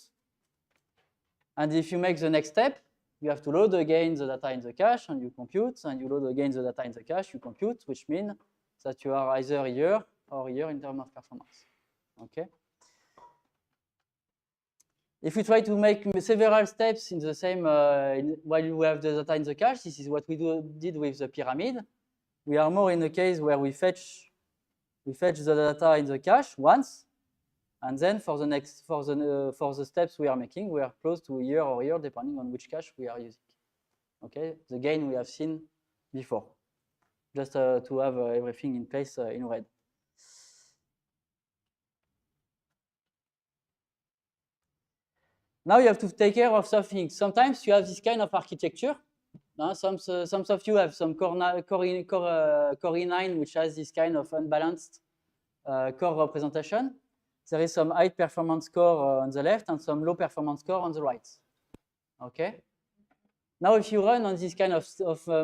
And if you make the next step, you have to load again the data in the cache and you compute, and you load again the data in the cache, you compute, which means that you are either here or here in terms of performance. Okay. If we try to make several steps in the same while you have the data in the cache, this is what we did with the pyramid. We are more in a case where we fetch the data in the cache once, and then for the steps we are making, we are close to here or here, depending on which cache we are using. Okay, the gain we have seen before, just to have everything in place in red. Now you have to take care of something. Sometimes you have this kind of architecture. Some of you have some core 9, which has this kind of unbalanced core representation. There is some high performance core on the left and some low performance core on the right. Okay. Now, if you run on this kind of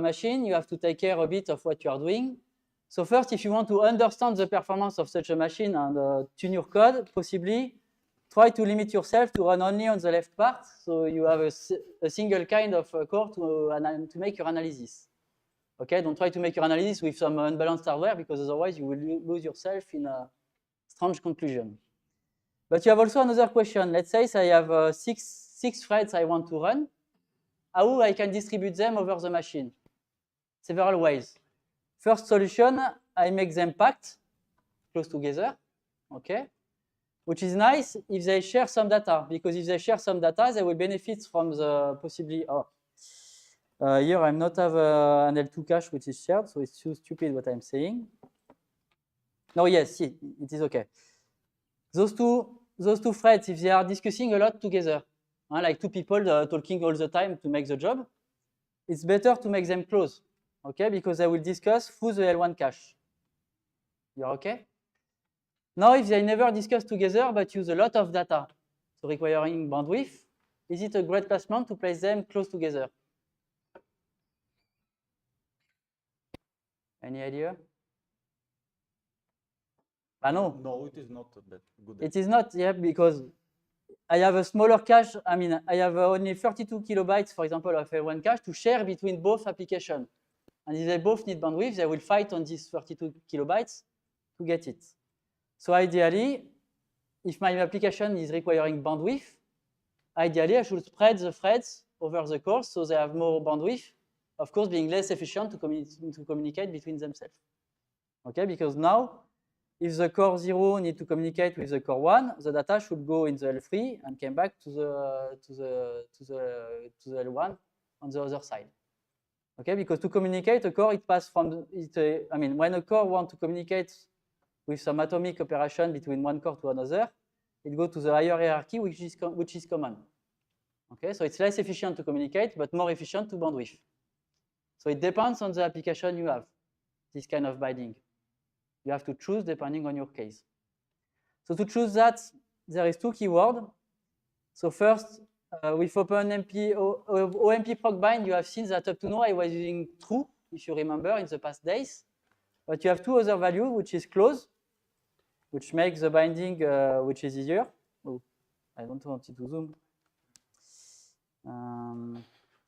machine, you have to take care a bit of what you are doing. So first, if you want to understand the performance of such a machine and tune your code, possibly try to limit yourself to run only on the left part. So you have a single kind of core to make your analysis. Okay, don't try to make your analysis with some unbalanced hardware, because otherwise you will lose yourself in a strange conclusion. But you have also another question. Let's say I have six threads I want to run. How I can distribute them over the machine? Several ways. First solution, I make them packed close together. Okay, which is nice if they share some data, because if they share some data, they will benefit from the possibly. Here I'm not have an L2 cache which is shared, so it's too stupid what I'm saying. No, yes, see, it is okay. Those two threads, if they are discussing a lot together, like two people talking all the time to make the job, it's better to make them close, okay? Because they will discuss through the L1 cache. You're okay? Now, if they never discuss together but use a lot of data, so requiring bandwidth, is it a great placement to place them close together? Any idea? No. No, it is not that good. It is not, yeah, because I have a smaller cache. I mean, I have only 32 kilobytes, for example, of L1 cache to share between both applications. And if they both need bandwidth, they will fight on these 32 kilobytes to get it. So ideally, if my application is requiring bandwidth, ideally I should spread the threads over the course so they have more bandwidth, of course being less efficient to communicate between themselves. Okay, because now, if the core 0 need to communicate with the core 1, the data should go in the L3 and come back to the L1 on the other side. Okay, because to communicate a core, it passes from I mean, when a core wants to communicate with some atomic operation between one core to another, it goes to the higher hierarchy, which is common. Okay, so it's less efficient to communicate, but more efficient to bandwidth. So it depends on the application you have, this kind of binding. You have to choose depending on your case. So to choose that, there is two keywords. So first, with OpenMP, OMP proc bind, you have seen that up to now I was using true, if you remember, in the past days. But you have two other values, which is close, which makes the binding which is easier. Oh, I don't want it to zoom.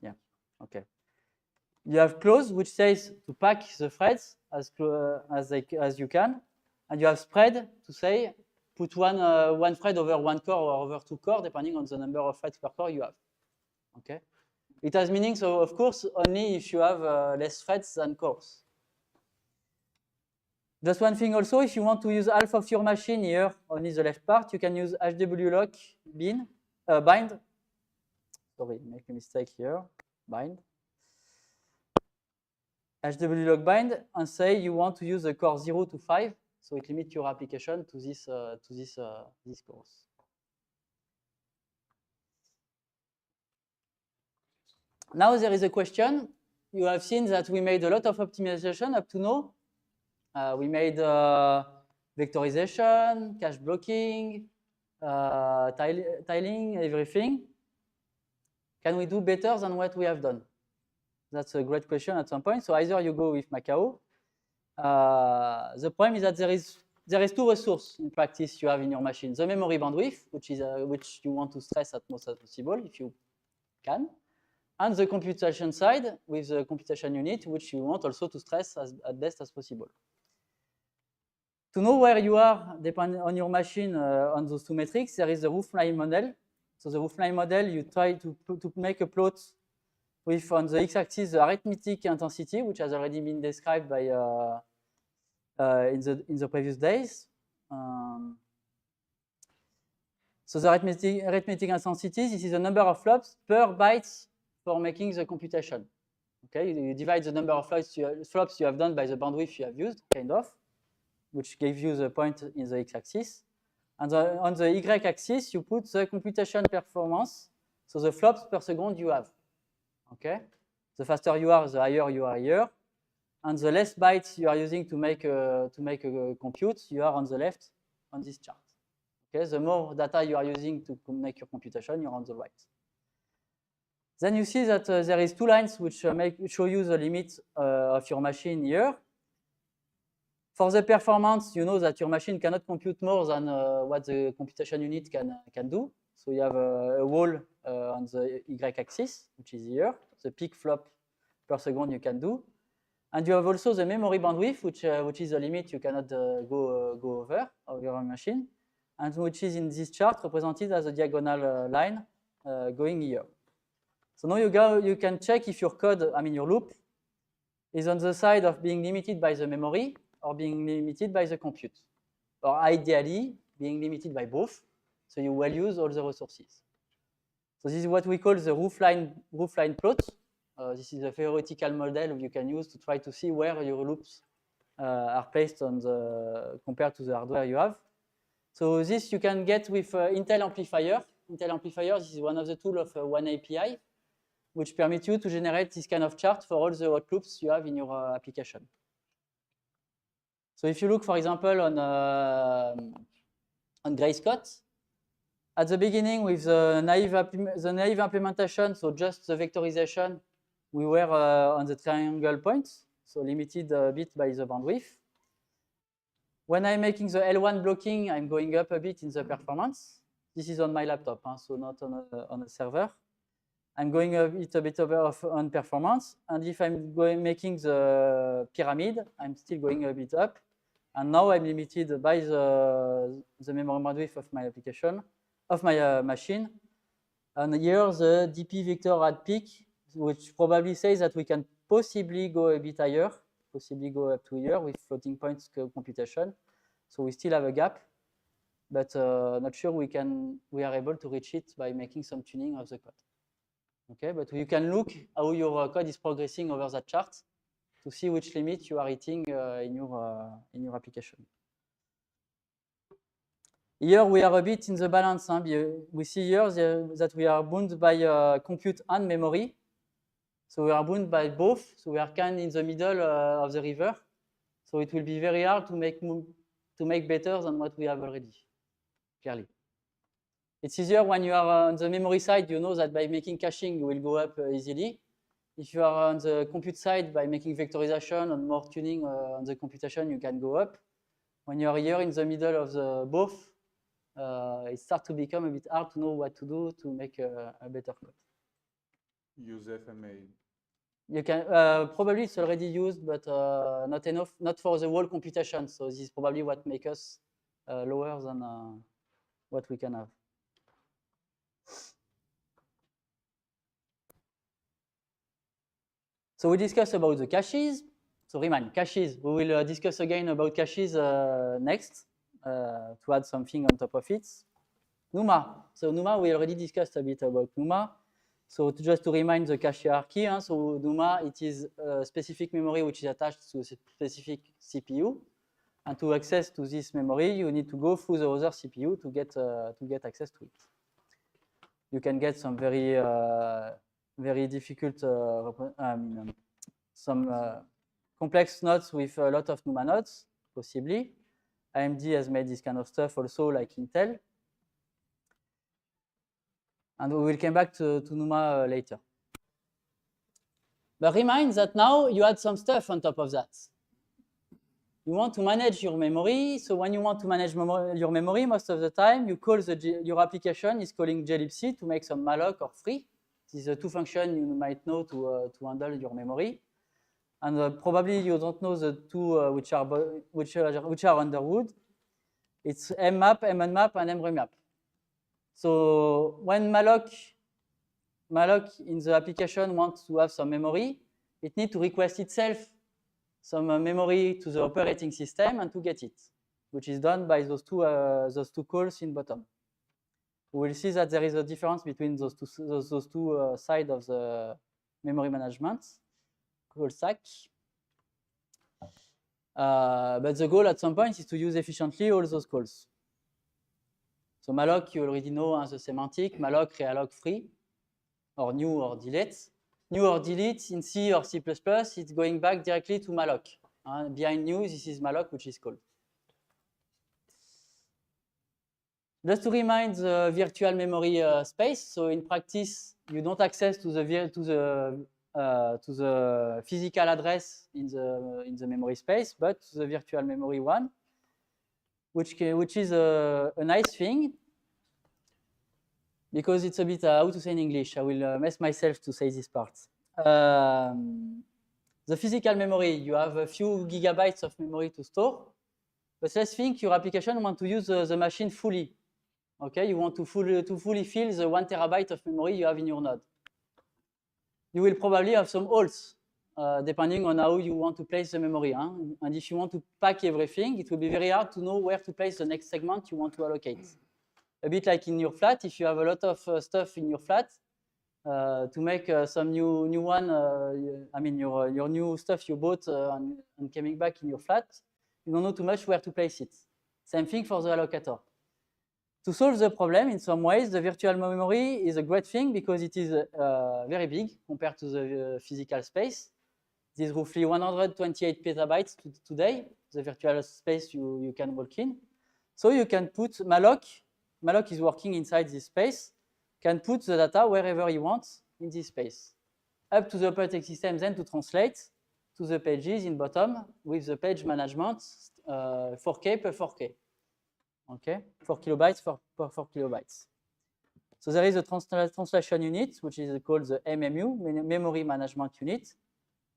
Yeah, okay. You have close, which says to pack the threads as you can, and you have spread to say put one thread over one core or over two core, depending on the number of threads per core you have. Okay, it has meaning. So of course, only if you have less threads than cores. Just one thing also, if you want to use half of your machine here, only the left part, you can use hwlock bind. Sorry, make a mistake here. Bind. hwlock bind and say you want to use the core 0 to 5, so it limits your application to this cores. Now there is a question. You have seen that we made a lot of optimization up to now. We made vectorization, cache blocking, tiling, everything. Can we do better than what we have done? That's a great question at some point. So either you go with Macao, The problem is that there is two resources in practice you have in your machine: the memory bandwidth, which you want to stress as much as possible if you can, and the computation side with the computation unit, which you want also to stress as best as possible. To know where you are, depending on your machine, on those two metrics, there is the roofline model. So the roofline model, you try to make a plot with, on the x-axis, the arithmetic intensity, which has already been described by in the previous days. So the arithmetic intensity, this is the number of flops per byte for making the computation. Okay, you divide the number of flops you have done by the bandwidth you have used, kind of, which gave you the point in the x-axis. And on the y-axis, you put the computation performance, so the flops per second you have. Okay, the faster you are, the higher you are here, and the less bytes you are using to make a compute, you are on the left on this chart. Okay, the more data you are using to make your computation, you're on the right. Then you see that there is two lines which show you the limit of your machine here. For the performance, you know that your machine cannot compute more than what the computation unit can do. So you have a wall on the y-axis, which is here, the peak flop per second you can do. And you have also the memory bandwidth, which is a limit you cannot go over of your machine, and which is in this chart represented as a diagonal line going here. So now you can check if your code, your loop, is on the side of being limited by the memory or being limited by the compute, or ideally being limited by both, so you will use all the resources. So this is what we call the roofline plot. This is a theoretical model you can use to try to see where your loops are placed compared to the hardware you have. So this you can get with Intel amplifier. Intel amplifier, this is one of the tools of one API, which permits you to generate this kind of chart for all the hot loops you have in your application. So if you look, for example, on Grayscott, at the beginning with the naive implementation, so just the vectorization, we were on the triangle points, so limited a bit by the bandwidth. When I'm making the L1 blocking, I'm going up a bit in the performance. This is on my laptop, so not on a server. I'm going a bit over on performance, and if I'm making the pyramid, I'm still going a bit up. And now I'm limited by the memory bandwidth of my application, of my machine. And here the DP vector at peak, which probably says that we can possibly go a bit higher, possibly go up to here with floating points computation. So we still have a gap, but not sure we are able to reach it by making some tuning of the code. Okay, but you can look how your code is progressing over that chart to see which limit you are hitting in your application. Here we are a bit in the balance. We see here that we are bound by compute and memory. So we are bound by both. So we are kind of in the middle of the river. So it will be very hard to make better than what we have already, clearly. It's easier when you are on the memory side, you know that by making caching, you will go up easily. If you are on the compute side, by making vectorization and more tuning on the computation, you can go up. When you are here in the middle of the both, it starts to become a bit hard to know what to do to make a better code. Use FMA. You can probably it's already used, but not enough, not for the whole computation. So this is probably what makes us lower than what we can have. So we discussed about the caches. So remind, caches. We will discuss again about caches next to add something on top of it. NUMA. So NUMA, we already discussed a bit about NUMA. So just to remind the cache hierarchy, so NUMA, it is a specific memory which is attached to a specific CPU. And to access to this memory, you need to go through the other CPU to get access to it. You can get some very difficult, some complex nodes with a lot of NUMA nodes, possibly. AMD has made this kind of stuff also, like Intel. And we will come back to NUMA later. But remind that now you add some stuff on top of that. You want to manage your memory. So when you want to manage your memory, most of the time, you call your application is calling glibc to make some malloc or free. These are two functions you might know to handle your memory. And probably you don't know the two which are underwood. It's mmap, munmap, and mremap. So when malloc in the application wants to have some memory, it needs to request itself some memory to the operating system and to get it, which is done by those two calls in bottom. We will see that there is a difference between those two sides of the memory management call stack. But the goal at some point is to use efficiently all those calls. So malloc, you already know the semantic, malloc, realloc, free, or new or delete. New or delete in C or C++, it's going back directly to malloc. Behind new, this is malloc, which is called. Just to remind the virtual memory space. So in practice, you don't access to the physical address in the memory space, but to the virtual memory one, which is a nice thing. Because it's a bit, how to say in English, I will mess myself to say this part. The physical memory, you have a few gigabytes of memory to store, but let's think your application wants to use the machine fully. Okay, you want to fully fill the 1 terabyte of memory you have in your node. You will probably have some holes, depending on how you want to place the memory. And if you want to pack everything, it will be very hard to know where to place the next segment you want to allocate. A bit like in your flat, if you have a lot of stuff in your flat, to make some new one, I mean your new stuff you bought and coming back in your flat, you don't know too much where to place it. Same thing for the allocator. To solve the problem, in some ways, the virtual memory is a great thing because it is very big compared to the physical space. It is roughly 128 petabytes today, the virtual space you can walk in. So you can put malloc is working inside this space, can put the data wherever you want in this space. Up to the operating system then to translate to the pages in bottom with the page management 4K per 4K. Okay, 4 kilobytes per 4 kilobytes. So there is a translation unit, which is called the MMU, Memory Management Unit,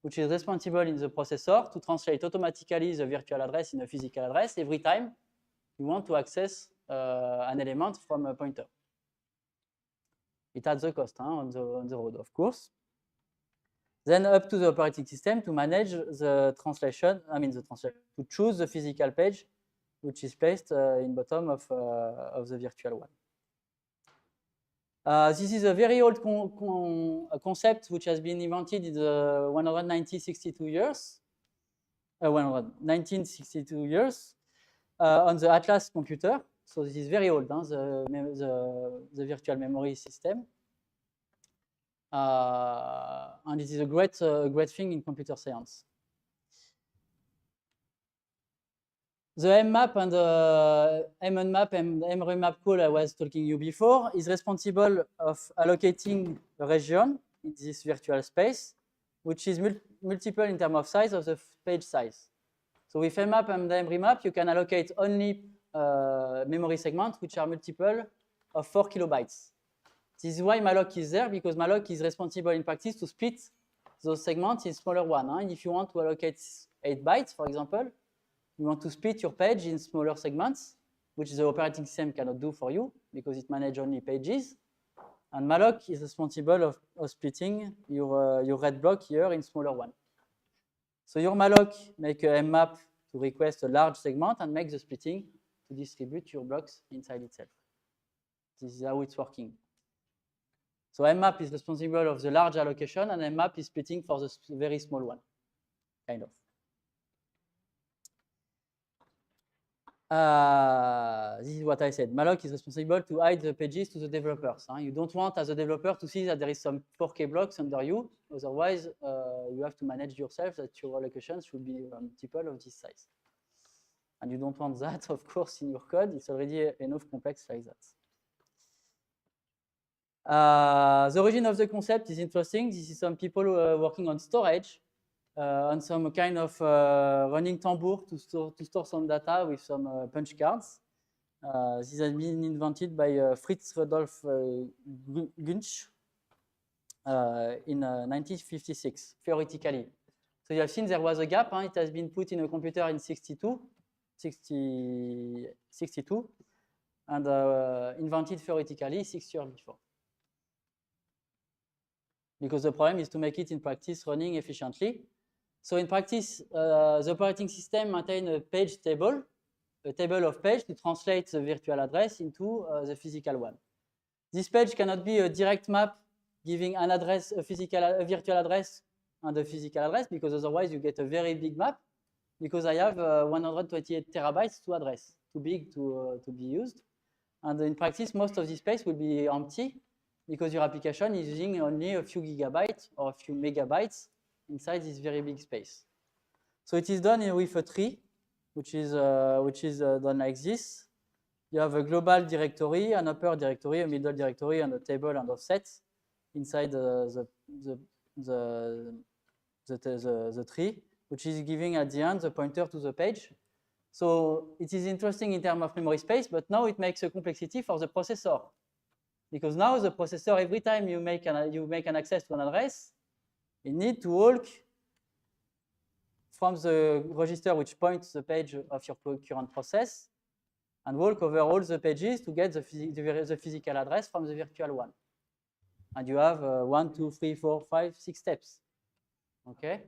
which is responsible in the processor to translate automatically the virtual address in a physical address every time you want to access an element from a pointer. It adds a cost on the road, of course. Then up to the operating system to manage the translation, to choose the physical page which is placed in bottom of the virtual one. This is a very old concept which has been invented in the 1962 years on the Atlas computer. So this is very old, the virtual memory system. And it is a great thing in computer science. The mmap and the munmap and mremap call I was talking you before is responsible of allocating a region in this virtual space, which is multiple in terms of size of the page size. So with mmap and mremap, you can allocate only memory segments which are multiple of 4 kilobytes. This is why malloc is there, because malloc is responsible in practice to split those segments in smaller one. And if you want to allocate 8 bytes, for example, you want to split your page in smaller segments, which the operating system cannot do for you because it manages only pages. And malloc is responsible of splitting your red block here in smaller one. So your malloc make a mmap to request a large segment and make the splitting to distribute your blocks inside itself. This is how it's working. So mmap is responsible of the large allocation, and mmap is splitting for the very small one, kind of. This is what I said. Malloc is responsible to hide the pages to the developers. You don't want, as a developer, to see that there is some 4K blocks under you. Otherwise, you have to manage yourself that your allocations should be multiple of this size. And you don't want that, of course, in your code. It's already enough complex like that. The origin of the concept is interesting. This is some people working on storage. on some kind of running tambour to store some data with some punch cards. This has been invented by Fritz Rudolf Gunsch in 1956, theoretically. So you have seen there was a gap. It has been put in a computer in 62, and invented theoretically 6 years before. Because the problem is to make it in practice running efficiently. So in practice, the operating system maintains a page table, a table of page to translate the virtual address into the physical one. This page cannot be a direct map giving an address, a virtual address and a physical address, because otherwise you get a very big map, because I have 128 terabytes to address, too big to be used. And in practice, most of this space will be empty, because your application is using only a few gigabytes or a few megabytes inside this very big space. So it is done with a tree, which is done like this. You have a global directory, an upper directory, a middle directory, and a table and offsets inside the tree, which is giving at the end the pointer to the page. So it is interesting in terms of memory space, but now it makes a complexity for the processor. Because now the processor, every time you make an access to an address, you need to walk from the register which points the page of your current process and walk over all the pages to get the physical address from the virtual one. And you have 1, 2, 3, 4, 5, 6 steps. Okay?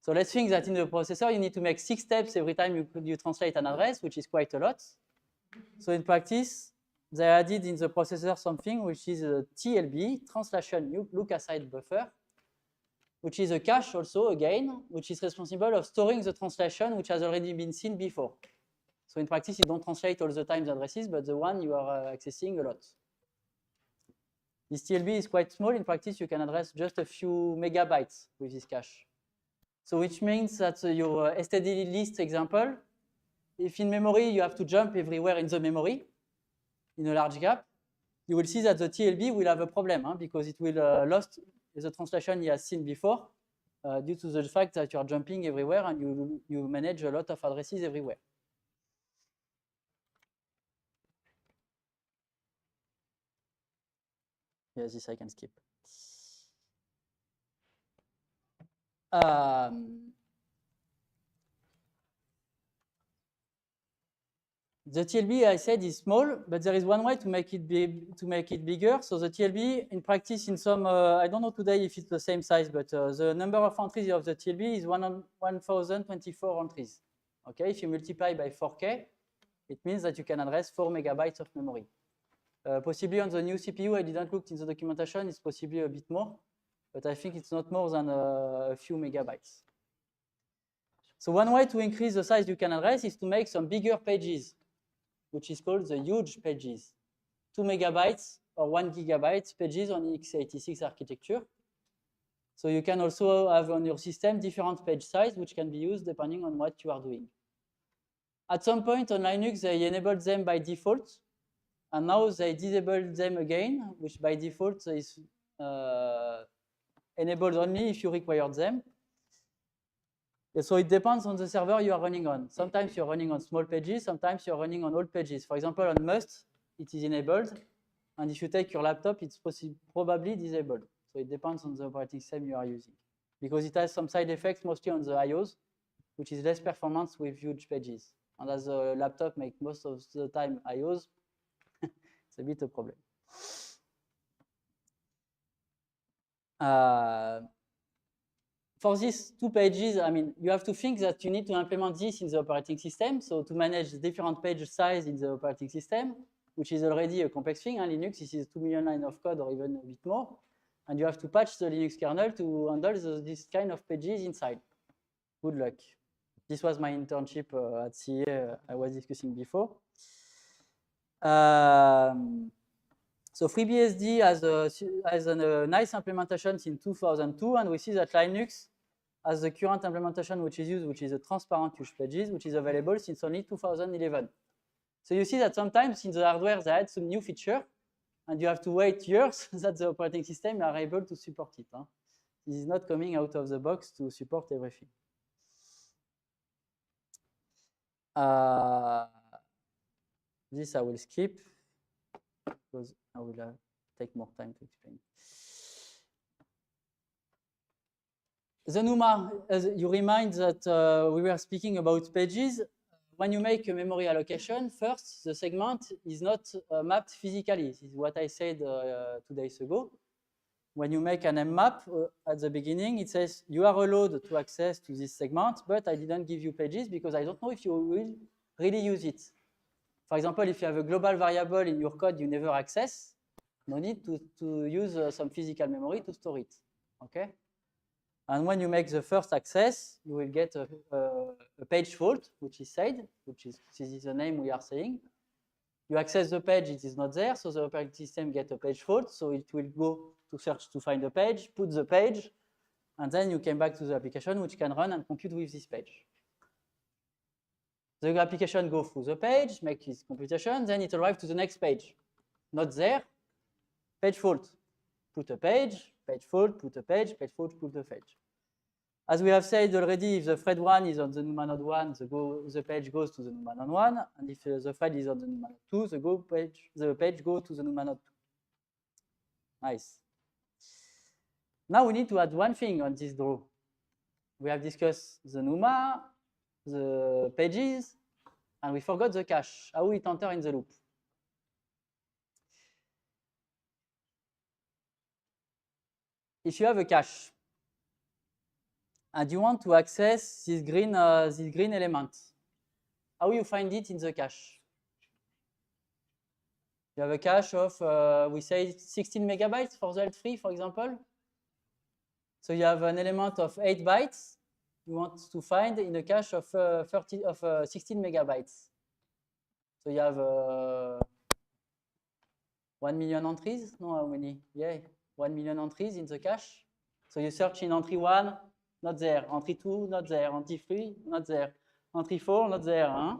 So let's think that in the processor, you need to make 6 steps every time you translate an address, which is quite a lot. So in practice, they added in the processor something which is a TLB, translation look-aside buffer, which is a cache also, again, which is responsible of storing the translation which has already been seen before. So in practice, you don't translate all the time the addresses, but the one you are accessing a lot. This TLB is quite small. In practice, you can address just a few megabytes with this cache. So which means that your STD list example, if in memory you have to jump everywhere in the memory, in a large gap, you will see that the TLB will have a problem because it will lost the translation he has seen before due to the fact that you are jumping everywhere and you manage a lot of addresses everywhere. Yes, this I can skip. The TLB, I said, is small, but there is one way to make it bigger. So the TLB, in practice, in some, I don't know today if it's the same size, but the number of entries of the TLB is 1,024 entries. Okay, if you multiply by 4K, it means that you can address 4 megabytes of memory. Possibly on the new CPU, I didn't look in the documentation, it's possibly a bit more, but I think it's not more than a few megabytes. So one way to increase the size you can address is to make some bigger pages, which is called the huge pages. 2 megabytes or 1 gigabyte pages on x86 architecture. So you can also have on your system different page size, which can be used depending on what you are doing. At some point on Linux, they enabled them by default. And now they disabled them again, which by default is enabled only if you require them. So it depends on the server you are running on. Sometimes you're running on small pages, sometimes you're running on old pages. For example, on Must, it is enabled. And if you take your laptop, it's probably disabled. So it depends on the operating system you are using. Because it has some side effects, mostly on the IOs, which is less performance with huge pages. And as a laptop makes most of the time IOs, it's a bit a problem. For these 2 pages, I mean, you have to think that you need to implement this in the operating system. So to manage the different page size in the operating system, which is already a complex thing. On Linux, this is 2 million lines of code or even a bit more. And you have to patch the Linux kernel to handle this kind of pages inside. Good luck. This was my internship at CA I was discussing before. So FreeBSD has a nice implementation in 2002, and we see that Linux has the current implementation which is used, which is a transparent huge pages, which is available since only 2011. So you see that sometimes in the hardware they add some new feature, and you have to wait years that the operating system are able to support it. this is not coming out of the box to support everything. This I will skip because I will take more time to explain. The NUMA, as you remind that we were speaking about pages. When you make a memory allocation, first, the segment is not mapped physically. This is what I said 2 days ago. When you make an mmap at the beginning, it says you are allowed to access to this segment, but I didn't give you pages because I don't know if you will really use it. For example, if you have a global variable in your code you never access, no need to use some physical memory to store it. Okay? And when you make the first access, you will get a page fault, which is said, this is the name we are saying. You access the page, it is not there, so the operating system gets a page fault, so it will go to search to find the page, put the page, and then you came back to the application, which can run and compute with this page. The application goes through the page, makes its computation, then it arrives to the next page. Not there, page fault. Put a page fault, put a page fault, put a page. As we have said already, if the thread 1 is on the NUMA node 1, the page goes to the NUMA node 1, and if the thread is on the NUMA node 2, the page goes to the NUMA node 2. Nice. Now we need to add one thing on this draw. We have discussed the NUMA, the pages, and we forgot the cache, how it enters in the loop. If you have a cache, and you want to access this green element, how you find it in the cache? You have a cache of, we say 16 megabytes for the L3, for example. So you have an element of 8 bytes you want to find in a cache of 16 megabytes. So you have 1 million entries? No, how many? Yeah, 1 million entries in the cache. So you search in entry 1, not there. Entry 2, not there. Entry 3, not there. Entry 4, not there. Huh?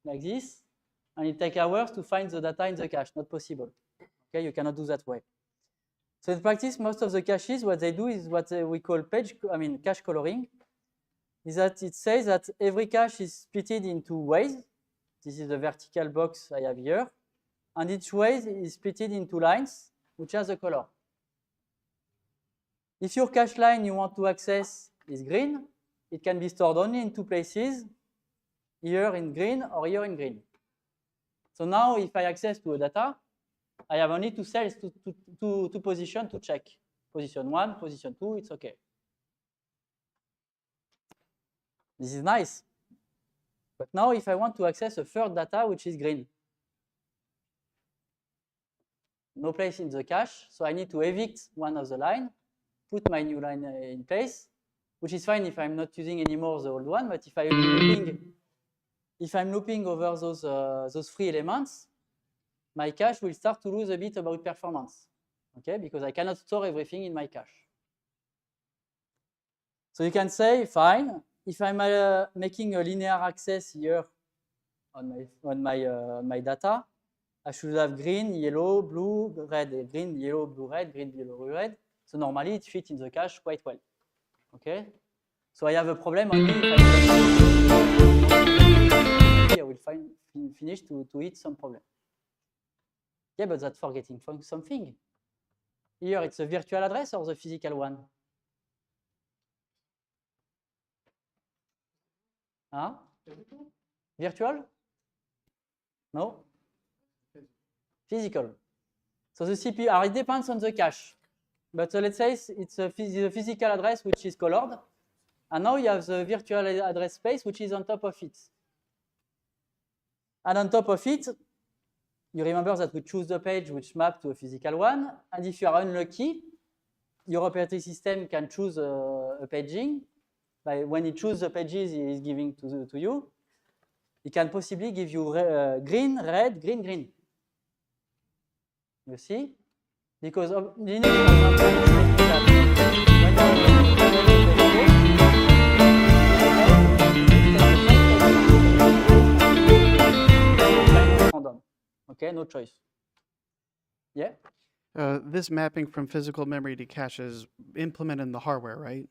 Like this. And it takes hours to find the data in the cache. Not possible. Okay, you cannot do that way. So in practice, most of the caches, what they do is what we call cache coloring. Is that it says that every cache is split into ways. This is the vertical box I have here. And each way is split into lines, which has a color. If your cache line you want to access is green, it can be stored only in 2 places, here in green or here in green. So now if I access to a data, I have only 2 cells to position to check. Position 1, position 2, it's okay. This is nice. But now if I want to access a third data, which is green, no place in the cache, so I need to evict one of the line, put my new line in place, which is fine if I'm not using anymore the old one, but if I'm looping over those 3 elements, my cache will start to lose a bit about performance, okay? Because I cannot store everything in my cache. So you can say, fine, if I'm making a linear access here on my data, I should have green, yellow, blue, red, green, yellow, blue, red, green, yellow, red. So normally it fits in the cache quite well. Okay? So I have a problem only if I will finish to hit some problem. Yeah, but that's forgetting something. Here it's a virtual address or the physical one? Huh? Virtual? No? Physical. So the CPU, it depends on the cache. But let's say it's a physical address which is colored. And now you have the virtual address space which is on top of it. And on top of it, you remember that we choose the page which maps to a physical one. And if you are unlucky, your operating system can choose a paging. When it chooses the pages he is giving to you, it can possibly give you green, red, green, green. You see? Because of Linux, random. Okay, no choice. Yeah? This mapping from physical memory to cache is implemented in the hardware, right?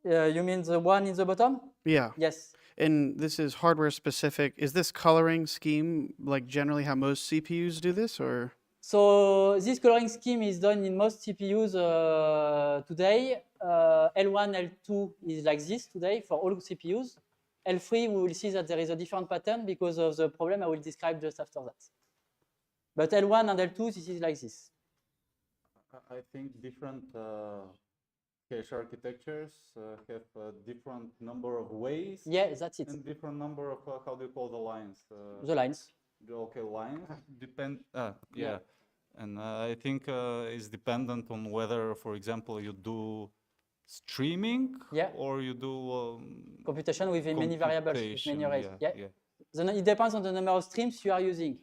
You mean the one in the bottom? Yeah. Yes. And this is hardware specific. Is this coloring scheme like generally how most CPUs do this, or? So this coloring scheme is done in most CPUs today. L1, L2 is like this today for all CPUs. L3, we will see that there is a different pattern because of the problem I will describe just after that. But L1 and L2, this is like this. I think different cache architectures have a different number of ways. Yeah, that's it. And different number of, how do you call the lines? The lines. Okay, lines depend, yeah. And I think it's dependent on whether, for example, you do streaming or you do computation with many variables, with many arrays. Yeah. Then it depends on the number of streams you are using.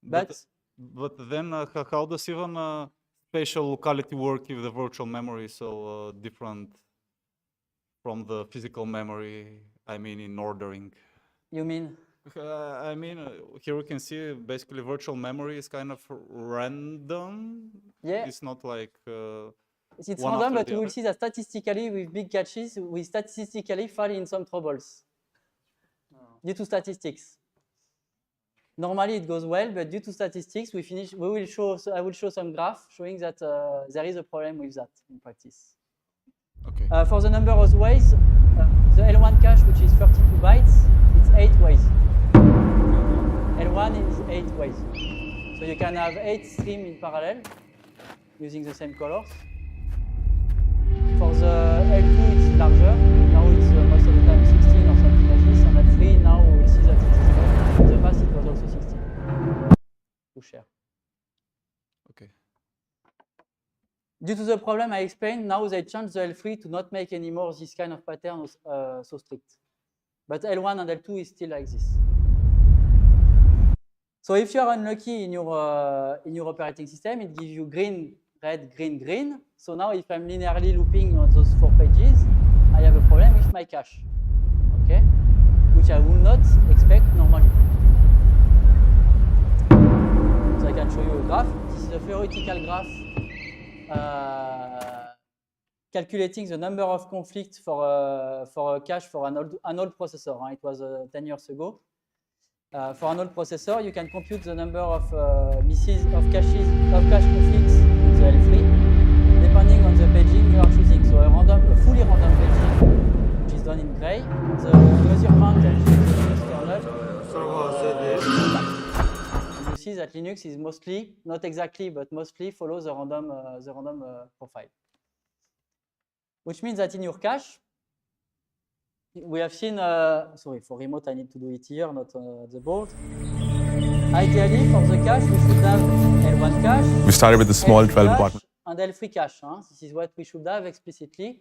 But then how does even spatial locality work if the virtual memory is so different from the physical memory? I mean, in ordering. You mean? I mean, here we can see basically virtual memory is kind of random. Yeah. It's not like. It's random, but we will see that statistically, with big caches, we statistically fall in some troubles due to statistics. Normally it goes well, but due to statistics, I will show some graph showing that there is a problem with that in practice. Okay. For the number of ways, the L1 cache, which is 32 bytes, it's 8 ways. L1 is 8 ways. So you can have 8 streams in parallel using the same colors. For the L2, it's larger. Now it's most of the time 16 or something like this. And L3, now we will see that it is more. In the past, it was also 16 to share. Okay. Due to the problem I explained, now they changed the L3 to not make anymore this kind of pattern so strict. But L1 and L2 is still like this. So if you are unlucky in your operating system, it gives you green, red, green, green. So now if I'm linearly looping on those 4 pages, I have a problem with my cache, okay? Which I will not expect normally. So I can show you a graph. This is a theoretical graph calculating the number of conflicts for a cache for an old processor. It was 10 years ago. For an old processor, you can compute the number of misses of cache conflicts in the L3 depending on the paging you are choosing. So a fully random paging, which is done in gray. The measurement and you see that Linux is mostly, not exactly, but mostly follows the random profile. Which means that in your cache, we have seen, sorry, for remote I need to do it here, not on the board. Ideally, for the cache, we should have L1 cache. We started with the small 12 button. And L3 cache. This is what we should have explicitly,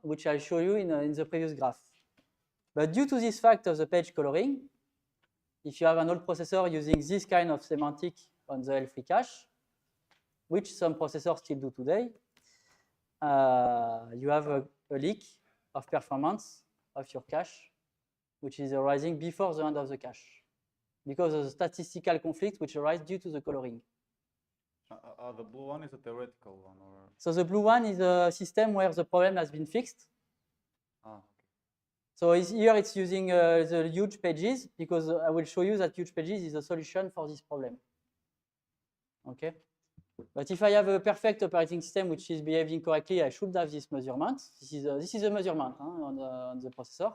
which I'll show you in the previous graph. But due to this fact of the page coloring, if you have an old processor using this kind of semantic on the L3 cache, which some processors still do today, you have a leak of performance of your cache, which is arising before the end of the cache, because of the statistical conflict which arise due to the coloring. The blue one is a theoretical one, or? So the blue one is a system where the problem has been fixed. Okay. So here it's using the huge pages, because I will show you that huge pages is a solution for this problem. Okay. But if I have a perfect operating system which is behaving correctly, I should have this measurement. This is a measurement on the processor.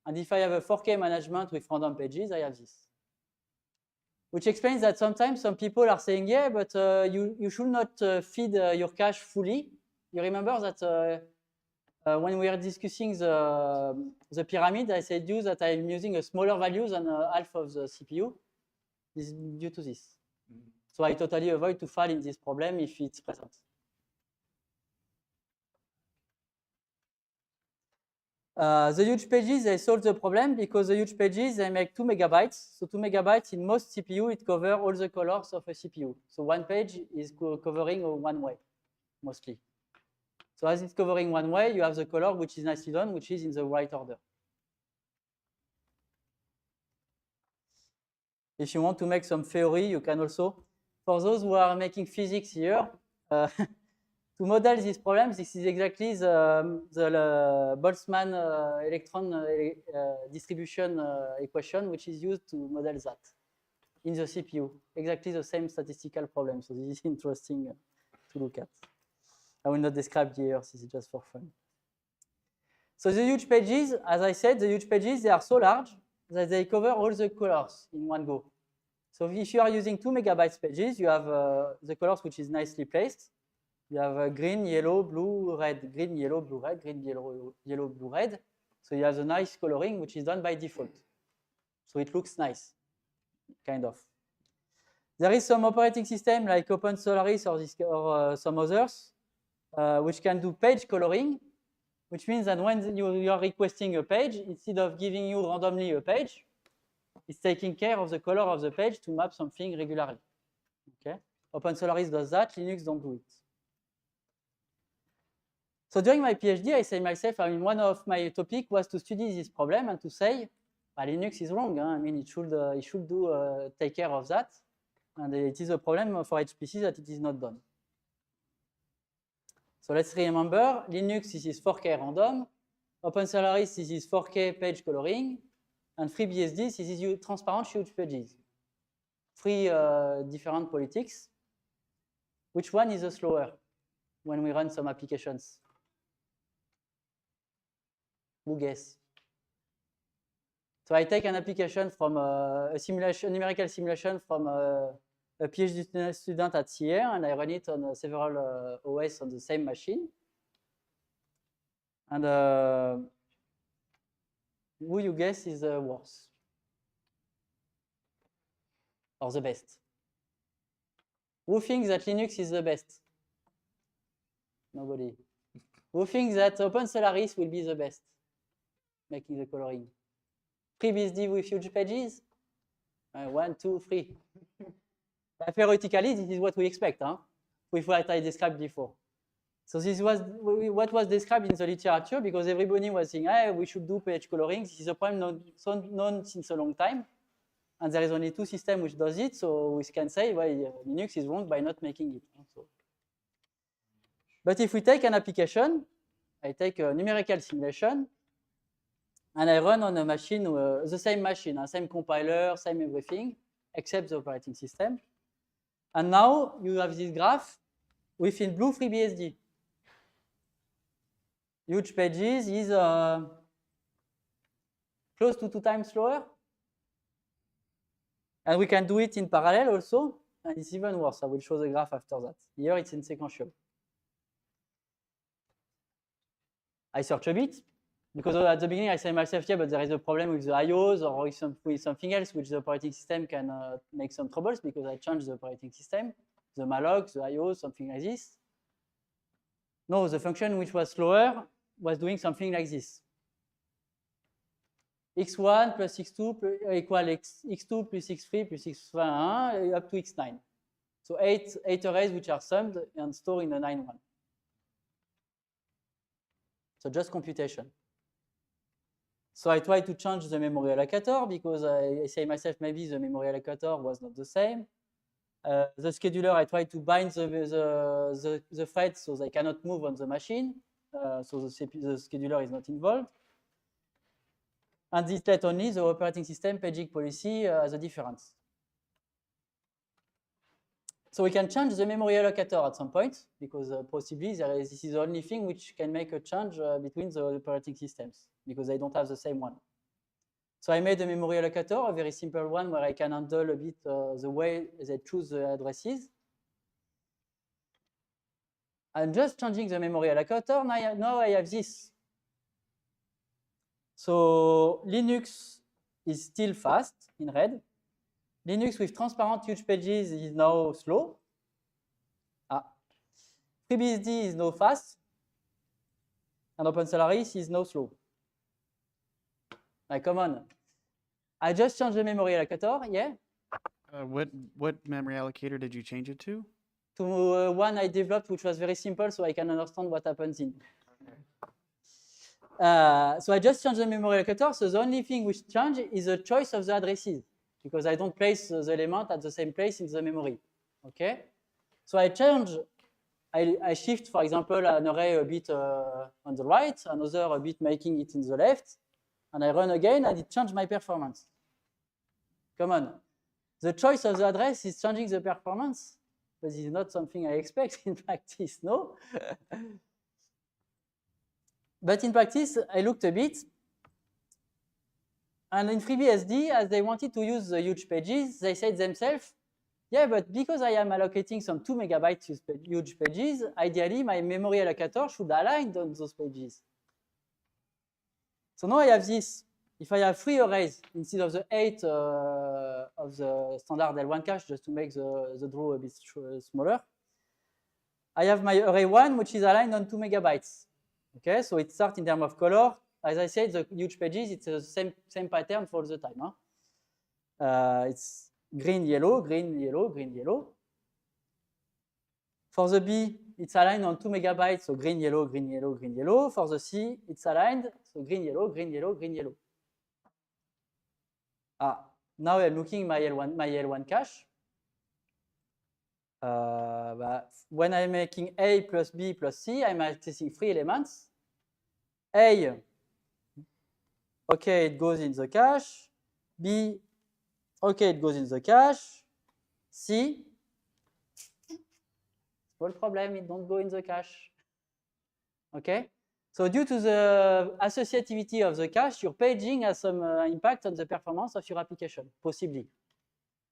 And if I have a 4K management with random pages, I have this. Which explains that sometimes some people are saying, yeah, but you should not feed your cache fully. You remember that when we were discussing the pyramid, I said you that I'm using a smaller value than half of the CPU. This is due to this. So I totally avoid to fall in this problem if it's present. The huge pages, they solve the problem because the huge pages, they make 2 megabytes. So 2 megabytes in most CPU, it covers all the colors of a CPU. So one page is covering one way, mostly. So as it's covering one way, you have the color which is nicely done, which is in the right order. If you want to make some theory, you can also for those who are making physics here, to model these problems, this is exactly the Boltzmann electron distribution equation, which is used to model that in the CPU. Exactly the same statistical problem. So this is interesting to look at. I will not describe here, this is just for fun. So the huge pages, as I said, the huge pages, they are so large that they cover all the colors in one go. So if you are using 2 megabytes pages, you have the colors which is nicely placed. You have green, yellow, blue, red, green, yellow, blue, red, green, yellow, yellow, blue, red. So you have the nice coloring, which is done by default. So it looks nice, kind of. There is some operating system like OpenSolaris or some others, which can do page coloring, which means that when you are requesting a page, instead of giving you randomly a page, it's taking care of the color of the page to map something regularly. Okay? OpenSolaris does that, Linux don't do it. So during my PhD, I say myself, I mean, one of my topic was to study this problem and to say, well, Linux is wrong. Huh? I mean, it should take care of that. And it is a problem for HPC that it is not done. So let's remember, Linux, this is 4K random. OpenSolaris, this is 4K page coloring. And FreeBSD, this is transparent huge pages. 3 different politics. Which one is the slower when we run some applications? Who guess? So I take an application from a numerical simulation from a PhD student at CR, and I run it on several OS on the same machine. And who you guess is worse? Or the best? Who thinks that Linux is the best? Nobody. Who thinks that OpenSolaris will be the best? Making the coloring. FreeBSD with huge pages? 1, 2, 3. Theoretically, this is what we expect, huh? With what I described before. So this was what was described in the literature, because everybody was saying, hey, we should do page coloring. This is a problem known since a long time. And there is only 2 systems which does it, so we can say, well, Linux is wrong by not making it. So. But if we take an application, I take a numerical simulation, and I run on a machine, the same machine, same compiler, same everything, except the operating system. And now you have this graph within blue FreeBSD. Huge pages is close to 2 times slower. And we can do it in parallel also, and it's even worse. I will show the graph after that. Here it's in sequential. I search a bit, because at the beginning I say myself, yeah, but there is a problem with the IOs or with something else which the operating system can make some troubles, because I changed the operating system, the malloc, the IOs, something like this. No, the function which was slower was doing something like this. x1 plus x2 equal x2 plus x3 plus x1 up to x9. So 8 arrays which are summed and stored in a 9-1. So just computation. So I tried to change the memory allocator, because I say myself maybe the memory allocator was not the same. The scheduler, I tried to bind the threads so they cannot move on the machine. So the scheduler is not involved. And this let only the operating system paging policy as a difference. So we can change the memory allocator at some point, because possibly this is the only thing which can make a change between the operating systems, because they don't have the same one. So I made a memory allocator, a very simple one, where I can handle a bit the way they choose the addresses. I'm just changing the memory allocator. Now I have this. So Linux is still fast in red. Linux with transparent huge pages is now slow. FreeBSD is now fast. And OpenSolaris is now slow. Like, come on. I just changed the memory allocator, yeah? What memory allocator did you change it to? To one I developed, which was very simple, so I can understand what happens in. So I just changed the memory allocator. So the only thing which changed is the choice of the addresses, because I don't place the element at the same place in the memory. Okay, so I change, I shift, for example, an array a bit on the right, another a bit making it in the left, and I run again, and it changed my performance. Come on, the choice of the address is changing the performance, but this is not something I expect in practice, no? But in practice, I looked a bit, and in FreeBSD, as they wanted to use the huge pages, they said themselves, yeah, but because I am allocating some 2 megabytes huge pages, ideally my memory allocator should align on those pages. So now I have this. If I have 3 arrays instead of the 8 of the standard L1 cache, just to make the draw a bit smaller, I have my array 1, which is aligned on 2 megabytes. Okay, so it starts in terms of color. As I said, the huge pages, it's the same pattern for the time. Huh? It's green, yellow, green, yellow, green, yellow. For the B, it's aligned on 2 megabytes, so green, yellow, green, yellow, green, yellow. For the C, it's aligned, so green, yellow, green, yellow, green, yellow. Now I'm looking my L1 cache. But when I'm making A plus B plus C, I'm accessing 3 elements. A, okay, it goes in the cache. B, okay, it goes in the cache. C, small problem, it don't go in the cache. Okay, so due to the associativity of the cache, your paging has some impact on the performance of your application, possibly.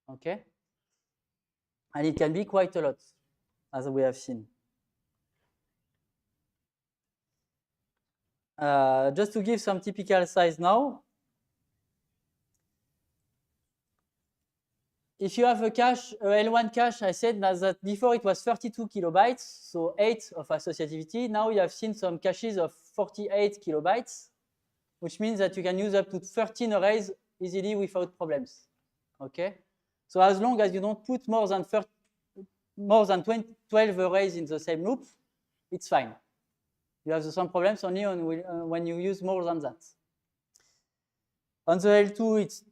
Okay, and it can be quite a lot, as we have seen. Just to give some typical size now, if you have a cache, L1 cache, I said that before it was 32 kilobytes, so 8 of associativity. Now you have seen some caches of 48 kilobytes, which means that you can use up to 13 arrays easily without problems. Okay, so as long as you don't put more than 12 arrays in the same loop, it's fine. You have some problems only when you use more than that. On the L2, it's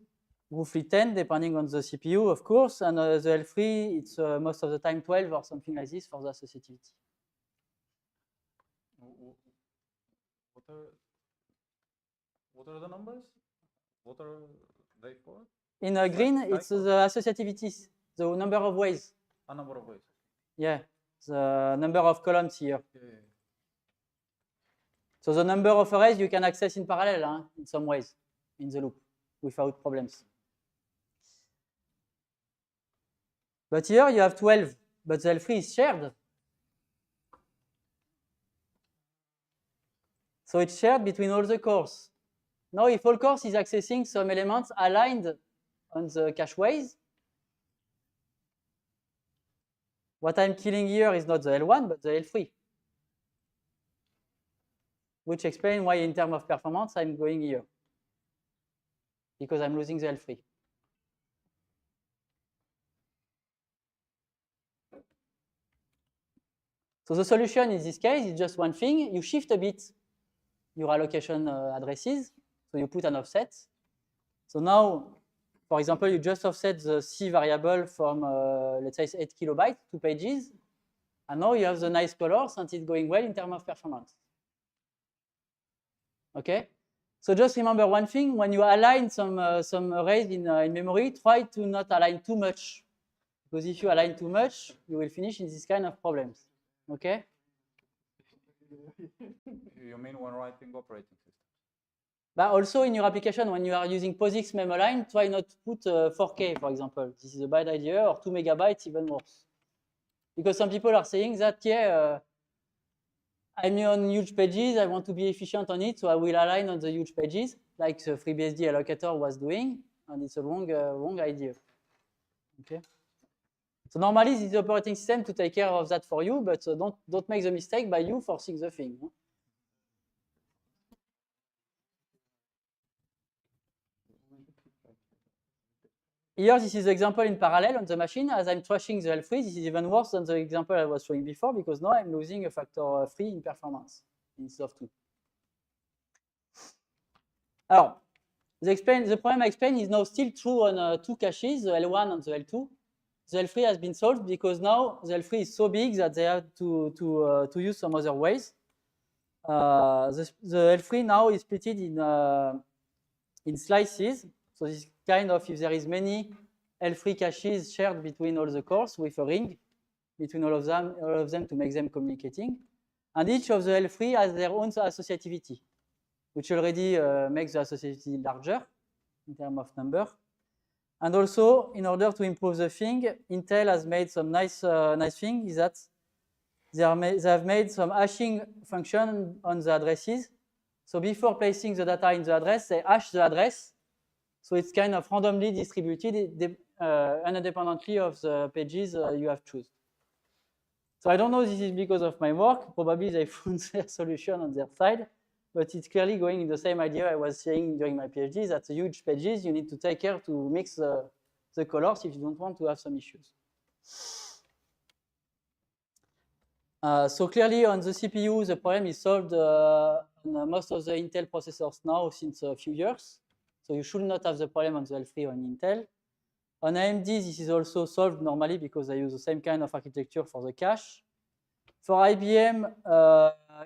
roughly 10, depending on the CPU, of course, and the L3, it's most of the time 12 or something like this for the associativity. What are the numbers? What are they for? In green, it's the associativity, the number of ways. A number of ways. Yeah, the number of columns here. Okay. So the number of arrays you can access in parallel, in some ways, in the loop, without problems. But here you have 12, but the L3 is shared. So it's shared between all the cores. Now, if all cores is accessing some elements aligned on the cache ways, what I'm killing here is not the L1, but the L3. Which explains why, in terms of performance, I'm going here. Because I'm losing the L3. So the solution in this case is just one thing. You shift a bit your allocation addresses. So you put an offset. So now, for example, you just offset the C variable from, let's say, 8 kilobytes, 2 pages. And now you have the nice colors, and it's going well in terms of performance. Okay? So just remember one thing. When you align some arrays in memory, try to not align too much. Because if you align too much, you will finish in this kind of problems. Okay? You mean when writing operating systems? But also in your application, when you are using POSIX mem-align, try not to put 4K, for example. This is a bad idea, or 2 megabytes, even worse. Because some people are saying that, yeah, I'm on huge pages, I want to be efficient on it, so I will align on the huge pages, like the FreeBSD allocator was doing, and it's a wrong idea. Okay. So normally, it's the operating system to take care of that for you, but don't make the mistake by you forcing the thing. Here, this is the example in parallel on the machine. As I'm trashing the L3, this is even worse than the example I was showing before, because now I'm losing a factor 3 in performance instead of 2. Alors, the problem I explained is now still true on 2 caches, the L1 and the L2. the L3 has been solved because now the L3 is so big that they have to use some other ways. The L3 now is split in slices. So this kind of, if there is many L3 caches shared between all the cores with a ring between all of them to make them communicating. And each of the L3 has their own associativity, which already makes the associativity larger in terms of number. And also, in order to improve the thing, Intel has made some nice thing, is that they have made some hashing function on the addresses. So before placing the data in the address, they hash the address. So it's kind of randomly distributed independently of the pages you have chosen. So I don't know if this is because of my work. Probably they found their solution on their side. But it's clearly going in the same idea I was saying during my PhD, that the huge pages, you need to take care to mix the colors if you don't want to have some issues. So clearly on the CPU, the problem is solved on most of the Intel processors now since a few years. So you should not have the problem on the L3 on Intel. On AMD, this is also solved normally because they use the same kind of architecture for the cache. For IBM,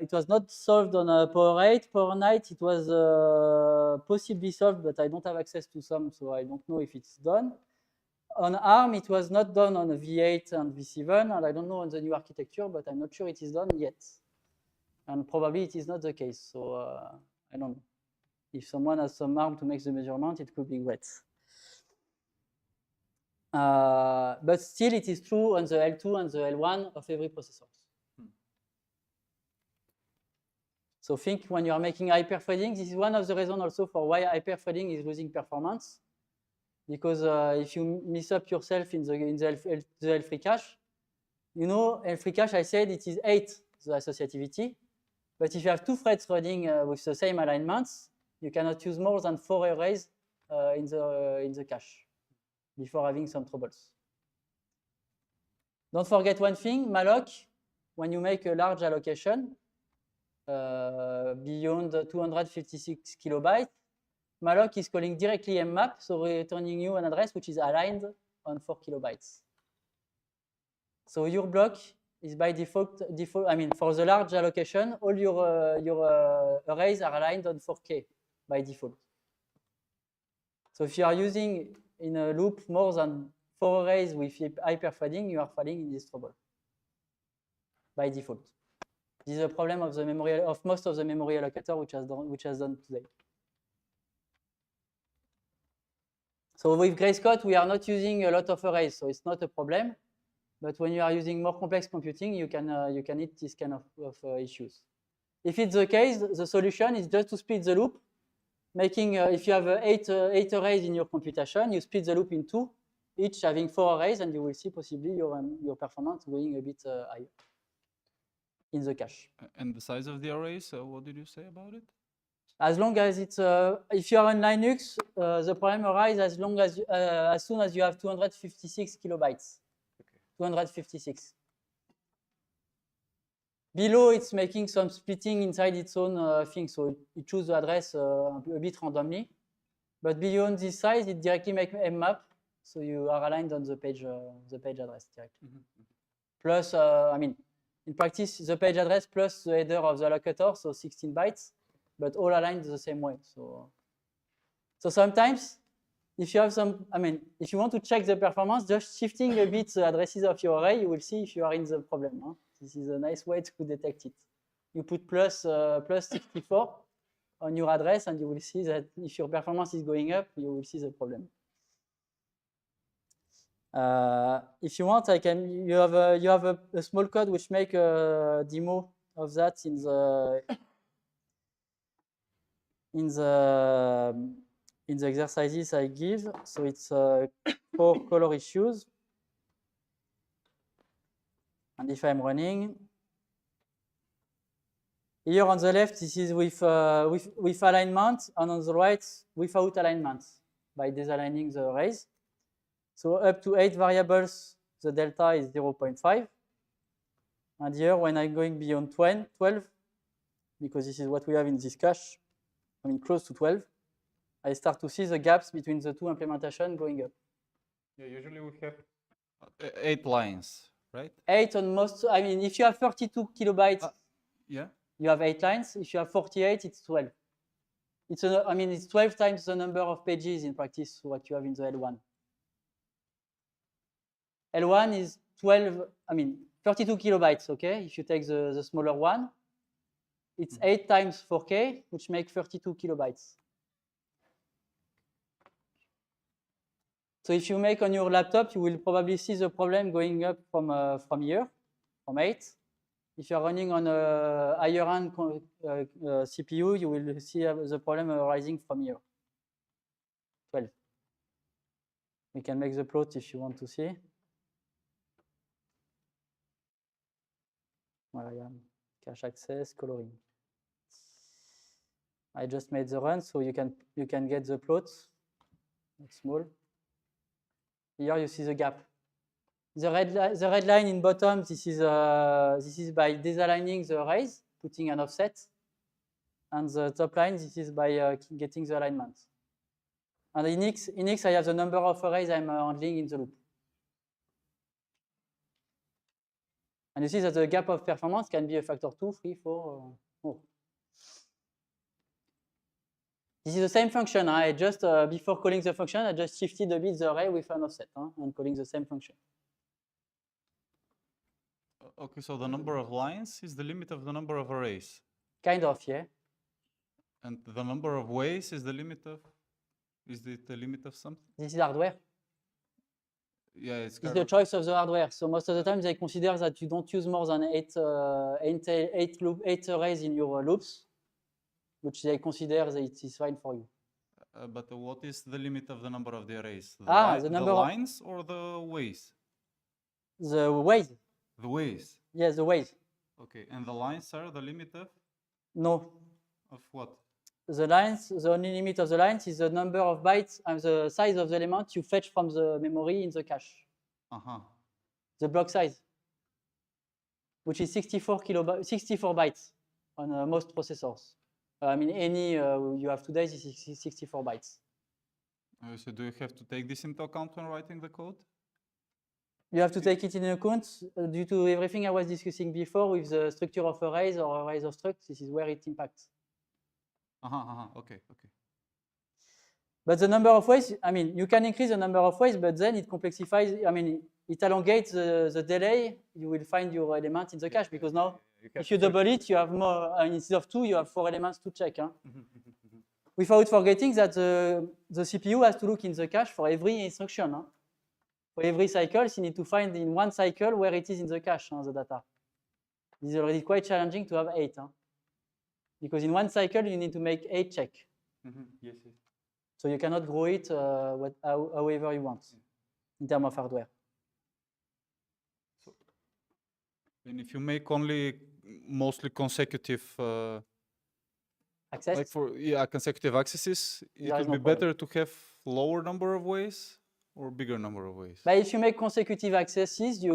it was not solved on a Power 8. Power 9, it was possibly solved, but I don't have access to some, so I don't know if it's done. On ARM, it was not done on a V8 and V7, and I don't know on the new architecture, but I'm not sure it is done yet. And probably it is not the case, so I don't know. If someone has some ARM to make the measurement, it could be great. But still, it is true on the L2 and the L1 of every processor. So think when you are making hyperthreading, this is one of the reasons also for why hyperthreading is losing performance. Because if you mess up yourself in the L3 cache, you know, L3 cache, I said it is 8, the associativity. But if you have two threads running with the same alignments, you cannot use more than 4 arrays in the cache before having some troubles. Don't forget one thing, malloc, when you make a large allocation, beyond 256 kilobytes, malloc is calling directly mmap, so returning you an address which is aligned on 4 kilobytes. So your block is by default, I mean, for the large allocation, all your arrays are aligned on 4K by default. So if you are using in a loop more than 4 arrays with hyperthreading, you are falling in this trouble by default. This is a problem of the memory of most of the memory allocator which has done today. So with Grayscott, we are not using a lot of arrays, so it's not a problem. But when you are using more complex computing, you can hit this kind of issues. If it's the case, the solution is just to split the loop, making if you have 8 arrays in your computation, you split the loop in 2, each having 4 arrays, and you will see possibly your performance going a bit higher in the cache. And the size of the arrays, what did you say about it? As long as it's, if you are on Linux, the problem arises as soon as you have 256 kilobytes. Okay. 256. Below, it's making some splitting inside its own thing, so it chooses the address a bit randomly. But beyond this size, it directly makes mmap, so you are aligned on the page address directly. Mm-hmm. Plus, I mean, in practice, the page address plus the header of the allocator, so 16 bytes, but all aligned the same way. So sometimes, if you have some, I mean, if you want to check the performance, just shifting a bit the addresses of your array, you will see if you are in the problem. Huh? This is a nice way to detect it. You put plus 64 on your address, and you will see that if your performance is going up, you will see the problem. If you want, you have a small code which make a demo of that in the exercises I give. So it's 4 color issues. And if I'm running, here on the left, this is with alignment, and on the right, without alignment, by desaligning the arrays. So up to 8 variables, the delta is 0.5. And here, when I'm going beyond 12, because this is what we have in this cache, I mean close to 12, I start to see the gaps between the two implementations going up. Yeah, usually we have 8 lines, right? 8 on most, I mean, if you have 32 kilobytes, Yeah. you have 8 lines. If you have 48, it's 12. I mean, it's 12 times the number of pages in practice what you have in the L1. L1 is 12, I mean, 32 kilobytes, okay? If you take the smaller one, it's 8 times 4K, which makes 32 kilobytes. So if you make on your laptop, you will probably see the problem going up from here, from 8. If you're running on a higher end CPU, you will see the problem arising from here, 12. We can make the plot if you want to see. Cache access, coloring. I just made the run, so you can get the plot. It's small. Here you see the gap. The red line in bottom, this is by disaligning the arrays, putting an offset. And the top line, this is by getting the alignment. And in X, I have the number of arrays I'm handling in the loop. And you see that the gap of performance can be a factor 2, 3, 4, more. This is the same function. I just, before calling the function, I just shifted a bit the array with an offset and calling the same function. Okay, so the number of lines is the limit of the number of arrays. Kind of, yeah. And the number of ways is the limit of, is it the limit of something? This is hardware. Yeah, it's the choice of the hardware. So most of the time they consider that you don't use more than eight arrays in your loops, which they consider that it is fine for you. But what is the limit of the number of the arrays? The number the lines or the ways? The ways. The ways. Yes, the ways. Okay, and the lines are the limit of? No. Of what? The lines, the only limit of the lines is the number of bytes and the size of the element you fetch from the memory in the cache. The block size, which is 64 bytes on most processors. I mean, any you have today is 64 bytes. So do you have to take this into account when writing the code? You have to take it into account due to everything I was discussing before with the structure of arrays or arrays of structs. This is where it impacts. Okay. But the number of ways, I mean, you can increase the number of ways, but then it complexifies, I mean, it elongates the delay you will find your element in the cache, because now, if you double it, you have more, instead of 2, you have 4 elements to check. Without forgetting that the CPU has to look in the cache for every instruction. For every cycle, you need to find in one cycle where it is in the cache, the data. It is already quite challenging to have 8. Because in one cycle, you need to make 8 checks. Yes. So you cannot grow it however you want in terms of hardware. And if you make only mostly consecutive access, like consecutive accesses, it would be better to have lower number of ways or bigger number of ways. But if you make consecutive accesses,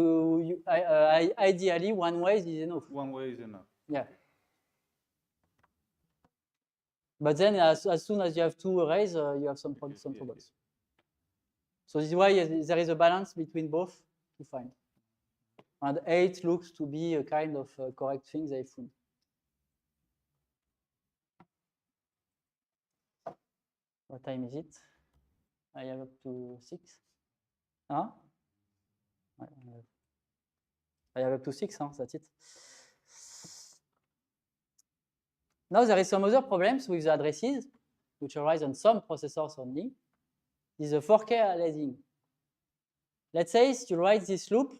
ideally 1 way is enough. 1 way is enough. Yeah. But then, as soon as you have 2 arrays, you have some troubles. So this is why there is a balance between both to find. And 8 looks to be a kind of correct thing they found. What time is it? I have up to 6. Huh? I have up to 6, that's it. Now there is some other problems with the addresses, which arise on some processors only. This is a 4K aliasing. Let's say you write this loop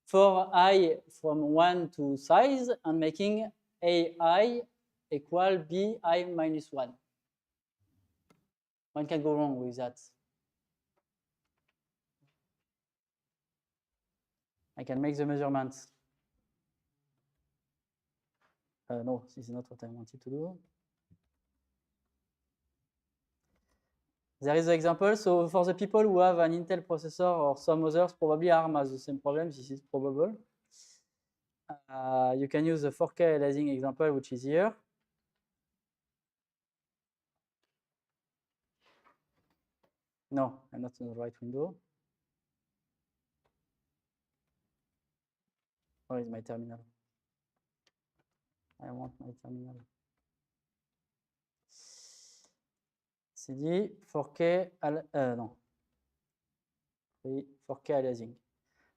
for I from 1 to size and making AI equal BI minus 1. One can go wrong with that. I can make the measurements. No, this is not what I wanted to do. There is an example. So for the people who have an Intel processor or some others, probably ARM has the same problem. This is probable. You can use the 4K aliasing example, which is here. No, I'm not in the right window. Where is my terminal? I want my terminal. CD 4K, no. 4K aliasing.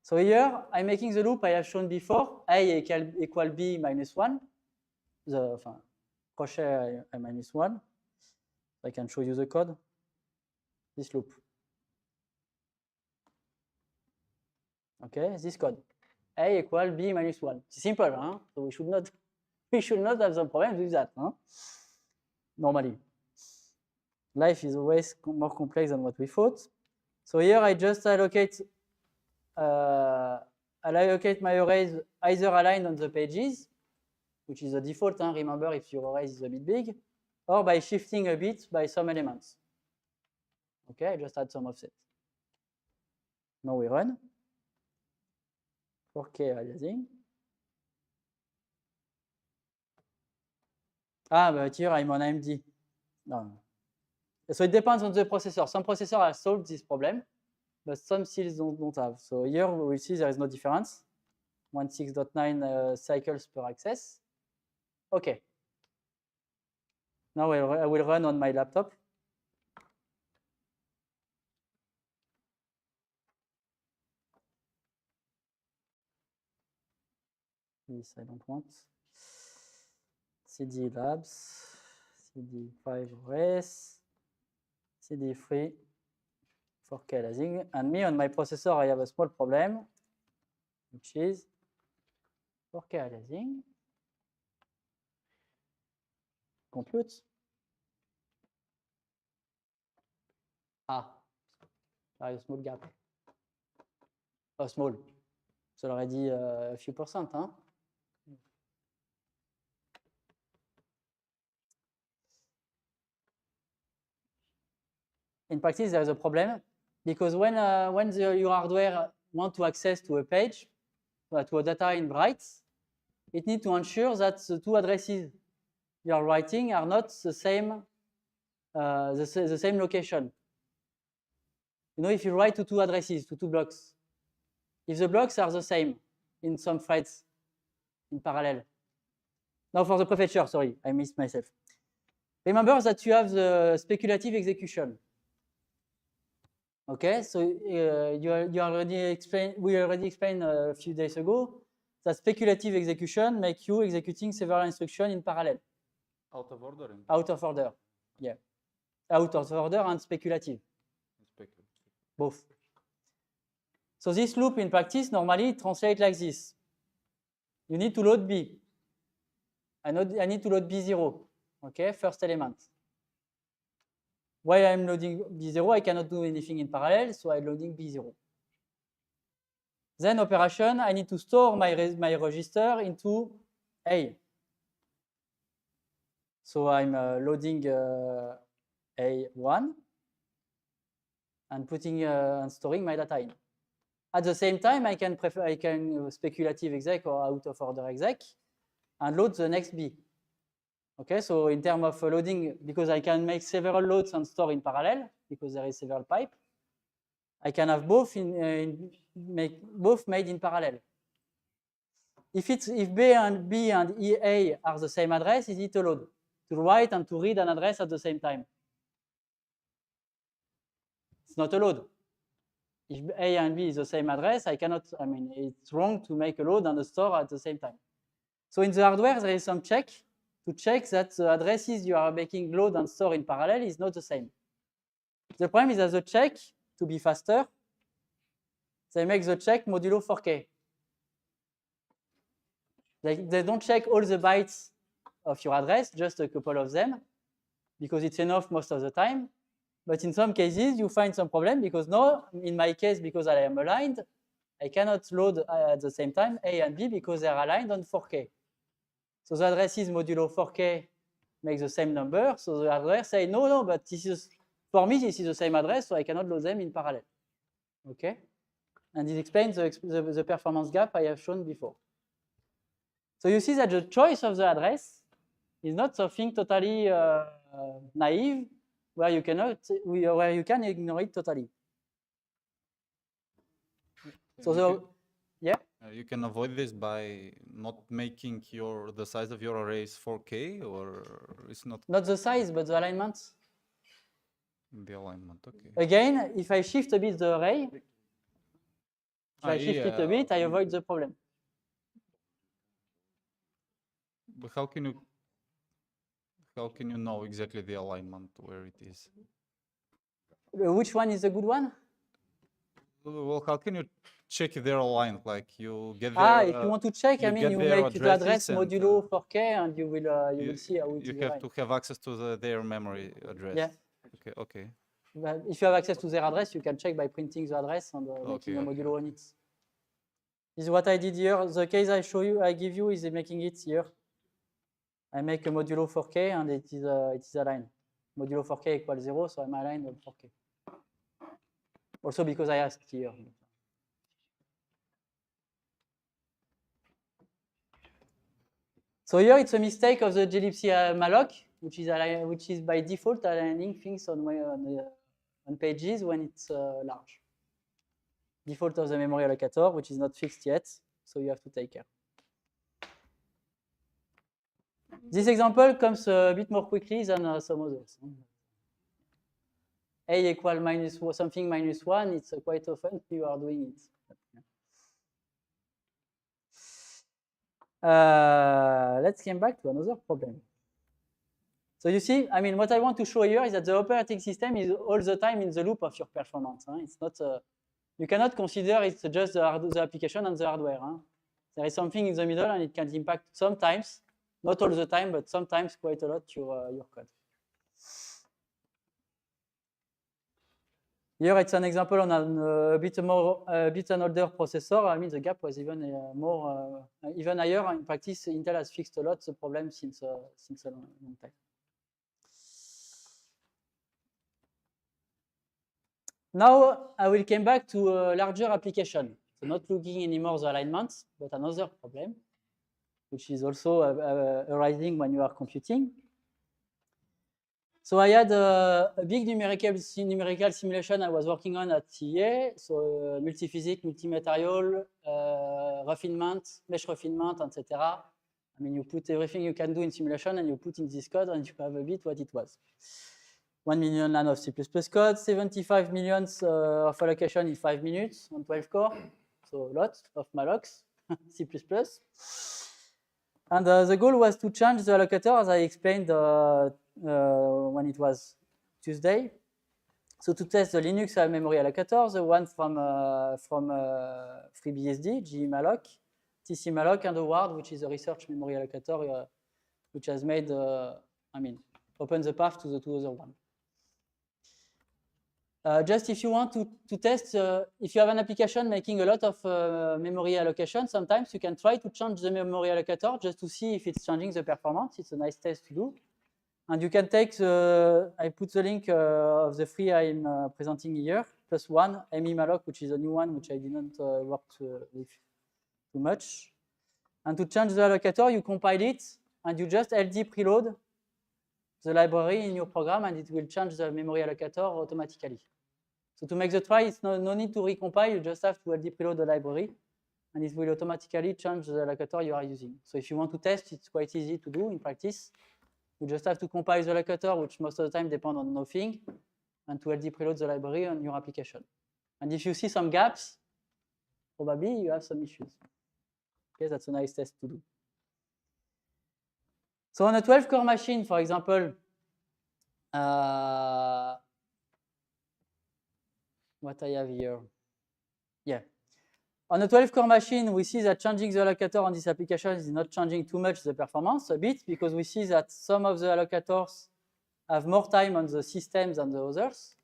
So here I'm making the loop I have shown before, A equal B minus 1, crochet I minus 1. I can show you the code. This loop. Okay, this code. A equal B minus 1. It's simple, huh? So we should not have some problem with that, huh? Normally. Life is always more complex than what we thought. So here I just allocate my arrays either aligned on the pages, which is the default, huh? Remember if your array is a bit big, or by shifting a bit by some elements. Okay, I just add some offset. Now we run. 4K aliasing. Ah, but here I'm on AMD. No. So it depends on the processor. Some processors have solved this problem, but some still don't have. So here we will see there is no difference. 16.9 cycles per access. Okay. Now I will run on my laptop. This I don't want. CD labs, CD5 res, CD3, 4K aliasing. And me on my processor, I have a small problem, which is 4K aliasing. Compute. Ah, there is a small gap. Oh, small. So already a few percent, huh? In practice, there is a problem because when your hardware wants to access to a page, to a data in bytes, it needs to ensure that the two addresses you are writing are not the same location. You know, if you write to two addresses, to two blocks, if the blocks are the same in some threads in parallel. Now for the prefetcher, sorry, I missed myself. Remember that you have the speculative execution. Okay, so we already explained a few days ago that speculative execution makes you executing several instructions in parallel. Out of order? Out of order, yeah. Out of order and speculative. Both. So this loop in practice normally translates like this. You need to load B. I need to load B0, okay, first element. While I'm loading B0, I cannot do anything in parallel, so I'm loading B0. Then operation, I need to store my register into A. So I'm loading A1 and putting and storing my data in. At the same time, I can speculative exec or out of order exec and load the next B. Okay, so in terms of loading, because I can make several loads and store in parallel, because there is several pipe, I can have both both made in parallel. If B and A are the same address, it's easy to load, to write and to read an address at the same time. It's not a load. If A and B is the same address, it's wrong to make a load and a store at the same time. So in the hardware, there is some check to check that the addresses you are making load and store in parallel is not the same. The problem is that the check, to be faster, they make the check modulo 4K. They don't check all the bytes of your address, just a couple of them, because it's enough most of the time. But in some cases, you find some problem because now, in my case, because I am aligned, I cannot load at the same time A and B because they are aligned on 4K. So the addresses modulo 4K make the same number. So the address say, no, but this is, for me, this is the same address, so I cannot load them in parallel. Okay? And it explains the performance gap I have shown before. So you see that the choice of the address is not something totally naive, where you can ignore it totally. So yeah. You can avoid this by not making the size of your arrays 4K, or it's not Not the size, but the alignment. the alignment. Okay. Again, if I shift a bit the array, if I shift it a yeah. bit, I avoid the problem. But how can you know exactly the alignment where it is? Which one is the good one? Well, how can you check if they're aligned? Like you get their, if you want to check, I mean, you their make the address addresses and, modulo 4K, and you will see how it you is have aligned. to have access to their memory address. Yeah. Okay. Okay. But if you have access to their address, you can check by printing the address and making a Okay. modulo on it. This is what I did here. The case I give you is making it here. I make a modulo 4K and it is aligned. Modulo 4K equals 0, so I'm aligned on 4K. Also because I asked here. So here it's a mistake of the glibc malloc, which is by default aligning things on pages when it's large. Default of the memory allocator, which is not fixed yet, so you have to take care. This example comes a bit more quickly than some others. A equal minus something minus 1, it's quite often you are doing it. Let's come back to another problem. So you see, I mean, what I want to show here is that the operating system is all the time in the loop of your performance. It's not, you cannot consider it's just the application and the hardware. There is something in the middle and it can impact sometimes, not all the time, but sometimes quite a lot your code. Here it's an example on a bit an older processor. I mean, the gap was even even higher. In practice, Intel has fixed a lot the problem since a long time. Now I will come back to a larger application. So not looking anymore the alignments, but another problem, which is also arising when you are computing. So I had a big numerical simulation I was working on at CEA, so multi-physics, multi-material, refinement, mesh refinement, etc. I mean, you put everything you can do in simulation and you put in this code and you have a bit what it was. 1 million line of C++ code, 75 millions of allocation in 5 minutes on 12 core, so a lot of mallocs, C++. And the goal was to change the allocator, as I explained when it was Tuesday. So to test the Linux memory allocator, the one from FreeBSD, gmalloc, tcmalloc, and Award, which is a research memory allocator, which has made, open the path to the two other ones. Just if you want to test, if you have an application making a lot of memory allocation, sometimes you can try to change the memory allocator just to see if it's changing the performance. It's a nice test to do. And you can take I put the link of the free I'm presenting here, +1, memalloc, which is a new one, which I didn't work with too much. And to change the allocator, you compile it, and you just LD preload the library in your program, and it will change the memory allocator automatically. So to make the try, it's no need to recompile, you just have to LD preload the library, and it will automatically change the allocator you are using. So if you want to test, it's quite easy to do in practice. You just have to compile the allocator, which most of the time depend on nothing, and to LD preload the library on your application. And if you see some gaps, probably you have some issues. Okay, that's a nice test to do. So on a 12-core machine, for example, what I have here. Yeah. On a 12-core machine, we see that changing the allocator on this application is not changing too much the performance, a bit, because we see that some of the allocators have more time on the system than the others.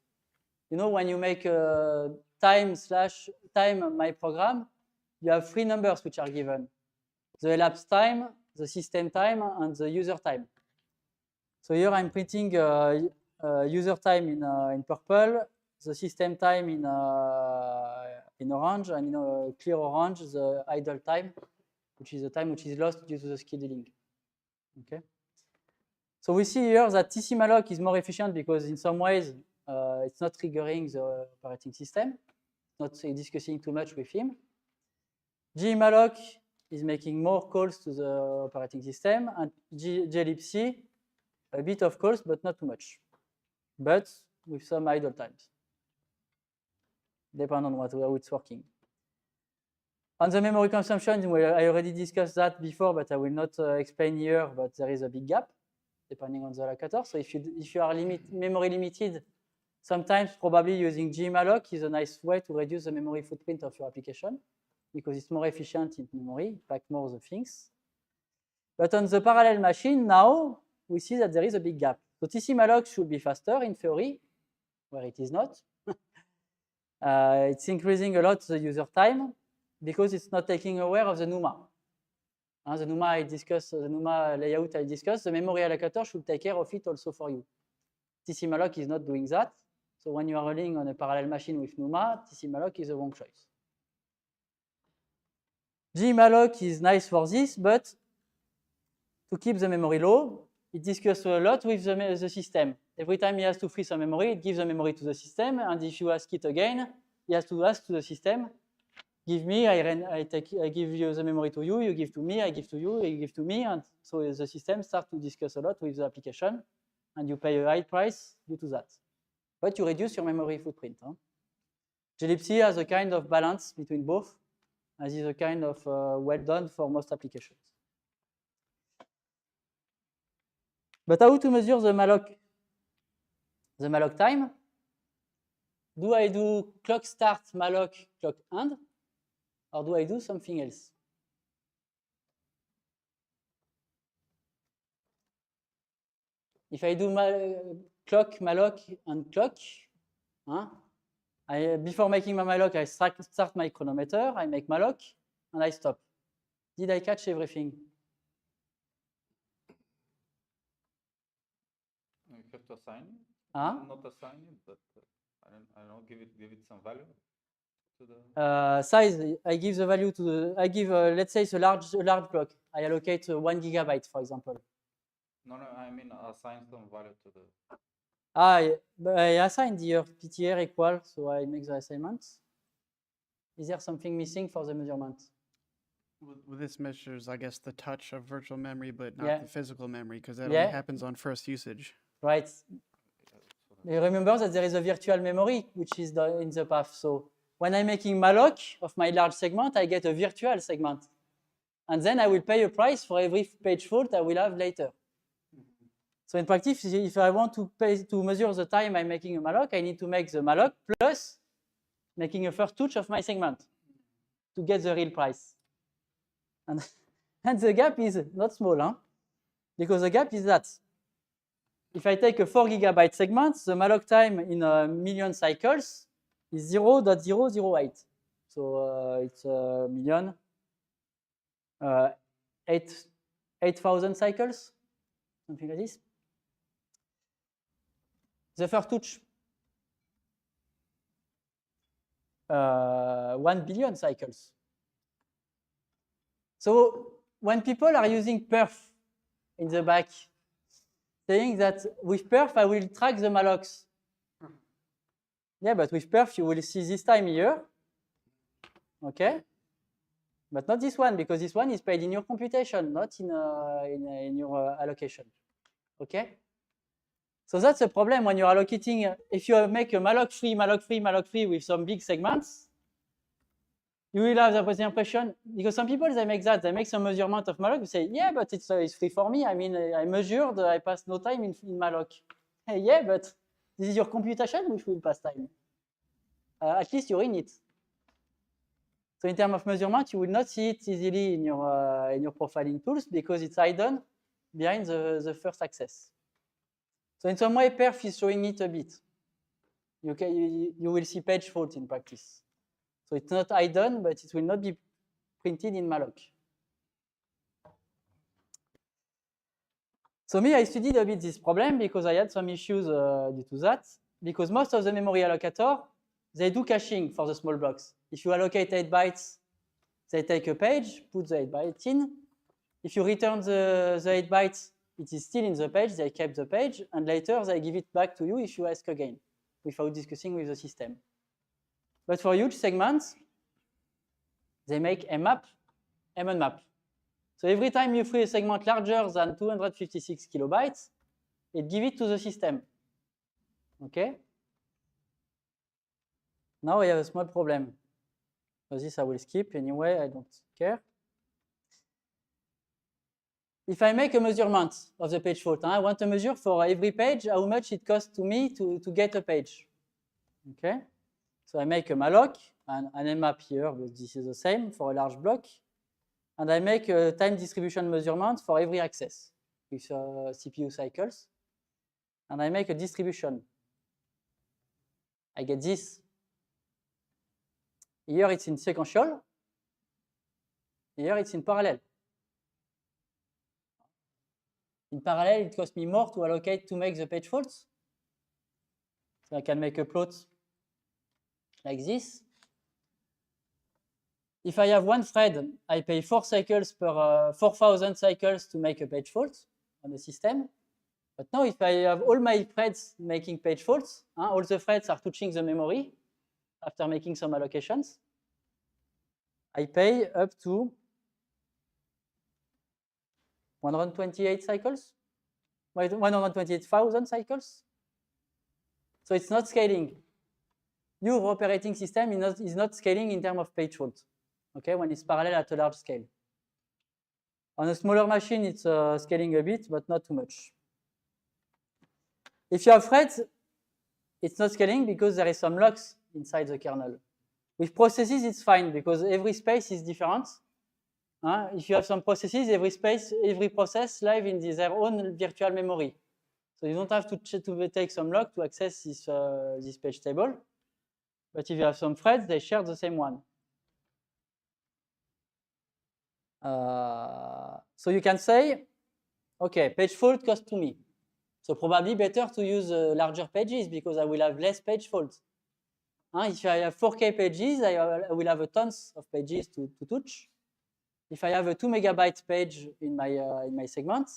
You know, when you make a time my program, you have 3 numbers which are given: the elapsed time, the system time, and the user time. So here I'm printing user time in purple, the system time in orange, and in clear orange, the idle time, which is the time which is lost due to the scheduling. Okay. So we see here that tcmalloc is more efficient because in some ways it's not triggering the operating system, not discussing too much with him. gmalloc is making more calls to the operating system, and glibc a bit of calls, but not too much, but with some idle times, depending on how it's working. On the memory consumption, I already discussed that before, but I will not explain here, but there is a big gap depending on the allocator. So if you are memory limited, sometimes probably using gmalloc is a nice way to reduce the memory footprint of your application because it's more efficient in memory, pack more of the things. But on the parallel machine now, we see that there is a big gap. So tcmalloc should be faster in theory, where it is not. It's increasing a lot the user time because it's not taking aware of the NUMA. The NUMA I discussed, the NUMA layout I discussed, the memory allocator should take care of it also for you. tcmalloc is not doing that. So when you are running on a parallel machine with NUMA, tcmalloc is the wrong choice. gmalloc is nice for this, but to keep the memory low, it discusses a lot with the system. Every time he has to free some memory, it gives the memory to the system, and if you ask it again, he has to ask to the system, give me, I give you the memory to you, you give to me, I give to you, you give to me, and so the system starts to discuss a lot with the application, and you pay a high price due to that. But you reduce your memory footprint. glibc has a kind of balance between both, as is a kind of well done for most applications. But how to measure the malloc time? Do I do clock start malloc clock end, or do I do something else? If I do clock malloc and clock, before making my malloc, I start my chronometer, I make malloc, and I stop. Did I catch everything? You have to assign it. Not assign it, but I don't know. Give it some value to the size. I give the value to the. I give let's say it's a large block. I allocate 1 gigabyte, for example. No, I mean assign some value to the. I assigned here PTR equal, so I make the assignment. Is there something missing for the measurement? Well, this measures, I guess, the touch of virtual memory, but not the physical memory, because that only happens on first usage. Right. You remember that there is a virtual memory, which is in the path. So when I'm making malloc of my large segment, I get a virtual segment. And then I will pay a price for every page fault I will have later. So in practice, if I want to measure the time I'm making a malloc, I need to make the malloc plus making a first touch of my segment to get the real price. And the gap is not small, because the gap is that if I take a 4 gigabyte segment, the malloc time in a million cycles is 0.008. So it's a million, 8,000 cycles, something like this. The first touch, 1 billion cycles. So when people are using perf in the back, saying that with perf I will track the mallocs. Yeah, but with perf you will see this time here, okay? But not this one, because this one is paid in your computation, not in your allocation, okay? So that's a problem when you're allocating. If you make a malloc free with some big segments, you will have the impression, because some people, they make some measurement of malloc, they say, yeah, but it's free for me. I mean, I measured, I passed no time in malloc. Hey, yeah, but this is your computation which will pass time. At least you're in it. So in terms of measurement, you will not see it easily in your profiling tools because it's hidden behind the first access. So in some way, perf is showing it a bit. You will see page fault in practice. So it's not hidden, but it will not be printed in malloc. So I studied a bit this problem because I had some issues due to that. Because most of the memory allocator, they do caching for the small blocks. If you allocate 8 bytes, they take a page, put the 8 bytes in. If you return the 8 bytes, it is still in the page, they kept the page, and later they give it back to you if you ask again, without discussing with the system. But for huge segments, they make mmap and unmap. So every time you free a segment larger than 256 kilobytes, it gives it to the system. Okay? Now we have a small problem. So this I will skip anyway, I don't care. If I make a measurement of the page fault, I want to measure for every page how much it costs to me to get a page. Okay? So I make a malloc, and an mmap here, but this is the same for a large block. And I make a time distribution measurement for every access with CPU cycles. And I make a distribution. I get this. Here it's in sequential. Here it's in parallel. In parallel, it costs me more to allocate to make the page faults. So I can make a plot like this. If I have one thread, I pay 4 cycles per 4,000 cycles to make a page fault on the system. But now if I have all my threads making page faults, all the threads are touching the memory after making some allocations, I pay up to 128 cycles, 128,000 cycles. So it's not scaling. Your operating system is not scaling in terms of page fault, okay, when it's parallel at a large scale. On a smaller machine, it's scaling a bit, but not too much. If you have threads, it's not scaling because there is some locks inside the kernel. With processes, it's fine because every space is different. If you have some processes, every process live in their own virtual memory. So you don't have to take some lock to access this page table. But if you have some threads, they share the same one. So you can say, okay, page fault costs to me. So probably better to use larger pages because I will have less page faults. If I have 4K pages, I will have tons of pages to touch. If I have a 2 megabyte page in my segment,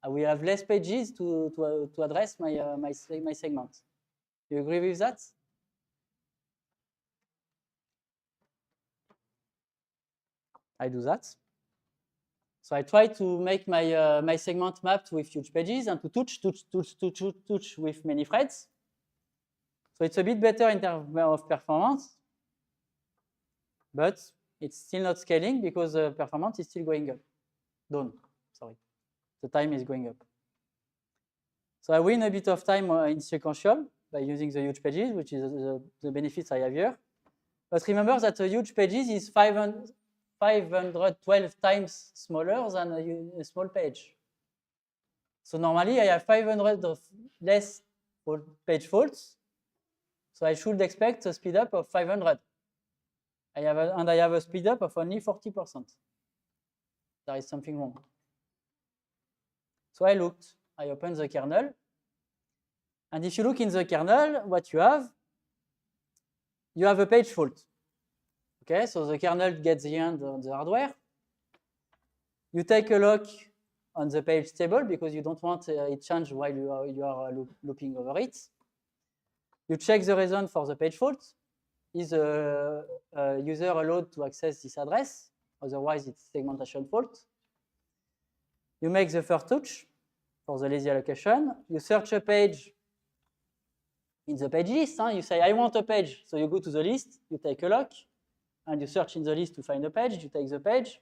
I will have less pages to address my segment. You agree with that? I do that. So I try to make my segment mapped with huge pages and to touch with many threads. So it's a bit better in terms of performance, but it's still not scaling because the performance is still going up. Sorry. The time is going up. So I win a bit of time in sequential by using the huge pages, which is the benefits I have here. But remember that the huge pages is 512 times smaller than a small page. So normally I have 500 of less page faults. So I should expect a speed up of 500. I have a speed up of only 40%. There is something wrong. So I opened the kernel. And if you look in the kernel, what you have a page fault. Okay, so the kernel gets the end on the hardware. You take a lock on the page table because you don't want it change while you are looping over it. You check the reason for the page fault. Is a user allowed to access this address? Otherwise, it's segmentation fault. You make the first touch for the lazy allocation. You search a page in the page list. You say, I want a page. So you go to the list, you take a lock, and you search in the list to find a page. You take the page,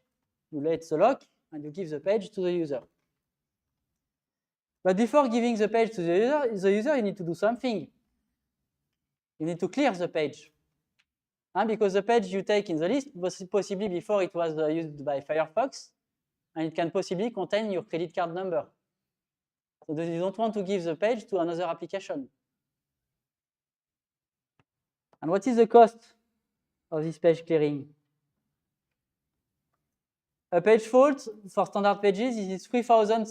you let the lock, and you give the page to the user. But before giving the page to the user, you need to do something. You need to clear the page. Because the page you take in the list, possibly before it was used by Firefox, and it can possibly contain your credit card number. So you don't want to give the page to another application. And what is the cost of this page clearing? A page fault for standard pages is 3,000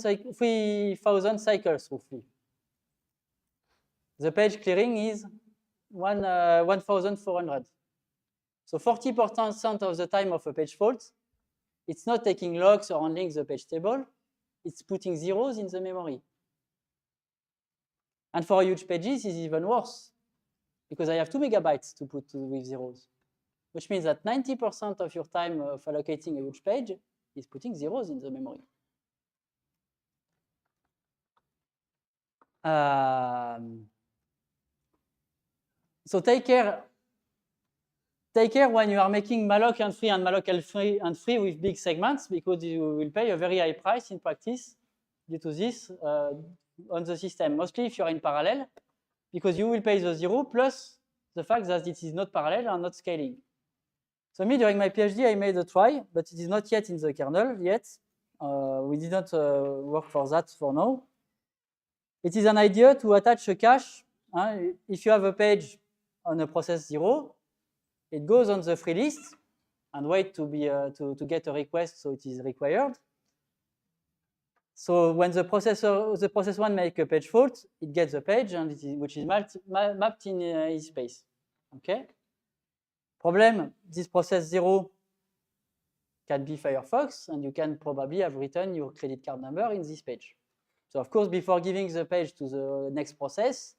cycles roughly. The page clearing is 1,400. So 40% of the time of a page fault, it's not taking logs or handling the page table, it's putting zeros in the memory. And for huge pages, it's even worse, because I have 2 megabytes to put with zeros. which means that 90% of your time of allocating a huge page is putting zeros in the memory. So take care when you are making malloc and free and free with big segments, because you will pay a very high price in practice due to this on the system, mostly if you're in parallel, because you will pay the 0 plus the fact that it is not parallel and not scaling. So me, during my PhD, I made a try, but it is not yet in the kernel yet. We didn't work for that for now. It is an idea to attach a cache. If you have a page on a process 0, it goes on the free list and wait to get a request, so it is required. So when the process 1 make a page fault, it gets the page and which is mapped in its space. Okay. Problem: this process 0 can be Firefox, and you can probably have written your credit card number in this page. So of course, before giving the page to the next process,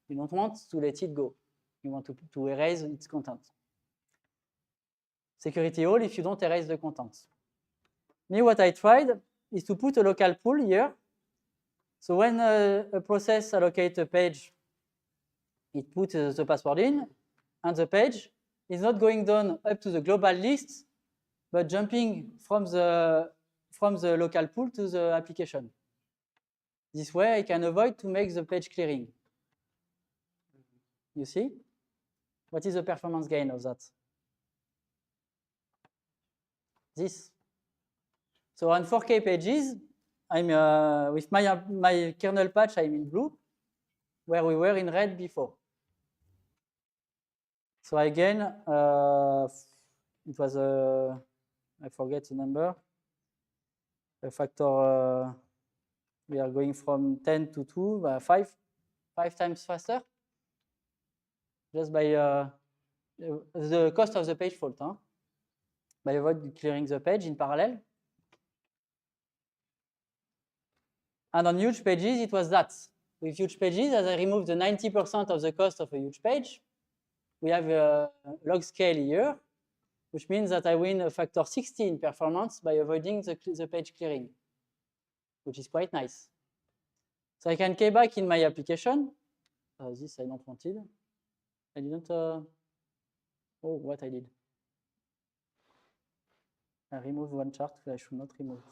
you don't want to let it go. You want to erase its content. Security all if you don't erase the content. Me, what I tried is to put a local pool here. So when a process allocates a page, it puts the password in, and the page is not going down up to the global list, but jumping from the local pool to the application. This way, I can avoid to make the page clearing. You see? What is the performance gain of that? This. So on 4K pages, I'm with my kernel patch, I'm in blue, where we were in red before. So again, it was I forget the number, a factor. We are going from 10 to 2, 5 times faster, just by the cost of the page fault, by avoiding clearing the page in parallel. And on huge pages, it was that. With huge pages, as I removed the 90% of the cost of a huge page, we have a log scale here, which means that I win a factor 16 performance by avoiding the page clearing, which is quite nice. So I can key back in my application. This I don't want it. I didn't. Oh, what I did. I removed one chart that I should not remove.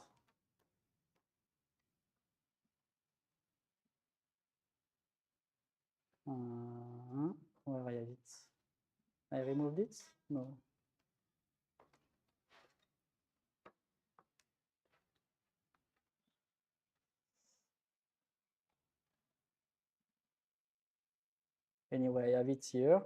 Where I have it? I removed it? No. Anyway, I have it here.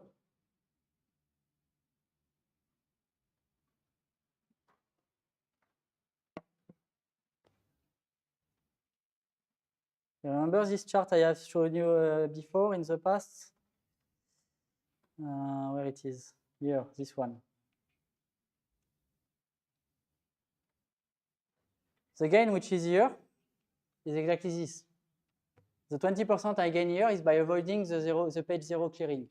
Remember this chart I have shown you before in the past? Where it is? Here, this one. The gain which is here is exactly this. The 20% I gain here is by avoiding the page 0 clearing.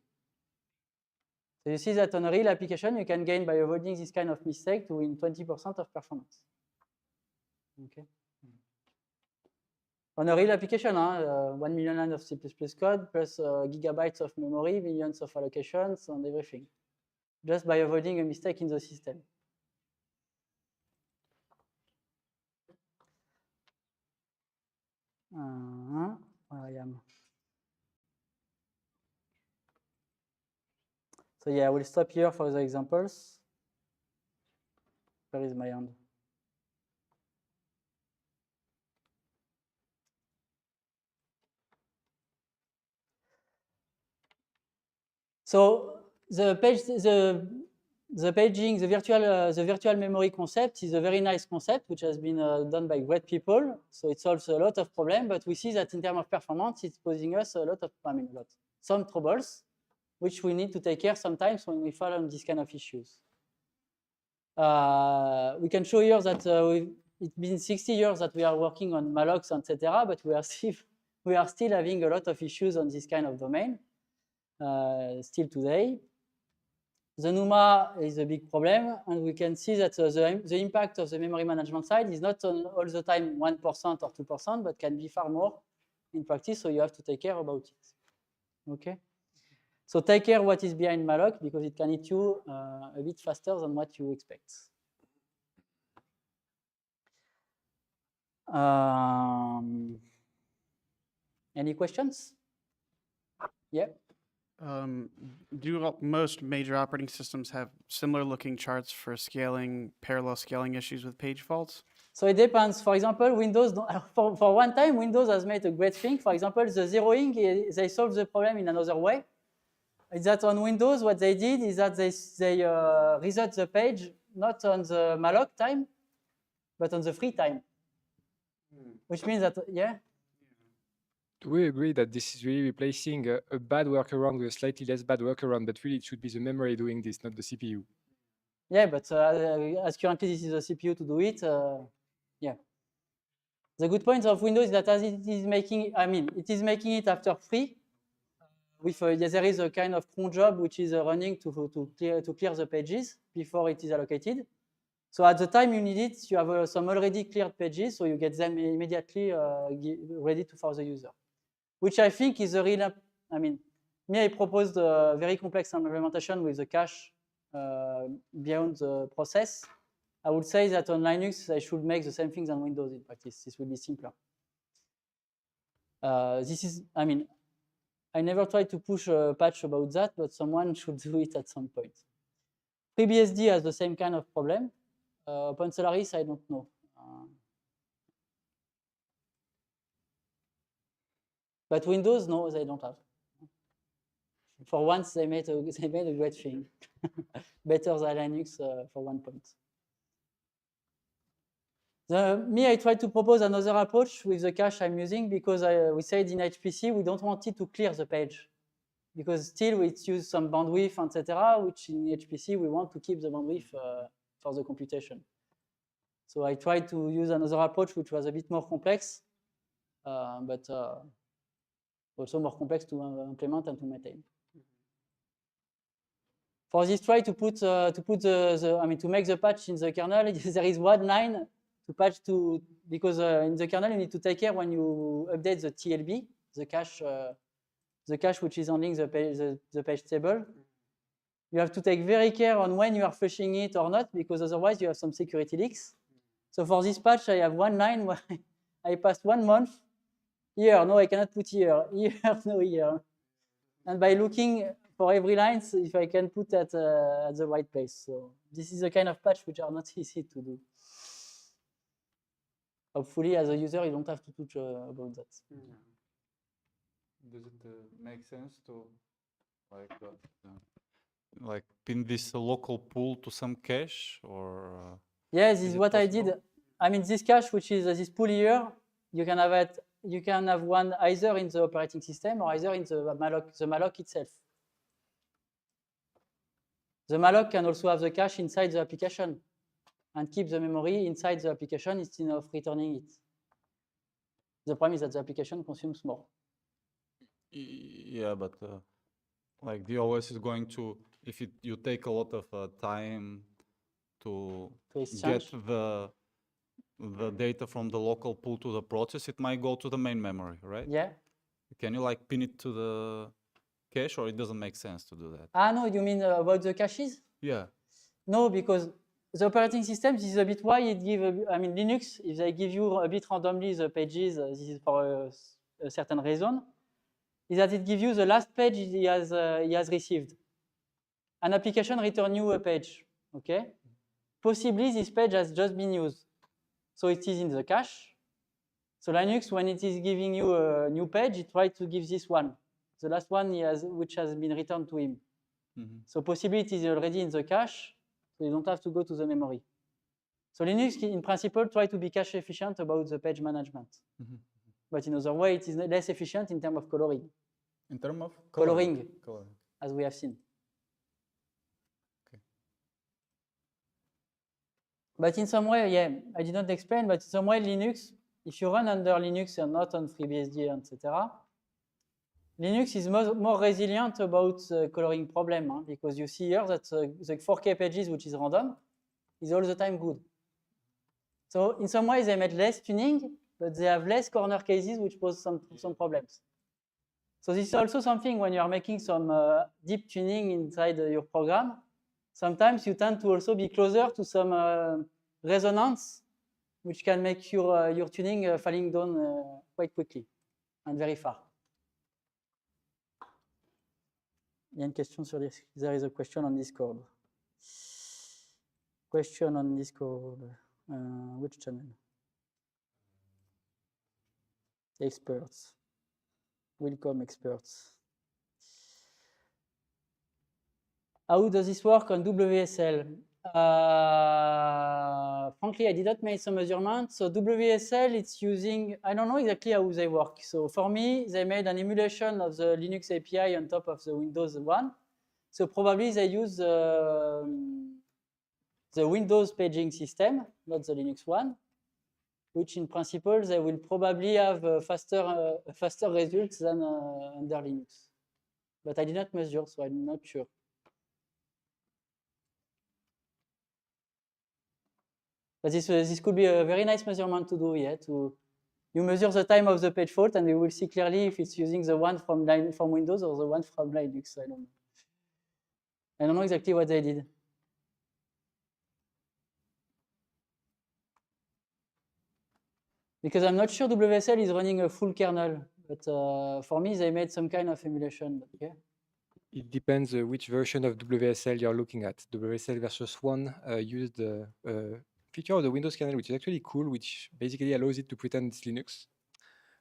So you see that on a real application, you can gain by avoiding this kind of mistake to win 20% of performance. Okay. On a real application, 1 million lines of C++ code, plus gigabytes of memory, millions of allocations, and everything, just by avoiding a mistake in the system. Where I am. So yeah, I will stop here for the examples. Where is my hand? So the paging, the virtual memory concept is a very nice concept which has been done by great people. So it solves a lot of problems, but we see that in terms of performance, it's posing us some troubles, which we need to take care sometimes when we fall on these kind of issues. We can show here that it's been 60 years that we are working on mallocs, etc., but we are still having a lot of issues on this kind of domain still today. The NUMA is a big problem, and we can see that the impact of the memory management side is not all the time 1% or 2%, but can be far more in practice, so you have to take care about it. Okay? So take care what is behind malloc, because it can hit you a bit faster than what you expect. Any questions? Yeah. Do most major operating systems have similar looking charts for scaling, parallel scaling issues with page faults? So it depends. For example, Windows, for one time, Windows has made a great thing. For example, the zeroing, they solved the problem in another way. Is that on Windows, what they did is that they reset the page not on the malloc time, but on the free time. Which means that, yeah? Do we agree that this is really replacing a bad workaround with a slightly less bad workaround, but really it should be the memory doing this, not the CPU? Yeah, but as currently this is a CPU to do it, yeah. The good point of Windows is that as it is making, it is making it after free. With there is a kind of cron job which is running to clear the pages before it is allocated. So at the time you need it, you have some already cleared pages, so you get them immediately ready for the user. Which I think is a real, I proposed a very complex implementation with the cache beyond the process. I would say that on Linux, I should make the same things on Windows in practice. This will be simpler. This is, I never tried to push a patch about that, but someone should do it at some point. FreeBSD has the same kind of problem. OpenSolaris, I don't know. But Windows, no, they don't have. For once, they made a great thing. Better than Linux for one point. I tried to propose another approach with the cache I'm using, because we said in HPC, we don't want it to clear the page. Because still it uses some bandwidth, etc., which in HPC, we want to keep the bandwidth for the computation. So I tried to use another approach, which was a bit more complex, but also more complex to implement and to maintain. For this, try to put to make the patch in the kernel. There is one line to patch to, because in the kernel you need to take care when you update the TLB, the cache which is handling the page table. You have to take very care on when you are flushing it or not, because otherwise you have some security leaks. So for this patch, I have one line where I passed 1 month. Here, no, I cannot put here. Here, no, here. And by looking for every line, if I can put that at the right place. So this is a kind of patch which are not easy to do. Hopefully, as a user, you don't have to touch about that. Does it make sense to like pin this local pool to some cache, or? Yeah, this is what possible? I did. This cache, which is this pool here, you can have it. You can have one either in the operating system or either in the malloc itself. The malloc can also have the cache inside the application and keep the memory inside the application instead of returning it. The problem is that the application consumes more. Yeah, but like the OS is going to, if you take a lot of time to get the data from the local pool to the process, it might go to the main memory, right? Yeah. Can you like pin it to the cache, or it doesn't make sense to do that? Ah, no, you mean about the caches? Yeah. No, because the operating system, this is a bit why it gives, Linux, if they give you a bit randomly the pages, this is for a certain reason, is that it gives you the last page he has received. An application returns you a page, okay? Possibly this page has just been used. So it is in the cache. So Linux, when it is giving you a new page, it tries to give this one, the last one which has been returned to him. So possibly it is already in the cache, so you don't have to go to the memory. So Linux, in principle, tries to be cache efficient about the page management. But in other way, it is less efficient in terms of coloring. In terms of coloring, as we have seen. Okay. But in some way, yeah, I did not explain, but in some way, Linux, if you run under Linux and not on FreeBSD, etc., Linux is more resilient about the coloring problem, huh? Because you see here that the 4K pages, which is random, is all the time good. So in some ways, they made less tuning, but they have less corner cases, which pose some problems. So this is also something when you are making some deep tuning inside your program. Sometimes you tend to also be closer to some resonance, which can make your tuning falling down quite quickly and very far. Il y a une question sur Discord. There is a question on Discord. Question on Discord. Which channel? Experts. Welcome, experts. How does this work on WSL? Frankly, I did not make some measurements. So WSL, it's using, I don't know exactly how they work. So for me, they made an emulation of the Linux API on top of the Windows one. So probably they use the Windows paging system, not the Linux one, which in principle, they will probably have faster results than under Linux. But I did not measure, so I'm not sure. But this could be a very nice measurement to do, yeah. You measure the time of the page fault, and you will see clearly if it's using the one from Windows or the one from Linux. I don't know exactly what they did. Because I'm not sure WSL is running a full kernel, but for me, they made some kind of emulation. But yeah. It depends which version of WSL you're looking at. WSL versus 1 used a feature of the Windows kernel, which is actually cool, which basically allows it to pretend it's Linux.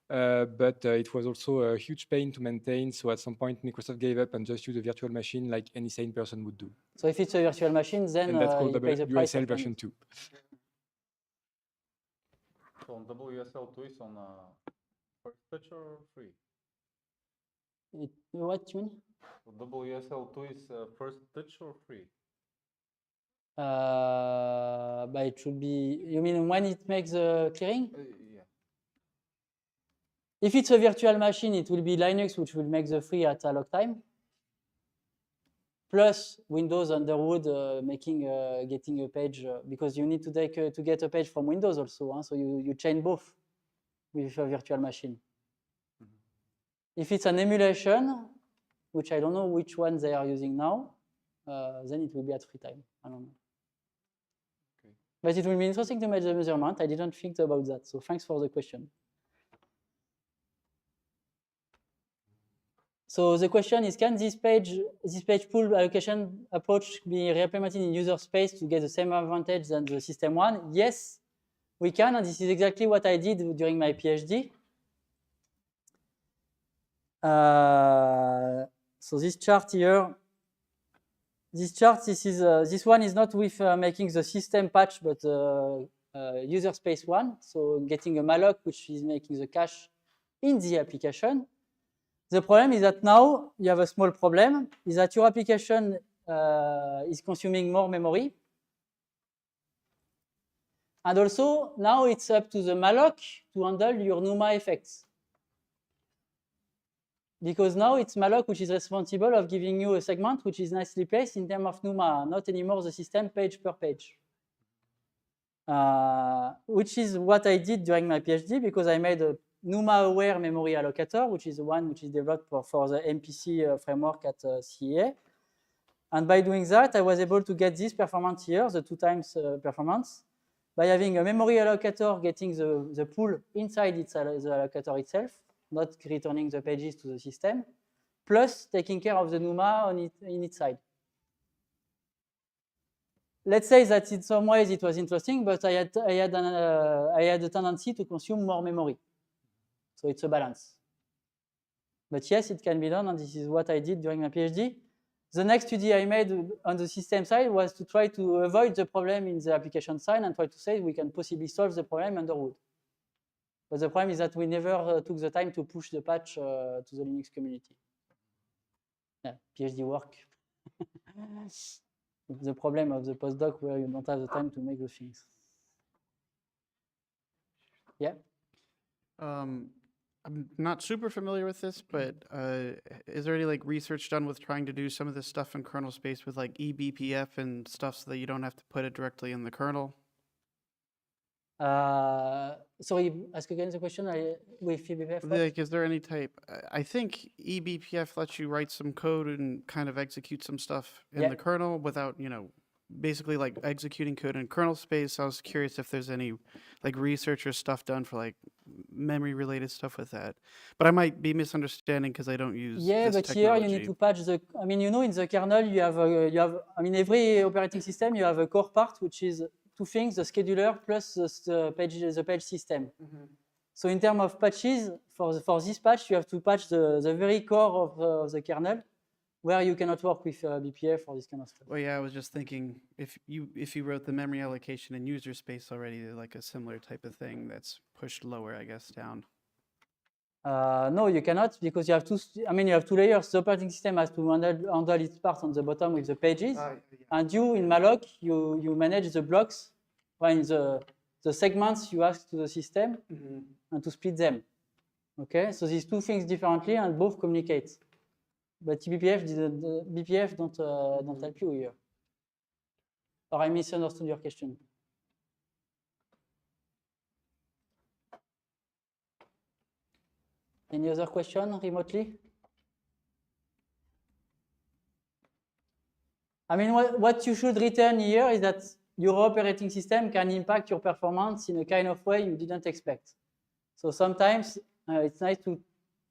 But it was also a huge pain to maintain. So at some point, Microsoft gave up and just used a virtual machine like any sane person would do. So if it's a virtual machine, then and that's called you pay the price WSL of version 2. So on WSL2 is on first touch or free? What you mean? So WSL2 is first touch or free? But it should be, you mean when it makes the clearing? Yeah. If it's a virtual machine, it will be Linux, which will make the free at log time. Plus Windows Underwood getting a page, because you need to get a page from Windows also. Huh? So you chain both with a virtual machine. If it's an emulation, which I don't know which one they are using now, then it will be at free time. I don't know. Okay. But it will be interesting to make the measurement. I didn't think about that. So thanks for the question. So the question is, can this page pool allocation approach be re-implemented in user space to get the same advantage than the system one? Yes, we can, and this is exactly what I did during my PhD. So this chart here, this one is not with making the system patch, but user space one. So getting a malloc, which is making the cache in the application. The problem is that now you have a small problem, is that your application is consuming more memory. And also, now it's up to the malloc to handle your NUMA effects. Because now it's malloc which is responsible of giving you a segment which is nicely placed in terms of NUMA, not anymore the system page per page. Which is what I did during my PhD, because I made a NUMA-aware memory allocator, which is the one which is developed for the MPC framework at CEA. And by doing that, I was able to get this performance here, the 2 times performance, by having a memory allocator getting the pool inside the allocator itself, not returning the pages to the system, plus taking care of the NUMA in its side. Let's say that in some ways it was interesting, but I had a tendency to consume more memory. So it's a balance. But yes, it can be done, and this is what I did during my PhD. The next study I made on the system side was to try to avoid the problem in the application side and try to say we can possibly solve the problem underwood. But the problem is that we never took the time to push the patch to the Linux community. Yeah, PhD work. The problem of the postdoc where you don't have the time to make those things. Yeah. I'm not super familiar with this, but is there any like research done with trying to do some of this stuff in kernel space with like eBPF and stuff so that you don't have to put it directly in the kernel? Sorry, ask again the question. With eBPF, what? Like, is there any type? I think eBPF lets you write some code and kind of execute some stuff in Yeah. the kernel without, basically like executing code in kernel space. I was curious if there's any like research or stuff done for like memory related stuff with that. But I might be misunderstanding because I don't use Yeah, this but technology. here you need to patch the. I mean, in the kernel you have every operating system you have a core part which is two things: the scheduler plus the page system. So in terms of patches, for this patch, you have to patch the very core of the kernel, where you cannot work with BPF or this kind of stuff. Well, yeah, I was just thinking if you wrote the memory allocation in user space already, like a similar type of thing that's pushed lower, I guess, down. No, you cannot, because you have two. You have two layers. The operating system has to handle its part on the bottom with the pages, and you in malloc you manage the blocks, in the segments you ask to the system, and to split them. Okay, so these two things differently and both communicate. But BPF don't help you here. Or I misunderstood your question. Any other question remotely? I mean, what you should return here is that your operating system can impact your performance in a kind of way you didn't expect. So sometimes it's nice to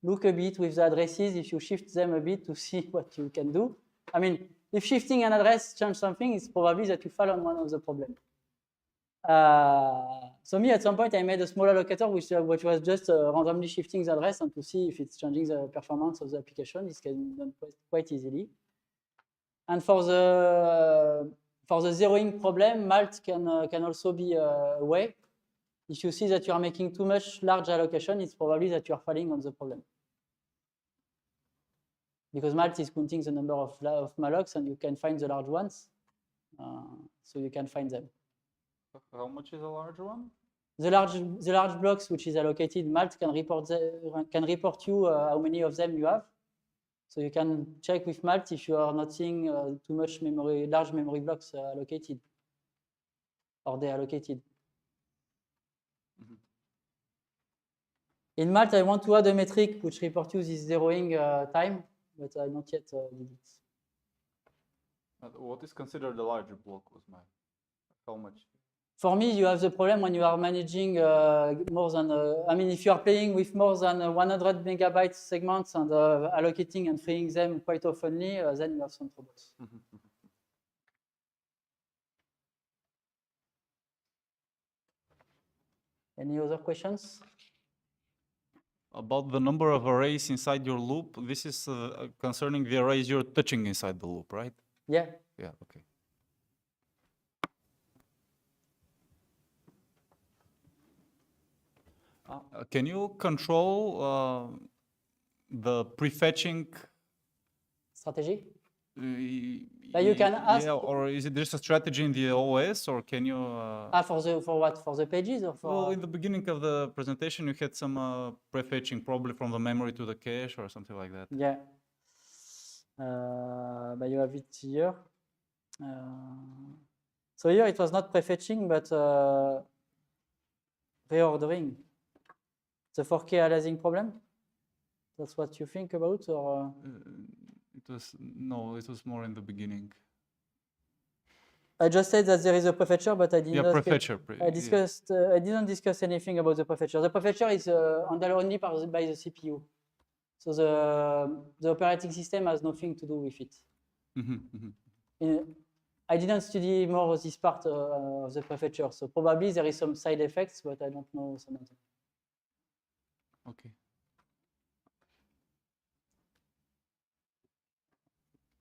look a bit with the addresses if you shift them a bit to see what you can do. I mean, if shifting an address changes something, it's probably that you fall on one of the problems. So me, at some point, I made a small allocator which was just randomly shifting the address and to see if it's changing the performance of the application. This can be done quite easily. And for the zeroing problem, malt can also be a way. If you see that you are making too much large allocation, it's probably that you are falling on the problem. Because malt is counting the number of mallocs, and you can find the large ones. So you can find them. How much is a larger one? The large blocks which is allocated, malt can report you how many of them you have. So you can check with malt if you are not seeing too much large memory blocks allocated or deallocated. In malt, I want to add a metric which reports you this zeroing time, but I not yet did it. What is considered a larger block? How much? For me, you have the problem when you are managing more than, if you are playing with more than 100 megabytes segments and allocating and freeing them quite oftenly, then you have some troubles. Any other questions? About the number of arrays inside your loop, this is concerning the arrays you're touching inside the loop, right? Yeah. Yeah, okay. Can you control the prefetching strategy? You can ask. Yeah, or is it just a strategy in the OS, or can you? For what? For the pages or for? Well, in the beginning of the presentation, you had some prefetching, probably from the memory to the cache or something like that. Yeah. You have it here. So here it was not prefetching, but reordering. The 4K aliasing problem? That's what you think about, or? It was more in the beginning. I just said that there is a prefetcher, but I didn't. Yeah, prefetcher. I didn't discuss anything about the prefetcher. The prefetcher is handled only by the CPU, so the operating system has nothing to do with it. I didn't study more of this part of the prefetcher, so probably there is some side effects, but I don't know some of them. Okay.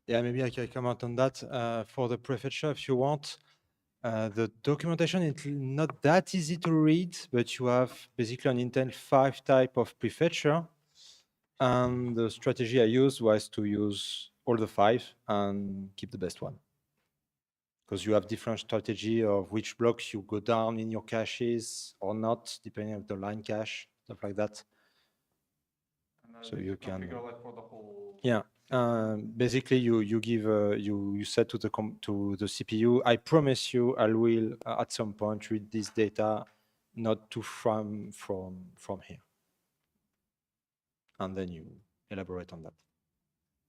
Yeah, maybe I can comment on that. For the prefetcher, if you want, the documentation is not that easy to read, but you have basically an Intel 5 type of prefetcher. And the strategy I used was to use all the 5 and keep the best one. Because you have different strategy of which blocks you go down in your caches or not, depending on the line cache, stuff like that. So you can configure like for the whole. Yeah. Basically, you give you set to the CPU. I promise you, I will at some point read this data, not too from here, and then you elaborate on that.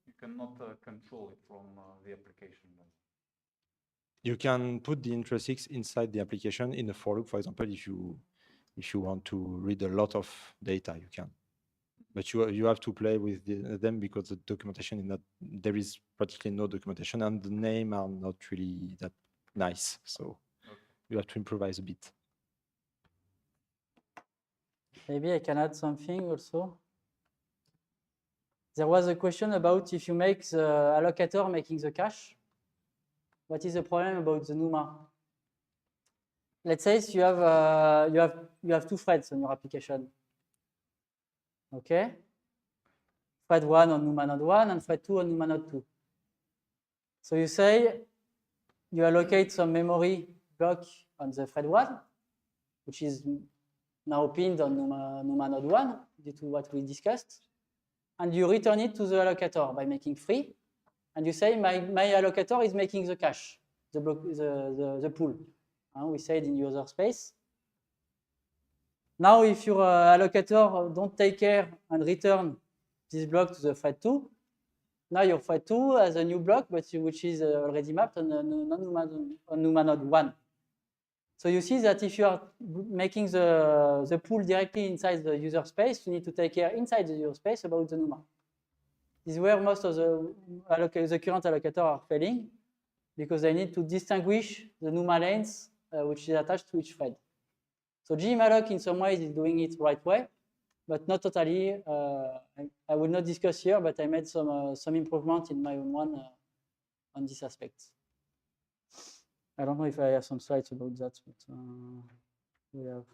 You cannot control it from the application. You can put the intrinsics inside the application in a for loop, for example, if you want to read a lot of data, you can. But you have to play with them because the documentation is not, there is practically no documentation, and the name are not really that nice. So you have to improvise a bit. Maybe I can add something also. There was a question about if you make the allocator making the cache, what is the problem about the NUMA? Let's say you have two threads on your application. Okay, thread 1 on NUMA node 1 and thread 2 on NUMA node 2. So you say you allocate some memory block on the thread 1, which is now pinned on NUMA node 1 due to what we discussed, and you return it to the allocator by making free, and you say my allocator is making the cache, the pool. We said in user space. Now, if your allocator don't take care and return this block to the thread 2, now your thread 2 has a new block, but which is already mapped on NUMA node 1. So you see that if you are making the pool directly inside the user space, you need to take care inside the user space about the NUMA. This is where most of the current allocators are failing, because they need to distinguish the NUMA lanes which is attached to each thread. So gmalloc in some ways is doing it right way, but not totally. I will not discuss here, but I made some improvement in my own one on this aspect. I don't know if I have some slides about that, but we have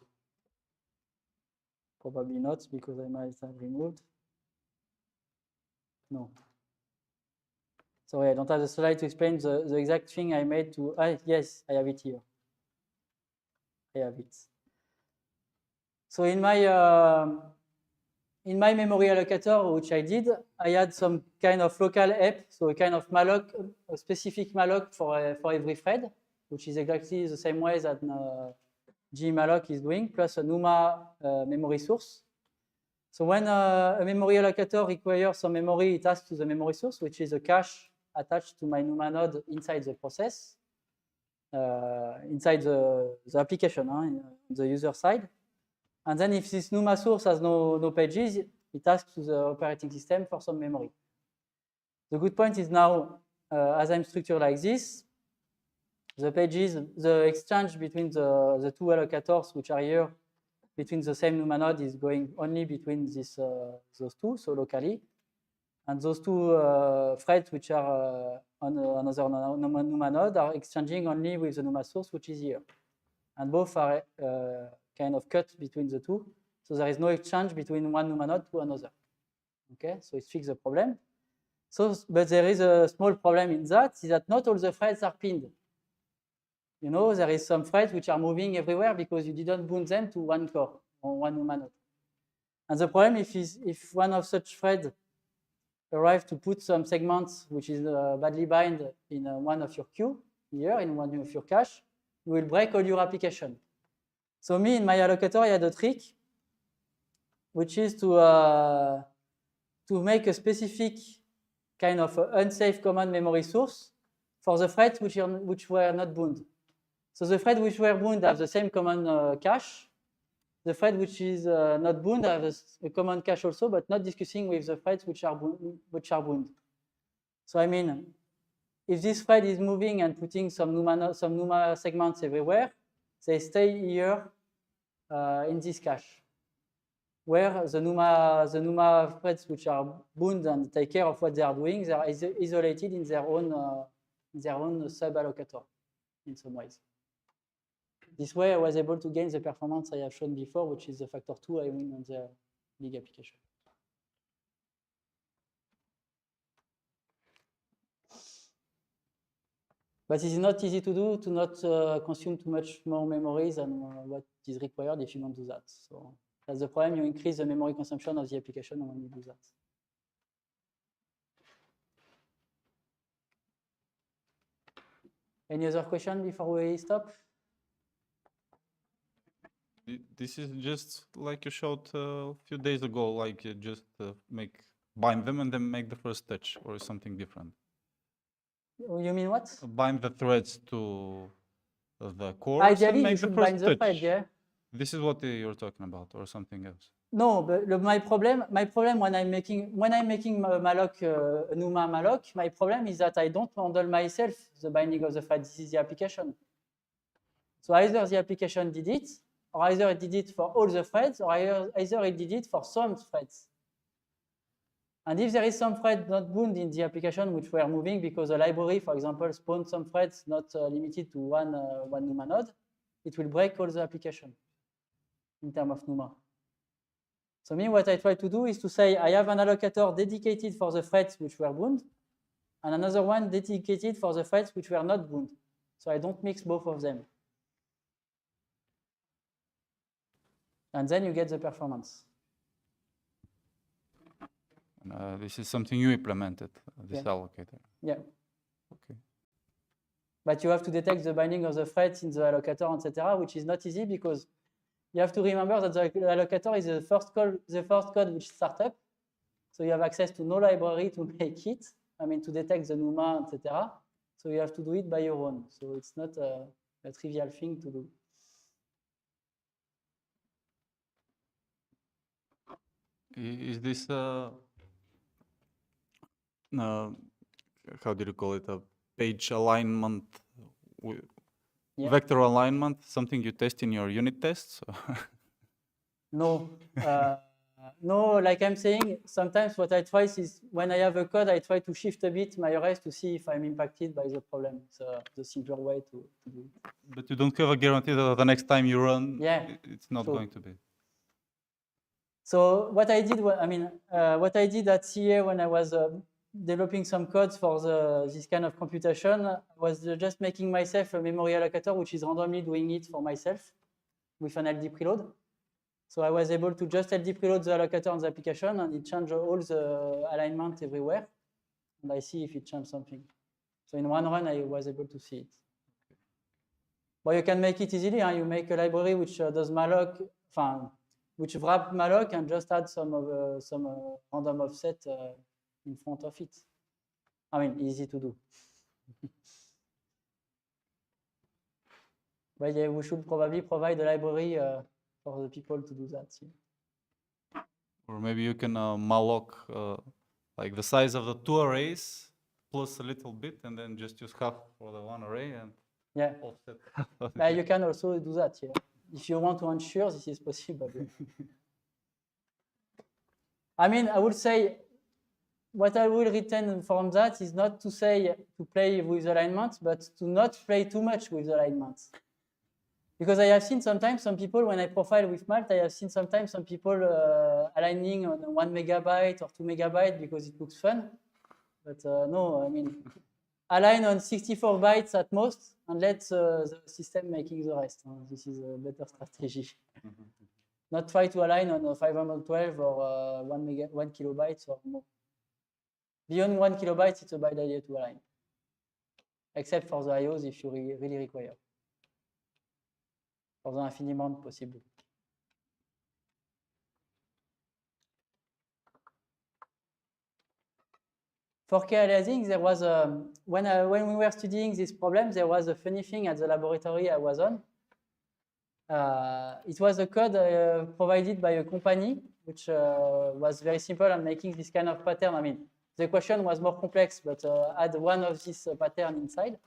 probably not, because I might have removed. No. Sorry, I don't have the slide to explain the exact thing I made to. Yes, I have it here. I have it. So in my memory allocator, which I did, I had some kind of local app, so a kind of malloc, a specific malloc for every thread, which is exactly the same way that gmalloc is doing, plus a NUMA memory source. So when a memory allocator requires some memory, it asks to the memory source, which is a cache attached to my NUMA node inside the process, inside the application, on the user side. And then if this NUMA source has no pages, it asks to the operating system for some memory. The good point is now, as I'm structured like this, the pages, the exchange between the two allocators, which are here, between the same NUMA node is going only between those two, so locally. And those two threads, which are on another NUMA node, are exchanging only with the NUMA source, which is here. And both are kind of cut between the two. So there is no exchange between one NUMA node to another. Okay, so it fixes the problem. So, but there is a small problem in that, is that not all the threads are pinned. You know, there is some threads which are moving everywhere because you didn't bound them to one core or one NUMA node. And the problem if one of such threads arrives to put some segments which is badly bind in one of your queue, here in one of your cache, you will break all your application. So me, in my allocator, I had a trick, which is to make a specific kind of unsafe common memory source for the threads which were not bound. So the threads which were bound have the same common cache. The thread which is not bound have a common cache also, but not discussing with the threads which are bound. So I mean, if this thread is moving and putting some NUMA segments everywhere, they stay here in this cache, where the NUMA threads which are bound and take care of what they are doing, they are isolated in their own sub-allocator in some ways. This way, I was able to gain the performance I have shown before, which is the factor 2 I win on the big application. But it is not easy to do, to not consume too much more memory than what is required if you don't do that. So That's the problem. You increase the memory consumption of the application when you do that. Any other question before we stop? This is just like you showed a few days ago, like you just bind them and then make the first touch, or something different. You mean what? Bind the threads to the cores Ideally, and make you the should first bind the touch. thread, yeah. This is what you're talking about, or something else? No, but my problem when I'm making malloc, NUMA malloc, my problem is that I don't handle myself the binding of the thread. This is the application. So either the application did it, or either it did it for all the threads, or either it did it for some threads. And if there is some thread not bound in the application which were moving because the library, for example, spawned some threads not limited to one NUMA node, it will break all the application in terms of NUMA. So me, what I try to do is to say I have an allocator dedicated for the threads which were bound, and another one dedicated for the threads which were not bound. So I don't mix both of them. And then you get the performance. This is something you implemented, this Yeah. allocator. Yeah. Okay. But you have to detect the binding of the threads in the allocator, etc., which is not easy because you have to remember that the allocator is the first code which starts up. So you have access to no library to make it, to detect the NUMA, etc. So you have to do it by your own. So it's not a trivial thing to do. Is this how do you call it, a page alignment, Yeah. vector alignment, something you test in your unit tests? No, no, like I'm saying, sometimes what I try is when I have a code, I try to shift a bit my arrays to see if I'm impacted by the problem. It's the simpler way to do it. But you don't have a guarantee that the next time you run, Yeah, it's not going to be. So what I did, what I did at CA when I was developing some codes for this kind of computation was just making myself a memory allocator, which is randomly doing it for myself with an LD preload. So I was able to just LD preload the allocator on the application, and it changed all the alignment everywhere. And I see if it changed something. So in one run, I was able to see it. But you can make it easily. You make a library which does malloc, which wrap malloc and just add some random offset in front of it. Easy to do. But yeah, we should probably provide a library for the people to do that. Yeah. Or maybe you can malloc like the size of the two arrays plus a little bit, and then just use half for the one array and offset. You can also do that. Yeah. If you want to ensure this is possible. I would say what I will retain from that is not to say to play with alignment, but to not play too much with alignment. Because I have seen sometimes some people, when I profile with Malt, I have seen sometimes some people aligning on 1 megabyte or 2 megabytes because it looks fun. But no, align on 64 bytes at most and let the system making the rest. This is a better strategy. Not try to align on 512 or 1 kilobytes or more. Beyond 1 kilobyte, it's a bad idea to align, except for the IOs if you really require. For the infiniment possible. For k-aliasing, there was when we were studying this problem, there was a funny thing at the laboratory I was on. It was a code provided by a company, which was very simple and making this kind of pattern. The question was more complex, but had one of these pattern inside.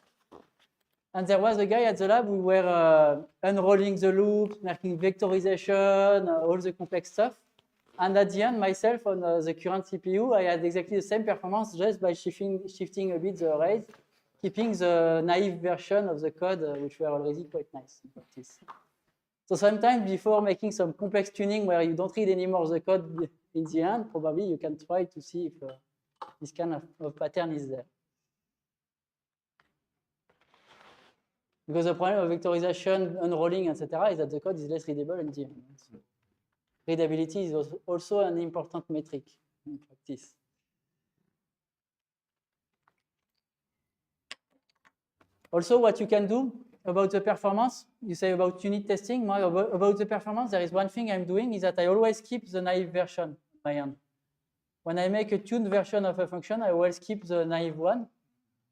And there was a guy at the lab, we were unrolling the loops, making vectorization, all the complex stuff. And at the end, myself on the current CPU, I had exactly the same performance just by shifting a bit the arrays, keeping the naive version of the code, which were already quite nice in practice. So sometimes before making some complex tuning where you don't read anymore the code in the end, probably you can try to see if this kind of pattern is there. Because the problem of vectorization, unrolling, etc., is that the code is less readable in the end. readability is also an important metric in practice. Also, what you can do about the performance, you say about unit testing, more about the performance, there is one thing I'm doing is that I always keep the naive version by hand. When I make a tuned version of a function, I always keep the naive one.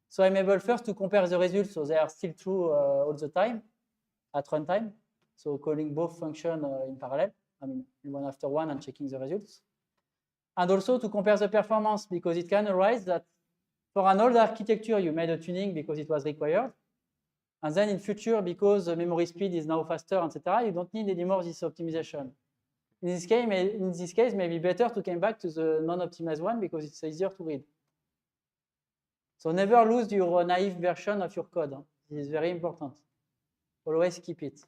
So I'm able first to compare the results, so they are still true all the time at runtime. So calling both functions in parallel, I mean, one after one and checking the results. And also to compare the performance, because it can arise that for an old architecture, you made a tuning because it was required. And then in future, because the memory speed is now faster, etc., you don't need anymore this optimization. In this case, maybe better to come back to the non-optimized one because it's easier to read. So never lose your naive version of your code. This is very important. Always keep it.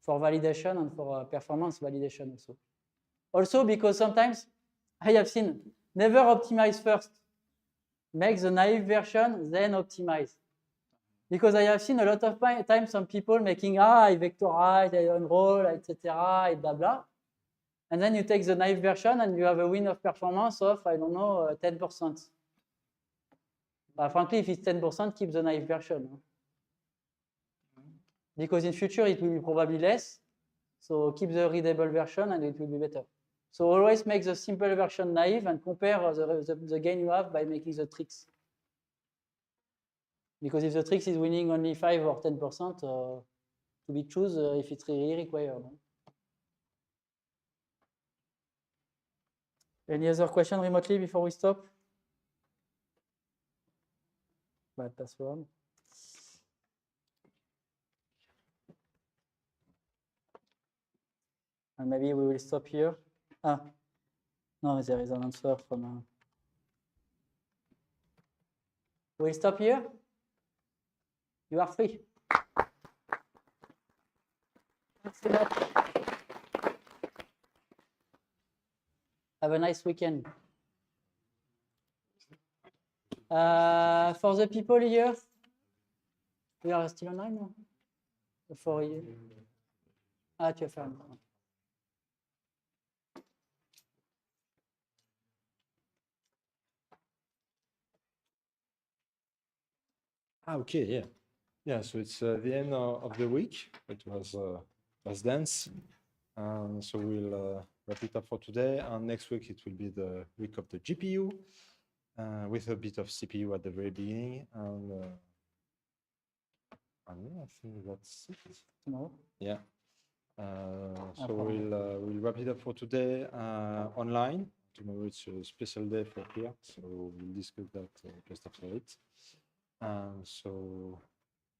For validation and for performance validation also. Also because sometimes I have seen never optimize first. Make the naive version, then optimize. Because I have seen a lot of times some people making, I vectorize, I unroll, etc., and blah, blah. And then you take the naive version and you have a win of performance of, I don't know, 10%. But frankly, if it's 10%, keep the naive version. Because in future, it will be probably less. So keep the readable version and it will be better. So always make the simple version naive and compare the gain you have by making the tricks. Because if the tricks is winning only 5 or 10%, to be choose if it's really required. Any other question remotely before we stop? Bad password. And maybe we will stop here. Ah, no, there is an answer from. We'll stop here. You are free. Thanks a lot. Have a nice weekend. For the people here, we are still online now? For you. Ah, tu as fait un. Okay, yeah. Yeah, so it's the end of the week. It was dense. So we'll wrap it up for today. And next week, it will be the week of the GPU with a bit of CPU at the very beginning. And yeah, I think that's it. Tomorrow? Yeah. So we'll wrap it up for today online. Tomorrow it's a special day for here, so we'll discuss that just after it. So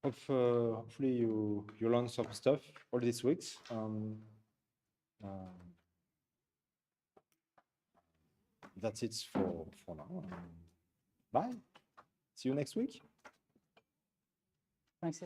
hopefully you learn some stuff all these weeks. That's it for now. Bye. See you next week. Thanks.